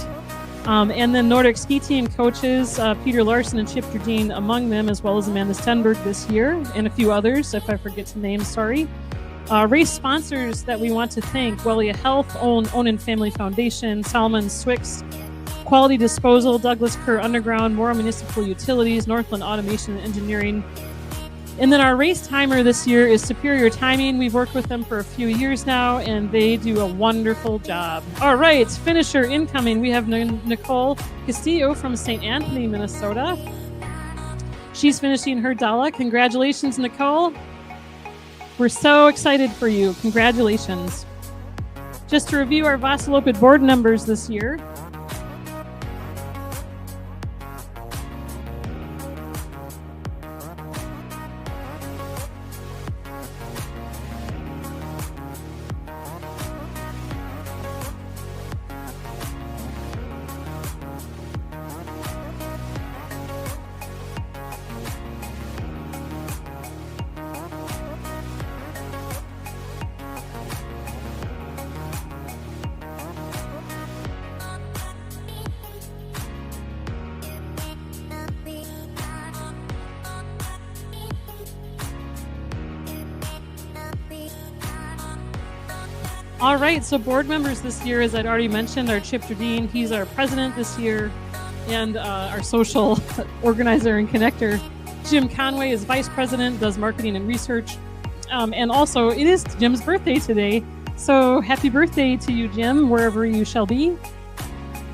And then Nordic ski team coaches, Peter Larson and Chip Jardine among them, as well as Amanda Stenberg this year, and a few others, if I forget to name, sorry. Race sponsors that we want to thank: Wellia Health, Own and Family Foundation, Salmon Swix, Quality Disposal, Douglas Kerr Underground, Mora Municipal Utilities, Northland Automation and Engineering. And then our race timer this year is Superior Timing. We've worked with them for a few years now, and they do a wonderful job. All right, finisher incoming. We have Nicole Castillo from St. Anthony, Minnesota. She's finishing her Dala. Congratulations, Nicole. We're so excited for you. Congratulations. Just to review our Vasaloppet board members this year. All right, so board members this year, as I'd already mentioned, are Chip Jardine. He's our president this year, and our social organizer and connector. Jim Conway is vice president, does marketing and research. And also, it is Jim's birthday today, so happy birthday to you, Jim, wherever you shall be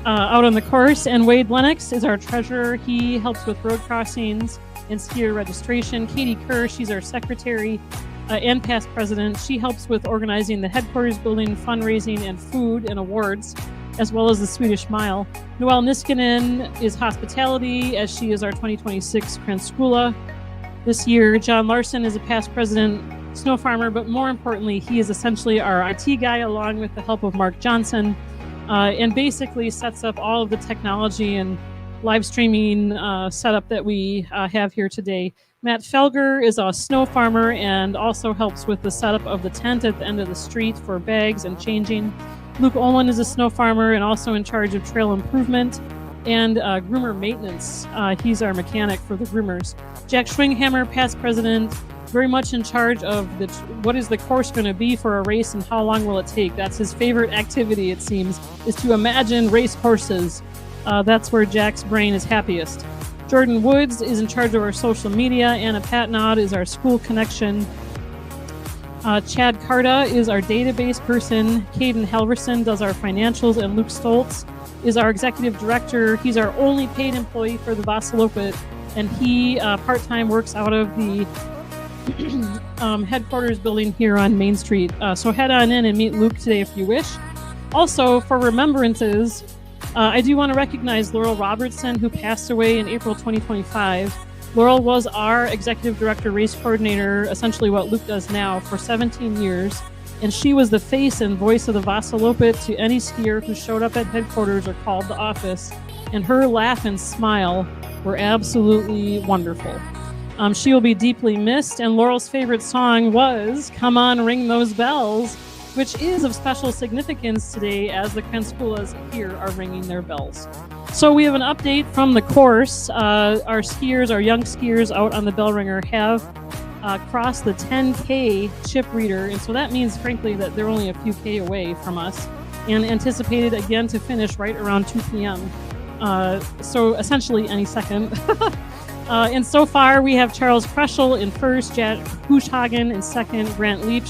out on the course. And Wade Lennox is our treasurer. He helps with road crossings and skier registration. Katie Kerr, she's our secretary. And past president. She helps with organizing the headquarters building, fundraising, and food and awards, as well as the Swedish Mile. Noelle Niskanen is hospitality, as she is our 2026 Kranskula this year. John Larson is a past president, snow farmer, but more importantly, he is essentially our IT guy, along with the help of Mark Johnson, and basically sets up all of the technology and live streaming setup that we have here today. Matt Felger is a snow farmer and also helps with the setup of the tent at the end of the street for bags and changing. Luke Olin is a snow farmer and also in charge of trail improvement and groomer maintenance. He's our mechanic for the groomers. Jack Schwinghammer, past president, very much in charge of what is the course going to be for a race and how long will it take. That's his favorite activity, it seems, is to imagine race courses. That's where Jack's brain is happiest. Jordan Woods is in charge of our social media. Anna Patnod is our school connection. Chad Carta is our database person. Caden Halverson does our financials, and Luke Stoltz is our executive director. He's our only paid employee for the Vasaloppet, and he part-time works out of the headquarters building here on Main Street. So head on in and meet Luke today if you wish. Also, for remembrances, I do want to recognize Laurel Robertson, who passed away in April 2025. Laurel was our executive director, race coordinator, essentially what Luke does now, for 17 years. And she was the face and voice of the Vasaloppet to any skier who showed up at headquarters or called the office. And her laugh and smile were absolutely wonderful. She will be deeply missed. And Laurel's favorite song was Come On, Ring Those Bells, which is of special significance today as the Kranskulas here are ringing their bells. So we have an update from the course. Our skiers, our young skiers out on the Bellringer have crossed the 10K chip reader. And so that means, frankly, that they're only a few K away from us and anticipated again to finish right around 2 p.m. So essentially any second. And so far, we have Charles Kreschel in first, Jack Huschhagen in second, Grant Leach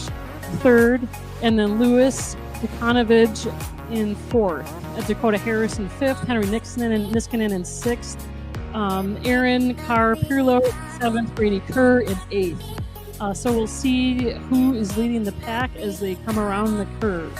third, and then Louis Dekanovich in fourth, Dakota Harris in fifth, Henry Niskanen in sixth, Aaron Carr-Pirlo in seventh, Brady Kerr in eighth. So we'll see who is leading the pack as they come around the curve.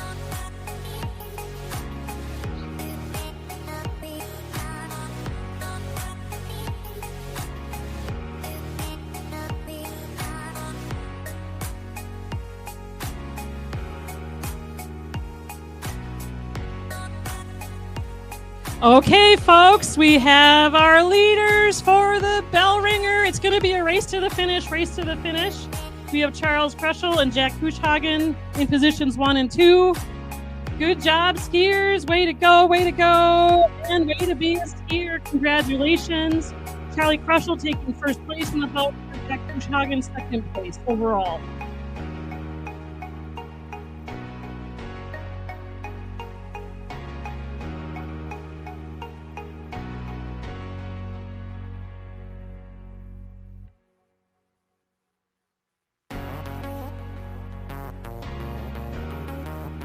Okay, folks, we have our leaders for the Bellringer. It's going to be a race to the finish. We have Charles Kreschel and Jack Huschhagen in positions 1 and 2. Good job, skiers. Way to go. And way to be a skier. Congratulations. Charlie Kreschel taking first place in the boat, and Jack Huschhagen second place overall.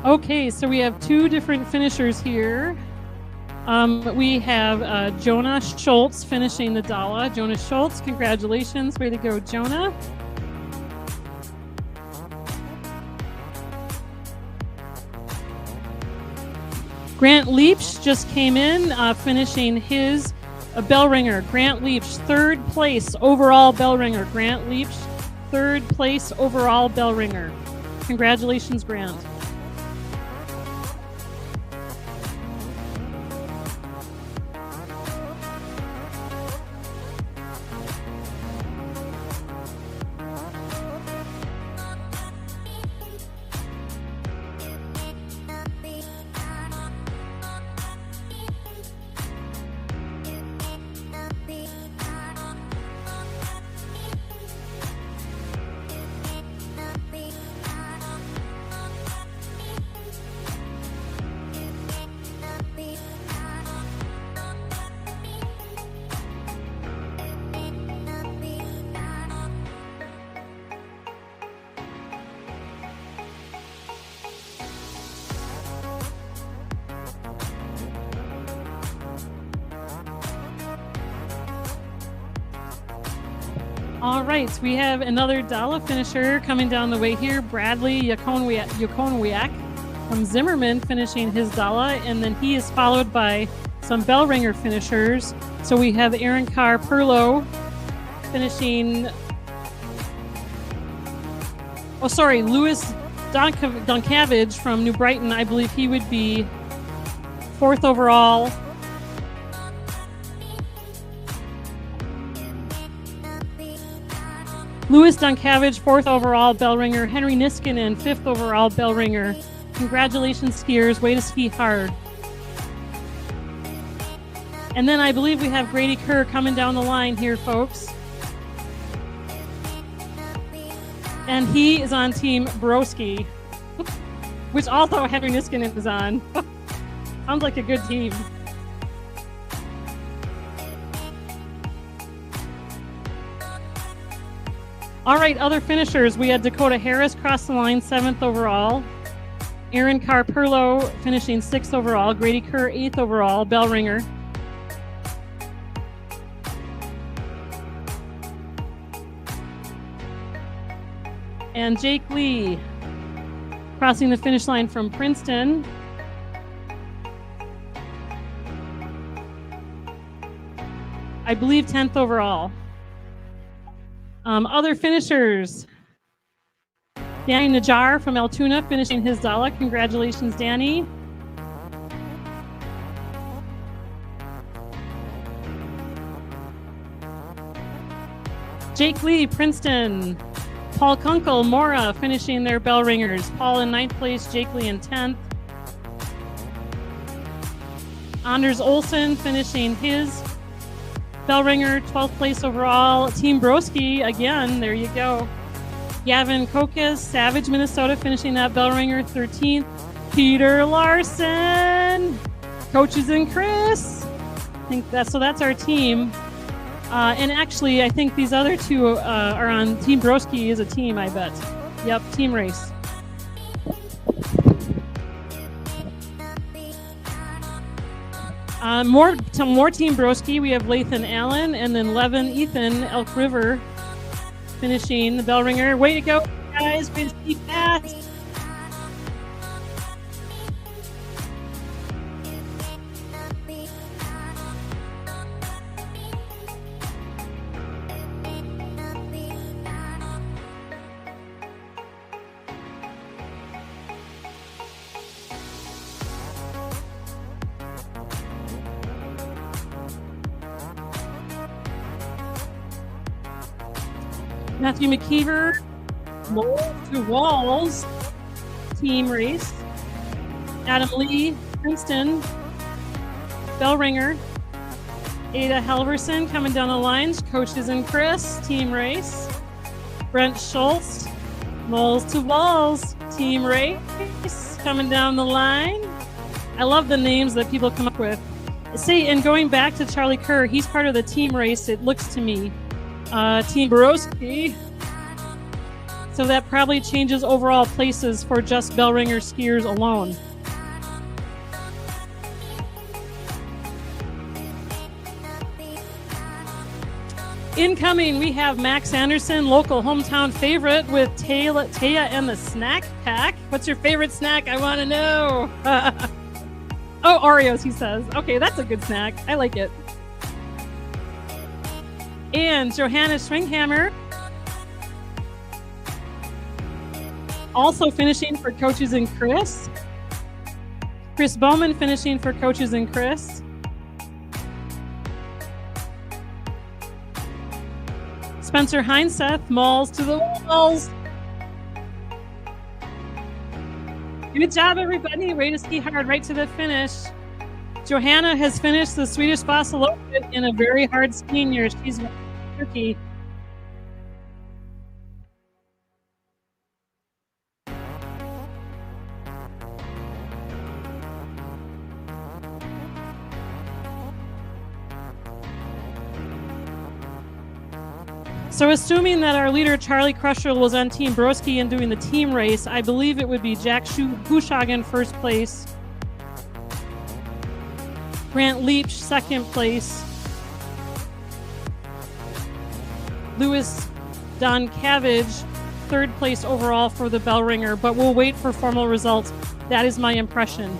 Okay, so we have two different finishers here. We have Jonah Schultz finishing the Dala. Jonah Schultz, congratulations. Way to go, Jonah. Grant Leach just came in, finishing his Bellringer. Grant Leach, third place overall Bellringer. Grant Leach, third place overall Bellringer. Congratulations, Grant. All right, we have another Dala finisher coming down the way here, Bradley Yakonwiak from Zimmerman finishing his Dala, and then he is followed by some Bellringer finishers. So we have Aaron Carr-Pirlo finishing, Louis Dunkavage from New Brighton. I believe he would be fourth overall. Louis Dunkavage, fourth overall Bellringer. Henry Niskanen, fifth overall Bellringer. Congratulations, skiers. Way to ski hard. And then I believe we have Grady Kerr coming down the line here, folks. And he is on Team Broski, which also Henry Niskanen is on. Sounds like a good team. All right, other finishers. We had Dakota Harris cross the line, 7th overall. Aaron Carr-Pirlo finishing 6th overall. Grady Kerr, 8th overall, Bellringer. And Jake Lee crossing the finish line from Princeton. I believe 10th overall. Other finishers. Danny Najjar from Altoona finishing his Dala. Congratulations, Danny. Jake Lee, Princeton. Paul Kunkel, Mora finishing their Bellringers. Paul in 9th place, Jake Lee in 10th. Anders Olsen finishing his Bellringer, 12th place overall. Team Broski, again, there you go. Gavin Kokas, Savage, Minnesota, finishing that Bellringer, 13th. Peter Larson, Coaches and Chris. I think that's our team. And actually, I think these other two are on Team Broski is a team, I bet. Yep, team race. More Team Broski. We have Lathan Allen and then Levin Ethan Elk River finishing the Bellringer. Way to go, guys. Way to be fast. Matthew McKeever, Mold to Walls, team race. Adam Lee, Princeton, Bellringer. Ada Halverson coming down the lines, Coaches and Chris, team race. Brent Schultz, Moles to Walls, team race, coming down the line. I love the names that people come up with. See, and going back to Charlie Kerr, he's part of the team race, it looks to me. Team Borowski. So that probably changes overall places for just Bellringer skiers alone. Incoming, we have Max Anderson, local hometown favorite with Taya and the snack pack. What's your favorite snack? I want to know. Oh, Oreos, he says. Okay, that's a good snack. I like it. And Johanna Schwinghammer, also finishing for Coaches and Chris. Chris Bowman finishing for Coaches and Chris. Spencer Heinseth, Malls to the Walls. Good job, everybody. Way to ski hard right to the finish. Johanna has finished the Swedish Vasaloppet in a very hard skiing year. She's tricky. So assuming that our leader, Charlie Crusher, was on Team Broski and doing the team race, I believe it would be Jack Bushagen first place. Grant Leach, second place. Louis Don Cabbage, third place overall for the Bellringer, but we'll wait for formal results. That is my impression.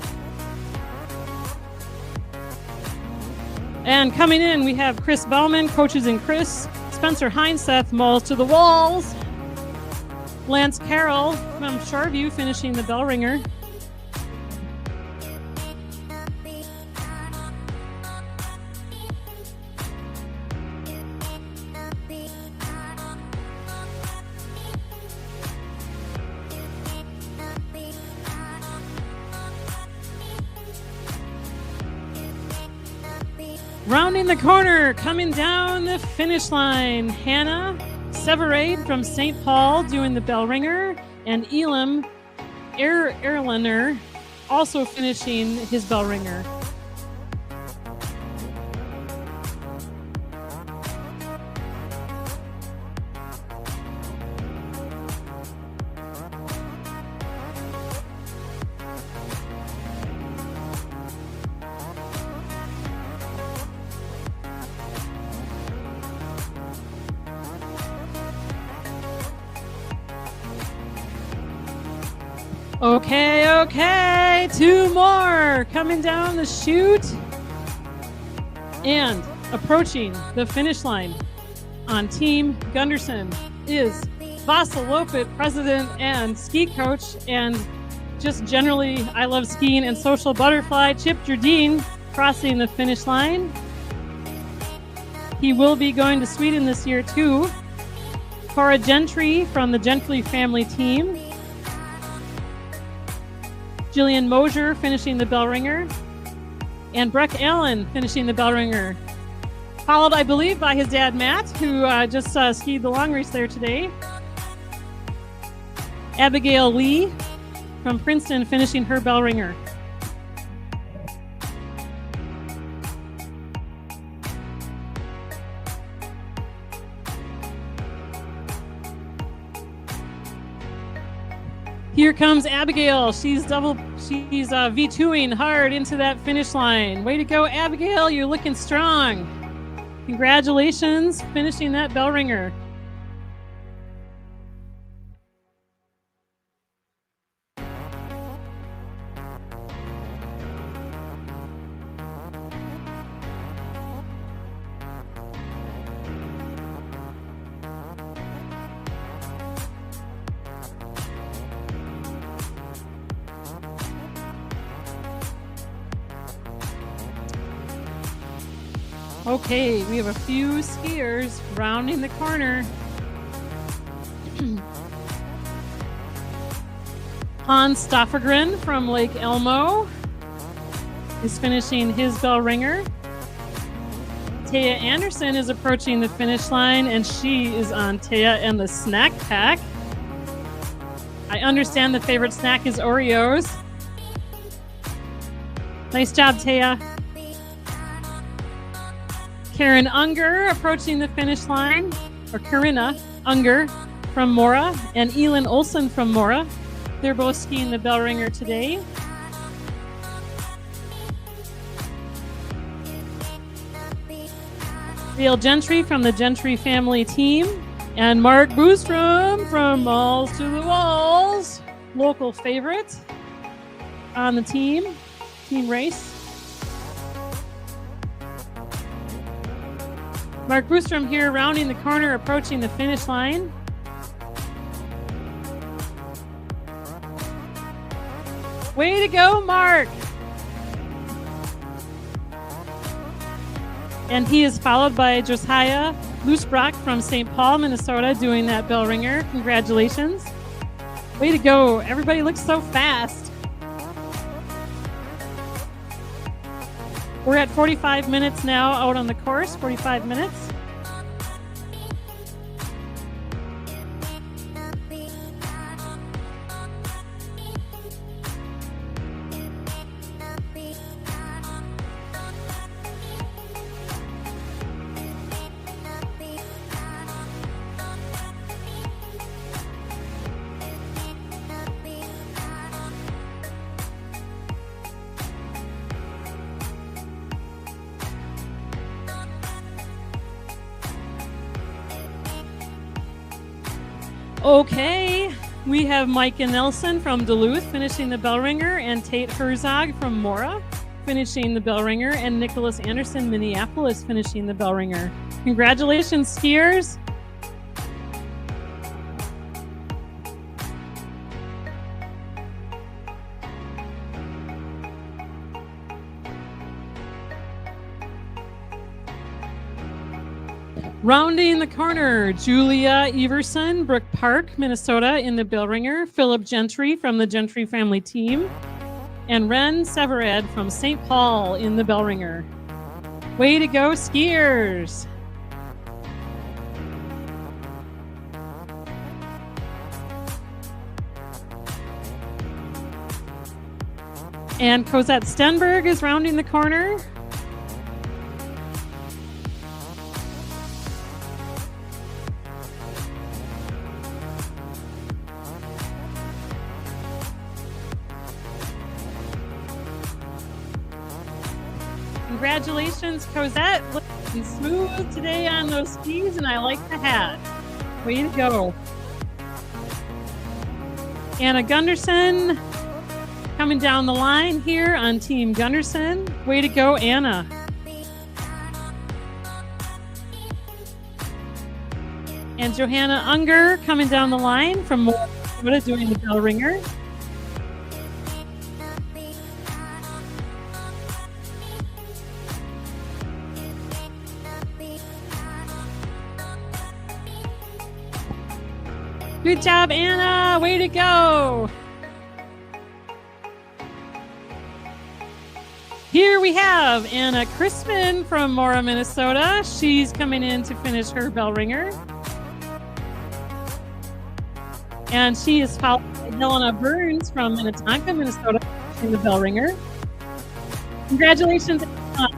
And coming in, we have Chris Bauman, Coaches and Chris, Spencer Heinseth, Malls to the Walls, Lance Carroll from Shoreview finishing the Bellringer. Rounding the corner, coming down the finish line, Hannah Severade from St. Paul doing the Bellringer, and Elam Erlander also finishing his Bellringer. Okay, two more coming down the chute and approaching the finish line on Team Gunderson is Vasaloppet president and ski coach and just generally I love skiing and social butterfly Chip Jardine crossing the finish line. He will be going to Sweden this year too. Cora Gentry from the Gentry family team. Jillian Mosier finishing the Bellringer, and Breck Allen finishing the Bellringer. Followed, I believe, by his dad, Matt, who just skied the long race there today. Abigail Lee from Princeton finishing her Bellringer. Here comes Abigail. She's V2ing hard into that finish line. Way to go, Abigail. You're looking strong. Congratulations, finishing that Bellringer. Okay, we have a few skiers rounding the corner. Hans Stoffergren from Lake Elmo is finishing his Bellringer. Taya Anderson is approaching the finish line, and she is on Taya and the snack pack. I understand the favorite snack is Oreos. Nice job, Taya. Karen Unger approaching the finish line, or Karina Unger from Mora, and Elin Olsen from Mora. They're both skiing the Bellringer today. Dale Gentry from the Gentry family team, and Mark Boostrom from Malls to the Walls, local favorite on the team race. Mark Boostrom here rounding the corner, approaching the finish line. Way to go, Mark! And he is followed by Josiah Loosbrock from St. Paul, Minnesota, doing that Bellringer. Congratulations. Way to go. Everybody looks so fast. We're at 45 minutes now out on the course, 45 minutes. Okay, we have Micah Nelson from Duluth finishing the Bellringer, and Tate Herzog from Mora finishing the Bellringer, and Nicholas Anderson, Minneapolis, finishing the Bellringer. Congratulations, skiers. Rounding the corner, Julia Everson, Brook Park, Minnesota, in the Bellringer. Philip Gentry from the Gentry family team. And Ren Severad from St. Paul in the Bellringer. Way to go, skiers! And Cosette Stenberg is rounding the corner. Congratulations, Cosette. Looking smooth today on those skis, and I like the hat. Way to go. Anna Gunderson coming down the line here on Team Gunderson. Way to go, Anna. And Johanna Unger coming down the line from Mora, doing the Bellringer. Good job, Anna. Way to go. Here we have Anna Crispin from Mora, Minnesota. She's coming in to finish her Bellringer. And she is followed by Helena Burns from Minnetonka, Minnesota, in the Bellringer. Congratulations, Anna.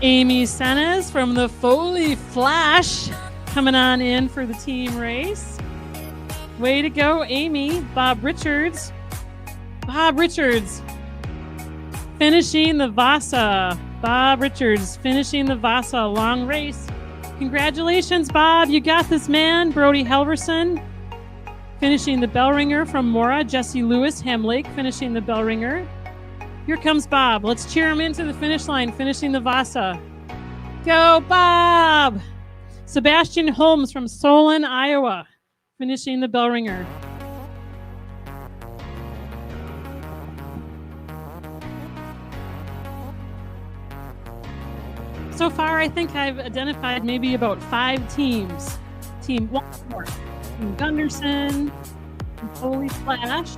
Amy Senes from the Foley Flash coming on in for the team race. Way to go, Amy. Bob Richards finishing the Vasa. Bob Richards finishing the Vasa long race. Congratulations, Bob. You got this, man. Brody Helverson finishing the Bellringer from Mora. Jesse Lewis, Ham Lake, finishing the Bellringer. Here comes Bob. Let's cheer him into the finish line, finishing the Vasa. Go, Bob! Sebastian Holmes from Solon, Iowa, finishing the Bellringer. So far, I think I've identified maybe about 5 teams. Team Walmart, Team Gunderson, Team Foley Flash,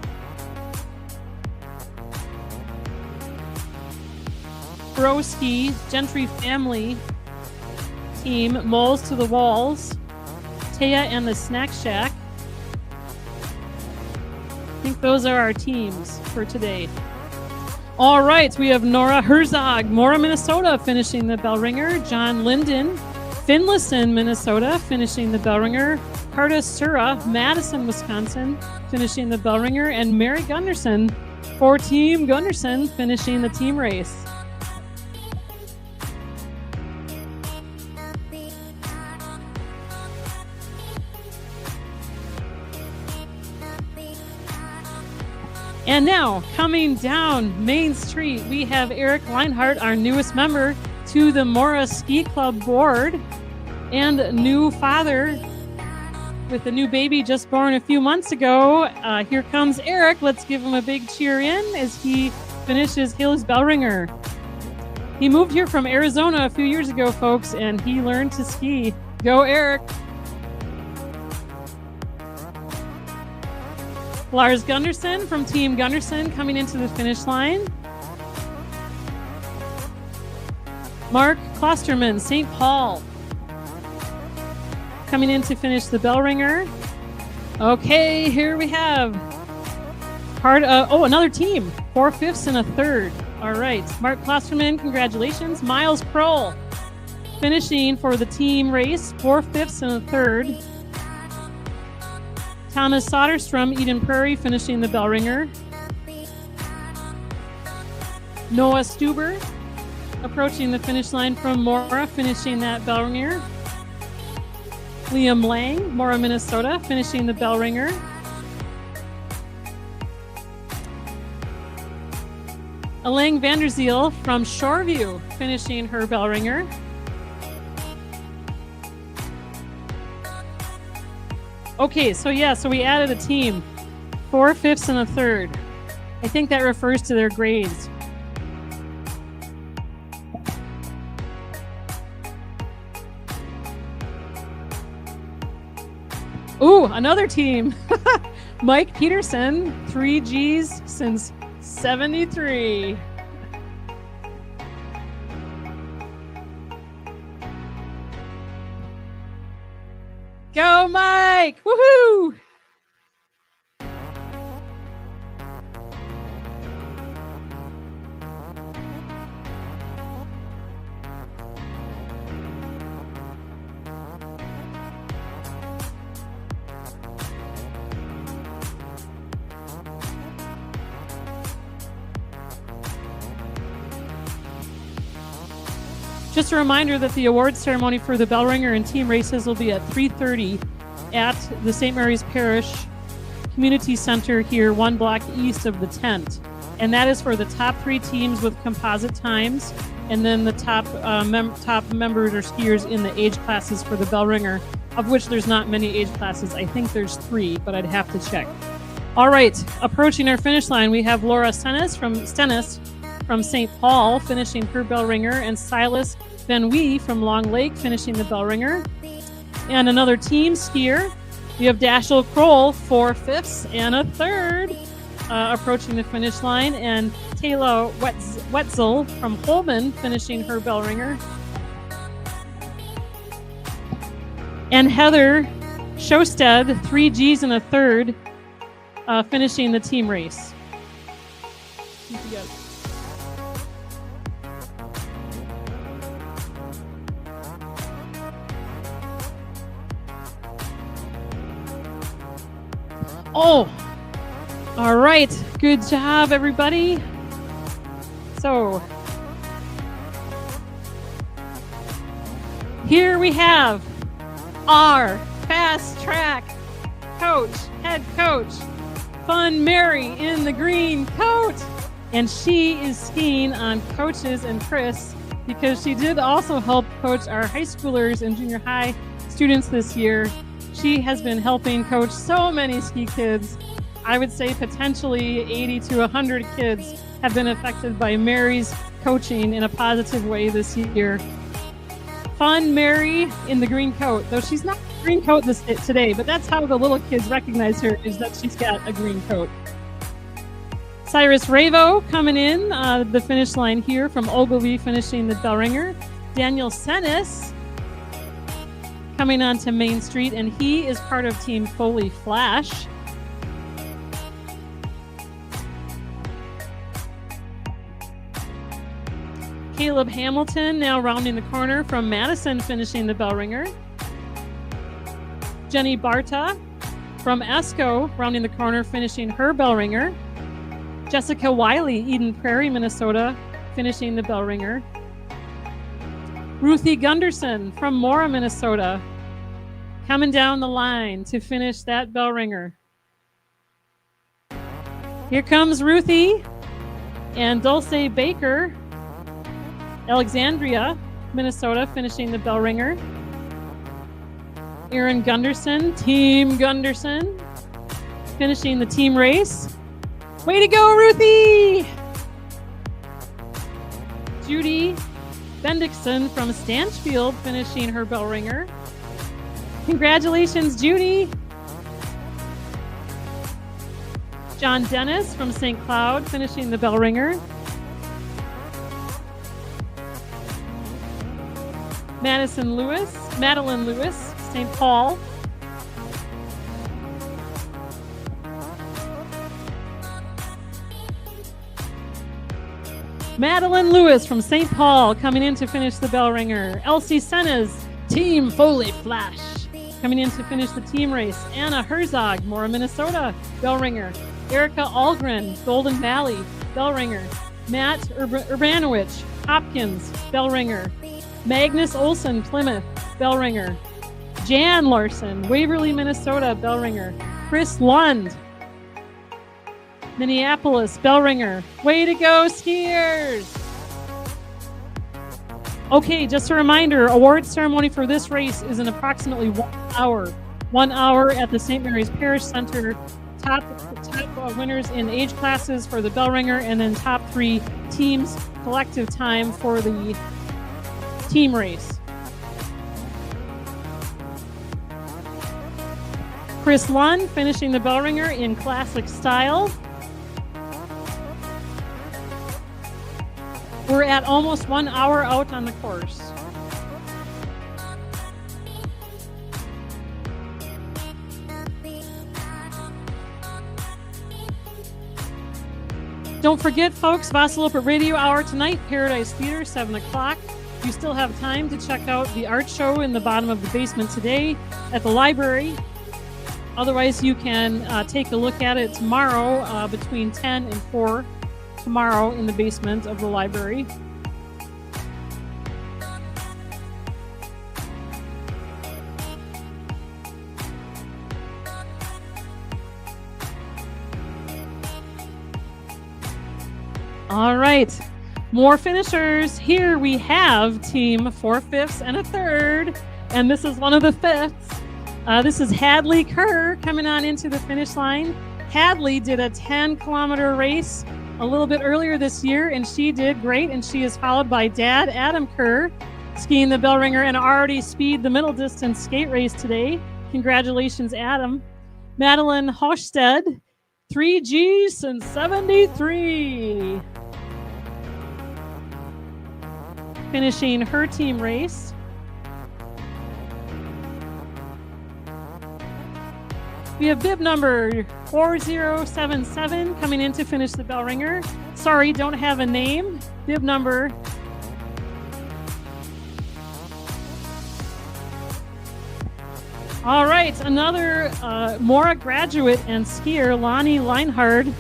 Broski, Gentry Family, Team Moles to the Walls, Taya and the Snack Shack. I think those are our teams for today. All right, we have Nora Herzog, Mora, Minnesota, finishing the Bellringer. John Linden, Finlayson, Minnesota, finishing the Bellringer. Carta Sura, Madison, Wisconsin, finishing the Bellringer. And Mary Gunderson for Team Gunderson, finishing the team race. And now, coming down Main Street, we have Eric Leinhart, our newest member to the Mora Ski Club board and new father with a new baby just born a few months ago. Here comes Eric. Let's give him a big cheer in as he finishes his Bellringer. He moved here from Arizona a few years ago, folks, and he learned to ski. Go, Eric. Lars Gunderson from Team Gunderson coming into the finish line. Mark Klosterman, St. Paul, coming in to finish the Bellringer. Okay, here we have another team, 4/5 and a third. All right, Mark Klosterman, congratulations. Miles Kroll finishing for the team race, 4/5 and a third. Thomas Soderstrom, Eden Prairie, finishing the Bellringer. Noah Stuber, approaching the finish line from Mora, finishing that Bellringer. Liam Lang, Mora, Minnesota, finishing the Bellringer. Elaine Vanderzeel from Shoreview, finishing her Bellringer. Okay, so we added a team, 4/5 and a third. I think that refers to their grades. Ooh, another team. Mike Peterson, 3 Gs since 73. Go, Mike! Woohoo! Just a reminder that the awards ceremony for the Bellringer and team races will be at 3:30 at the St. Mary's Parish Community Center here, 1 block east of the tent. And that is for the top 3 teams with composite times, and then the top members or skiers in the age classes for the Bellringer, of which there's not many age classes. I think there's 3, but I'd have to check. All right, approaching our finish line, we have Laura Stennis from St. Paul finishing her Bellringer, and Silas Van Wee from Long Lake finishing the Bellringer. And another team skier, we have Dashel Kroll, 4/5 and a third, approaching the finish line, and Taylor Wetzel from Holman finishing her Bellringer. And Heather Shosted, 3 Gs and a third, finishing the team race. Oh, all right. Good job, everybody. So here we have our fast track coach, head coach, Fun Mary in the green coat. And she is skiing on coaches and Chris because she did also help coach our high schoolers and junior high students this year. She has been helping coach so many ski kids. I would say potentially 80 to 100 kids have been affected by Mary's coaching in a positive way this year. Fun Mary in the green coat, though she's not in the green coat today, but that's how the little kids recognize her, is that she's got a green coat. Cyrus Ravo coming in the finish line here from Ogilvy, finishing the Bellringer. Daniel Senes coming onto Main Street, and he is part of Team Foley Flash. Caleb Hamilton now rounding the corner from Madison, finishing the Bellringer. Jenny Barta from Esco rounding the corner, finishing her Bellringer. Jessica Wiley, Eden Prairie, Minnesota, finishing the Bellringer. Ruthie Gunderson from Mora, Minnesota, coming down the line to finish that Bellringer. Here comes Ruthie and Dulce Baker, Alexandria, Minnesota, finishing the Bellringer. Erin Gunderson, Team Gunderson, finishing the team race. Way to go, Ruthie! Judy Bendixson from Stanchfield, finishing her Bellringer. Congratulations, Judy! John Dennis from St. Cloud, finishing the Bellringer. Madeline Lewis, St. Paul. Madeline Lewis from St. Paul coming in to finish the Bellringer. Elsie Senes, Team Foley Flash, coming in to finish the team race. Anna Herzog, Mora, Minnesota, Bellringer. Erica Algren, Golden Valley, Bellringer. Matt Urbanowicz, Hopkins, Bellringer. Magnus Olson, Plymouth, Bellringer. Jan Larson, Waverly, Minnesota, Bellringer. Chris Lund, Minneapolis, Bellringer. Way to go, skiers! Okay, just a reminder, award ceremony for this race is in approximately 1 hour. 1 hour at the St. Mary's Parish Center. Top winners in age classes for the Bellringer, and then top 3 teams collective time for the team race. Chris Lund finishing the Bellringer in classic style. We're at almost 1 hour out on the course. Don't forget, folks, Vasaloppet Radio Hour tonight, Paradise Theater, 7 o'clock. You still have time to check out the art show in the bottom of the basement today at the library. Otherwise, you can take a look at it tomorrow between 10 and 4 tomorrow in the basement of the library. All right, more finishers. Here we have team 4/5 and a third, and this is one of the fifths. This is Hadley Kerr coming on into the finish line. Hadley did a 10-kilometer race a little bit earlier this year, and she did great, and she is followed by Dad, Adam Kerr, skiing the Bellringer and already speed the middle distance skate race today. Congratulations, Adam. Madeline Hochsted, 3G since 73. Finishing her team race. We have bib number 4077 coming in to finish the Bellringer. Sorry, don't have a name. Bib number 4077. All right, another Mora graduate and skier, Lonnie Leinhardt,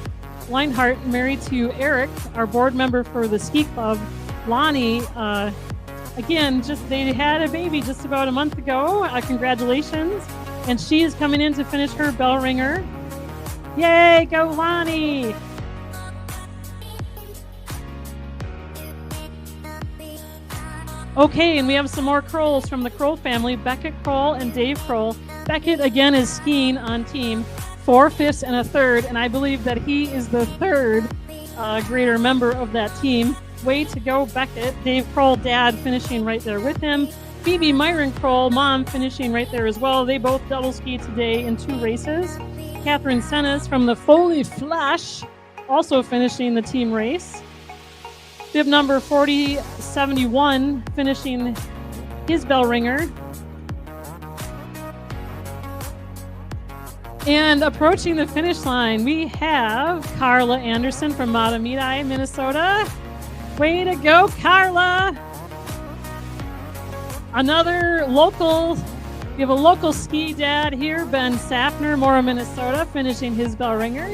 married to Eric, our board member for the ski club. Lonnie, again, they had a baby just about a month ago. Congratulations. And she is coming in to finish her Bellringer. Yay, go Lonnie! Okay, and we have some more Krolls from the Kroll family, Beckett Kroll and Dave Kroll. Beckett, again, is skiing on team 4 5ths and a 3rd, and I believe that he is the 3rd grader member of that team. Way to go, Beckett. Dave Kroll, dad, finishing right there with him. Phoebe Myron Kroll, mom, finishing right there as well. They both double ski today in 2 races. Catherine Senes from the Foley Flash, also finishing the team race. Bib number 4071 finishing his Bellringer. And approaching the finish line, we have Carla Anderson from Matamidi, Minnesota. Way to go, Carla! Another local, we have a local ski dad here, Ben Safner, Mora, Minnesota, finishing his Bellringer.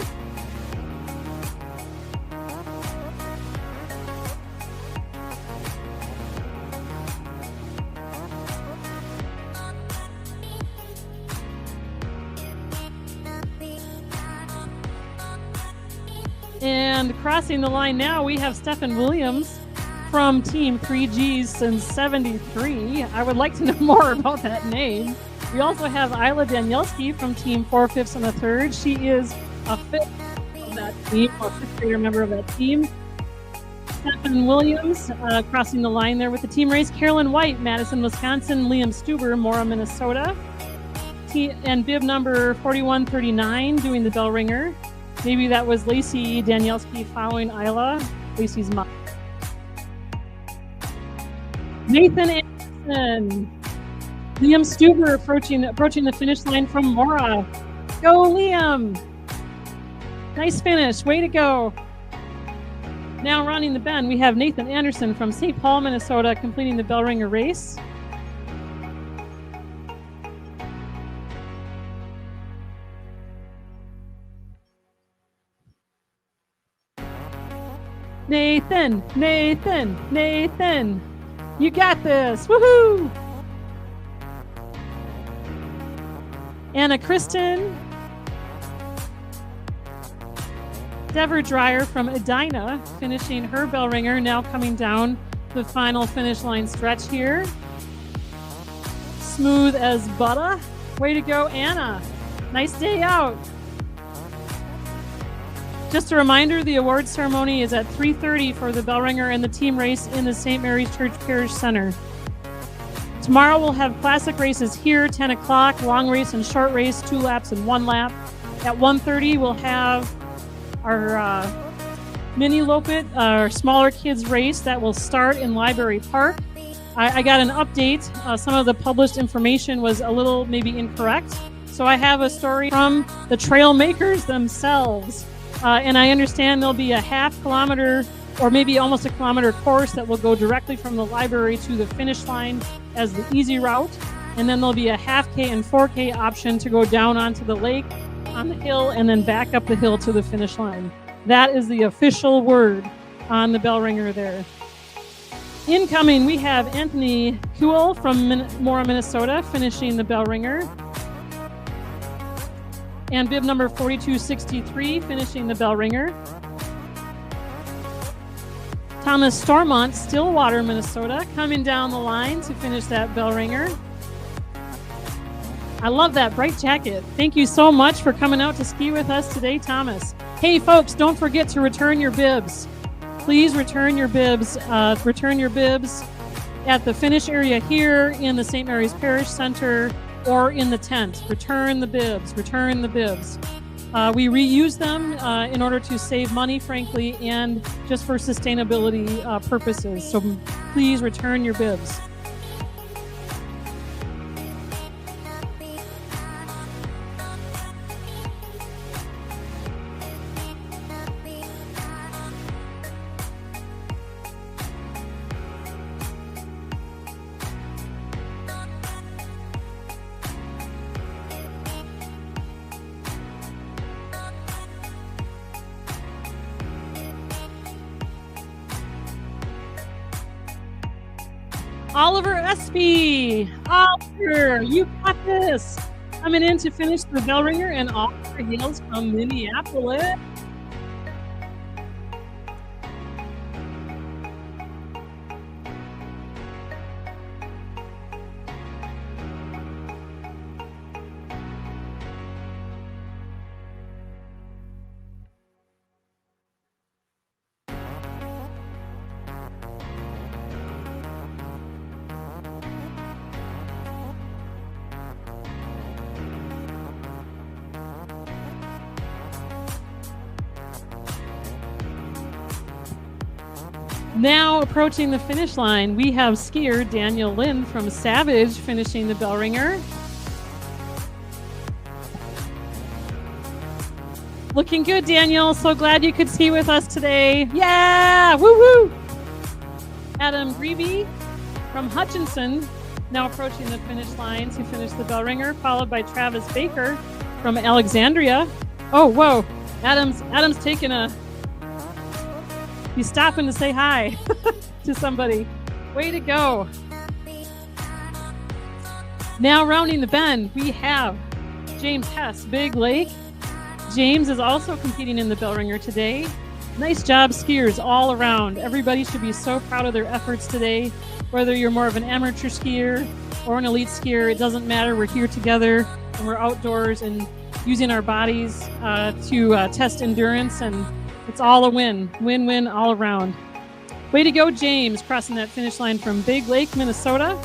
And crossing the line now, we have Stephen Williams from Team 3Gs since 73. I would like to know more about that name. We also have Isla Danielski from Team 4 5ths and a 3rd. She is a 5th of that team, or 5th grader member of that team. Stephen Williams crossing the line there with the team race. Carolyn White, Madison, Wisconsin. Liam Stuber, Mora, Minnesota. And bib number 4139 doing the Bellringer. Maybe that was Lacey Danielski following Isla, Lacey's mom. Nathan Anderson. Liam Stuber approaching the finish line from Mora. Go, Liam. Nice finish. Way to go. Now running the bend, we have Nathan Anderson from St. Paul, Minnesota, completing the Bellringer race. Nathan, you got this, woohoo! Anna Kristen, Dever Dreyer from Edina, finishing her Bellringer, now coming down the final finish line stretch here. Smooth as butter. Way to go, Anna. Nice day out. Just a reminder, the award ceremony is at 3:30 for the Bellringer and the team race in the St. Mary's Church Parish Center. Tomorrow we'll have classic races here, 10 o'clock, long race and short race, 2 laps and 1 lap. At 1:30 we'll have our mini Lopet, our smaller kids race that will start in Library Park. I got an update. Some of the published information was a little maybe incorrect. So I have a story from the trail makers themselves. And I understand there'll be a half kilometer or maybe almost a kilometer course that will go directly from the library to the finish line as the easy route. And then there'll be a half K and 4K option to go down onto the lake, on the hill, and then back up the hill to the finish line. That is the official word on the Bellringer there. Incoming, we have Anthony Kuhl from Mora, Minnesota, finishing the Bellringer. And bib number 4263, finishing the Bellringer. Thomas Stormont, Stillwater, Minnesota, coming down the line to finish that Bellringer. I love that bright jacket. Thank you so much for coming out to ski with us today, Thomas. Hey, folks, don't forget to return your bibs. Please return your bibs. Return your bibs at the finish area here in the St. Mary's Parish Center or in the tent. Return the bibs. Return the bibs. We reuse them in order to save money, frankly, and just for sustainability purposes. So please return your bibs. Oliver Espy. Oliver, you got this. Coming in to finish the Bellringer, and Oliver hails from Minneapolis. Now approaching the finish line, we have skier Daniel Lind from Savage finishing the Bellringer. Looking good, Daniel. So glad you could ski with us today. Yeah! Woo-woo! Adam Greavy from Hutchinson now approaching the finish line to finish the Bellringer, followed by Travis Baker from Alexandria. Oh, whoa. Adam's taking a... He's stopping to say hi to somebody. Way to go. Now rounding the bend, we have James Hess, Big Lake. James is also competing in the Bellringer today. Nice job, skiers all around. Everybody should be so proud of their efforts today. Whether you're more of an amateur skier or an elite skier, it doesn't matter. We're here together and we're outdoors and using our bodies to test endurance, and it's all a win. Win-win all around. Way to go, James, crossing that finish line from Big Lake, Minnesota.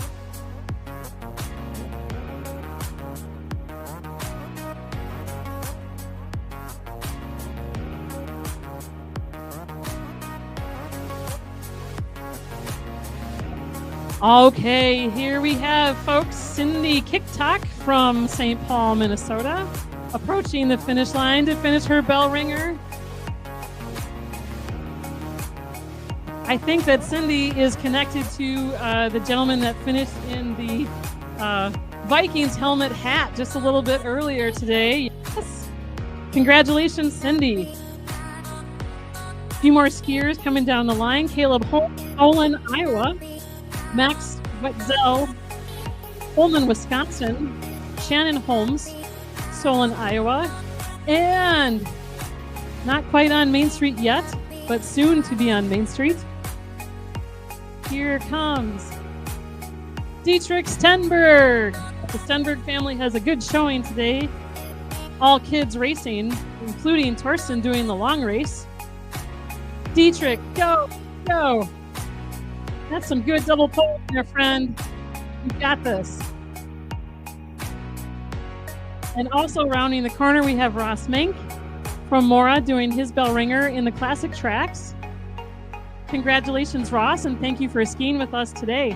Okay, here we have, folks, Cindy Kicktock from St. Paul, Minnesota, approaching the finish line to finish her Bellringer. I think that Cindy is connected to the gentleman that finished in the Vikings helmet hat just a little bit earlier today. Yes. Congratulations, Cindy. A few more skiers coming down the line. Caleb Holman, Iowa. Max Wetzel, Holman, Wisconsin. Shannon Holmes, Solon, Iowa. And not quite on Main Street yet, but soon to be on Main Street. Here comes Dietrich Stenberg. The Stenberg family has a good showing today. All kids racing, including Torsten doing the long race. Dietrich, go, go. That's some good double pole there, friend. You got this. And also rounding the corner, we have Ross Mink from Mora doing his Bellringer in the classic tracks. Congratulations, Ross, and thank you for skiing with us today.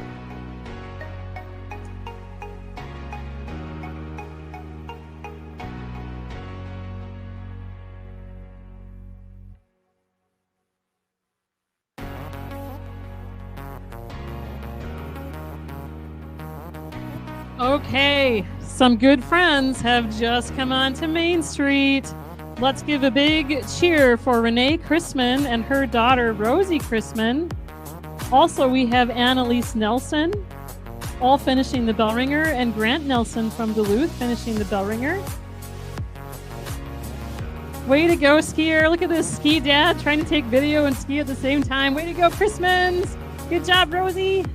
Okay, some good friends have just come on to Main Street. Let's give a big cheer for Renee Chrisman and her daughter, Rosie Chrisman. Also, we have Annalise Nelson, all finishing the Bellringer, and Grant Nelson from Duluth finishing the Bellringer. Way to go, skier. Look at this ski dad trying to take video and ski at the same time. Way to go, Chrismans. Good job, Rosie.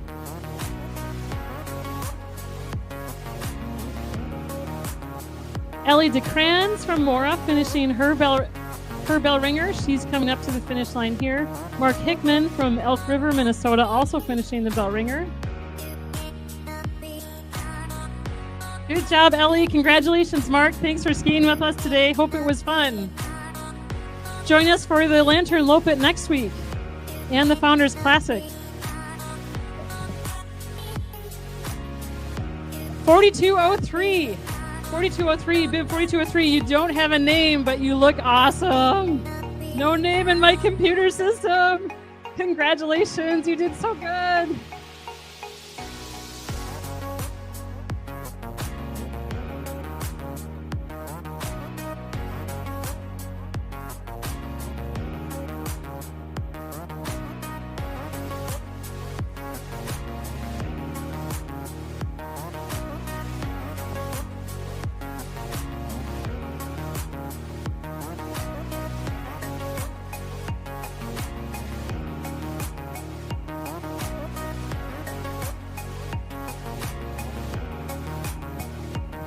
Ellie DeCrans from Mora finishing her Bellringer. She's coming up to the finish line here. Mark Hickman from Elk River, Minnesota, also finishing the Bellringer. Good job, Ellie. Congratulations, Mark. Thanks for skiing with us today. Hope it was fun. Join us for the Lantern Lopet next week and the Founders Classic. 4203. 4203, bib 4203, you don't have a name, but you look awesome. No name in my computer system. Congratulations, you did so good.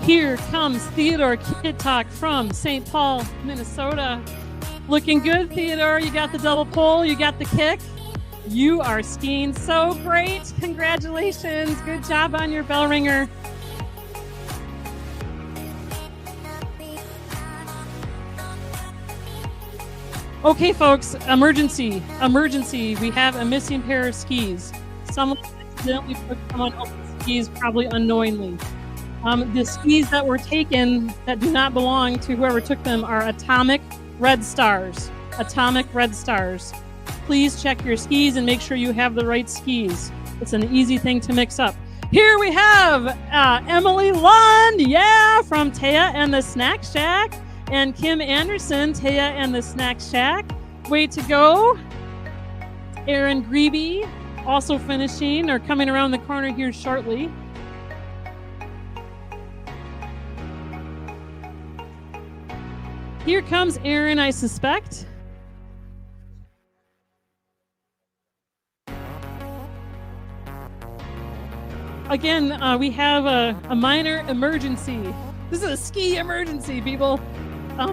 Here comes Theodore Kittok from St. Paul, Minnesota. Looking good, Theodore. You got the double pole. You got the kick. You are skiing so great. Congratulations. Good job on your Bellringer. Okay, folks, emergency. We have a missing pair of skis. Someone accidentally took someone else's skis, probably unknowingly. The skis that were taken that do not belong to whoever took them are Atomic Red Stars. Atomic Red Stars. Please check your skis and make sure you have the right skis. It's an easy thing to mix up. Here we have Emily Lund, from Taya and the Snack Shack. And Kim Anderson, Taya and the Snack Shack. Way to go. Aaron Greeby, also finishing or coming around the corner here shortly. Here comes Aaron, I suspect. Again, we have a minor emergency. This is a ski emergency, people.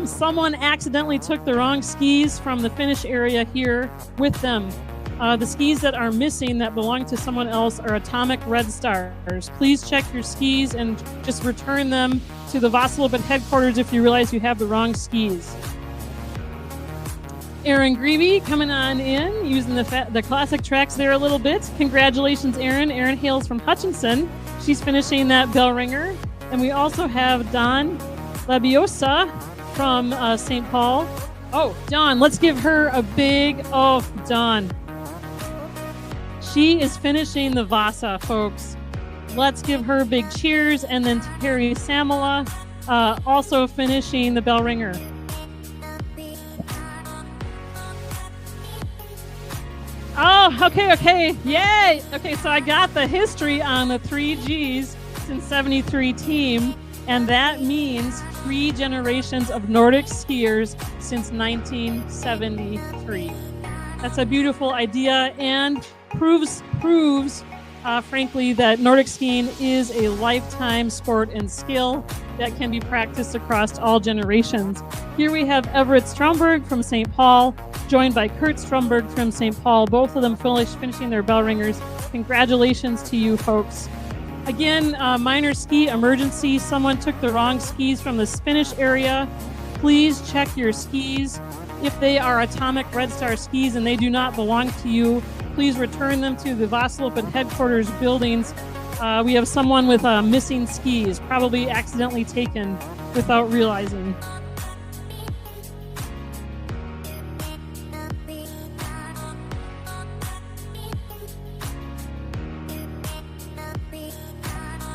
Someone accidentally took the wrong skis from the finish area here with them. The skis that are missing that belong to someone else are Atomic Red Stars. Please check your skis and just return them to the Vasaloppet headquarters if you realize you have the wrong skis. Aaron Greeby coming on in, using the classic tracks there a little bit. Congratulations, Aaron. Aaron hails from Hutchinson. She's finishing that Bellringer. And we also have Dawn Labiosa from St. Paul. Oh, Dawn, let's give her a big, Dawn. She is finishing the Vasa, folks. Let's give her big cheers. And then Terry Samala, also finishing the Bellringer. Oh, okay. Yay! Okay, so I got the history on the 3Gs since 73 team, and that means 3 generations of Nordic skiers since 1973. That's a beautiful idea and proves frankly, that Nordic skiing is a lifetime sport and skill that can be practiced across all generations. Here we have Everett Stromberg from St. Paul, joined by Kurt Stromberg from St. Paul, both of them finishing their Bellringers. Congratulations to you folks. Again, minor ski emergency. Someone took the wrong skis from the finish area. Please check your skis. If they are Atomic Red Star skis and they do not belong to you, please return them to the Vasaloppet headquarters buildings. We have someone with missing skis, probably accidentally taken without realizing.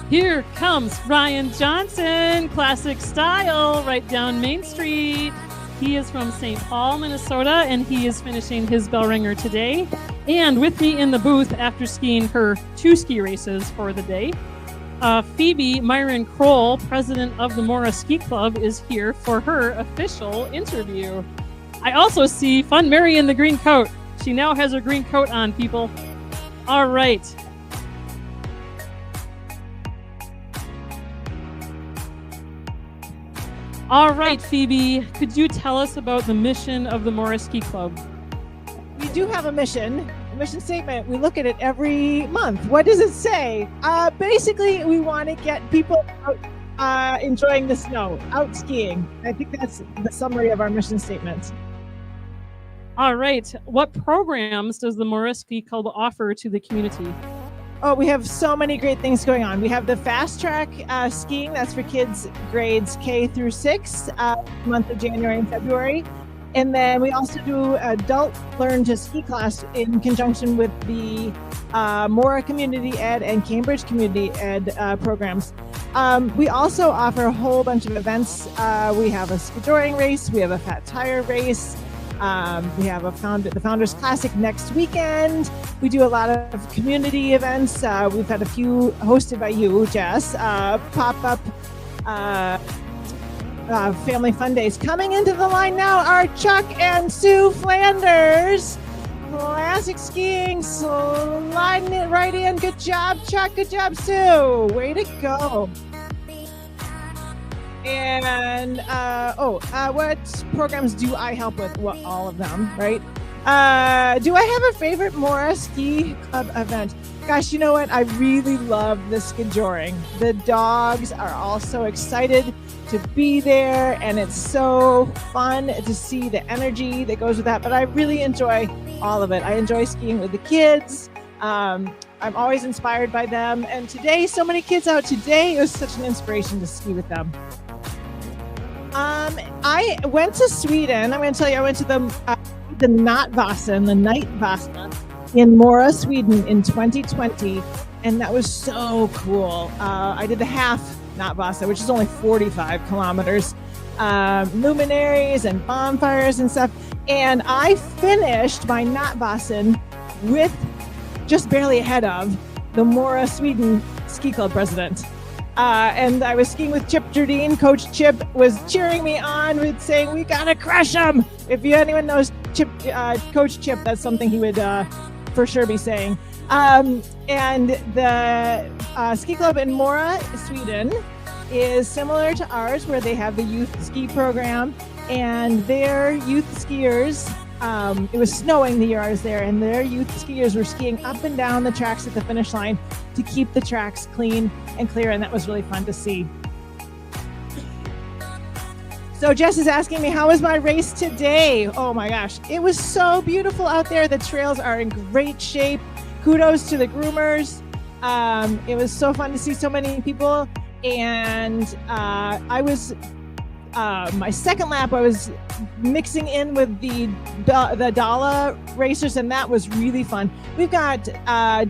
Here comes Ryan Johnson, classic style, right down Main Street. He is from St. Paul, Minnesota, and he is finishing his Bellringer today. And with me in the booth after skiing her 2 ski races for the day, Phoebe Myron Kroll, president of the Mora Ski Club, is here for her official interview. I also see Fun Mary in the green coat. She now has her green coat on, people. All right. All right, Phoebe, could you tell us about the mission of the Mora Ski Club? We do have a mission statement. We look at it every month. What does it say? Basically, we want to get people out enjoying the snow, out skiing. I think that's the summary of our mission statement. All right. What programs does the Mora Ski Club offer to the community? Oh, we have so many great things going on. We have the fast track skiing. That's for kids grades K through 6, month of January and February. And then we also do adult learn to ski class in conjunction with the Mora Community Ed and Cambridge Community Ed programs. We also offer a whole bunch of events. We have a skidoring race. We have a fat tire race. We have the Founders Classic next weekend. We do a lot of community events. We've had a few hosted by you, Jess. Pop-up family fun days. Coming into the line now are Chuck and Sue Flanders. Classic skiing, sliding it right in. Good job, Chuck. Good job, Sue. Way to go. And what programs do I help with? Well, all of them, right? Do I have a favorite Mora Ski Club event? Gosh, you know what? I really love the skijoring. The dogs are all so excited to be there, and it's so fun to see the energy that goes with that. But I really enjoy all of it. I enjoy skiing with the kids. I'm always inspired by them. And today, so many kids out today. It was such an inspiration to ski with them. I went to Sweden. I'm going to tell you, I went to the Natt Vasa and the Night Vasa in Mora, Sweden in 2020. And that was so cool. I did the half Natt Vasa, which is only 45 kilometers. Luminaries and bonfires and stuff. And I finished my Natt Vasa with just barely ahead of the Mora, Sweden Ski Club president. And I was skiing with Chip Jardine. Coach Chip was cheering me on with saying, "We gotta crush them." If anyone knows Chip, Coach Chip, that's something he would for sure be saying. And the ski club in Mora, Sweden, is similar to ours, where they have the youth ski program, and their youth skiers. It was snowing the year I was there, and their youth skiers were skiing up and down the tracks at the finish line to keep the tracks clean and clear, and that was really fun to see. So Jess is asking me, how was my race today? Oh my gosh, it was so beautiful out there. The trails are in great shape. Kudos to the groomers. It was so fun to see so many people, and I was my second lap, I was mixing in with the Dala racers, and that was really fun. We've got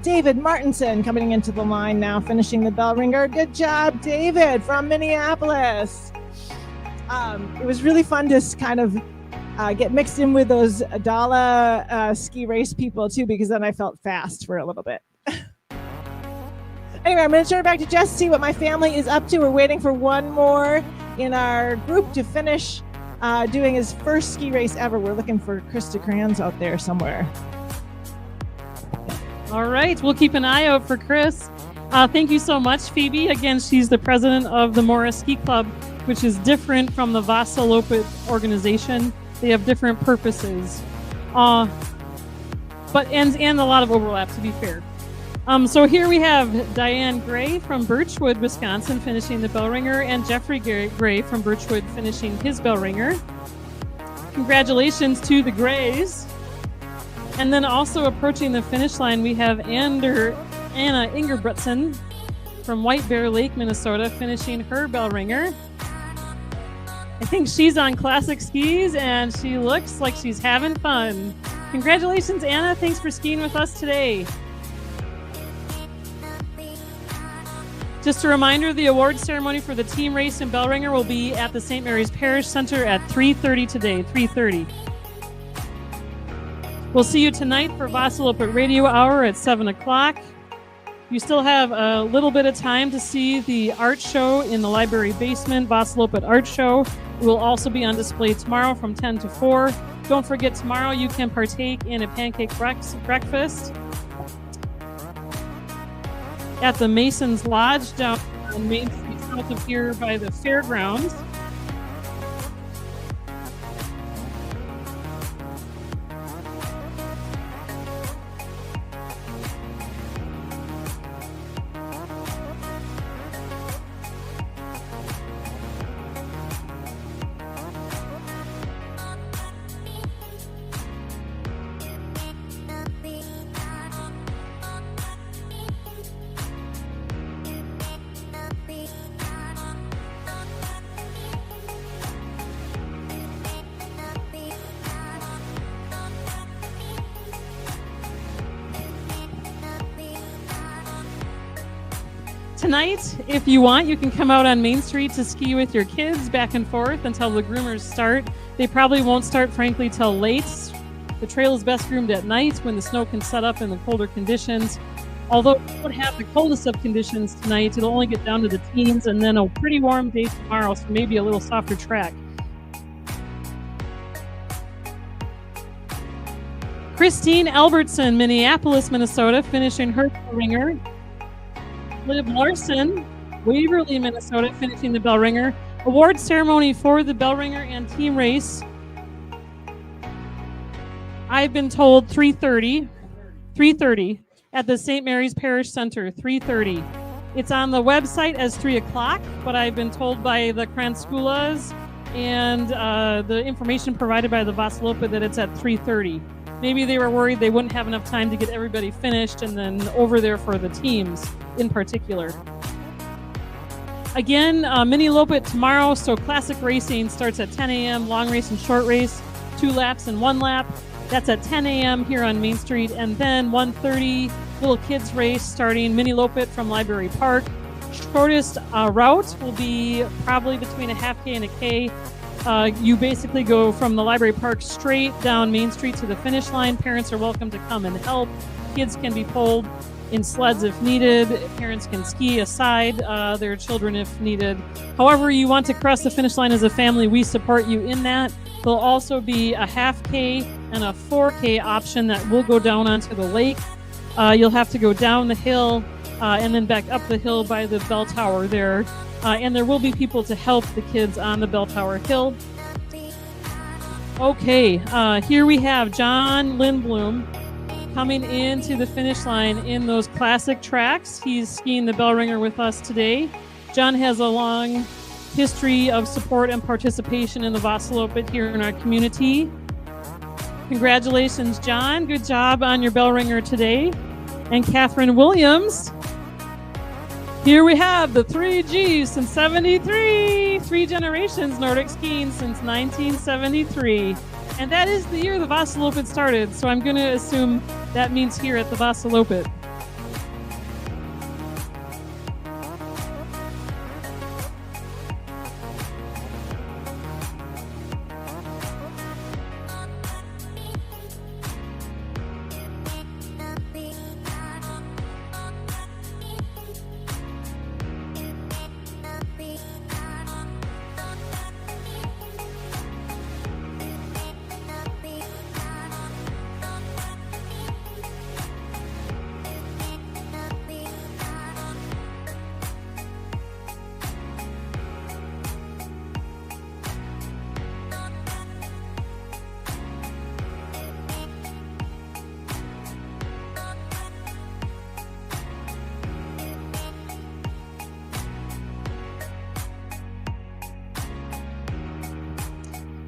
David Martinson coming into the line now, finishing the Bellringer. Good job, David, from Minneapolis. It was really fun to kind of get mixed in with those Dala ski race people too, because then I felt fast for a little bit. Anyway, I'm going to turn it back to Jess to see what my family is up to. We're waiting for one more in our group to finish doing his first ski race ever. We're looking for Krista Kranz out there somewhere. All right, we'll keep an eye out for Chris. Thank you so much, Phoebe. Again, she's the president of the Mora Ski Club, which is different from the Vasaloppet organization. They have different purposes, but and a lot of overlap, to be fair. So here we have Diane Gray from Birchwood, Wisconsin, finishing the Bellringer, and Jeffrey Gray from Birchwood finishing his Bellringer. Congratulations to the Grays. And then also approaching the finish line, we have Anna Ingerbretson from White Bear Lake, Minnesota, finishing her Bellringer. I think she's on classic skis, and she looks like she's having fun. Congratulations, Anna. Thanks for skiing with us today. Just a reminder, the award ceremony for the team race in Bellringer will be at the St. Mary's Parish Center at 3:30 today, 3:30. We'll see you tonight for Vasaloppet Radio Hour at 7 o'clock. You still have a little bit of time to see the art show in the library basement, Vasaloppet Art Show. It will also be on display tomorrow from 10 to 4. Don't forget, tomorrow you can partake in a pancake breakfast at the Mason's Lodge down on Main Street south of here by the fairgrounds. Tonight, if you want, you can come out on Main Street to ski with your kids back and forth until the groomers start. They probably won't start, frankly, till late. The trail is best groomed at night when the snow can set up in the colder conditions. Although we won't have the coldest of conditions tonight, it'll only get down to the teens, and then a pretty warm day tomorrow, so maybe a little softer track. Christine Albertson, Minneapolis, Minnesota, finishing her Bellringer. Liv Larson, Waverly, Minnesota, finishing the Bellringer. Award ceremony for the Bellringer and team race. I've been told 3:30. 3:30 at the St. Mary's Parish Center. 3:30. It's on the website as 3 o'clock, but I've been told by the Kranskoulas and the information provided by the Vasaloppet that it's at 3:30. Maybe they were worried they wouldn't have enough time to get everybody finished and then over there for the teams in particular. Again, mini Loppet tomorrow, so classic racing starts at 10 a.m., long race and short race, 2 laps and 1 lap. That's at 10 a.m. here on Main Street, and then 1:30 little kids race starting mini Loppet from Library Park. Shortest route will be probably between a half K and a K. You basically go from the Library Park straight down Main Street to the finish line. Parents are welcome to come and help. Kids can be pulled in sleds if needed. Parents can ski aside their children if needed. However you want to cross the finish line as a family, we support you in that. There'll also be a half K and a 4K option that will go down onto the lake. You'll have to go down the hill and then back up the hill by the bell tower there. And there will be people to help the kids on the bell tower hill. Okay, here we have John Lindblom coming into the finish line in those classic tracks. He's skiing the Bellringer with us today. John has a long history of support and participation in the Vasaloppet here in our community. Congratulations, John. Good job on your Bellringer today. And Catherine Williams. Here we have the 3Gs since 73. 3 generations Nordic skiing since 1973. And that is the year the Vasaloppet started, so I'm going to assume that means here at the Vasaloppet.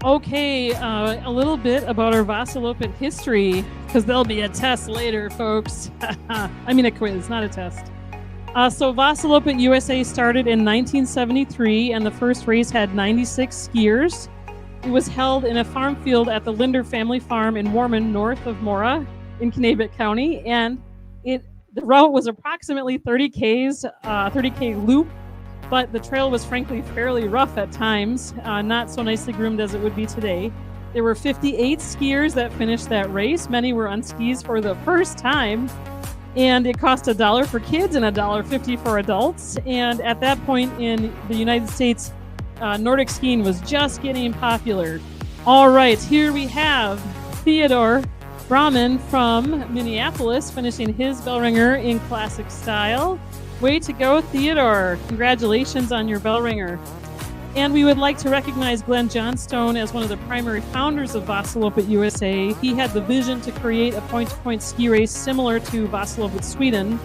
Okay, a little bit about our Vasaloppet history, because there'll be a test later, folks. I mean a quiz, not a test. So Vasaloppet USA started in 1973, and the first race had 96 skiers. It was held in a farm field at the Linder family farm in Warman, north of Mora in Knabec County, and the route was approximately 30 K loop, but the trail was frankly fairly rough at times, not so nicely groomed as it would be today. There were 58 skiers that finished that race. Many were on skis for the first time, and it cost $1 for kids and $1.50 for adults. And at that point in the United States, Nordic skiing was just getting popular. All right, here we have Theodore Brahman from Minneapolis finishing his Bellringer in classic style. Way to go, Theodore. Congratulations on your Bellringer. And we would like to recognize Glenn Johnstone as one of the primary founders of Vasaloppet USA. He had the vision to create a point-to-point ski race similar to Vasaloppet Sweden,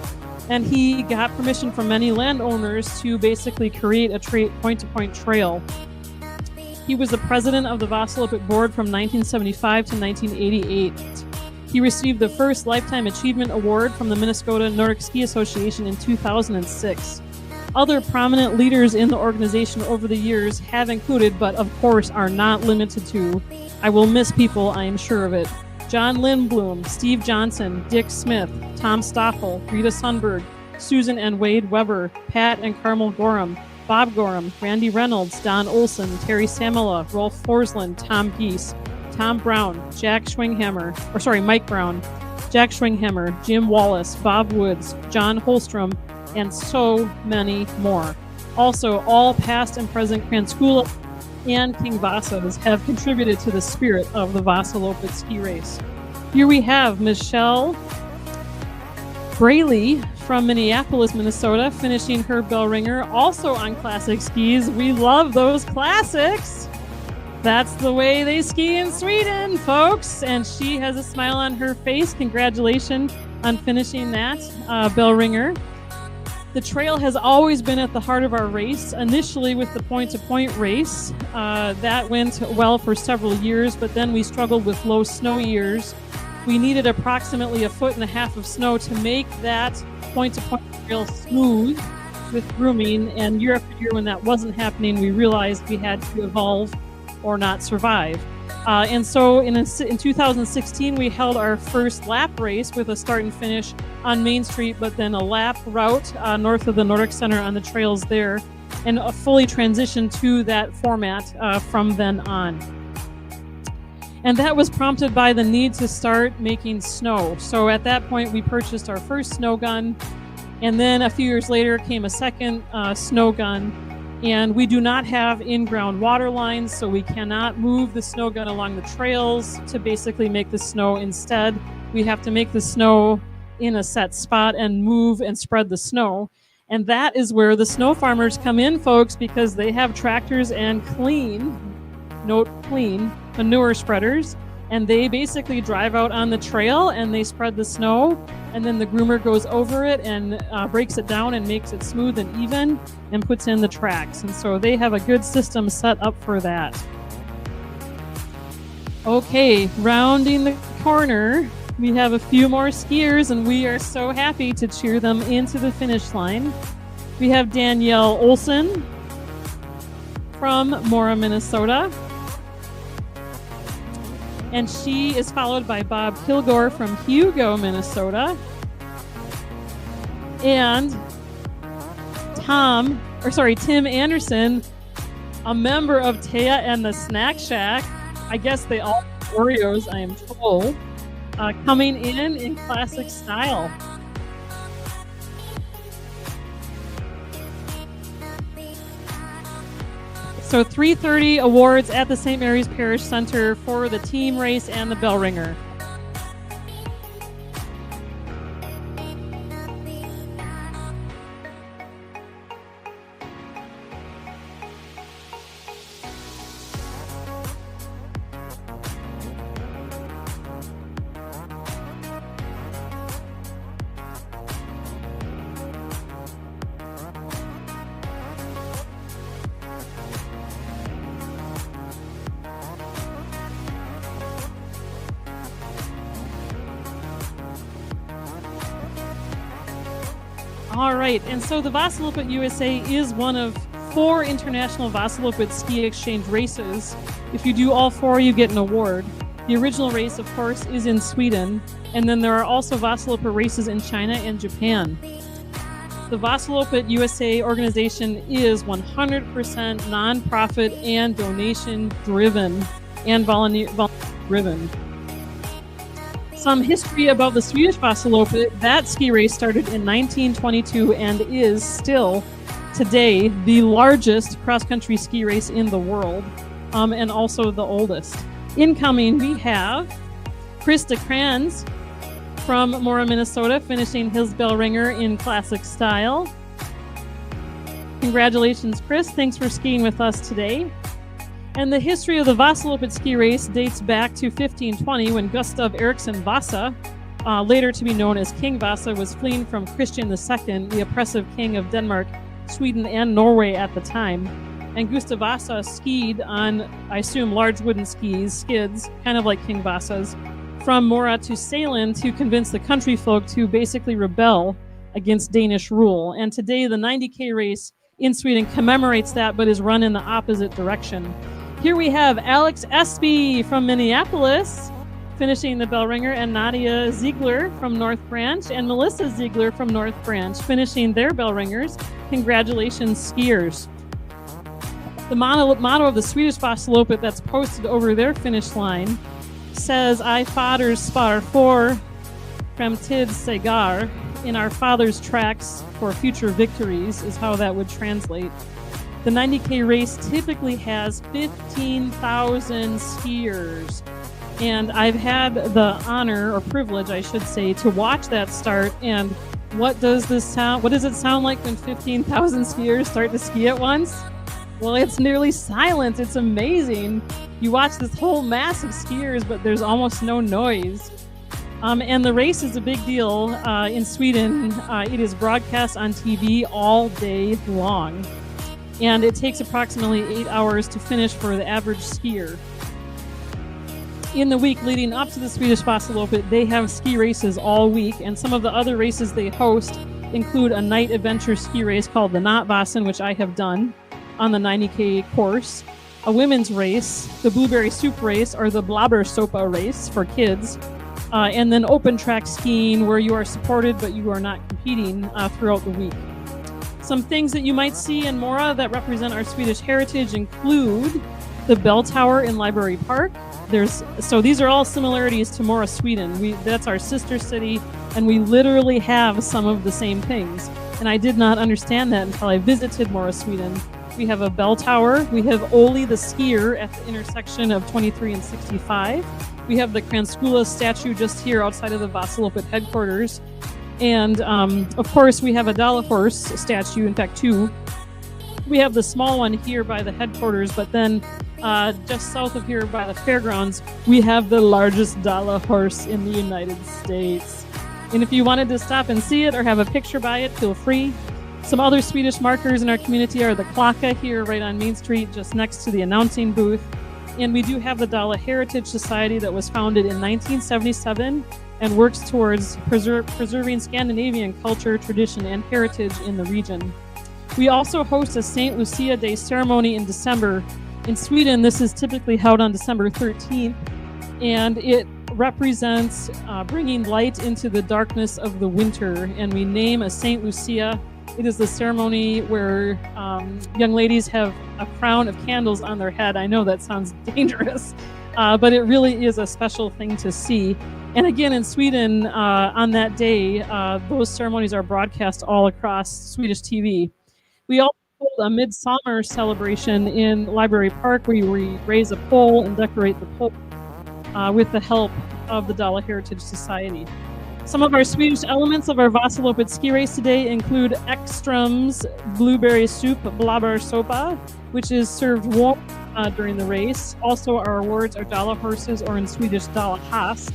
and he got permission from many landowners to basically create a point-to-point trail. He was the president of the Vasaloppet board from 1975 to 1988. He received the first Lifetime Achievement Award from the Minnesota Nordic Ski Association in 2006. Other prominent leaders in the organization over the years have included, but of course are not limited to, I will miss people, I am sure of it, John Lindblom, Steve Johnson, Dick Smith, Tom Stoffel, Rita Sundberg, Susan and Wade Weber, Pat and Carmel Gorham, Bob Gorham, Randy Reynolds, Don Olson, Terry Samela, Rolf Forsland, Tom Geese, Tom Brown, Mike Brown, Jack Schwinghammer, Jim Wallace, Bob Woods, John Holstrom, and so many more. Also, all past and present Kranskula and King Vasas have contributed to the spirit of the Vasaloppet ski race. Here we have Michelle Braylee from Minneapolis, Minnesota, finishing her Bellringer, also on classic skis. We love those classics. That's the way they ski in Sweden, folks. And she has a smile on her face. Congratulations on finishing that Bellringer. The trail has always been at the heart of our race, initially with the point-to-point race. That went well for several years, but then we struggled with low snow years. We needed approximately 1.5 feet of snow to make that point-to-point trail smooth with grooming, and year after year when that wasn't happening, we realized we had to evolve or not survive. And so in 2016, we held our first lap race with a start and finish on Main Street, but then a lap route north of the Nordic Center on the trails there, and a fully transitioned to that format from then on. And that was prompted by the need to start making snow. So at that point, we purchased our first snow gun, and then a few years later came a second snow gun. And we do not have in-ground water lines, so we cannot move the snow gun along the trails to basically make the snow. Instead, we have to make the snow in a set spot and move and spread the snow. And that is where the snow farmers come in, folks, because they have tractors and clean, note clean, manure spreaders. And they basically drive out on the trail and they spread the snow, and then the groomer goes over it and breaks it down and makes it smooth and even and puts in the tracks. And so they have a good system set up for that. Okay, rounding the corner, we have a few more skiers, and we are so happy to cheer them into the finish line. We have Danielle Olson from Mora, Minnesota. And she is followed by Bob Kilgore from Hugo, Minnesota. And Tim Anderson, a member of Taya and the Snack Shack. I guess they all have Oreos, I am told. Coming in classic style. So 330 awards at the St. Mary's Parish Center for the team race and the Bellringer. All right, and so the Vasaloppet USA is one of 4 international Vasaloppet ski exchange races. If you do all 4, you get an award. The original race, of course, is in Sweden, and then there are also Vasaloppet races in China and Japan. The Vasaloppet USA organization is 100% nonprofit and donation-driven and volunteer-driven. Some history about the Swedish Vasaloppet. That ski race started in 1922 and is still today the largest cross-country ski race in the world, and also the oldest. Incoming, we have Chris DeCrans from Mora, Minnesota, finishing his Bellringer in classic style. Congratulations, Chris. Thanks for skiing with us today. And the history of the Vasaloppet ski race dates back to 1520 when Gustav Eriksson Vasa, later to be known as King Vasa, was fleeing from Christian II, the oppressive king of Denmark, Sweden, and Norway at the time. And Gustav Vasa skied on, I assume, large wooden skids, kind of like King Vasa's, from Mora to Salem to convince the country folk to basically rebel against Danish rule. And today the 90K race in Sweden commemorates that, but is run in the opposite direction. Here we have Alex Espy from Minneapolis finishing the Bellringer, and Nadia Ziegler from North Branch and Melissa Ziegler from North Branch finishing their Bellringers. Congratulations, skiers. The motto of the Swedish Vasaloppet that's posted over their finish line says, I faders spar for framtid segar, in our father's tracks for future victories, is how that would translate. The 90K race typically has 15,000 skiers. And I've had the honor or privilege, I should say, to watch that start. And what does this sound? What does it sound like when 15,000 skiers start to ski at once? Well, it's nearly silent. It's amazing. You watch this whole mass of skiers, but there's almost no noise. And the race is a big deal in Sweden. It is broadcast on TV all day long. And it takes approximately 8 hours to finish for the average skier. In the week leading up to the Swedish Vasaloppet, they have ski races all week, and some of the other races they host include a night adventure ski race called the Nattvasen, which I have done on the 90K course, a women's race, the Blueberry Soup race, or the Blabbersopa race for kids, and then open track skiing where you are supported but you are not competing throughout the week. Some things that you might see in Mora that represent our Swedish heritage include the bell tower in Library Park. So these are all similarities to Mora, Sweden. That's our sister city, and we literally have some of the same things. And I did not understand that until I visited Mora, Sweden. We have a bell tower. We have Oli the skier at the intersection of 23 and 65. We have the Kranskula statue just here outside of the Vasaloppet headquarters. And of course, we have a Dala horse statue, in fact, two. We have the small one here by the headquarters, but then just south of here by the fairgrounds, we have the largest Dala horse in the United States. And if you wanted to stop and see it or have a picture by it, feel free. Some other Swedish markers in our community are the Klocka here right on Main Street, just next to the announcing booth. And we do have the Dala Heritage Society that was founded in 1977 and works towards preserving Scandinavian culture, tradition, and heritage in the region. We also host a St. Lucia Day ceremony in December. In Sweden, this is typically held on December 13th, and it represents bringing light into the darkness of the winter, and we name a St. Lucia. It is the ceremony where young ladies have a crown of candles on their head. I know that sounds dangerous, but it really is a special thing to see. And again, in Sweden, on that day, those ceremonies are broadcast all across Swedish TV. We also hold a midsummer celebration in Library Park where we raise a pole and decorate the pole with the help of the Dala Heritage Society. Some of our Swedish elements of our Vasaloppet ski race today include Ekström's blueberry soup Blabbersopa, which is served warm during the race. Also, our awards are Dala horses, or in Swedish Dala Häst.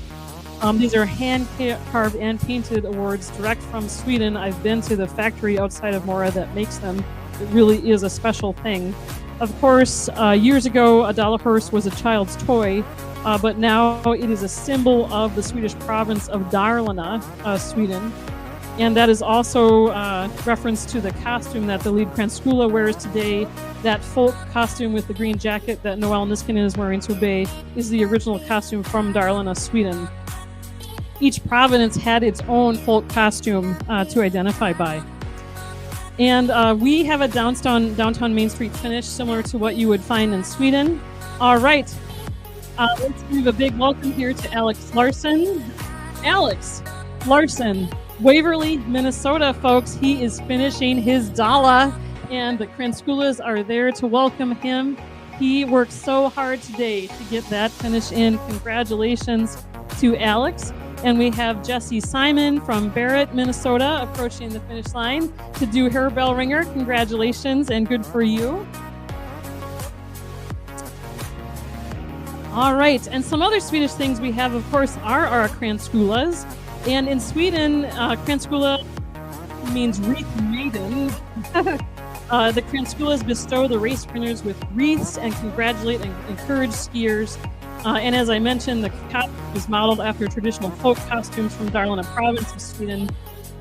These are hand-carved and painted awards direct from Sweden. I've been to the factory outside of Mora that makes them. It really is a special thing. Of course, years ago, a Dala horse was a child's toy, but now it is a symbol of the Swedish province of Dalarna, Sweden. And that is also reference to the costume that the lead Kranskula wears today. That folk costume with the green jacket that Noel Niskanen is wearing today is the original costume from Dalarna, Sweden. Each province had its own folk costume to identify by. And we have a downtown Main Street finish similar to what you would find in Sweden. All right. Let's give a big welcome here to Alex Larson. Alex Larson, Waverly, Minnesota, folks. He is finishing his Dala, and the Kranskulas are there to welcome him. He worked so hard today to get that finish in. Congratulations to Alex. And we have Jessie Simon from Barrett, Minnesota, approaching the finish line to do her Bellringer. Congratulations and good for you. All right, and some other Swedish things we have, of course, are our Kranskulas. And in Sweden, Kranskula means wreath maiden. The Kranskulas bestow the race winners with wreaths and congratulate and encourage skiers. And as I mentioned, the costume is modeled after traditional folk costumes from Dalarna province of Sweden.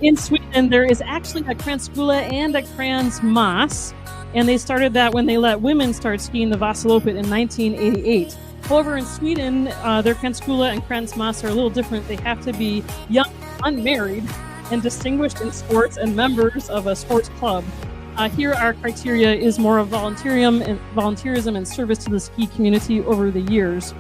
In Sweden, there is actually a Kranskula and a Kransmas, and they started that when they let women start skiing the Vasaloppet in 1988. However, in Sweden, their Kranskula and Kransmas are a little different. They have to be young, unmarried, and distinguished in sports and members of a sports club. Here, our criteria is more of volunteerism and service to the ski community over the years.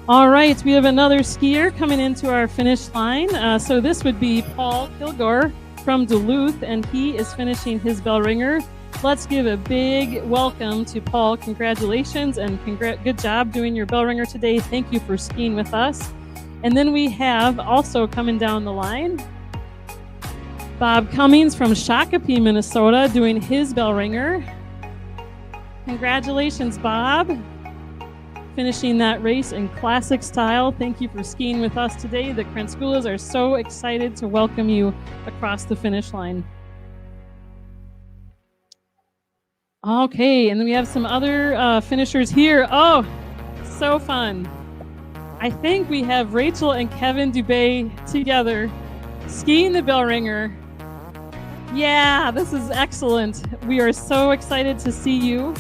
All right, we have another skier coming into our finish line. So this would be Paul Kilgore from Duluth, and he is finishing his Bellringer. Let's give a big welcome to Paul. Congratulations and good job doing your Bellringer today. Thank you for skiing with us. And then we have also coming down the line, Bob Cummings from Shakopee, Minnesota, doing his Bellringer. Congratulations, Bob. Finishing that race in classic style. Thank you for skiing with us today. The Kranskoulas are so excited to welcome you across the finish line. Okay, and then we have some other finishers here. Oh, so fun. I think we have Rachel and Kevin Dubé together skiing the Bellringer. Yeah, this is excellent. We are so excited to see you.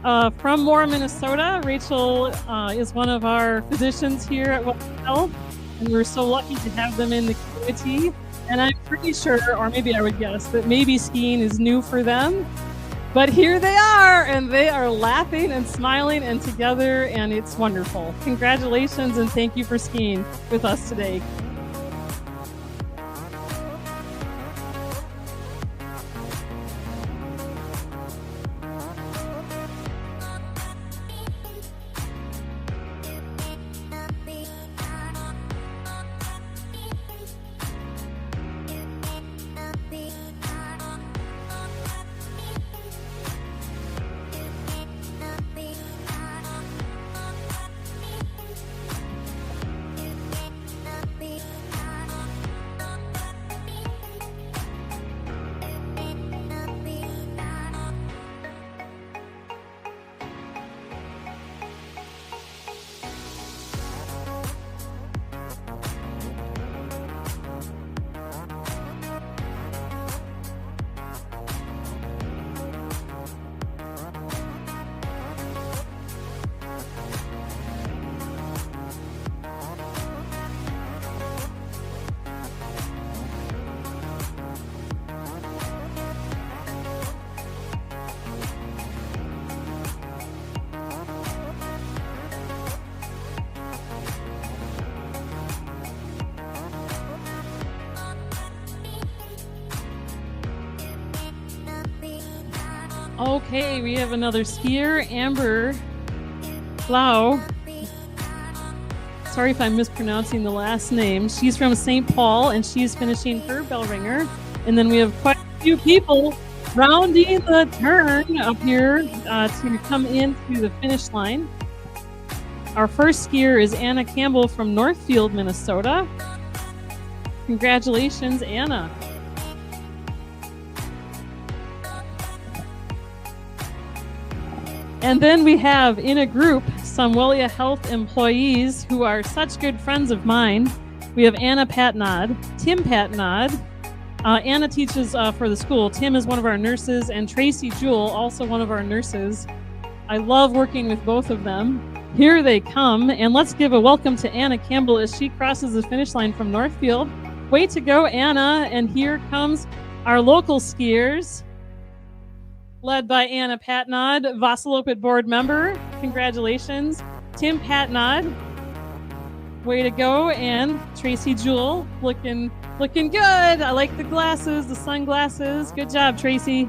From Mora, Minnesota, Rachel is one of our physicians here at Wellness Health, and we're so lucky to have them in the community. And I'm pretty sure, or maybe I would guess, that maybe skiing is new for them. But here they are, and they are laughing and smiling and together, and it's wonderful. Congratulations, and thank you for skiing with us today. Okay, we have another skier, Amber Blau. Sorry if I'm mispronouncing the last name. She's from St. Paul, and she's finishing her Bellringer. And then we have quite a few people rounding the turn up here to come into the finish line. Our first skier is Anna Campbell from Northfield, Minnesota. Congratulations, Anna. And then we have in a group some Wellia Health employees who are such good friends of mine. We have Anna Patnod, Tim Patnod. Anna teaches for the school. Tim is one of our nurses, and Tracy Jewell, also one of our nurses. I love working with both of them. Here they come, and let's give a welcome to Anna Campbell as she crosses the finish line from Northfield. Way to go, Anna. And here comes our local skiers, led by Anna Patnod, Vasaloppet board member. Congratulations. Tim Patnod, way to go. And Tracy Jewell, looking good. I like the glasses, the sunglasses. Good job, Tracy.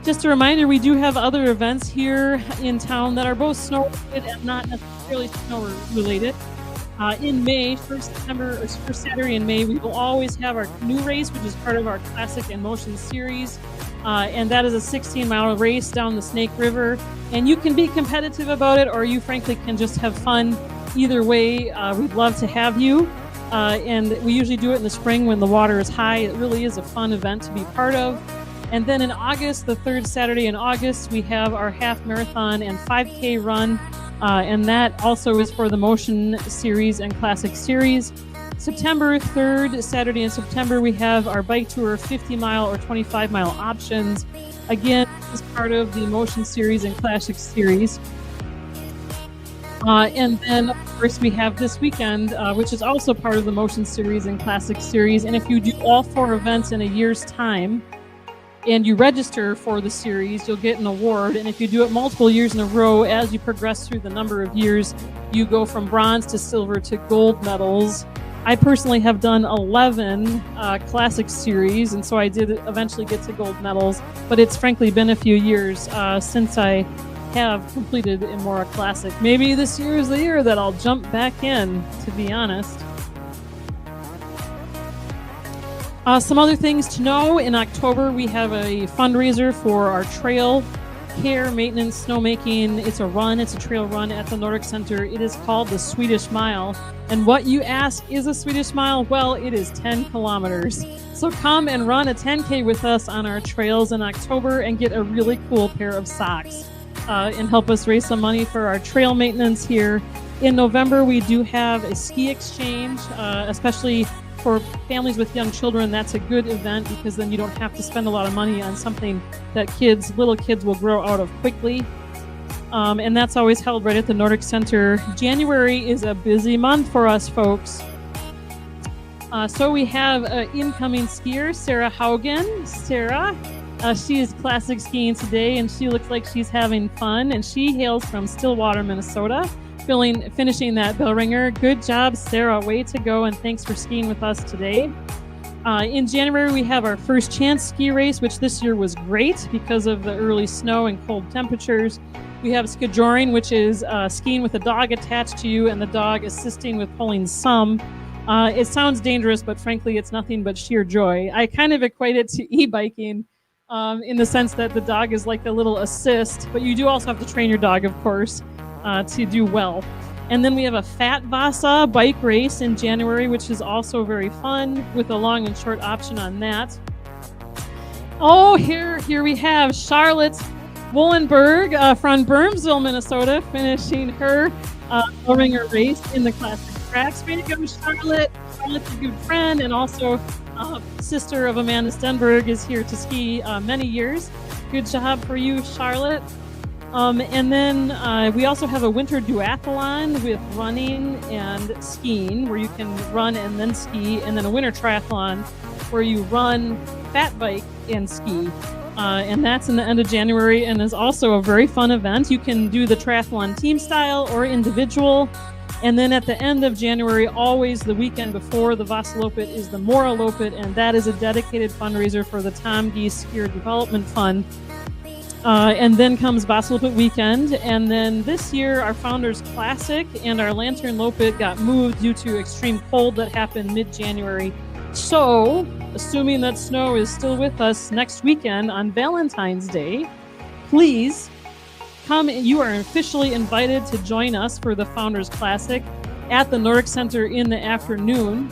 Just a reminder, we do have other events here in town that are both snow-related and not necessarily snow-related. In May, first Saturday in May, we will always have our canoe race, which is part of our Classic in Motion series. And that is a 16-mile race down the Snake River. And you can be competitive about it, or you frankly can just have fun. Either way, we'd love to have you. And we usually do it in the spring when the water is high. It really is a fun event to be part of. And then in August, the third Saturday in August, we have our half marathon and 5K run. And that also is for the Motion series and Classic series. September 3rd, Saturday in September, we have our bike tour 50-mile or 25-mile options. Again, this is part of the Motion series and Classic series. And then, of course, we have this weekend, which is also part of the Motion series and Classic series. And if you do all 4 events in a year's time, and you register for the series, you'll get an award. And if you do it multiple years in a row, as you progress through the number of years, you go from bronze to silver to gold medals. I personally have done 11 classic series, and so I did eventually get to gold medals, but it's frankly been a few years since I have completed a Mora Classic. Maybe this year is the year that I'll jump back in, to be honest. Some other things to know: in October we have a fundraiser for our trail care, maintenance, snowmaking. It's a run, it's a trail run at the Nordic Center. It is called the Swedish Mile. And what you ask is a Swedish Mile? Well, it is 10 kilometers. So come and run a 10K with us on our trails in October and get a really cool pair of socks and help us raise some money for our trail maintenance here. In November, we do have a ski exchange, especially for families with young children. That's a good event because then you don't have to spend a lot of money on something that little kids will grow out of quickly. And that's always held right at the Nordic Center. January is a busy month for us, folks. So we have an incoming skier, Sarah Haugen. Sarah, she is classic skiing today, and she looks like she's having fun. And she hails from Stillwater, Minnesota, finishing that Bellringer. Good job, Sarah. Way to go, and thanks for skiing with us today. In January, we have our first chance ski race, which this year was great because of the early snow and cold temperatures. We have skijoring, which is skiing with a dog attached to you and the dog assisting with pulling some. It sounds dangerous, but frankly, it's nothing but sheer joy. I kind of equate it to e-biking in the sense that the dog is like a little assist, but you do also have to train your dog, of course, to do well. And then we have a Fat Vasa bike race in January, which is also very fun with a long and short option on that. Oh, here we have Charlotte Wollenberg from Bermsville, Minnesota, finishing her Bellringer race in the classic tracks. Way to go, Charlotte. Charlotte's a good friend and also sister of Amanda Stenberg, is here to ski many years. Good job for you, Charlotte. And then we also have a winter duathlon with running and skiing, where you can run and then ski, and then a winter triathlon where you run, fat bike, and ski. And that's in the end of January and is also a very fun event. You can do the triathlon team style or individual. And then at the end of January, always the weekend before the Vasaloppet, is the Moraloppet, and that is a dedicated fundraiser for the Tom Geese Skier Development Fund. And then comes Vasaloppet weekend. And then this year, our Founders Classic and our Lantern Loppet got moved due to extreme cold that happened mid-January. So, assuming that snow is still with us next weekend on Valentine's Day, please come. You are officially invited to join us for the Founders Classic at the Nordic Center in the afternoon.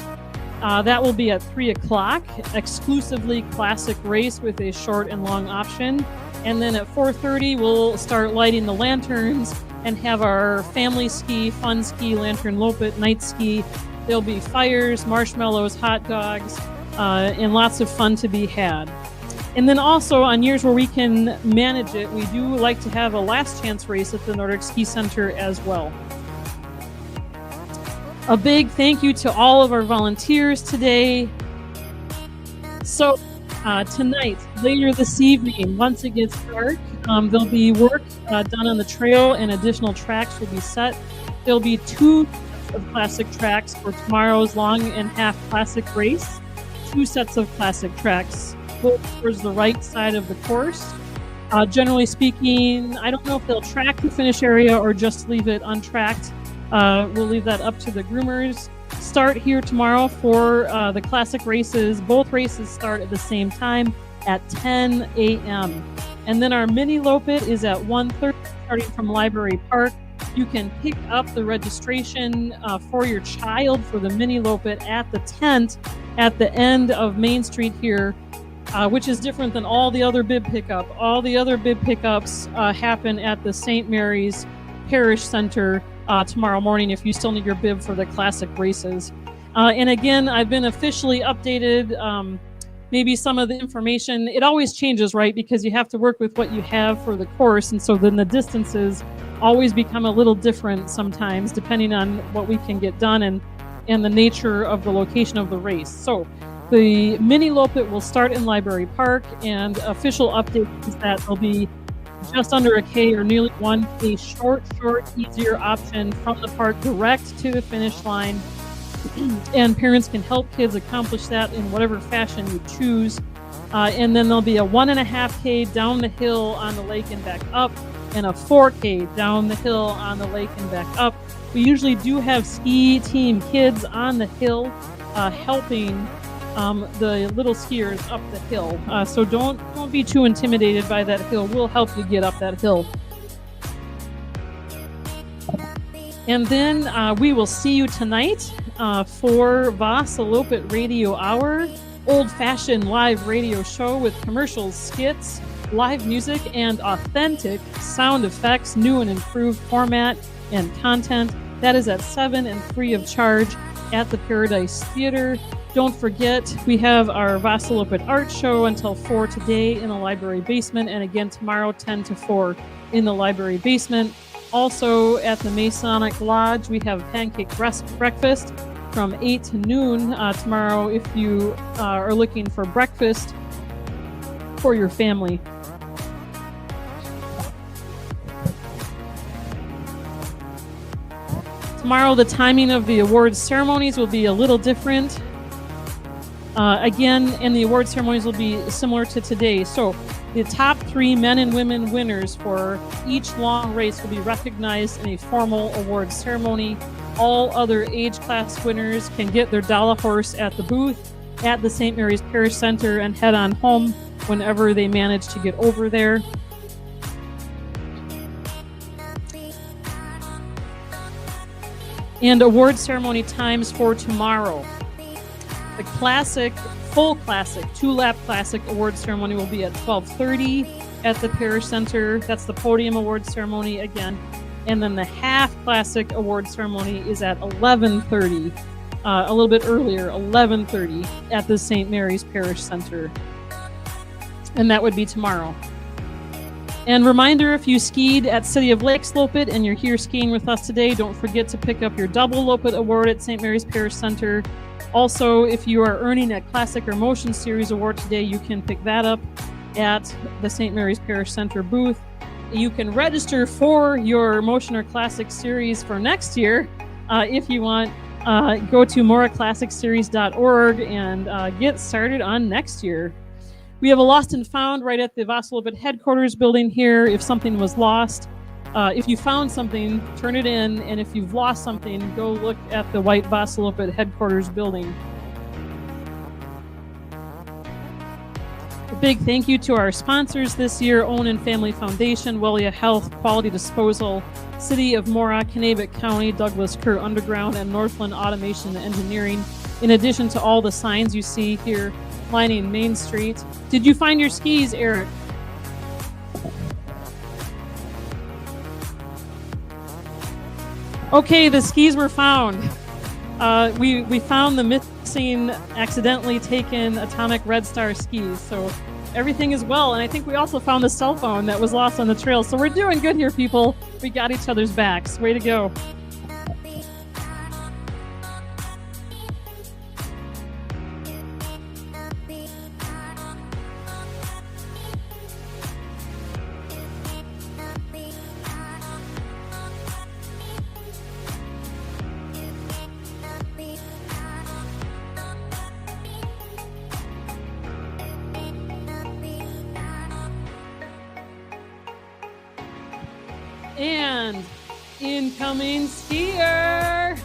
That will be at 3 o'clock, exclusively classic race with a short and long option. And then at 4:30, we'll start lighting the lanterns and have our family ski, fun ski, Lantern Loppet, night ski. There'll be fires, marshmallows, hot dogs, and lots of fun to be had. And then also on years where we can manage it, we do like to have a last chance race at the Nordic Ski Center as well. A big thank you to all of our volunteers today. So tonight, later this evening, once it gets dark, there'll be work done on the trail and additional tracks will be set. There'll be 2 of classic tracks for tomorrow's long and half classic race. 2 sets of classic tracks, both towards the right side of the course. Generally speaking, I don't know if they'll track the finish area or just leave it untracked. We'll leave that up to the groomers. Start here tomorrow for the classic races. Both races start at the same time at 10 a.m. And then our mini Loppet is at 1:30, starting from Library Park. You can pick up the registration for your child for the mini Loppet at the tent at the end of Main Street here, which is different than all the other bib pickup. All the other bib pickups happen at the St. Mary's Parish Center tomorrow morning if you still need your bib for the classic races. And again, I've been officially updated. Maybe some of the information, it always changes, right? Because you have to work with what you have for the course. And so then the distances always become a little different sometimes, depending on what we can get done and the nature of the location of the race. So the mini Loppet will start in Library Park, and official update is that there'll be just under a K or nearly 1K short, easier option from the park direct to the finish line. and parents can help kids accomplish that in whatever fashion you choose. And then there'll be a 1.5K down the hill on the lake and back up, and a 4K down the hill on the lake and back up. We usually do have ski team kids on the hill helping the little skiers up the hill. So don't be too intimidated by that hill. We'll help you get up that hill. And then we will see you tonight for Vasaloppet Radio Hour, old-fashioned live radio show with commercials, skits, live music, and authentic sound effects, new and improved format and content. That is at 7 and free of charge at the Paradise Theater. Don't forget, we have our Vasaloppet art show until 4 today in the library basement, and again tomorrow 10 to 4 in the library basement. Also at the Masonic Lodge, we have pancake breakfast from 8 to noon tomorrow if you are looking for breakfast for your family. Tomorrow, the timing of the awards ceremonies will be a little different. Again, and the award ceremonies will be similar to today. So the top 3 men and women winners for each long race will be recognized in a formal award ceremony. All other age class winners can get their Dala horse at the booth at the St. Mary's Parish Center and head on home whenever they manage to get over there. And award ceremony times for tomorrow. The classic, full classic, 2-lap classic award ceremony will be at 12:30 at the Parish Center. That's the podium award ceremony again. And then the half classic award ceremony is at 11:30, a little bit earlier, 11:30 at the St. Mary's Parish Center. And that would be tomorrow. And reminder, if you skied at City of Vasaloppet and you're here skiing with us today, don't forget to pick up your double Loppet award at St. Mary's Parish Center. Also, if you are earning a Classic or Motion Series award today, you can pick that up at the St. Mary's Parish Center booth. You can register for your Motion or Classic Series for next year if you want. Go to moraclassicseries.org and get started on next year. We have a Lost and Found right at the Vasaloppet headquarters building here if something was lost. If you found something, turn it in, and if you've lost something, go look at the white Vasaloppet headquarters building. A big thank you to our sponsors this year: Own and Family Foundation, Wellia Health, Quality Disposal, City of Mora, Kanabec County, Douglas Kerr Underground, and Northland Automation and Engineering, in addition to all the signs you see here lining Main Street. Did you find your skis, Eric? Okay, the skis were found. We found the missing, accidentally taken Atomic Red Star skis. So everything is well. And I think we also found the cell phone that was lost on the trail. So we're doing good here, people. We got each other's backs. Way to go. And incoming skier.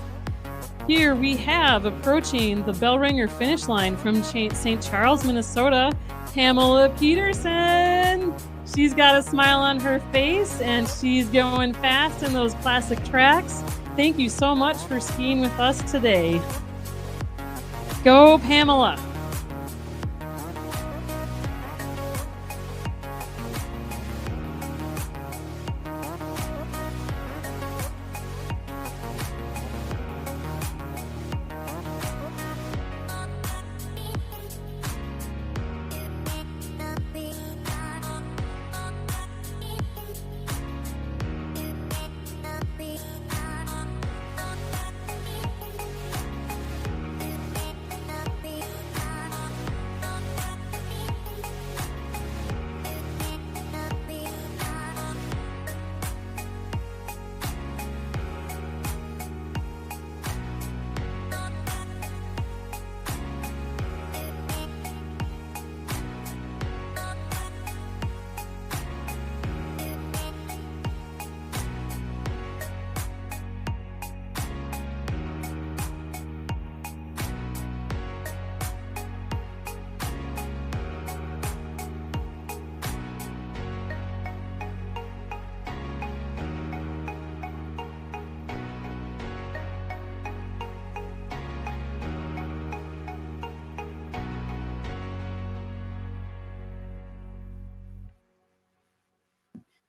Here we have, approaching the Bellringer finish line from St. Charles, Minnesota, Pamela Peterson. She's got a smile on her face and she's going fast in those classic tracks. Thank you so much for skiing with us today. Go, Pamela.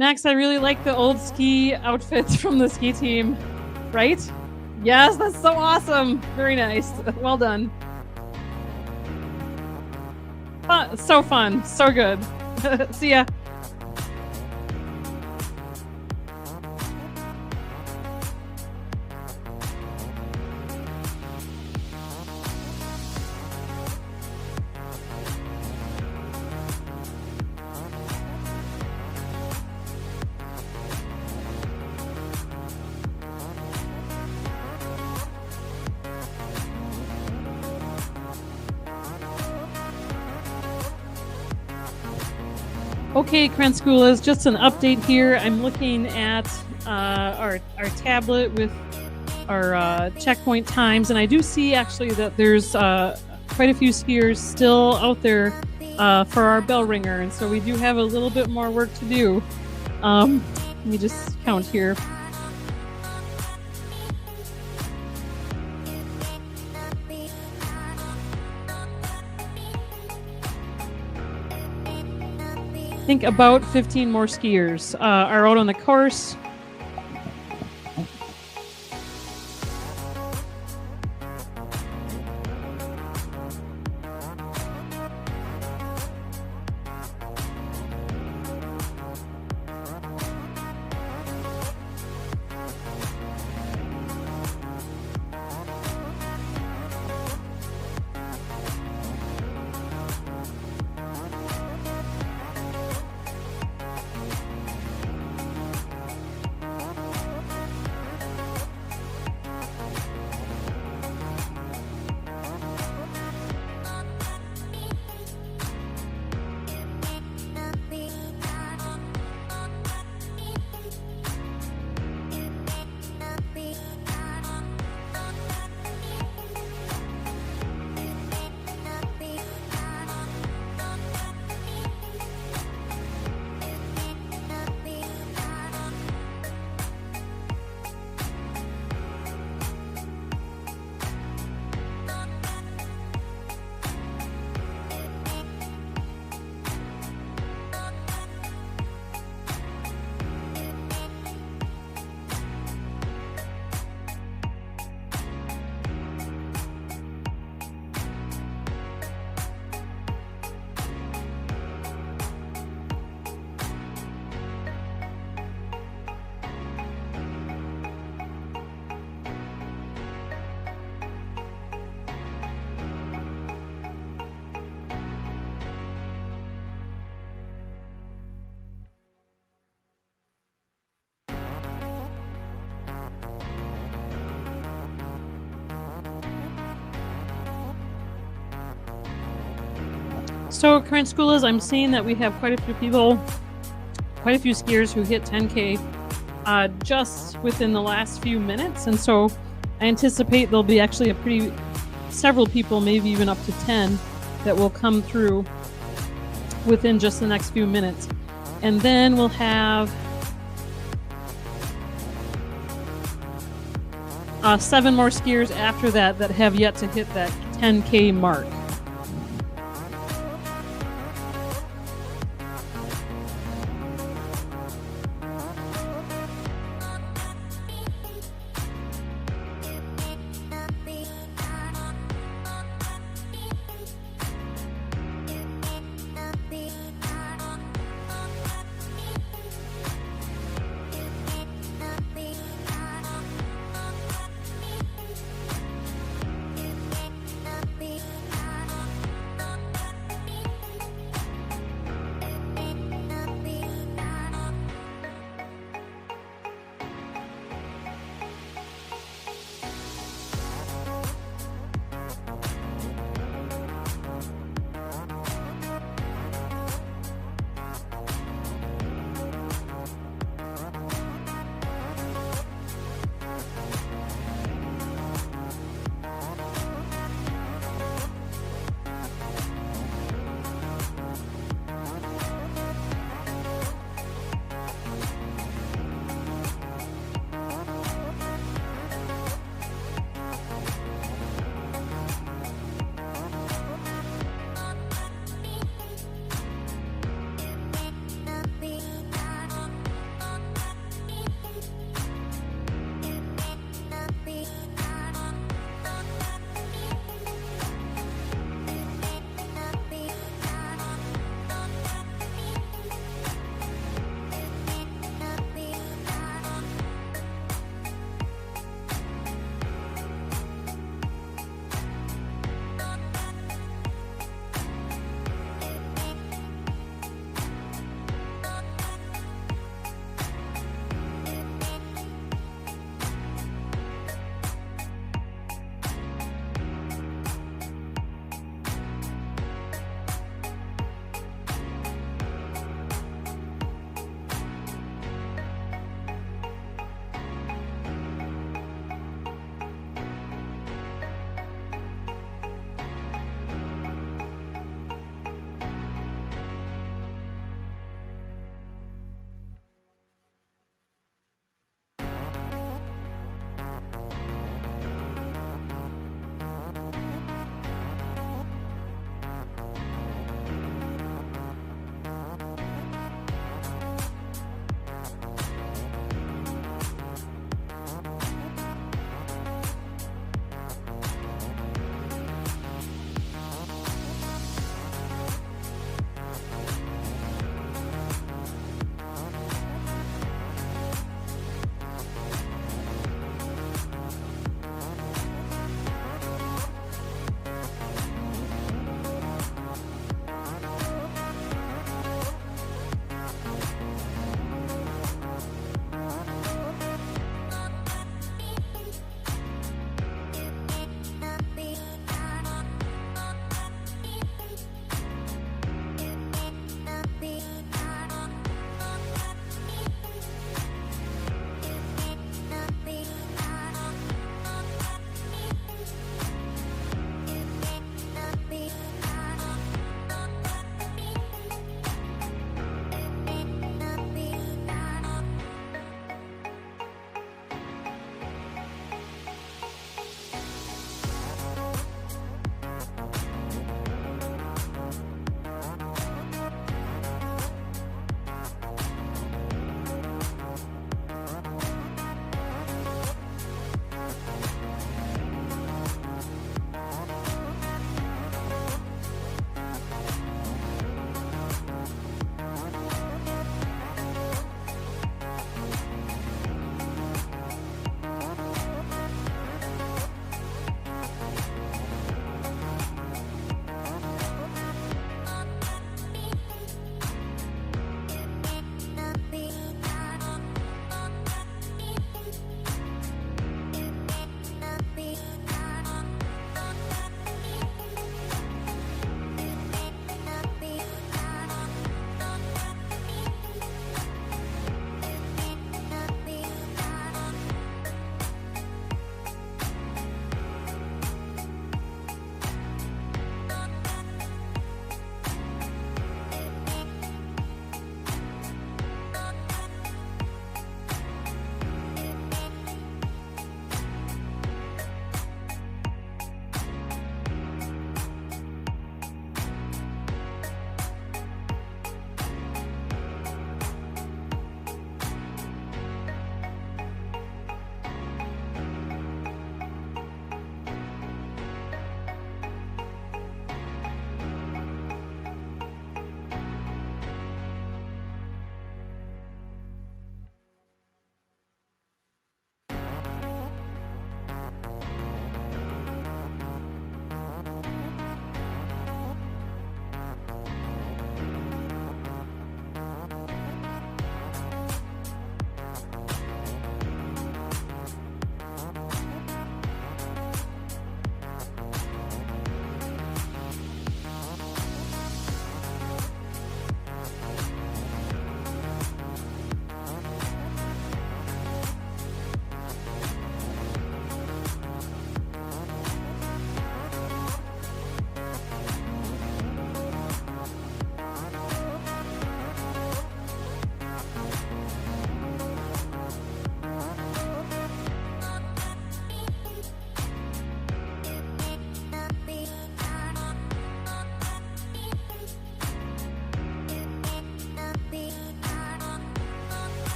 Max, I really like the old ski outfits from the ski team, right? Yes, that's so awesome. Very nice. Well done. So fun. So good. See ya. Okay, Kranskoulas, just an update here. I'm looking at our tablet with our checkpoint times, and I do see actually that there's quite a few skiers still out there for our Bellringer, and so we do have a little bit more work to do. Let me just count here. I think about 15 more skiers are out on the course. So, current schoolers, I'm seeing that we have quite a few people, quite a few skiers who hit 10K just within the last few minutes. And so I anticipate there'll be actually several people, maybe even up to 10, that will come through within just the next few minutes. And then we'll have 7 more skiers after that have yet to hit that 10K mark.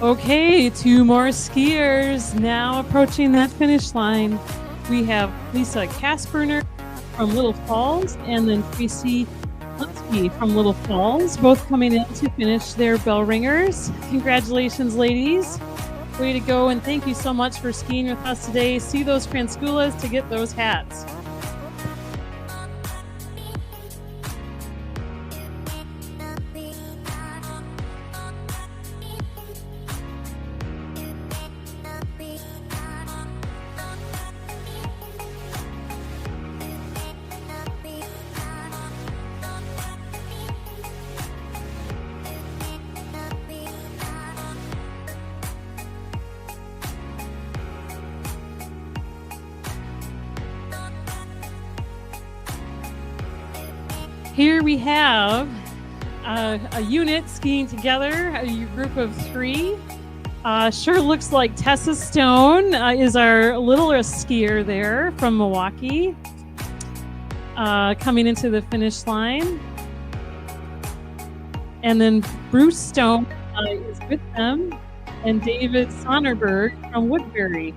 Okay, 2 more skiers now approaching that finish line. We have Lisa Kasperner from Little Falls and then Tracy Lunsky from Little Falls, both coming in to finish their Bellringers. Congratulations, ladies. Way to go, and thank you so much for skiing with us today. See those Kranskoulas to get those hats. Here we have a unit skiing together, a group of 3. Sure looks like Tessa Stone is our littlest skier there from Milwaukee, coming into the finish line. And then Bruce Stone is with them, and David Sonnerberg from Woodbury.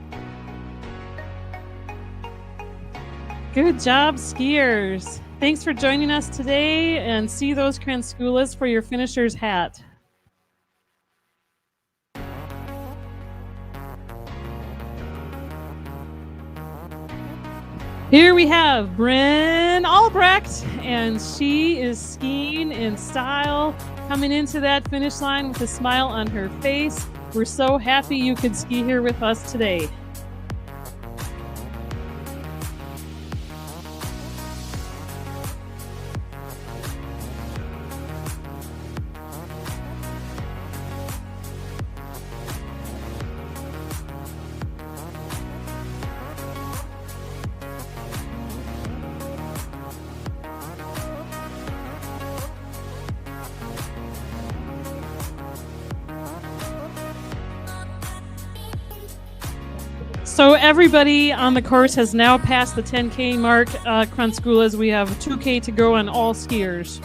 Good job, skiers. Thanks for joining us today, and see those Kranskoulas for your finisher's hat. Here we have Bryn Albrecht, and she is skiing in style, coming into that finish line with a smile on her face. We're so happy you could ski here with us today. So everybody on the course has now passed the 10K mark. Kranskoulas, we have 2K to go on all skiers.